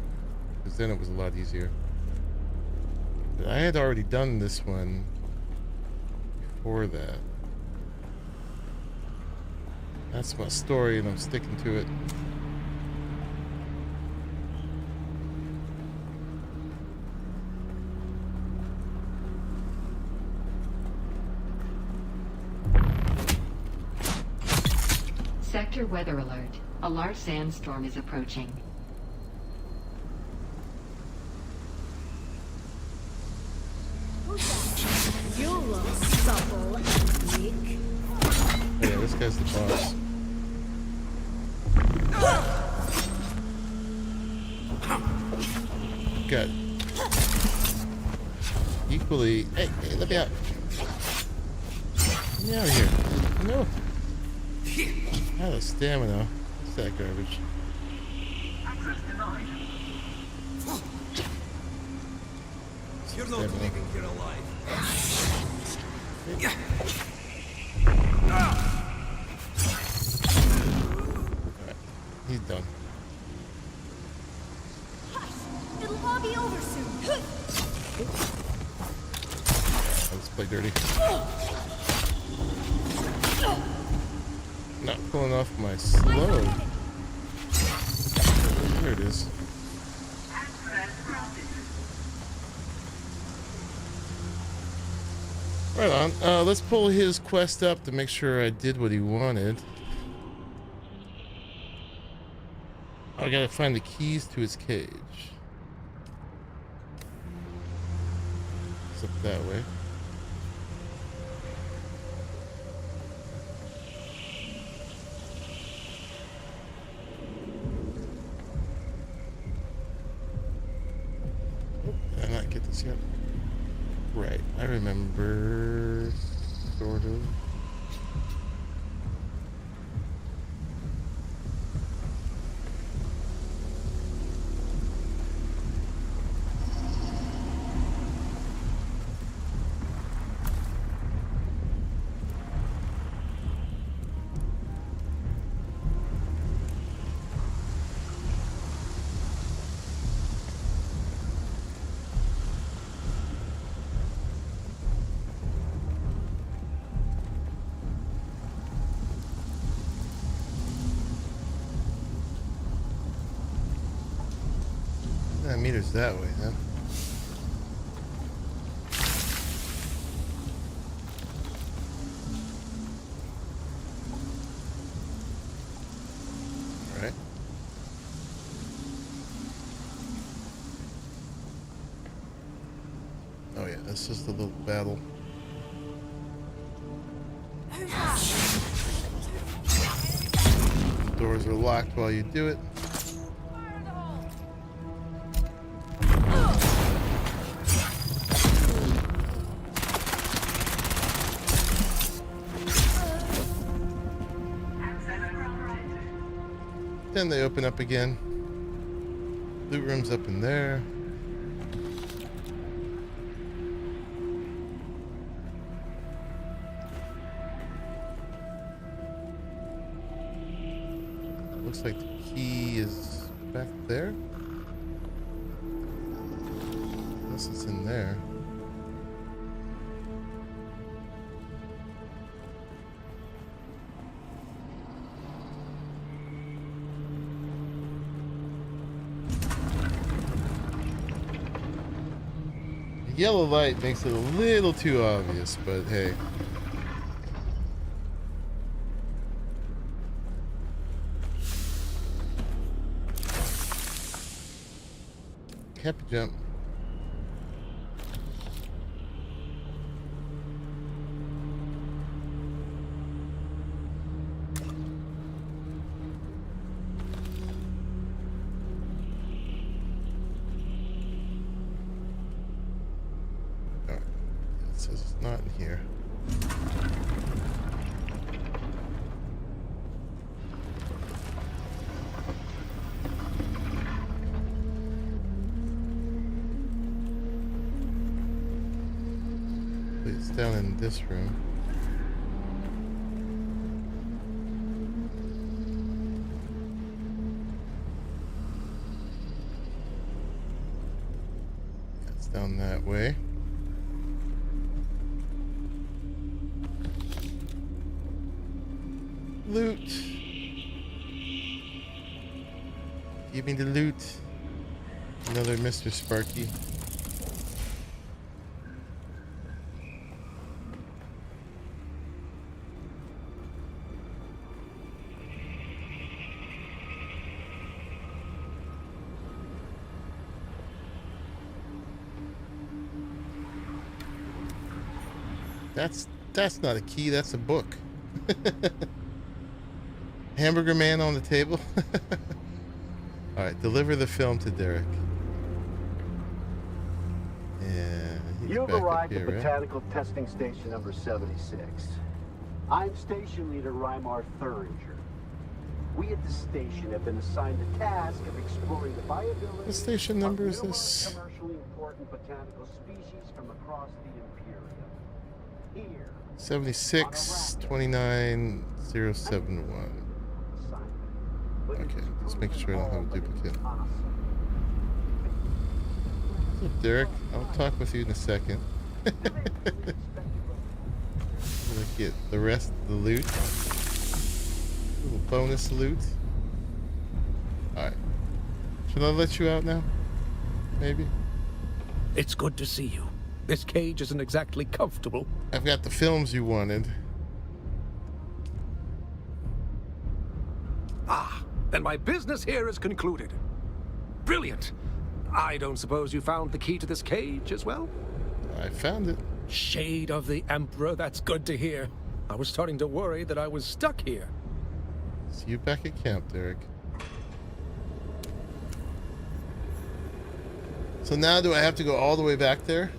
because then it was a lot easier. But I had already done this one before that. That's my story, and I'm sticking to it. Sector weather alert. A large sandstorm is approaching. You look supple and weak. Yeah, this guy's the boss. Good. Equally. Hey, let me out. Get me out of here. No. Out of stamina. What's that garbage? Access denied. You're not leaving here alive. Alright, he's done. It'll all be over soon. Let's play dirty. Not pulling off my slow. There it is. Right on. Let's pull his quest up to make sure I did what he wanted. I gotta find the keys to his cage. It's up that way. Did I not get this yet? Right, I remember, sort of. Meters that way, huh? All right. It's just a little battle. Doors are locked while you do it. Then they open up again. Loot room's up in there. Looks like the key is back there. Unless it's in there. The yellow light makes it a little too obvious, but hey. Happy jump. Alright. It says it's not in here. It's down in this room. It's down that way. Loot. Give me the loot. Another Mr. Sparky. That's not a key, that's a book. Hamburger man on the table. Alright, deliver the film to Derek. Yeah, You've back arrived up here, at right? Botanical Testing Station number 76. I'm Station Leader Reimar Thuringer. We at the station have been assigned the task of exploring the viability What station number is numerous this? commercially important botanical species from across the Imperium. Here, 76 29 071. Okay, just make sure I don't have a duplicate. What's up, Derek? I'll talk with you in a second. Let's get the rest of the loot. Little bonus loot. Alright. Should I let you out now? Maybe? It's good to see you. This cage isn't exactly comfortable. I've got the films you wanted. Ah, then my business here is concluded. Brilliant. I don't suppose you found the key to this cage as well? I found it. Shade of the Emperor, that's good to hear. I was starting to worry that I was stuck here. See you back at camp, Derek. So now do I have to go all the way back there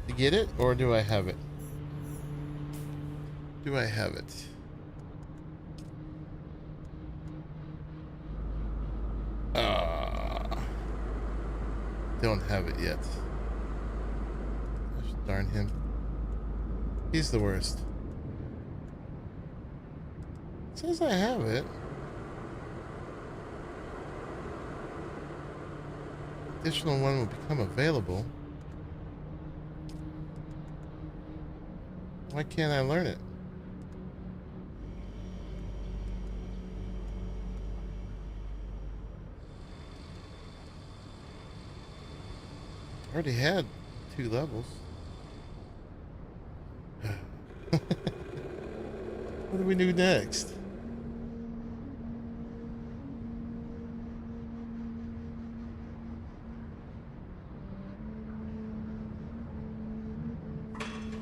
to get it, or do I have it? Do I have it? Don't have it yet. Gosh, darn him. He's the worst. It says I have it. Additional one will become available. Why can't I learn it? I already had 2 levels. What do we do next?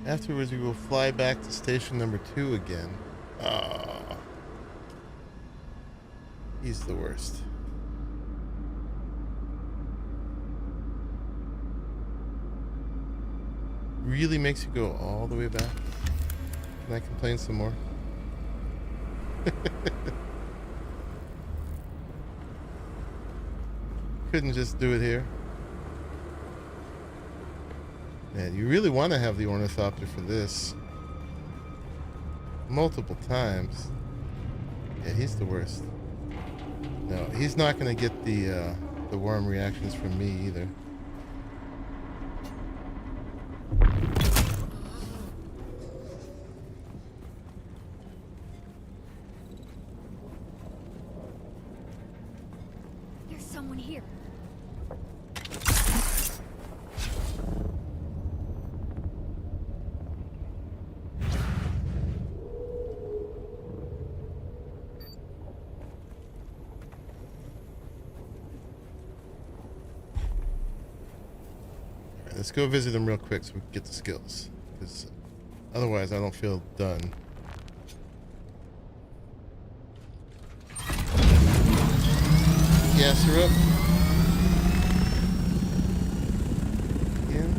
Afterwards, we will fly back to station number 2 again. Ah, he's the worst. Really makes you go all the way back. Can I complain some more? Couldn't just do it here. Man, you really want to have the ornithopter for this. Multiple times. Yeah, he's the worst. No, he's not going to get the worm reactions from me either. There's someone here. Let's go visit him real quick so we can get the skills. Because otherwise I don't feel done. Gas her up. Again.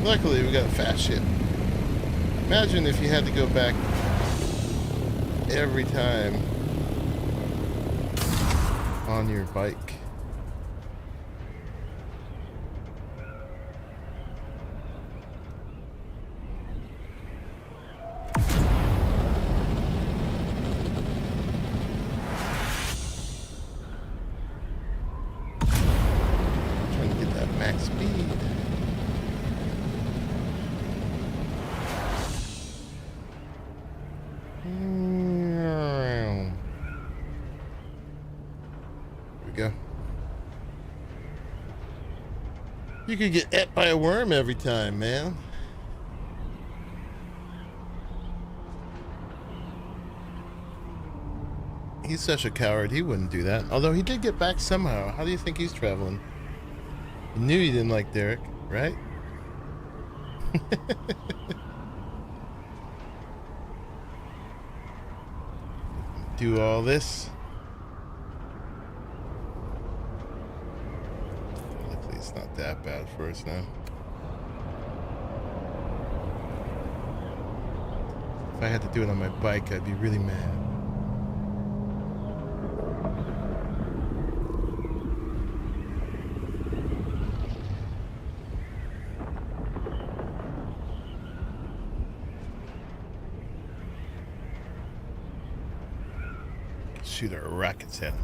Luckily, we got a fast ship. Imagine if you had to go back every time on your bike. Trying to get that max speed. You could get ate by a worm every time, man. He's such a coward, he wouldn't do that. Although he did get back somehow. How do you think he's traveling? He knew he didn't like Derek, right? Do all this. It's not that bad for us now. If I had to do it on my bike, I'd be really mad. Shoot our rockets at him.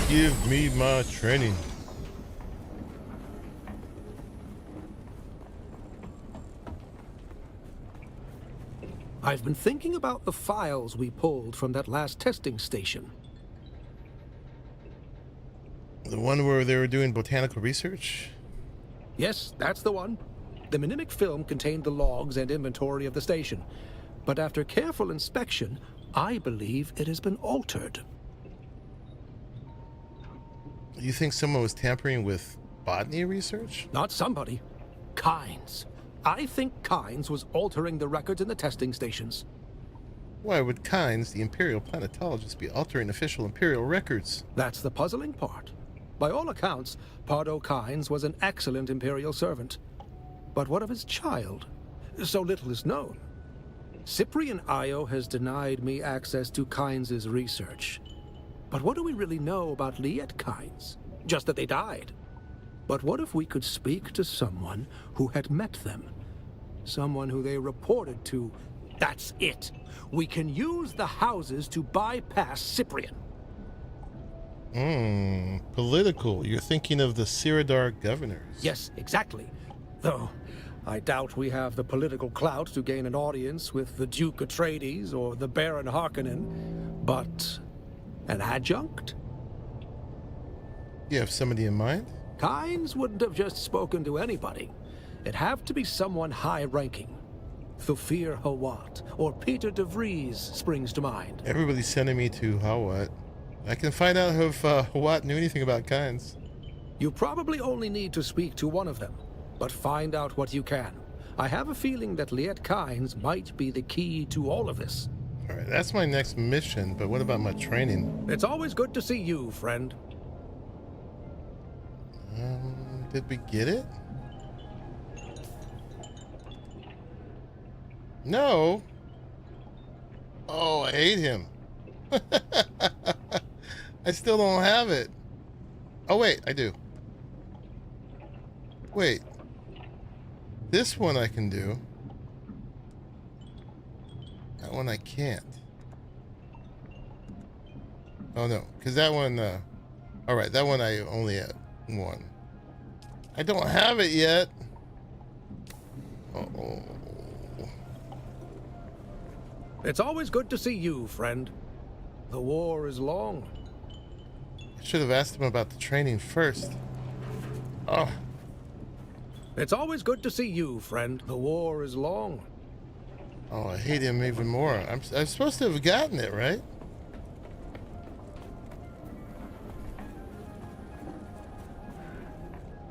Give me my training. I've been thinking about the files we pulled from that last testing station. The one where they were doing botanical research? Yes, that's the one. The mnemic film contained the logs and inventory of the station. But after careful inspection, I believe it has been altered. You think someone was tampering with botany research? Not somebody. Kynes. I think Kynes was altering the records in the testing stations. Why would Kynes, the Imperial planetologist, be altering official Imperial records? That's the puzzling part. By all accounts, Pardo Kynes was an excellent Imperial servant. But what of his child? So little is known. Cyprian Io has denied me access to Kynes' research. But what do we really know about Liet Kynes? Just that they died. But what if we could speak to someone who had met them? Someone who they reported to. That's it. We can use the houses to bypass Cyprian. Political. You're thinking of the Siradar governors. Yes, exactly. Though, I doubt we have the political clout to gain an audience with the Duke Atreides or the Baron Harkonnen. But an adjunct? You have somebody in mind? Kynes wouldn't have just spoken to anybody. It'd have to be someone high-ranking. Thufir Hawat or Peter de Vries springs to mind. Everybody's sending me to Hawat. I can find out if Hawat knew anything about Kynes. You probably only need to speak to one of them, but find out what you can. I have a feeling that Liet Kynes might be the key to all of this. All right, that's my next mission, but what about my training? It's always good to see you, friend. Did we get it? No. Oh, I hate him. I still don't have it. Oh, wait, I do. Wait. This one I can do. That one I can't. Oh, no, because that one, all right, that one I only have one. I don't have it yet. Uh-oh. It's always good to see you, friend. The war is long. I should have asked him about the training first. Oh. It's always good to see you, friend. The war is long. Oh, I hate him even more. I'm supposed to have gotten it, right?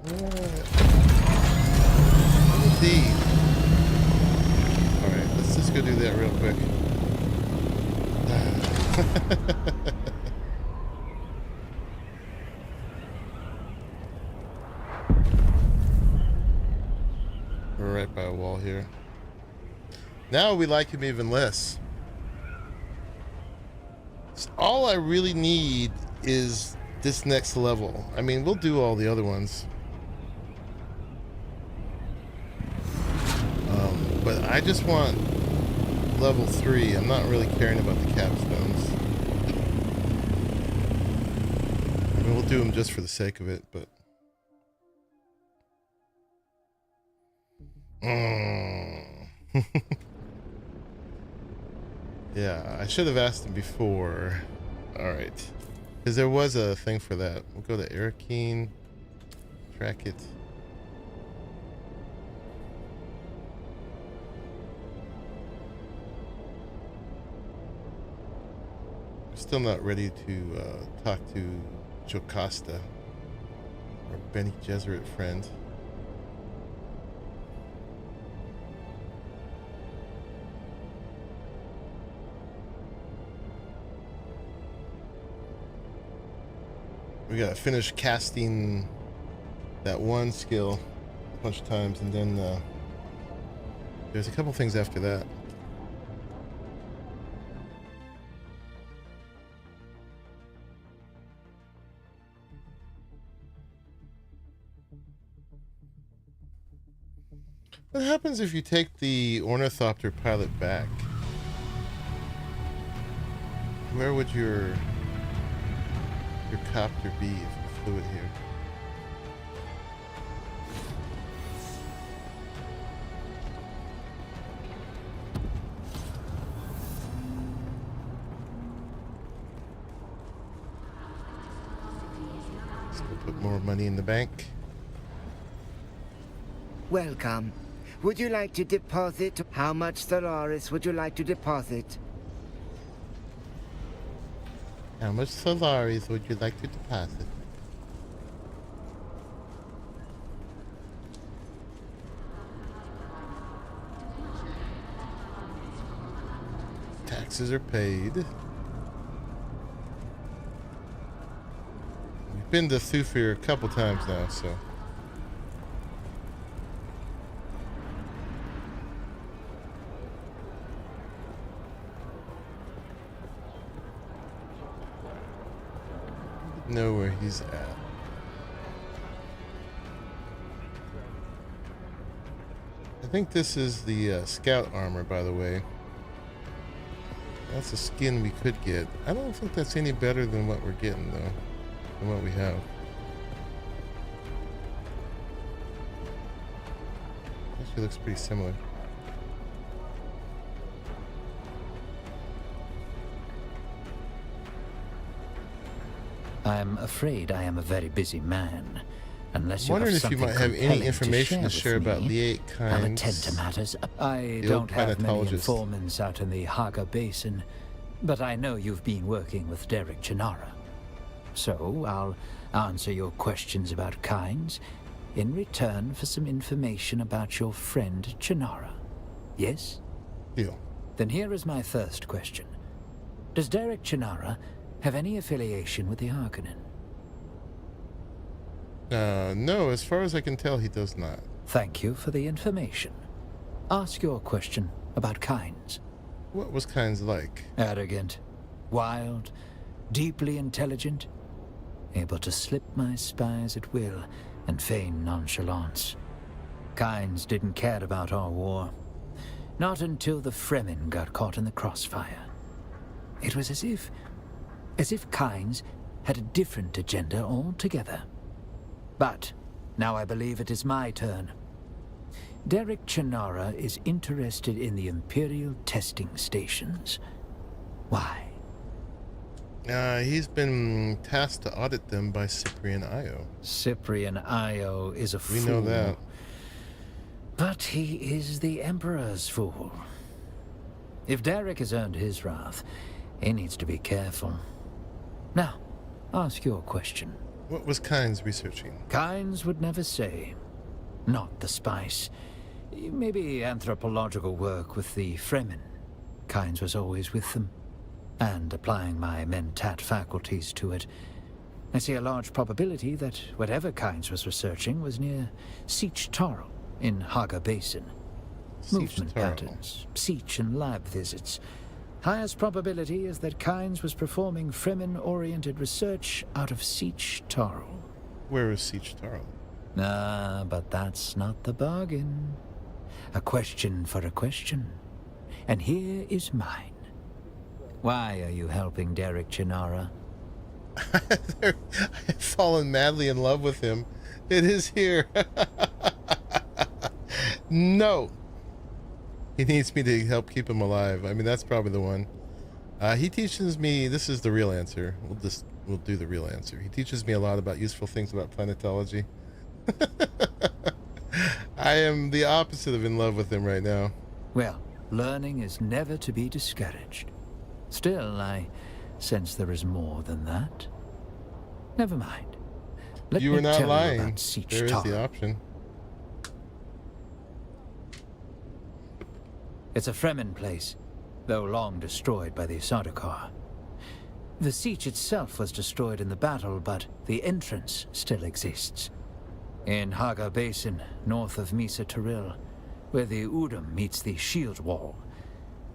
Indeed. Alright, let's just go do that real quick. We're right by a wall here. Now we like him even less. So all I really need is this next level. I mean, we'll do all the other ones. But I just want level 3. I'm not really caring about the capstones. I mean, we'll do them just for the sake of it, but... Yeah, I should have asked him before. Alright. Because there was a thing for that. We'll go to Arrakis. Track it. Still not ready to talk to Jocasta, our Bene Gesserit friend. We gotta finish casting that one skill a bunch of times, and then there's a couple things after that. What happens if you take the ornithopter pilot back? Where would your copter be if you flew it here? Let's go put more money in the bank. Welcome. Would you like to deposit? How much Stellaris would you like to deposit? How much Stellaris would you like to deposit? Taxes are paid. We've been to Thufir a couple times now, so... know where he's at. I think this is the scout armor, by the way. That's a skin we could get. I don't think that's any better than what we're getting, though, than what we have. Actually looks pretty similar. I'm afraid I am a very busy man. Unless I'm you wondering have if you something might have any information to with share about me, the 8 I'll attend kinds. to matters. I The don't old have many planetologist. informants out in the Haga Basin, but I know you've been working with Derek Chinara. So I'll answer your questions about kinds in return for some information about your friend Chinara. Yes? Deal. Then here is my first question. Does Derek Chinara have any affiliation with the Harkonnen? No, as far as I can tell, he does not. Thank you for the information. Ask your question about kinds. What was kinds like? Arrogant, wild, deeply intelligent, able to slip my spies at will and feign nonchalance. Kinds didn't care about our war. Not until the Fremen got caught in the crossfire. It was as if Kinds had a different agenda altogether. But now I believe it is my turn. Derek Chinara is interested in the Imperial testing stations. Why? He's been tasked to audit them by Cyprian Io. Cyprian Io is a fool. We know that. But he is the Emperor's fool. If Derek has earned his wrath, he needs to be careful. Now, ask your question. What was Kinds researching? Kinds would never say. Not the spice. Maybe anthropological work with the Fremen. Kinds was always with them. And applying my mentat faculties to it, I see a large probability that whatever Kinds was researching was near Sietch Tarl in Haga Basin. Movement patterns, siege and lab visits. Highest probability is that Kinds was performing Fremen-oriented research out of Sietch Tarl. Where is Sietch Tarl? But that's not the bargain. A question for a question. And here is mine. Why are you helping Derek Chinara? I've fallen madly in love with him. It is here. No. He needs me to help keep him alive. I mean, that's probably the one. He teaches me, this is the real answer. We'll do the real answer. He teaches me a lot about useful things about planetology. I am the opposite of in love with him right now. Well, learning is never to be discouraged. Still, I sense there is more than that. Never mind. Let You me were not tell lying. You about Sietch There is Tarl. the option. It's a Fremen place, though long destroyed by the Sardaukar. The siege itself was destroyed in the battle, but the entrance still exists. In Haga Basin, north of Misa Tiril, where the Udum meets the shield wall.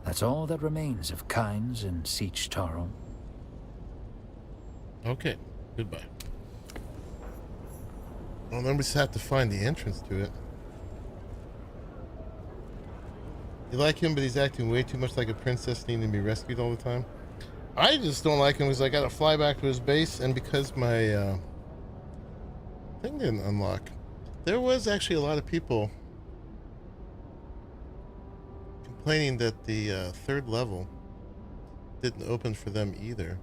That's all that remains of Kinds and Sietch Tarl. Okay, goodbye. Well, then we just have to find the entrance to it. You like him, but he's acting way too much like a princess needing to be rescued all the time. I just don't like him because I gotta fly back to his base, and because my thing didn't unlock. There was actually a lot of people complaining that the third level didn't open for them either.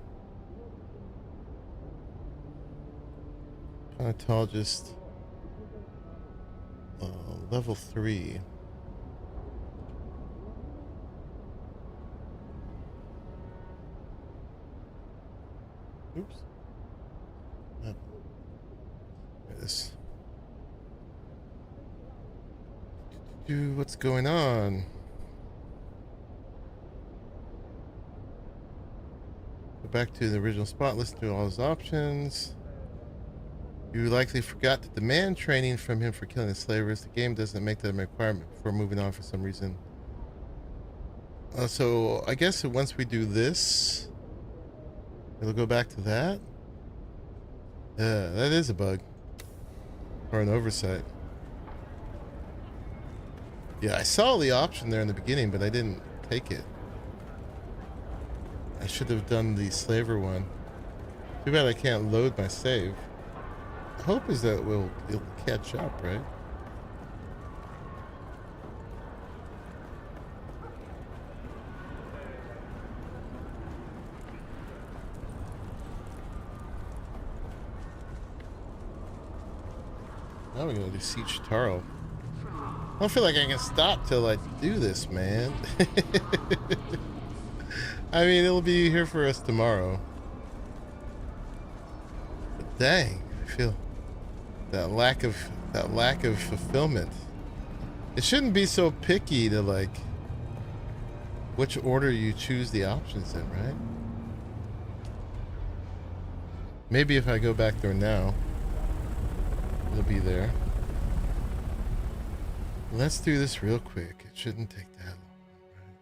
Planetologist level 3. Oops. There it is. What's going on? Go back to the original spot, listen to all his options. You likely forgot to demand training from him for killing the slavers. The game doesn't make that a requirement before moving on for some reason. So I guess once we do this, it'll go back to that. Yeah, that is a bug. Or an oversight. Yeah, I saw the option there in the beginning, but I didn't take it. I should have done the slaver one. Too bad I can't load my save. Hope is that it'll catch up, right? Now we're gonna do Siege Taro. I don't feel like I can stop till I do this, man. I mean, it'll be here for us tomorrow. But dang, I feel that lack of fulfillment. It shouldn't be so picky to like which order you choose the options in, right? Maybe if I go back there now, it'll be there. Let's do this real quick. It shouldn't take that long, right?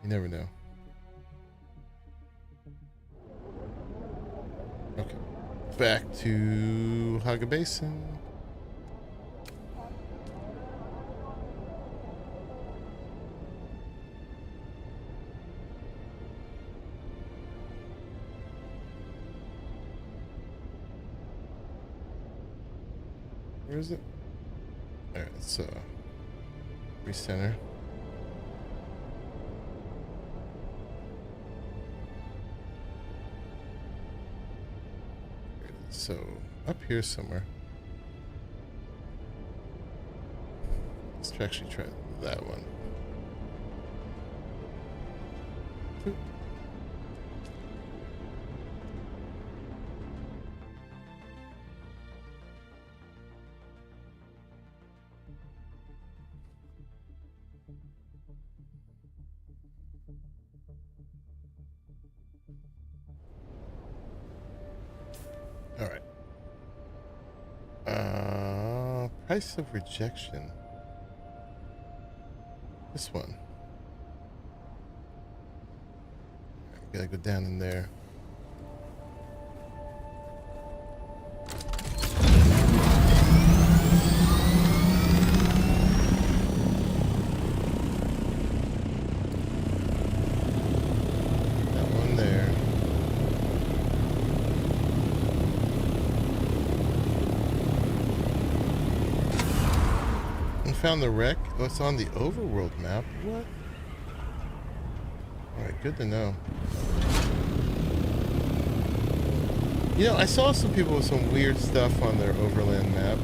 You never know. Okay. Back to Haga Basin. Where is it? Alright, let's recenter. So, up here somewhere. Let's actually try that one. Oop. All right. Price of rejection. This one. I gotta go down in there. That one there. Found the wreck. Oh, it's on the overworld map. What? Alright, good to know. You know, I saw some people with some weird stuff on their overland map.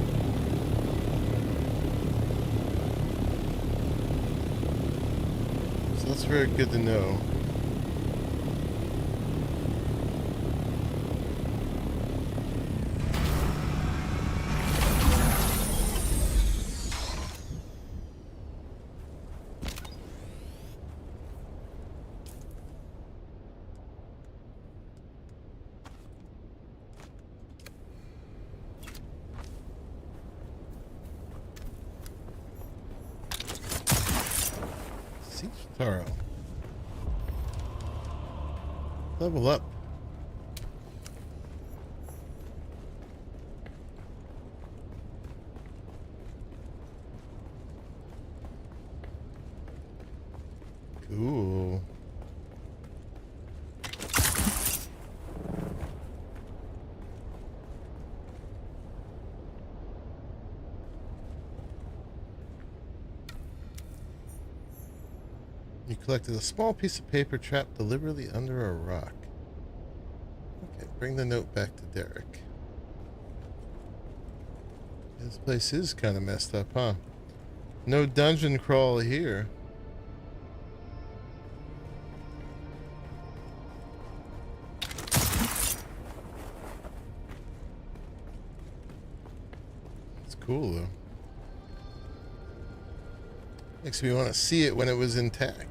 So that's very good to know. Taro. Level up. Cool. You collected a small piece of paper trapped deliberately under a rock. Okay, bring the note back to Derek. This place is kind of messed up, huh? No dungeon crawl here. It's cool, though. Makes me want to see it when it was intact.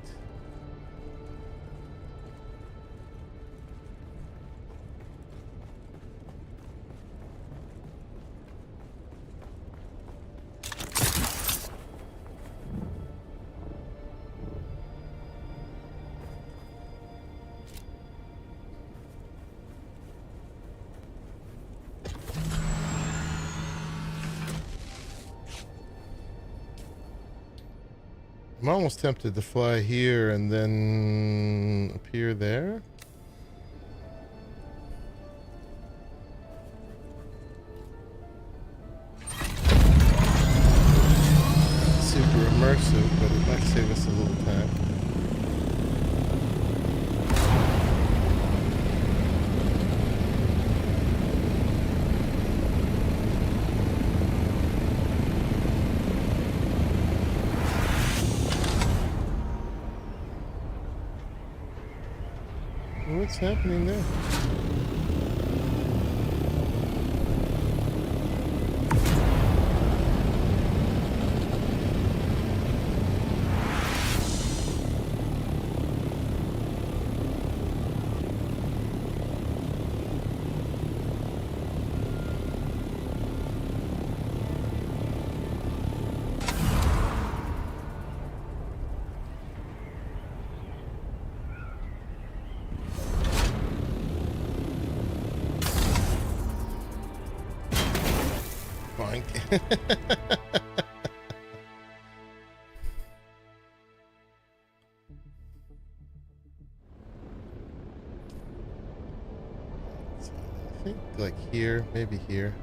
I'm almost tempted to fly here and then appear there. Super immersive, but it might save us a little time. What's happening there? I think like here, maybe here.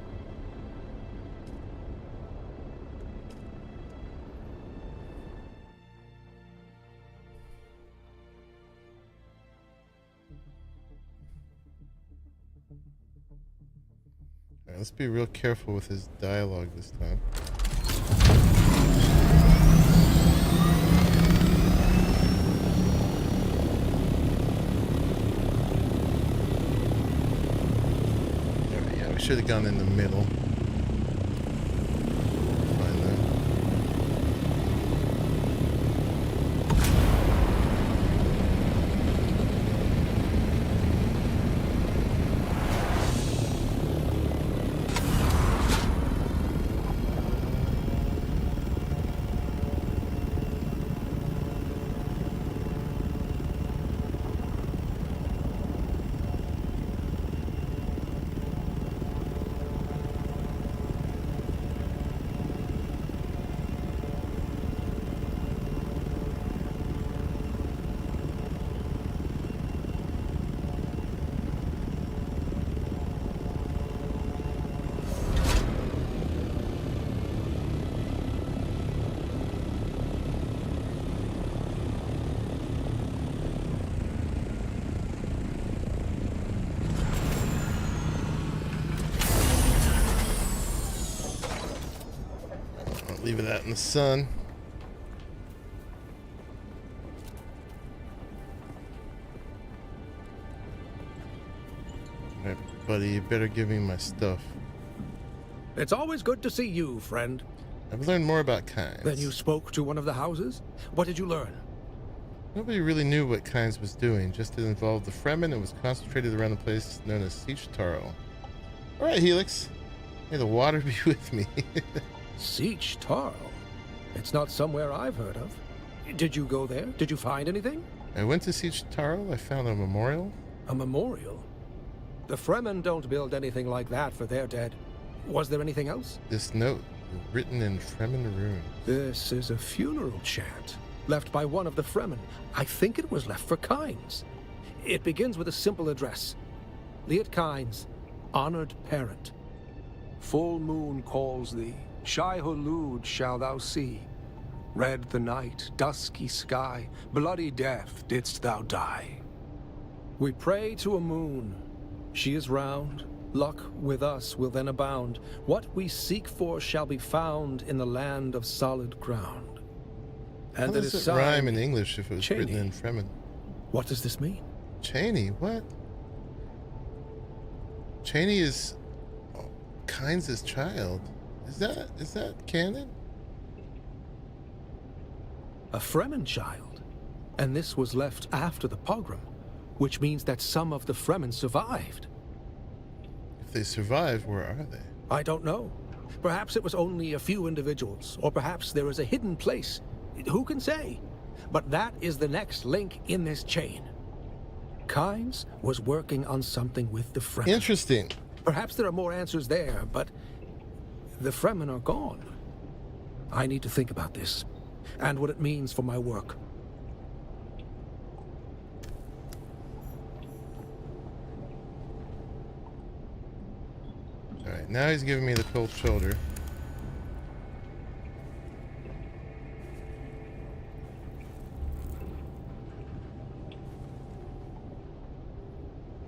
All right, let's be real careful with his dialogue this time. Yeah, we should have gone in the middle. Fine then. Leave it out in the sun. Alright, buddy, you better give me my stuff. It's always good to see you, friend. I've learned more about Kynes. Then you spoke to one of the houses? What did you learn? Nobody really knew what Kynes was doing, just it involved the Fremen and was concentrated around a place known as Siege Taro. Alright, Helix. May the water be with me. Siege Taro? It's not somewhere I've heard of. Did you go there? Did you find anything? I went to Siege Taro. I found a memorial. A memorial? The Fremen don't build anything like that for their dead. Was there anything else? This note, written in Fremen runes. This is a funeral chant, left by one of the Fremen. I think it was left for Kynes. It begins with a simple address. Liet Kynes, honored parent. Full moon calls thee. Shai-Hulud shall thou see. Red the night, dusky sky, bloody death didst thou die. We pray to a moon. She is round. Luck with us will then abound. What we seek for shall be found in the land of solid ground. And how does it rhyme in English if it was written in Fremen? What does this mean? Cheney, what? Cheney is Kynes' child. Is that canon? A Fremen child. And this was left after the pogrom, which means that some of the Fremen survived. If they survived, where are they? I don't know. Perhaps it was only a few individuals, or perhaps there is a hidden place. Who can say? But that is the next link in this chain. Kynes was working on something with the Fremen. Interesting. Perhaps there are more answers there, but the Fremen are gone. I need to think about this, and what it means for my work. Alright, now he's giving me the cold shoulder.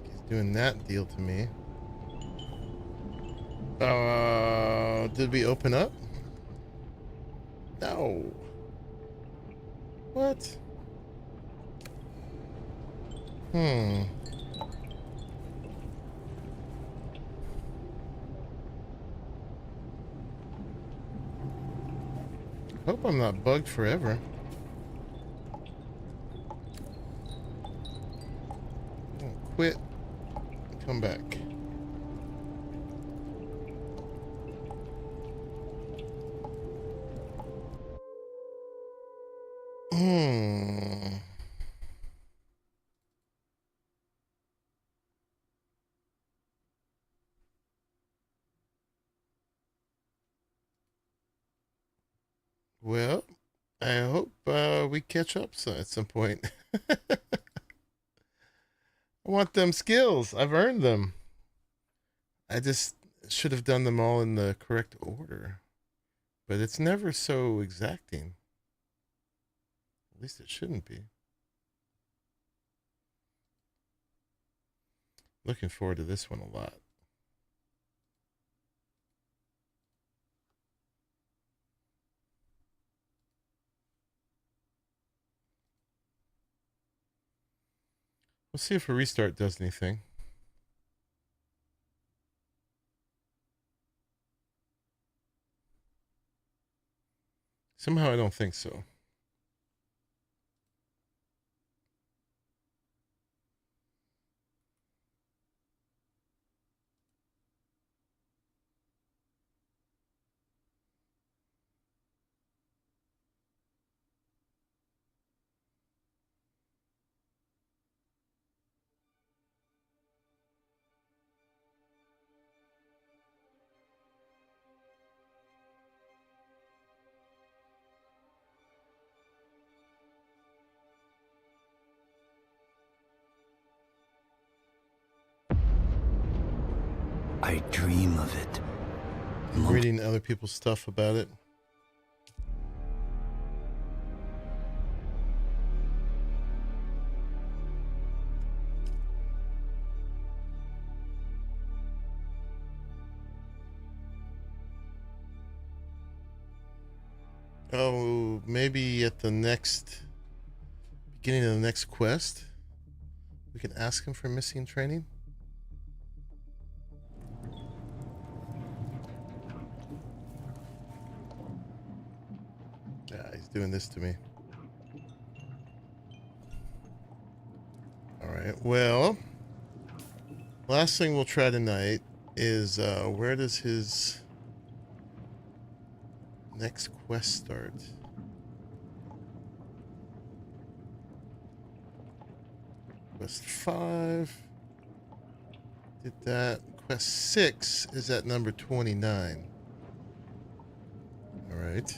He's doing that deal to me. Did we open up? No. What? Hope I'm not bugged forever. I'll quit. Come back. Well, I hope we catch up at some point. I want them skills. I've earned them. I just should have done them all in the correct order. But it's never so exacting. At least it shouldn't be. Looking forward to this one a lot. We'll see if a restart does anything. Somehow I don't think so. I dream of it. I'm reading other people's stuff about it. Oh, maybe at the beginning of the next quest, we can ask him for missing training. Yeah, he's doing this to me. All right, well, last thing we'll try tonight is where does his next quest start? Quest 5. Did that. Quest 6 is at number 29. All right.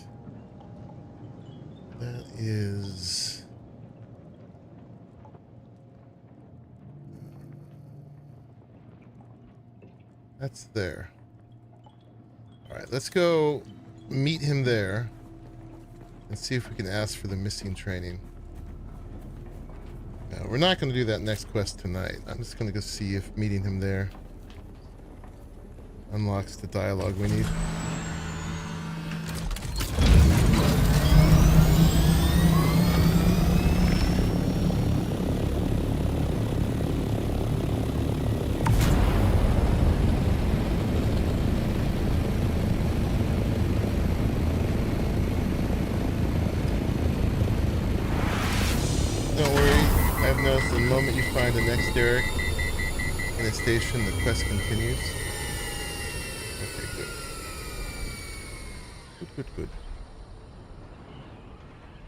That is... that's there. All right, let's go meet him there and see if we can ask for the missing training. No, we're not going to do that next quest tonight. I'm just going to go see if meeting him there unlocks the dialogue we need. The moment you find the next Derek in a station, the quest continues. Okay, good. Good.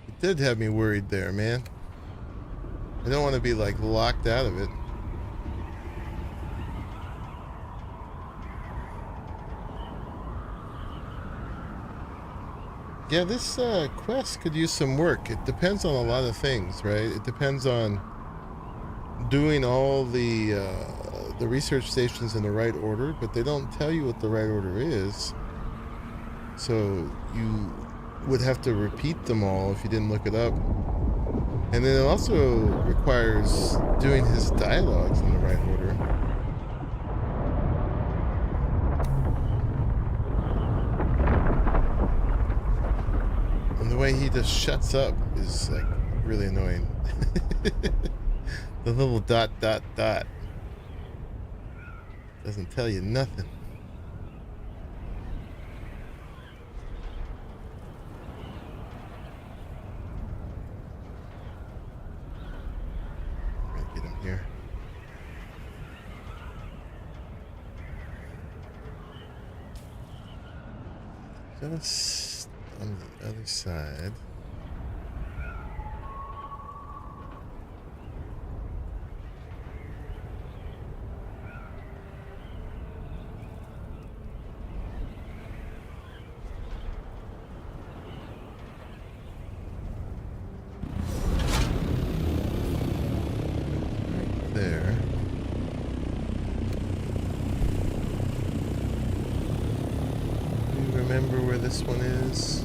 It did have me worried there, man. I don't want to be like locked out of it. Yeah, this quest could use some work. It depends on a lot of things, right? It depends on doing all the research stations in the right order, but they don't tell you what the right order is. So you would have to repeat them all if you didn't look it up. And then it also requires doing his dialogues in the right order. And the way he just shuts up is like really annoying. The little ... doesn't tell you nothing. Just on the other side. There. Do you remember where this one is?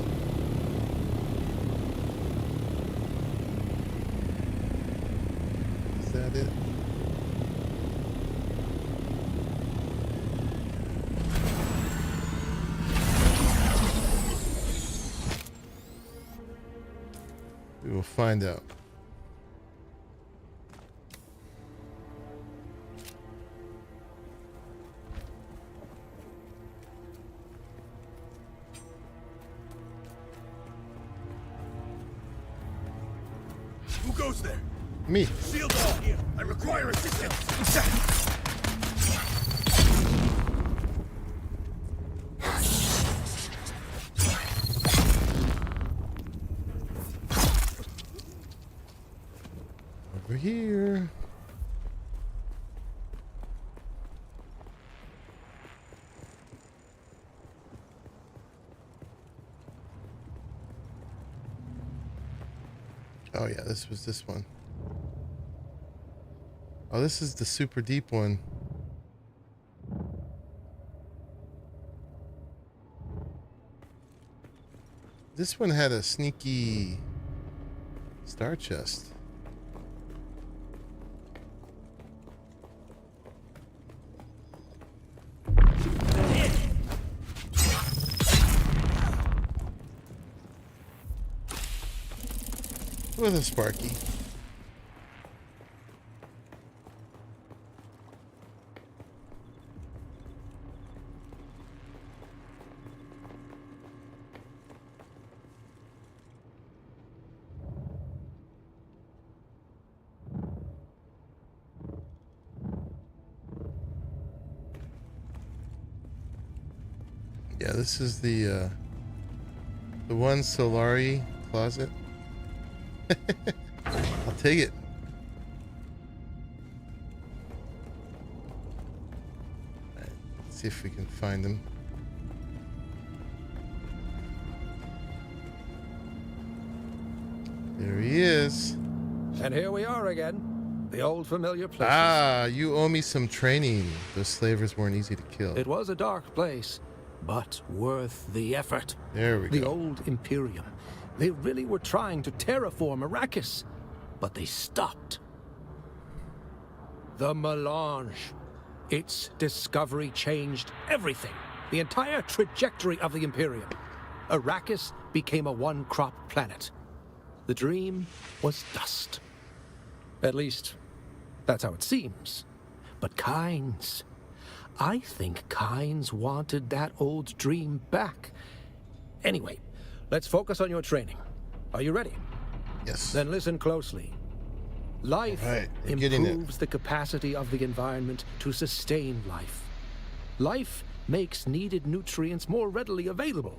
Is that it? We will find out. Who goes there? Me. Shield all here. I require assistance. Over here. Oh yeah, this was this one. Oh, this is the super deep one. This one had a sneaky star chest. With a Sparky. Yeah, this is the one Solari closet. I'll take it. Right, let's see if we can find him. There he is. And here we are again. The old familiar place. Ah, you owe me some training. Those slavers weren't easy to kill. It was a dark place, but worth the effort. There we go. The old Imperium. They really were trying to terraform Arrakis, but they stopped. The melange. Its discovery changed everything. The entire trajectory of the Imperium. Arrakis became a one-crop planet. The dream was dust. At least, that's how it seems. But Kynes... I think Kynes wanted that old dream back. Anyway, let's focus on your training. Are you ready? Yes. Then listen closely. Life improves the capacity of the environment to sustain life. Life makes needed nutrients more readily available.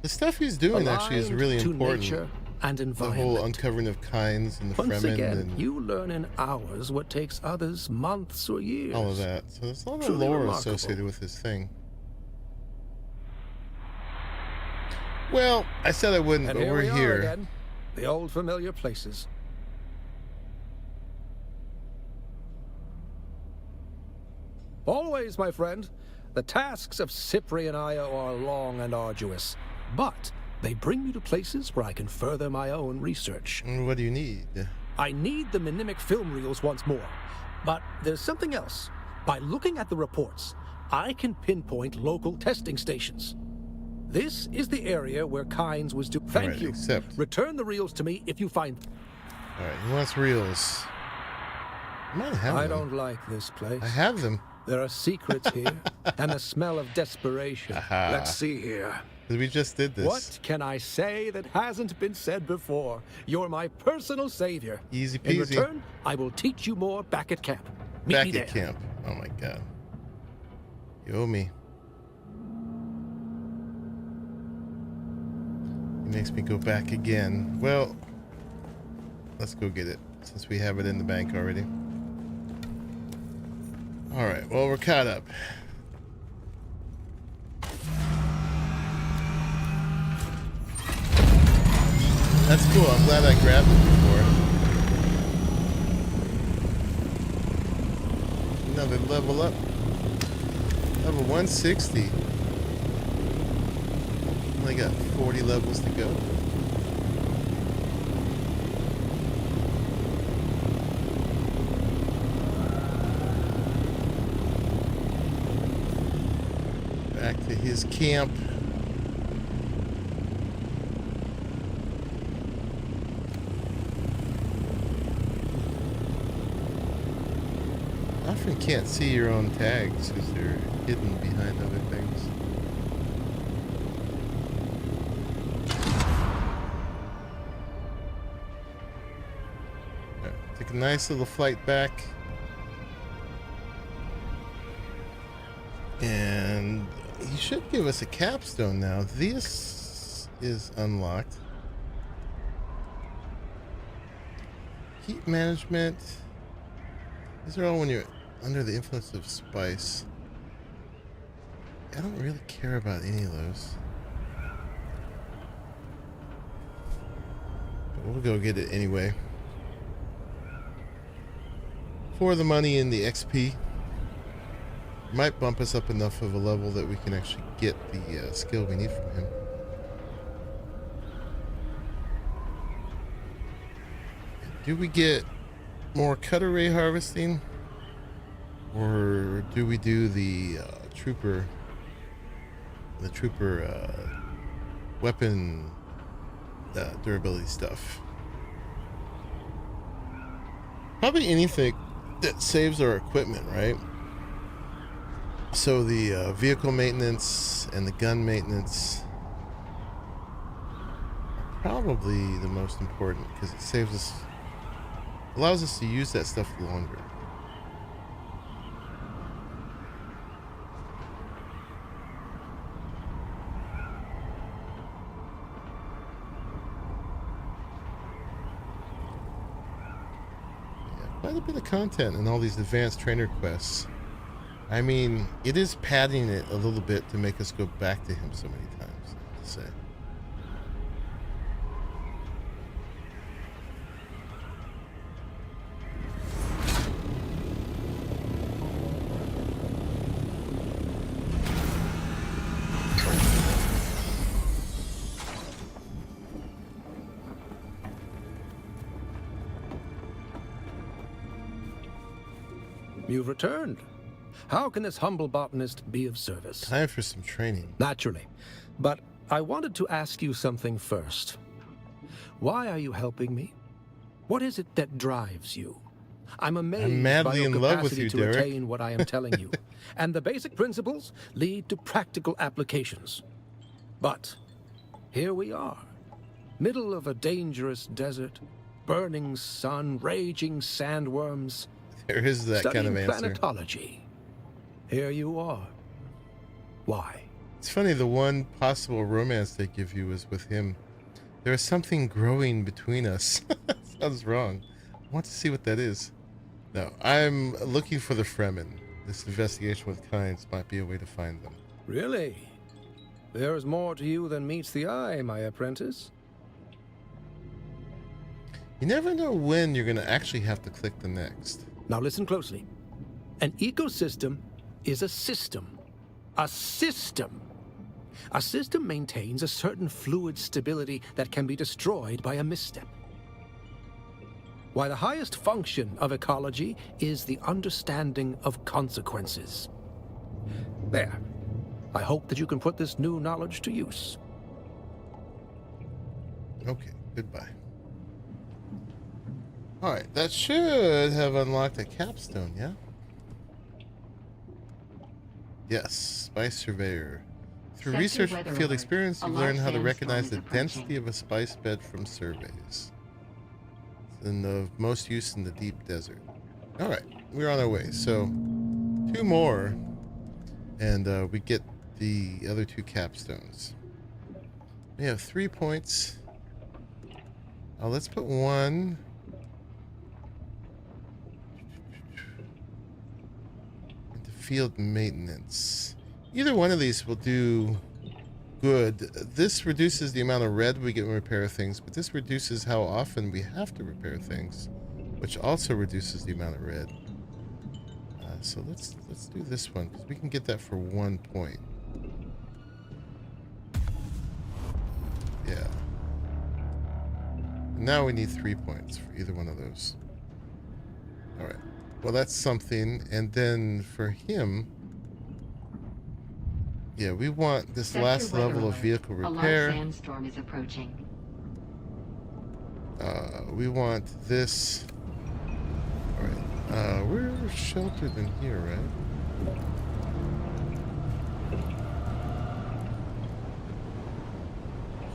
The stuff he's doing actually is really to important. Nature and the environment. whole uncovering of Kynes and the Once Fremen again, and you learn in hours what takes others months or years. all of that. So there's a lot of Truly lore remarkable. associated with this thing. Well, I said I wouldn't, And but here we're we are here. again, the old familiar places. Always, my friend, the tasks of Cyprian Io are long and arduous, but they bring me to places where I can further my own research. What do you need? I need the mnemic film reels once more, but there's something else. By looking at the reports, I can pinpoint local testing stations. This is the area where Kynes was doing. Thank Alright, you. accept. Return the reels to me if you find them. Alright, he wants reels. I might have I them. don't like this place. I have them. There are secrets here, and the smell of desperation. Aha. Let's see here. We just did this. What can I say that hasn't been said before? You're my personal savior. Easy In peasy. return, I will teach you more back at camp. Meet Back me at there. camp. Oh my god. You owe me. It makes me go back again. Well, let's go get it since we have it in the bank already. Alright, well, we're caught up. That's cool. I'm glad I grabbed it before. Another level up. Level 160. Only got 40 levels to go. Back to his camp. Often can't see your own tags because they're hidden behind other things. Right, take a nice little flight back. And he should give us a capstone now. This is unlocked. Heat management. These are all when you're under the influence of spice. I don't really care about any of those. But we'll go get it anyway. For the money and the XP. Might bump us up enough of a level that we can actually get the skill we need from him. Do we get more cutter ray harvesting? Or do we do the trooper weapon durability stuff? Probably anything that saves our equipment, right? So the vehicle maintenance and the gun maintenance are probably the most important because it saves us, allows us to use that stuff longer. Yeah, quite a bit of content in all these advanced trainer quests. I mean, it is padding it a little bit to make us go back to him so many times, I have to say. You've returned. How can this humble botanist be of service? Time for some training. Naturally. But I wanted to ask you something first. Why are you helping me? What is it that drives you? I'm amazed by your capacity to retain what I am telling you. And the basic principles lead to practical applications. But here we are, middle of a dangerous desert, burning sun, raging sandworms. There is that kind of answer. Studying planetology. Here you are. Why? It's funny, the one possible romance they give you is with him. There is something growing between us. Sounds wrong. I want to see what that is. No, I'm looking for the Fremen. This investigation with Kynes might be a way to find them. Really? There is more to you than meets the eye, my apprentice. You never know when you're going to actually have to click the next. Now listen closely. An ecosystem is a system. A system. A system maintains a certain fluid stability that can be destroyed by a misstep. Why the highest function of ecology is the understanding of consequences. There. I hope that you can put this new knowledge to use. Okay, goodbye. Alright, that should have unlocked a capstone, yeah? Yes, Spice Surveyor. Through research and field experience, you've learned how to recognize the density of a spice bed from surveys. It's of most use in the deep desert. Alright, we're on our way. So, 2 more, and we get the other 2 capstones. We have 3 points. Let's put 1. Into field maintenance. Either one of these will do good. This reduces the amount of red we get when we repair things, but this reduces how often we have to repair things, which also reduces the amount of red. So let's do this one, because we can get that for 1 point. Yeah. Now we need 3 points for either one of those. Alright. Well, that's something. And then for him, yeah, we want this last level of vehicle repair. A large sandstorm is approaching. We want this. Alright. We're sheltered in here, right?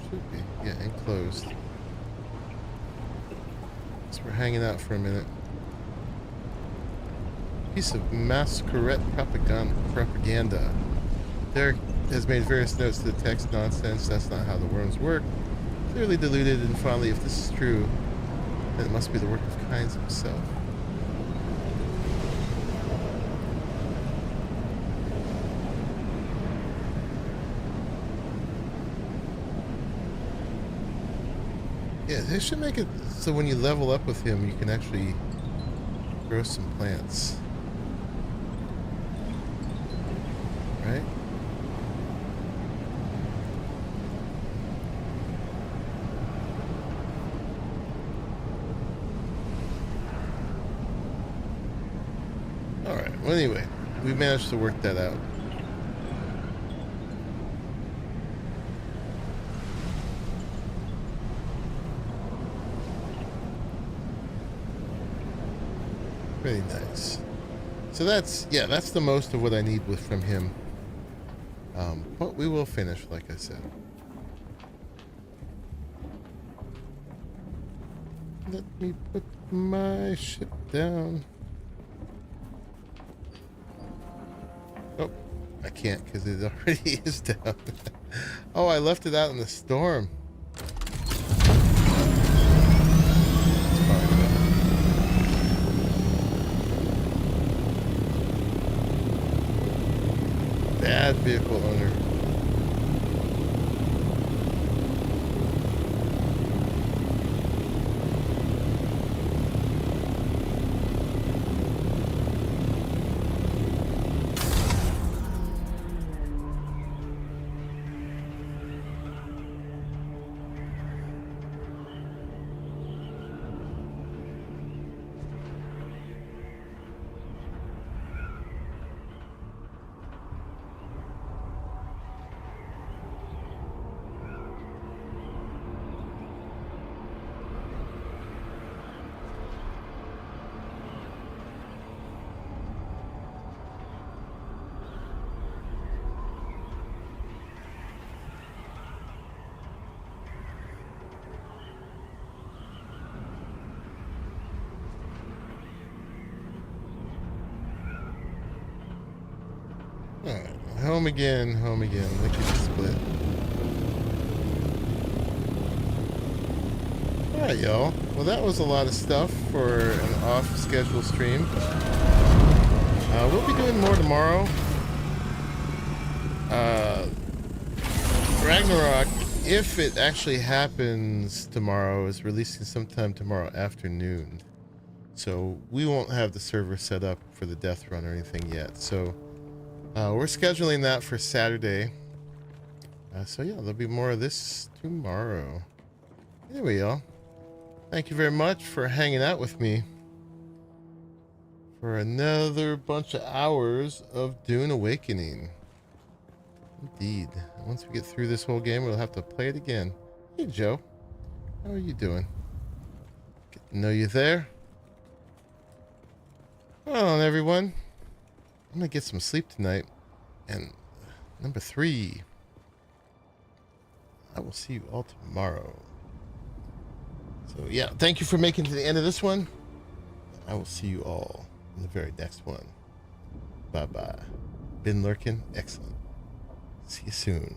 Should be. Yeah, enclosed. So we're hanging out for a minute. Piece of masquerade propaganda. Derek has made various notes to the text. Nonsense. That's not how the worms work. Clearly deluded, and finally, if this is true, then it must be the work of Kynes himself. Yeah, they should make it so when you level up with him, you can actually grow some plants. Right? Alright, well anyway, we managed to work that out. Very nice. So that's the most of what I need from him. But we will finish, like I said. Let me put my ship down. Oh, I can't because it already is down. Oh, I left it out in the storm. Bad vehicle owner. Alright, home again, Look at the split. Alright, y'all. Well, that was a lot of stuff for an off-schedule stream. We'll be doing more tomorrow. Ragnarok, if it actually happens tomorrow, is releasing sometime tomorrow afternoon. So we won't have the server set up for the death run or anything yet. So we're scheduling that for Saturday. So yeah, there'll be more of this tomorrow. Anyway, y'all, thank you very much for hanging out with me for another bunch of hours of Dune Awakening. Indeed. Once we get through this whole game, we'll have to play it again. Hey, Joe. How are you doing? Get to know you there. Hold on, everyone. I'm gonna get some sleep tonight. And number 3, I will see you all tomorrow. So yeah, thank you for making it to the end of this one. I will see you all in the very next one. Bye bye. Been lurking? Excellent. See you soon.